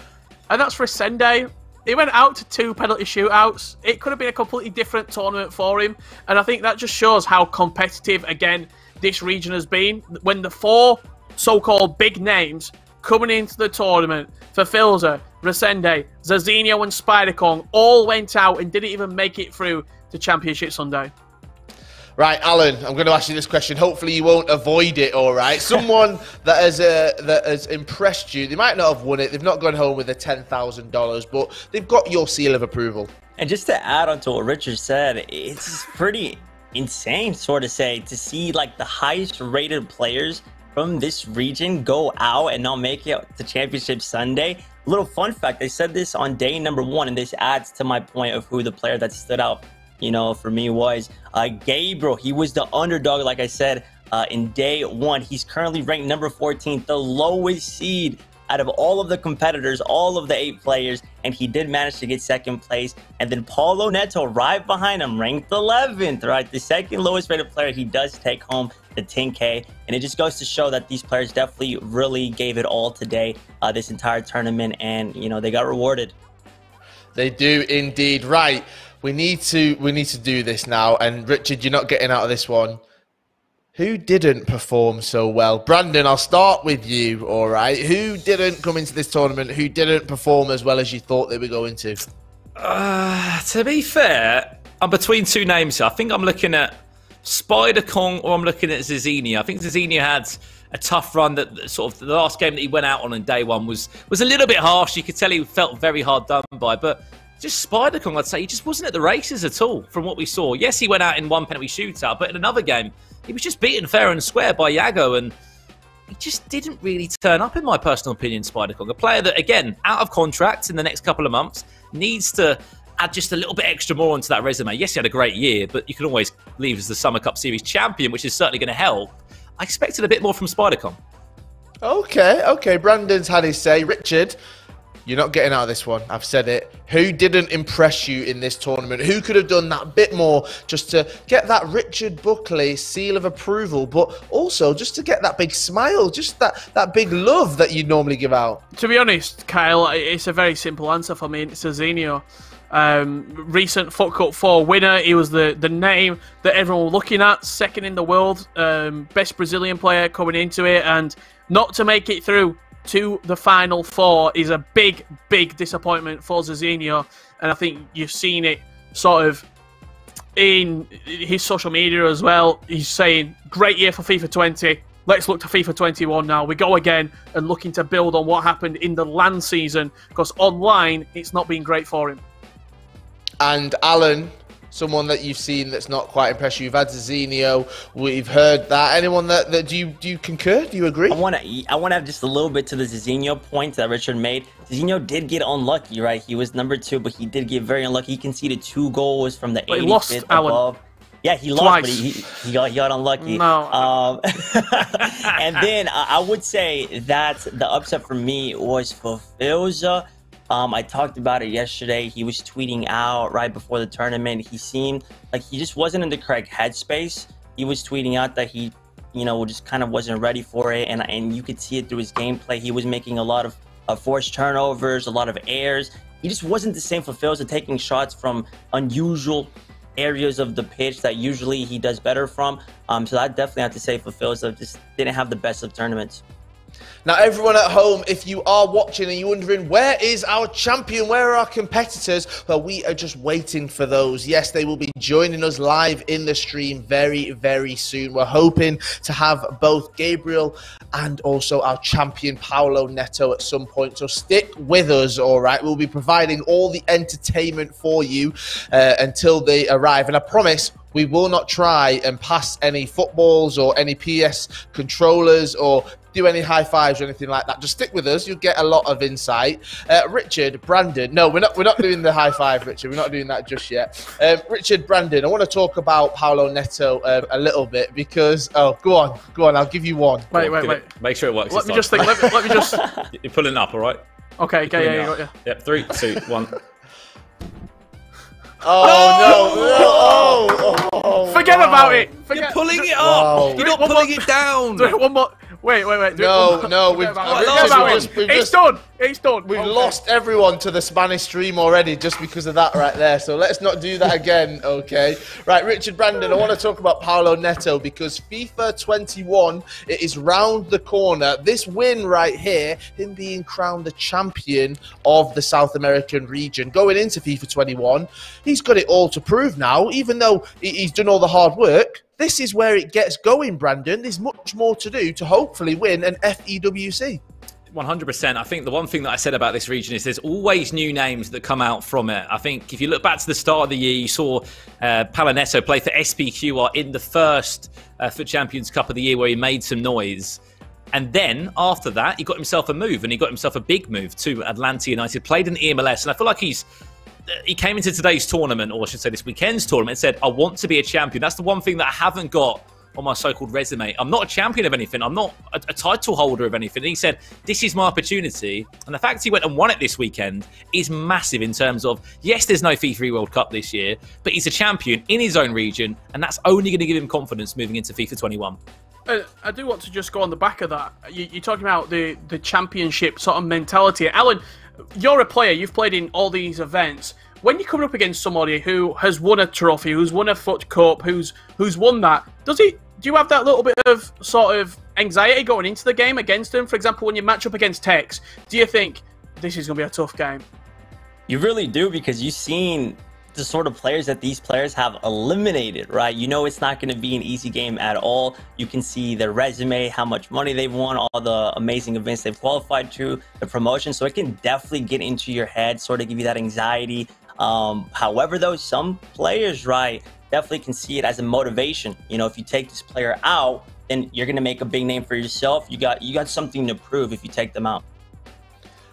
and that's Resende. He went out to 2 penalty shootouts. It could have been a completely different tournament for him, and I think that just shows how competitive, again, this region has been. When the 4 so-called big names coming into the tournament for Filza, Resende, Zazinho and Spider-Kong all went out and didn't even make it through to Championship Sunday. Right, Alan, I'm going to ask you this question. Hopefully you won't avoid it, all right? Someone that has impressed you. They might not have won it. They've not gone home with the $10,000, but they've got your seal of approval. And just to add on to what Richard said, it's pretty insane, sort of say, to see like the highest rated players from this region go out and not make it to Championship Sunday. Little fun fact, I said this on day number 1, and this adds to my point of who the player that stood out, you know, for me was Gabriel. He was the underdog, like I said, in day 1. He's currently ranked number 14, the lowest seed out of all of the competitors, all of the 8 players, and he did manage to get 2nd place. And then Paulo Neto right behind him, ranked 11th, right? The 2nd lowest rated player. He does take home the 10K, and it just goes to show that these players definitely really gave it all today, this entire tournament, and you know, they got rewarded. They do indeed. Right, we need to do this now, and Richard, you're not getting out of this one. Who didn't perform so well? Brandon, I'll start with you, all right? Who didn't come into this tournament? Who didn't perform as well as you thought they were going to? To be fair, I'm between 2 names here. I think I'm looking at Spider-Kong or I'm looking at Zazinho. I think Zazinho had a tough run. That sort of the last game that he went out on in day 1 was a little bit harsh. You could tell he felt very hard done by, but just Spider-Kong, I'd say, he just wasn't at the races at all from what we saw. Yes, he went out in 1 penalty shootout, but in another game, he was just beaten fair and square by Iago, and he just didn't really turn up, in my personal opinion, Spider-Kong. A player that, again, out of contract in the next couple of months, needs to add just a little bit extra more onto that resume. Yes, he had a great year, but you can always leave as the Summer Cup Series champion, which is certainly going to help. I expected a bit more from Spider-Kong. Okay. Brandon's had his say. Richard, you're not getting out of this one. I've said it. Who didn't impress you in this tournament? Who could have done that bit more just to get that Richard Buckley seal of approval, but also just to get that big smile, just that big love that you normally give out? To be honest, Kyle, it's a very simple answer for me. It's Zazinho. recent FUT Cup 4 winner. He was the name that everyone was looking at, second in the world, best Brazilian player coming into it, and not to make it through to the Final Four is a big, big disappointment for Zizinho, and I think you've seen it sort of in his social media as well. He's saying, great year for FIFA 20, let's look to FIFA 21 now. We go again and looking to build on what happened in the LAN season, because online, it's not been great for him. And Alan, someone that you've seen that's not quite impressed you. You've had Zizinho, we've heard that. Anyone that do you concur? Do you agree? I want to add just a little bit to the Zizinho point that Richard made. Zizinho did get unlucky, right? He was number 2, but he did get very unlucky. He conceded 2 goals from the 85th above. Yeah, he lost, but he got unlucky. No. And then I would say that the upset for me was for Filza. I talked about it yesterday. He was tweeting out right before the tournament. He seemed like he just wasn't in the correct headspace. He was tweeting out that he, just kind of wasn't ready for it. And you could see it through his gameplay. He was making a lot of forced turnovers, a lot of errors. He just wasn't the same for Filza, taking shots from unusual areas of the pitch that usually he does better from. So I definitely have to say for Filza, just didn't have the best of tournaments. Now, everyone at home, if you are watching and you're wondering, where is our champion? Where are our competitors? Well, we are just waiting for those. Yes, they will be joining us live in the stream very, very soon. We're hoping to have both Gabriel and also our champion, Paulo Neto, at some point. So stick with us, all right? We'll be providing all the entertainment for you until they arrive. And I promise, we will not try and pass any footballs or any PS controllers or do any high fives or anything like that. Just stick with us. You'll get a lot of insight. Richard, Brandon. No, we're not doing the high five, Richard. We're not doing that just yet. Richard, Brandon, I want to talk about Paulo Neto a little bit because... Oh, go on. I'll give you one. Wait. Make sure it works. Let me just think. Let me just... You're pulling up, all right? Okay, yeah, you got you. Yep, 3, 2, 1. Oh, no. Forget about it. You're pulling it up. You're not pulling it down. Do it one more. Wait. No. It's done. We've lost everyone to the Spanish stream already just because of that right there. So let's not do that again, okay? Right, Richard, Brandon, I want to talk about Paulo Neto because FIFA 21, it is round the corner. This win right here, him being crowned the champion of the South American region. Going into FIFA 21, he's got it all to prove now, even though he's done all the hard work. This is where it gets going, Brandon. There's much more to do to hopefully win an FEWC. 100%. I think the one thing that I said about this region is there's always new names that come out from it. I think if you look back to the start of the year, you saw Paulo Neto play for SPQR in the first FUT Champions Cup of the year where he made some noise. And then after that, he got himself a move, and he got himself a big move to Atlanta United, played in the EMLS, and I feel like he came into today's tournament, or I should say this weekend's tournament, and said, I want to be a champion. That's the one thing that I haven't got on my so-called resume. I'm not a champion of anything. I'm not a title holder of anything. And he said, this is my opportunity. And the fact he went and won it this weekend is massive in terms of, yes, there's no FIFA World Cup this year, but he's a champion in his own region, and that's only going to give him confidence moving into FIFA 21. I do want to just go on the back of that. You're talking about the championship sort of mentality. Alan, you're a player. You've played in all these events. When you're coming up against somebody who has won a trophy, who's won a FUT Cup, who's won that, do you have that little bit of sort of anxiety going into the game against him? For example, when you match up against Tex, do you think this is going to be a tough game? You really do, because you've seen the sort of players that these players have eliminated, right? You know it's not going to be an easy game at all. You can see their resume, how much money they've won, all the amazing events they've qualified to, the promotion. So it can definitely get into your head, sort of give you that anxiety. However, though, some players, right, definitely can see it as a motivation. You know, if you take this player out, then you're going to make a big name for yourself. You got something to prove if you take them out.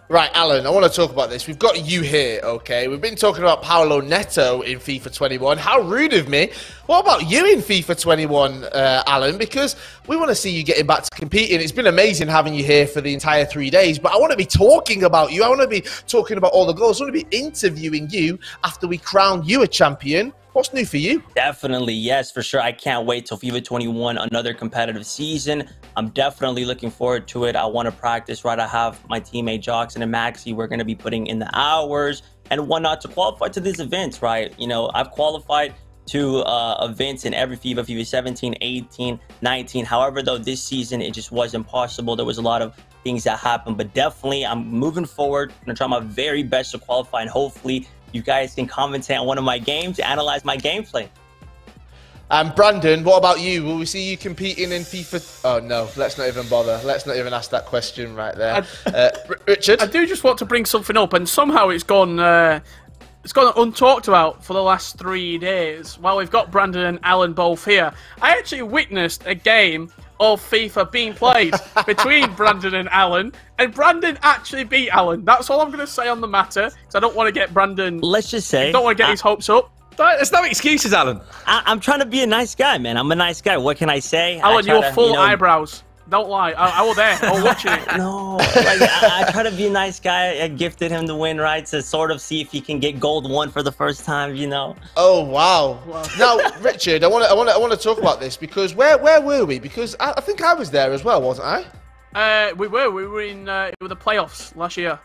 Right, Alan, I want to talk about this. We've got you here, okay? We've been talking about Paulo Neto in FIFA 21. How rude of me. What about you in FIFA 21, Alan? Because we want to see you getting back to competing. It's been amazing having you here for the entire 3 days, but I want to be talking about you. I want to be talking about all the goals. I want to be interviewing you after we crown you a champion. What's new for you? Definitely, yes, for sure. I can't wait till FIFA 21, another competitive season. I'm definitely looking forward to it. I want to practice, right? I have my teammate Joxon and Maxi. We're going to be putting in the hours, and whatnot to qualify to these events, right? You know, I've qualified to events in every FIFA 17, 18, 19. However, though, this season, it just wasn't possible. There was a lot of things that happened, but definitely I'm moving forward. I'm gonna try my very best to qualify, and hopefully you guys can commentate on one of my games, analyze my gameplay. Brandon, what about you? Will we see you competing in FIFA? Oh no, let's not even bother. Let's not even ask that question right there. Richard? I do just want to bring something up, and somehow it's gone untalked about for the last 3 days. While we've got Brandon and Alan both here, I actually witnessed a game of FIFA being played between Brandon and Alan, and Brandon actually beat Alan. That's all I'm going to say on the matter, because I don't want to get Brandon... Let's just say... I don't want to get his hopes up. There's no excuses, Alan. I'm trying to be a nice guy, man. I'm a nice guy. What can I say? Alan, you're full eyebrows. Don't lie. I was there. I was watching it. No, like, I try to be a nice guy. I gifted him the win, right? To sort of see if he can get gold 1 for the first time, you know. Oh wow! Now, Richard, I want to talk about this, because where were we? Because I think I was there as well, wasn't I? We were in the playoffs last year.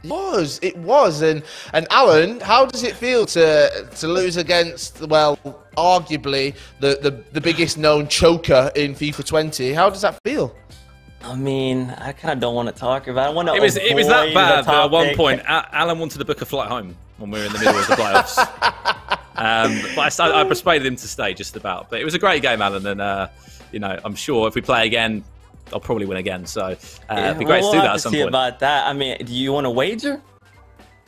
It was, and Alan, how does it feel to lose against, well, arguably the biggest known choker in FIFA 20? How does that feel? I mean, I kind of don't want to talk about it. It was that bad that at one point Alan wanted to book a flight home when we were in the middle of the playoffs. But I persuaded him to stay just about. But it was a great game, Alan, and you know, I'm sure if we play again, I'll probably win again. So it'd be great to do that at some point. About that. I mean, do you want to wager?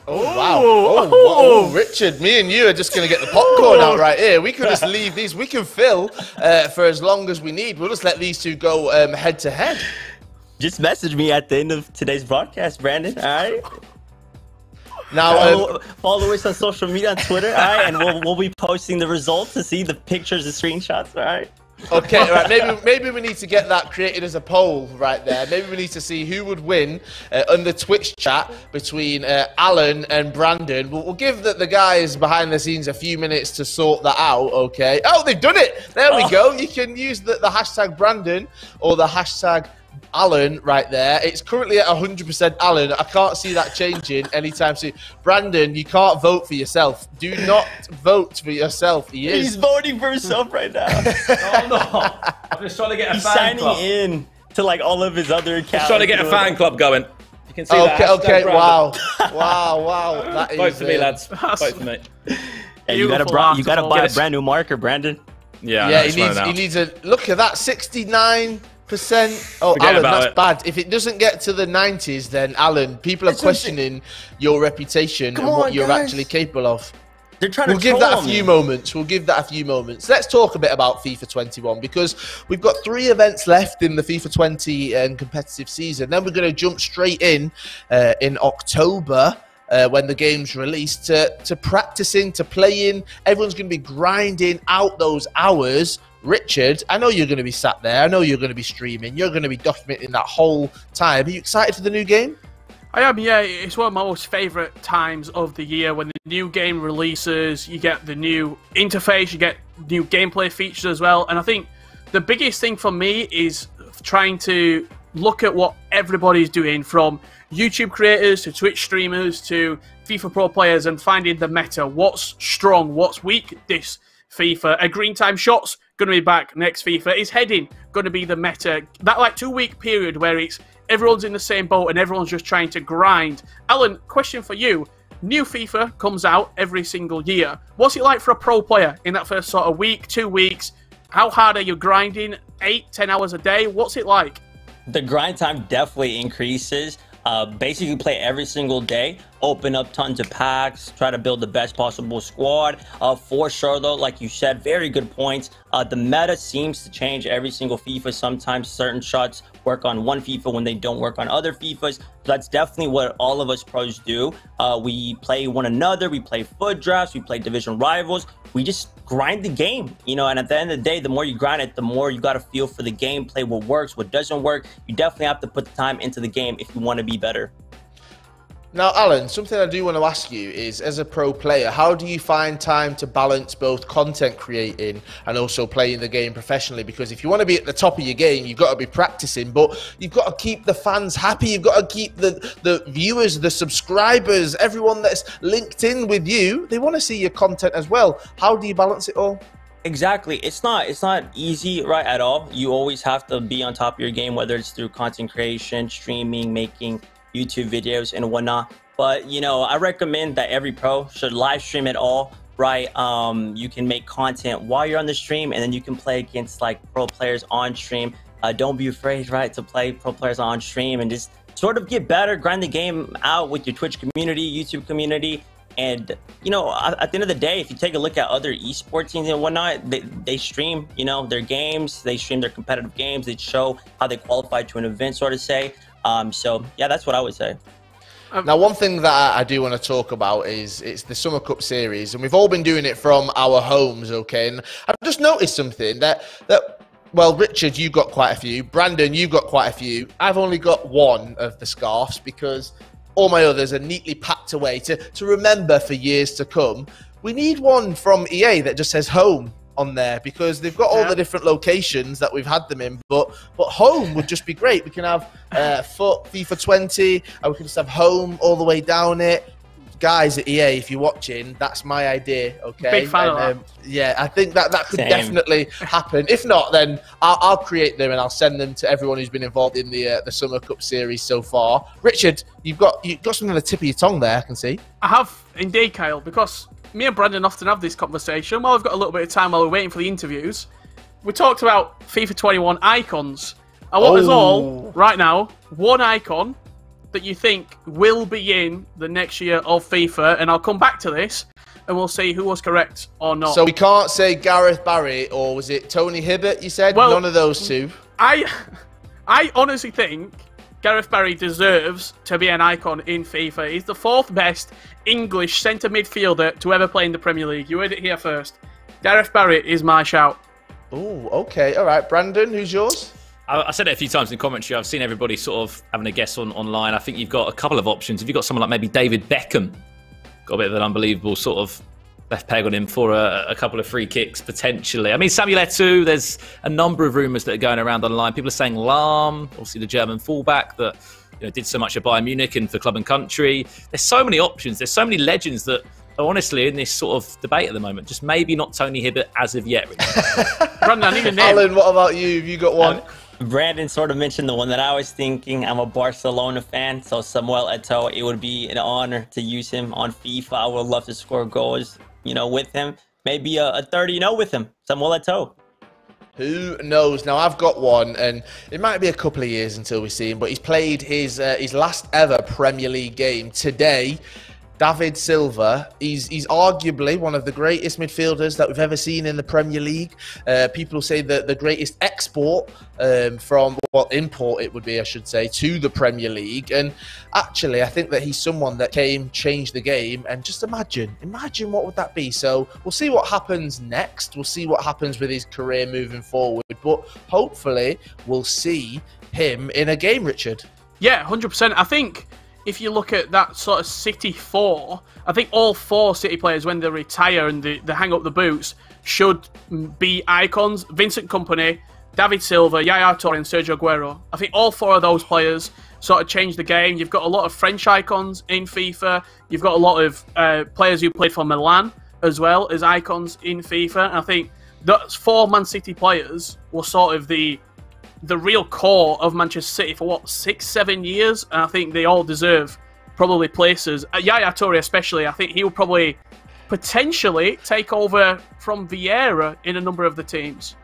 Oh wow! Oh, Richard, me and you are just gonna get the popcorn out right here. We can just leave these. We can fill for as long as we need. We'll just let these two go head to head. Just message me at the end of today's broadcast, Brandon. All right. Now, follow us on social media, on Twitter. All right, and we'll be posting the results to see the pictures and screenshots. All right. Okay, right. Maybe we need to get that created as a poll right there. Maybe we need to see who would win on the Twitch chat between Alan and Brandon. We'll give the guys behind the scenes a few minutes to sort that out. Okay. Oh, they've done it. There we go. You can use the hashtag Brandon or the hashtag Alan right there. It's currently at 100% Alan. I can't see that changing anytime soon. Brandon, you can't vote for yourself. Do not vote for yourself. He's voting for himself right now. Oh no! I'm just trying to get a fan club. Signing in to like all of his other accounts. Just trying to get a fan club going. You can see okay. Wow. That vote for me, lads. Vote for me. Hey, you gotta buy a brand new marker, Brandon. Yeah. He needs a look at that 69%. Oh, Forget Alan, that's it. bad. If it doesn't get to the 90s, then Alan, people are questioning your reputation and what you're actually capable of. They're trying We'll to give that a troll few me. moments. We'll give that a few moments. Let's talk a bit about FIFA 21, because we've got 3 events left in the FIFA 20 competitive season. Then we're going to jump straight in October. When the game's released, to practicing, to playing. Everyone's going to be grinding out those hours. Richard, I know you're going to be sat there. I know you're going to be streaming. You're going to be documenting that whole time. Are you excited for the new game? I am, yeah. It's one of my most favourite times of the year when the new game releases. You get the new interface, you get new gameplay features as well. And I think the biggest thing for me is trying to look at what everybody's doing, from YouTube creators to Twitch streamers to FIFA Pro players, and finding the meta. What's strong, what's weak this FIFA. A green time shot's going to be back next FIFA. Is heading going to be the meta? That like 2-week period where it's everyone's in the same boat and everyone's just trying to grind. Alan, question for you. New FIFA comes out every single year. What's it like for a pro player in that first sort of week, 2 weeks? How hard are you grinding? 8-10 hours a day? What's it like? The grind time definitely increases. Basically play every single day, open up tons of packs, try to build the best possible squad. For sure though, like you said, very good points. The meta seems to change every single FIFA. Sometimes certain shots work on one FIFA when they don't work on other FIFAs. That's definitely what all of us pros do. We play one another, we play foot drafts, we play division rivals. We just grind the game, you know, and at the end of the day, the more you grind it, the more you got to feel for the gameplay, what works, what doesn't work. You definitely have to put the time into the game if you want to be better. Now, Alan, something I do want to ask you is, as a pro player, how do you find time to balance both content creating and also playing the game professionally? Because if you want to be at the top of your game, you've got to be practicing, but you've got to keep the fans happy. You've got to keep the viewers, the subscribers, everyone that's linked in with you. They want to see your content as well. How do you balance it all? Exactly. It's not easy, right, at all. You always have to be on top of your game, whether it's through content creation, streaming, making YouTube videos and whatnot. But, you know, I recommend that every pro should live stream it all, right? You can make content while you're on the stream, and then you can play against like pro players on stream. Don't be afraid, right, to play pro players on stream and just sort of get better, grind the game out with your Twitch community, YouTube community. And, you know, at the end of the day, if you take a look at other esports teams and whatnot, they stream, you know, their games, they stream their competitive games, they show how they qualify to an event, sort of say. So, yeah, that's what I would say. Now, one thing that I do want to talk about is it's the Summer Cup Series, and we've all been doing it from our homes, okay? And I've just noticed something that well, Richard, you got quite a few. Brandon, you got quite a few. I've only got one of the scarves because all my others are neatly packed away to remember for years to come. We need one from EA that just says home on there, because they've got all the different locations that we've had them in, but home would just be great. We can have FIFA 20, and we can just have home all the way down it. Guys at EA, if you're watching, that's my idea, okay? Big fan of that. Yeah, I think that could definitely happen. If not, then I'll create them and I'll send them to everyone who's been involved in the Summer Cup Series so far. Richard, you've got something on the tip of your tongue there, I can see. I have indeed, Kyle, because me and Brandon often have this conversation while we've got a little bit of time while we're waiting for the interviews. We talked about FIFA 21 icons. I want us all, right now, one icon that you think will be in the next year of FIFA, and I'll come back to this, and we'll see who was correct or not. So we can't say Gareth Barry, or was it Tony Hibbert, you said? Well, none of those two. I honestly think Gareth Barry deserves to be an icon in FIFA. He's the 4th best English centre midfielder to ever play in the Premier League. You heard it here first. Gareth Barry is my shout. Oh, okay. All right. Brandon, who's yours? I said it a few times in commentary. I've seen everybody sort of having a guess online. I think you've got a couple of options. If you've got someone like maybe David Beckham, got a bit of an unbelievable sort of left peg on him for a couple of free kicks, potentially. I mean, Samuel Eto'o, there's a number of rumours that are going around online. People are saying Lahm, obviously the German fullback that did so much at Bayern Munich and for club and country. There's so many options. There's so many legends that are honestly in this sort of debate at the moment. Just maybe not Tony Hibbert as of yet. Brandon, I need a name. Alan, what about you? Have you got one? Brandon sort of mentioned the one that I was thinking. I'm a Barcelona fan, so Samuel Eto'o, it would be an honor to use him on FIFA. I would love to score goals, with him. Maybe a 30-0 with him, Samuel Eto'o. Who knows? Now, I've got one, and it might be a couple of years until we see him, but he's played his last ever Premier League game today. David Silva, he's arguably one of the greatest midfielders that we've ever seen in the Premier League. People say that the greatest export import it would be, I should say, to the Premier League. And actually, I think that he's someone that changed the game. And just imagine what would that be? So we'll see what happens next. We'll see what happens with his career moving forward. But hopefully, we'll see him in a game, Richard. Yeah, 100%. I think if you look at that sort of City 4, I think all 4 City players, when they retire and they hang up the boots, should be icons. Vincent Kompany, David Silva, Yaya Touré and Sergio Aguero. I think all 4 of those players sort of changed the game. You've got a lot of French icons in FIFA. You've got a lot of players who played for Milan as well as icons in FIFA. And I think those 4 Man City players were sort of the real core of Manchester City for 6-7 years, and I think they all deserve probably places. Yaya Touré especially, I think he will probably potentially take over from Vieira in a number of the teams.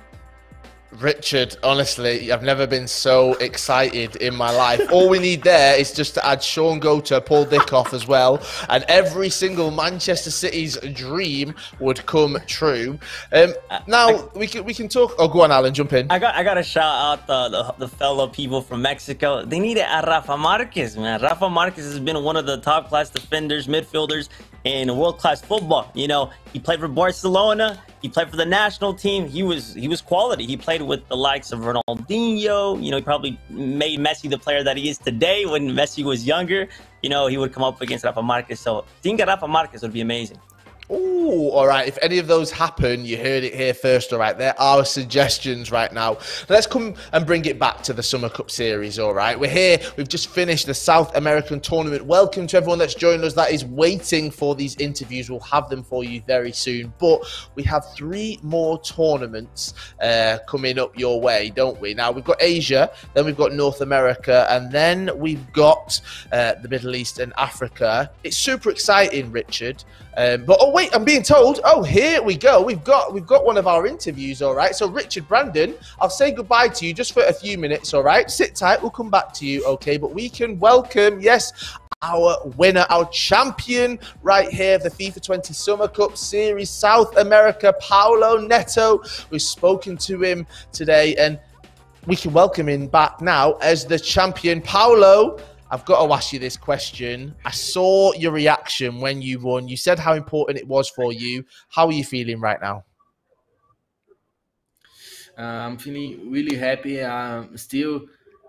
Richard, honestly, I've never been so excited in my life. All we need there is just to add Sean Goater, Paul Dickoff as well, and every single Manchester City's dream would come true. Now we can talk. Oh, go on, Alan, jump in. I got to shout out the fellow people from Mexico. They needed Rafa Marquez, man. Rafa Marquez has been one of the top class defenders, midfielders in world class football. He played for Barcelona. He played for the national team. He was quality. He played with the likes of Ronaldinho. You know, he probably made Messi the player that he is today. When Messi was younger, you know, he would come up against Rafa Marquez. So seeing Rafa Marquez would be amazing. Ooh, all right. If any of those happen, you heard it here first, all right? There are suggestions right now. Let's come and bring it back to the Summer Cup Series, all right? We're here. We've just finished the South American tournament. Welcome to everyone that's joined us that is waiting for these interviews. We'll have them for you very soon. But we have 3 more tournaments coming up your way, don't we? Now, we've got Asia, then we've got North America, and then we've got the Middle East and Africa. It's super exciting, Richard. But oh wait, I'm being told. Oh, here we go. We've got one of our interviews. All right. So Richard, Brandon, I'll say goodbye to you just for a few minutes. All right. Sit tight. We'll come back to you. Okay. But we can welcome, yes, our winner, our champion right here of the FIFA 20 Summer Cup Series, South America, Paulo Neto. We've spoken to him today, and we can welcome him back now as the champion. Paulo, I've got to ask you this question. I saw your reaction when you won. You said how important it was for you. How are you feeling right now? I'm feeling really happy. Still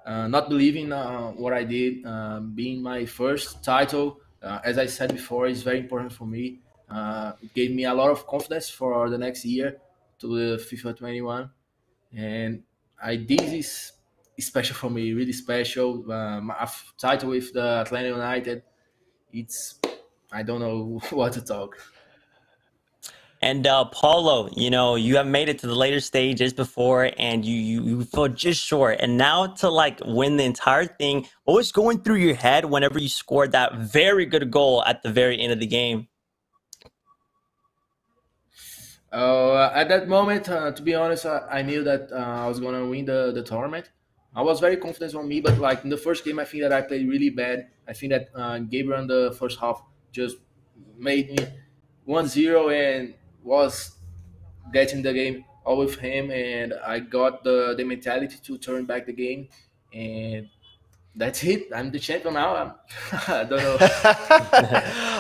not believing what I did. Being my first title, as I said before, is very important for me. It gave me a lot of confidence for the next year to the FIFA 21. And this is special for me, really special. My title with the Atlanta United, I don't know what to talk. And Paulo, you know, you have made it to the later stages before, and you fell just short. And now to like win the entire thing, what was going through your head whenever you scored that very good goal at the very end of the game? At that moment, to be honest, I knew that I was gonna win the tournament. I was very confident on me, but like in the first game, I think that I played really bad. I think that Gabriel in the first half just made me 1-0 and was getting the game all with him, and I got the mentality to turn back the game, and that's it. I'm the champion now. I don't know.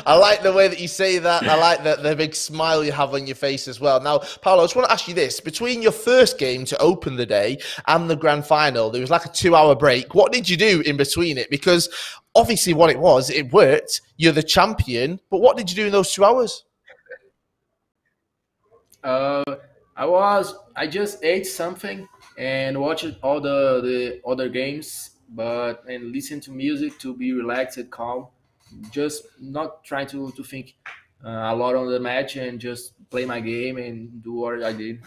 I like the way that you say that. I like the big smile you have on your face as well. Now, Paulo, I just want to ask you this. Between your first game to open the day and the grand final, there was like a 2-hour break. What did you do in between it? Because obviously what it worked. You're the champion. But what did you do in those 2 hours? I just ate something and watched all the other games, and listen to music to be relaxed and calm. Just not trying to think a lot on the match, and just play my game and do what I did.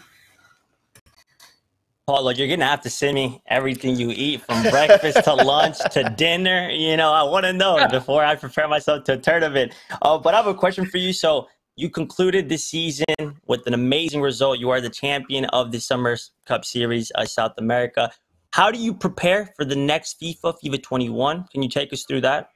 Paulo, you're gonna have to send me everything you eat from breakfast to lunch to dinner. You know, I want to know before I prepare myself to a tournament. But I have a question for you. So you concluded this season with an amazing result. You are the champion of the Summer Cup Series, South America. How do you prepare for the next FIFA 21? Can you take us through that?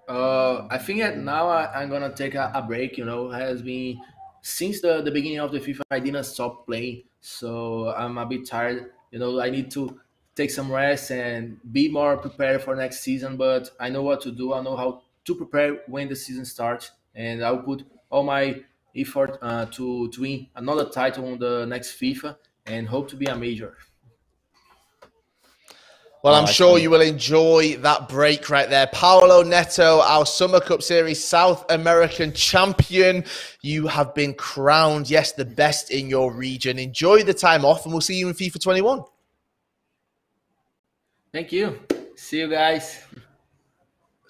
I think that now I'm gonna take a break. You know, it has been since the beginning of the FIFA. I didn't stop playing, so I'm a bit tired. You know, I need to take some rest and be more prepared for next season. But I know what to do. I know how to prepare when the season starts, and I'll put all my effort to win another title on the next FIFA, and hope to be a major. Well, I'm sure you will enjoy that break right there. Paulo Neto, our Summer Cup Series South American champion. You have been crowned, yes, the best in your region. Enjoy the time off, and we'll see you in FIFA 21. Thank you. See you guys.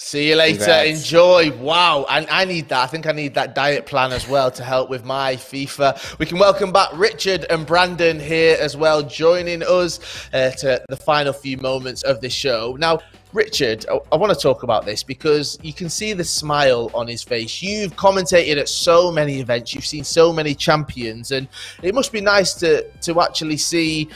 See you later. Congrats. Enjoy. Wow. I need that. I think I need that diet plan as well to help with my FIFA. We can welcome back Richard and Brandon here as well, joining us to the final few moments of the show. Now, Richard, I want to talk about this because you can see the smile on his face. You've commentated at so many events. You've seen so many champions, and it must be nice to actually see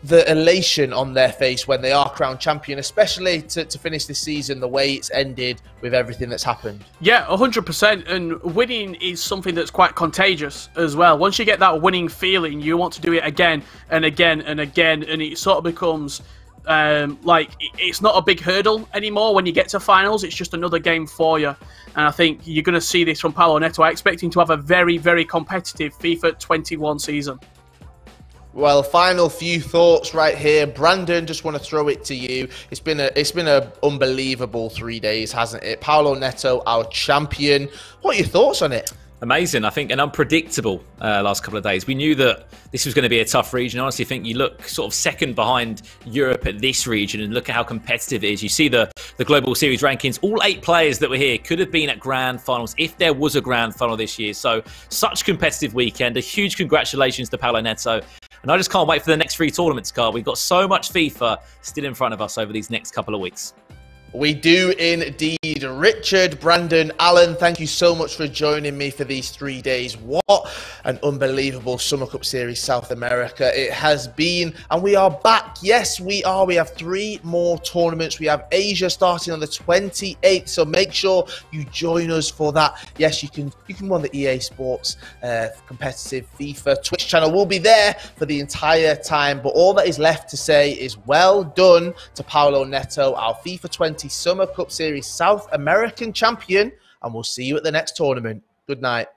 the elation on their face when they are crowned champion, especially to finish this season the way it's ended with everything that's happened. Yeah, 100%. And winning is something that's quite contagious as well. Once you get that winning feeling, you want to do it again and again and again, and it sort of becomes like it's not a big hurdle anymore when you get to finals. It's just another game for you. And I think you're going to see this from Paulo Neto. I expect him to have a very, very competitive FIFA 21 season. Well, final few thoughts right here. Brandon, just want to throw it to you. It's been a unbelievable 3 days, hasn't it? Paulo Neto, our champion. What are your thoughts on it? Amazing. I think an unpredictable last couple of days. We knew that this was going to be a tough region. I honestly think you look sort of second behind Europe at this region and look at how competitive it is. You see the Global Series rankings. All 8 players that were here could have been at grand finals if there was a grand final this year. So such competitive weekend. A huge congratulations to Paulo Neto. And I just can't wait for the next 3 tournaments, Carl. We've got so much FIFA still in front of us over these next couple of weeks. We do indeed. Richard, Brandon, Alan, thank you so much for joining me for these 3 days. What an unbelievable Summer Cup Series South America it has been. And we are back. Yes, we are. We have 3 more tournaments. We have Asia starting on the 28th. So make sure you join us for that. Yes, you can go on the EA Sports competitive FIFA Twitch channel. We'll be there for the entire time. But all that is left to say is well done to Paulo Neto, our FIFA 20 Summer Cup Series South American champion, and we'll see you at the next tournament. Good night.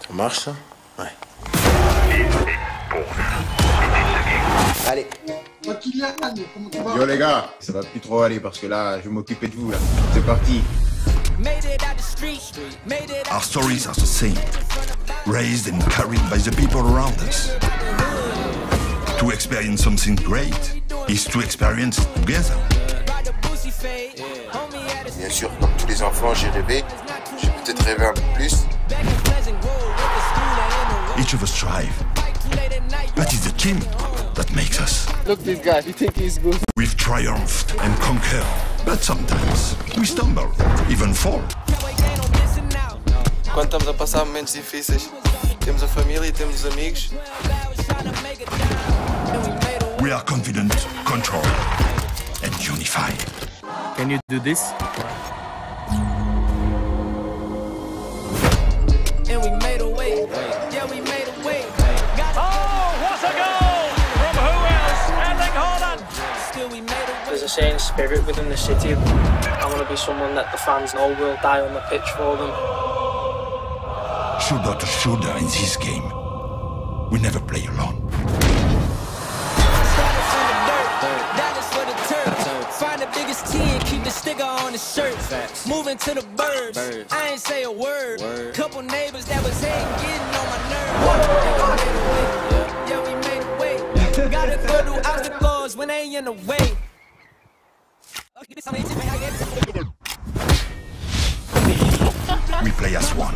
Ça marche ça? Ouais. Allez. Yo les gars, ça va plus trop aller parce que là, je vais m'occuper de vous là. C'est parti. Our stories are the same. raised and carried by the people around us. To experience something great is to experience it together. Bien sûr, comme tous les enfants, j'ai rêvé. J'ai peut-être rêvé un peu plus. Each of us strive, but it's the team that makes us. Look this guy, you think he's good? We've triumphed and conquered, but sometimes we stumble, even fall. Quando estamos a passar momentos difíceis, temos a família e temos os amigos. We are confident, controlled, and unified. Can you do this? And we made a way. Yeah, we made a way. Oh, what a goal! From who else? Erling Haaland. Still we made a way. There's a certain spirit within the city. I want to be someone that the fans know will die on the pitch for them. Shoulder to shoulder in this game. We never play alone. Find the biggest T and keep the sticker on the shirt. Moving to the birds. I ain't say a word. Couple neighbors that was hating, getting on my nerves. Yeah, we made a way. Gotta go through obstacles when they ain't in the way. We play as one,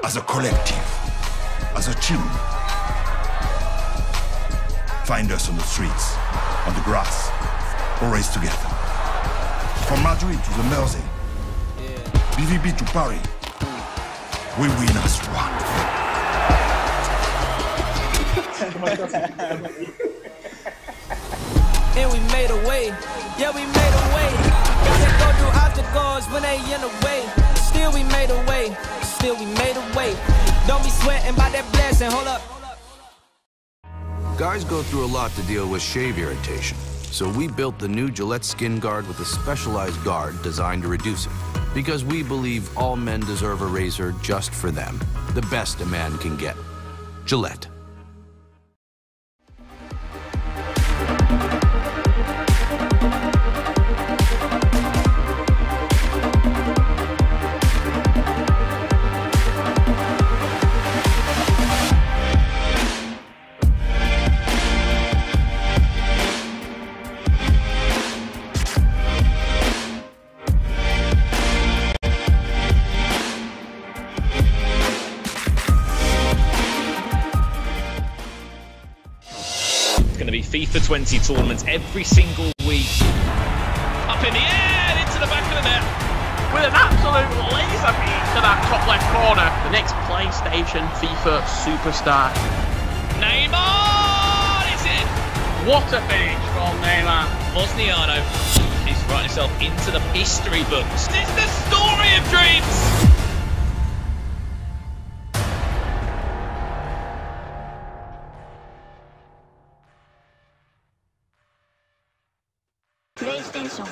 as a collective, as a team. Find us on the streets, on the grass, or race together. From Madrid to the Mersey, BVB to Paris, we win as one. And we made a way. Yeah, we made a way. Gotta go through obstacles when they in the way. Still we made a way. Still we made a way. Don't be sweating by that blessing. Hold up. Guys go through a lot to deal with shave irritation, so we built the new Gillette Skin Guard with a specialized guard designed to reduce it. Because we believe all men deserve a razor just for them. The best a man can get. Gillette. FIFA 20 tournaments every single week. Up in the air and into the back of the net. With an absolute laser beam to that top left corner. The next PlayStation FIFA superstar. Neymar is in. What a finish from Neymar. Bosniano. He's writing himself into the history books. It's the story of dreams. PlayStation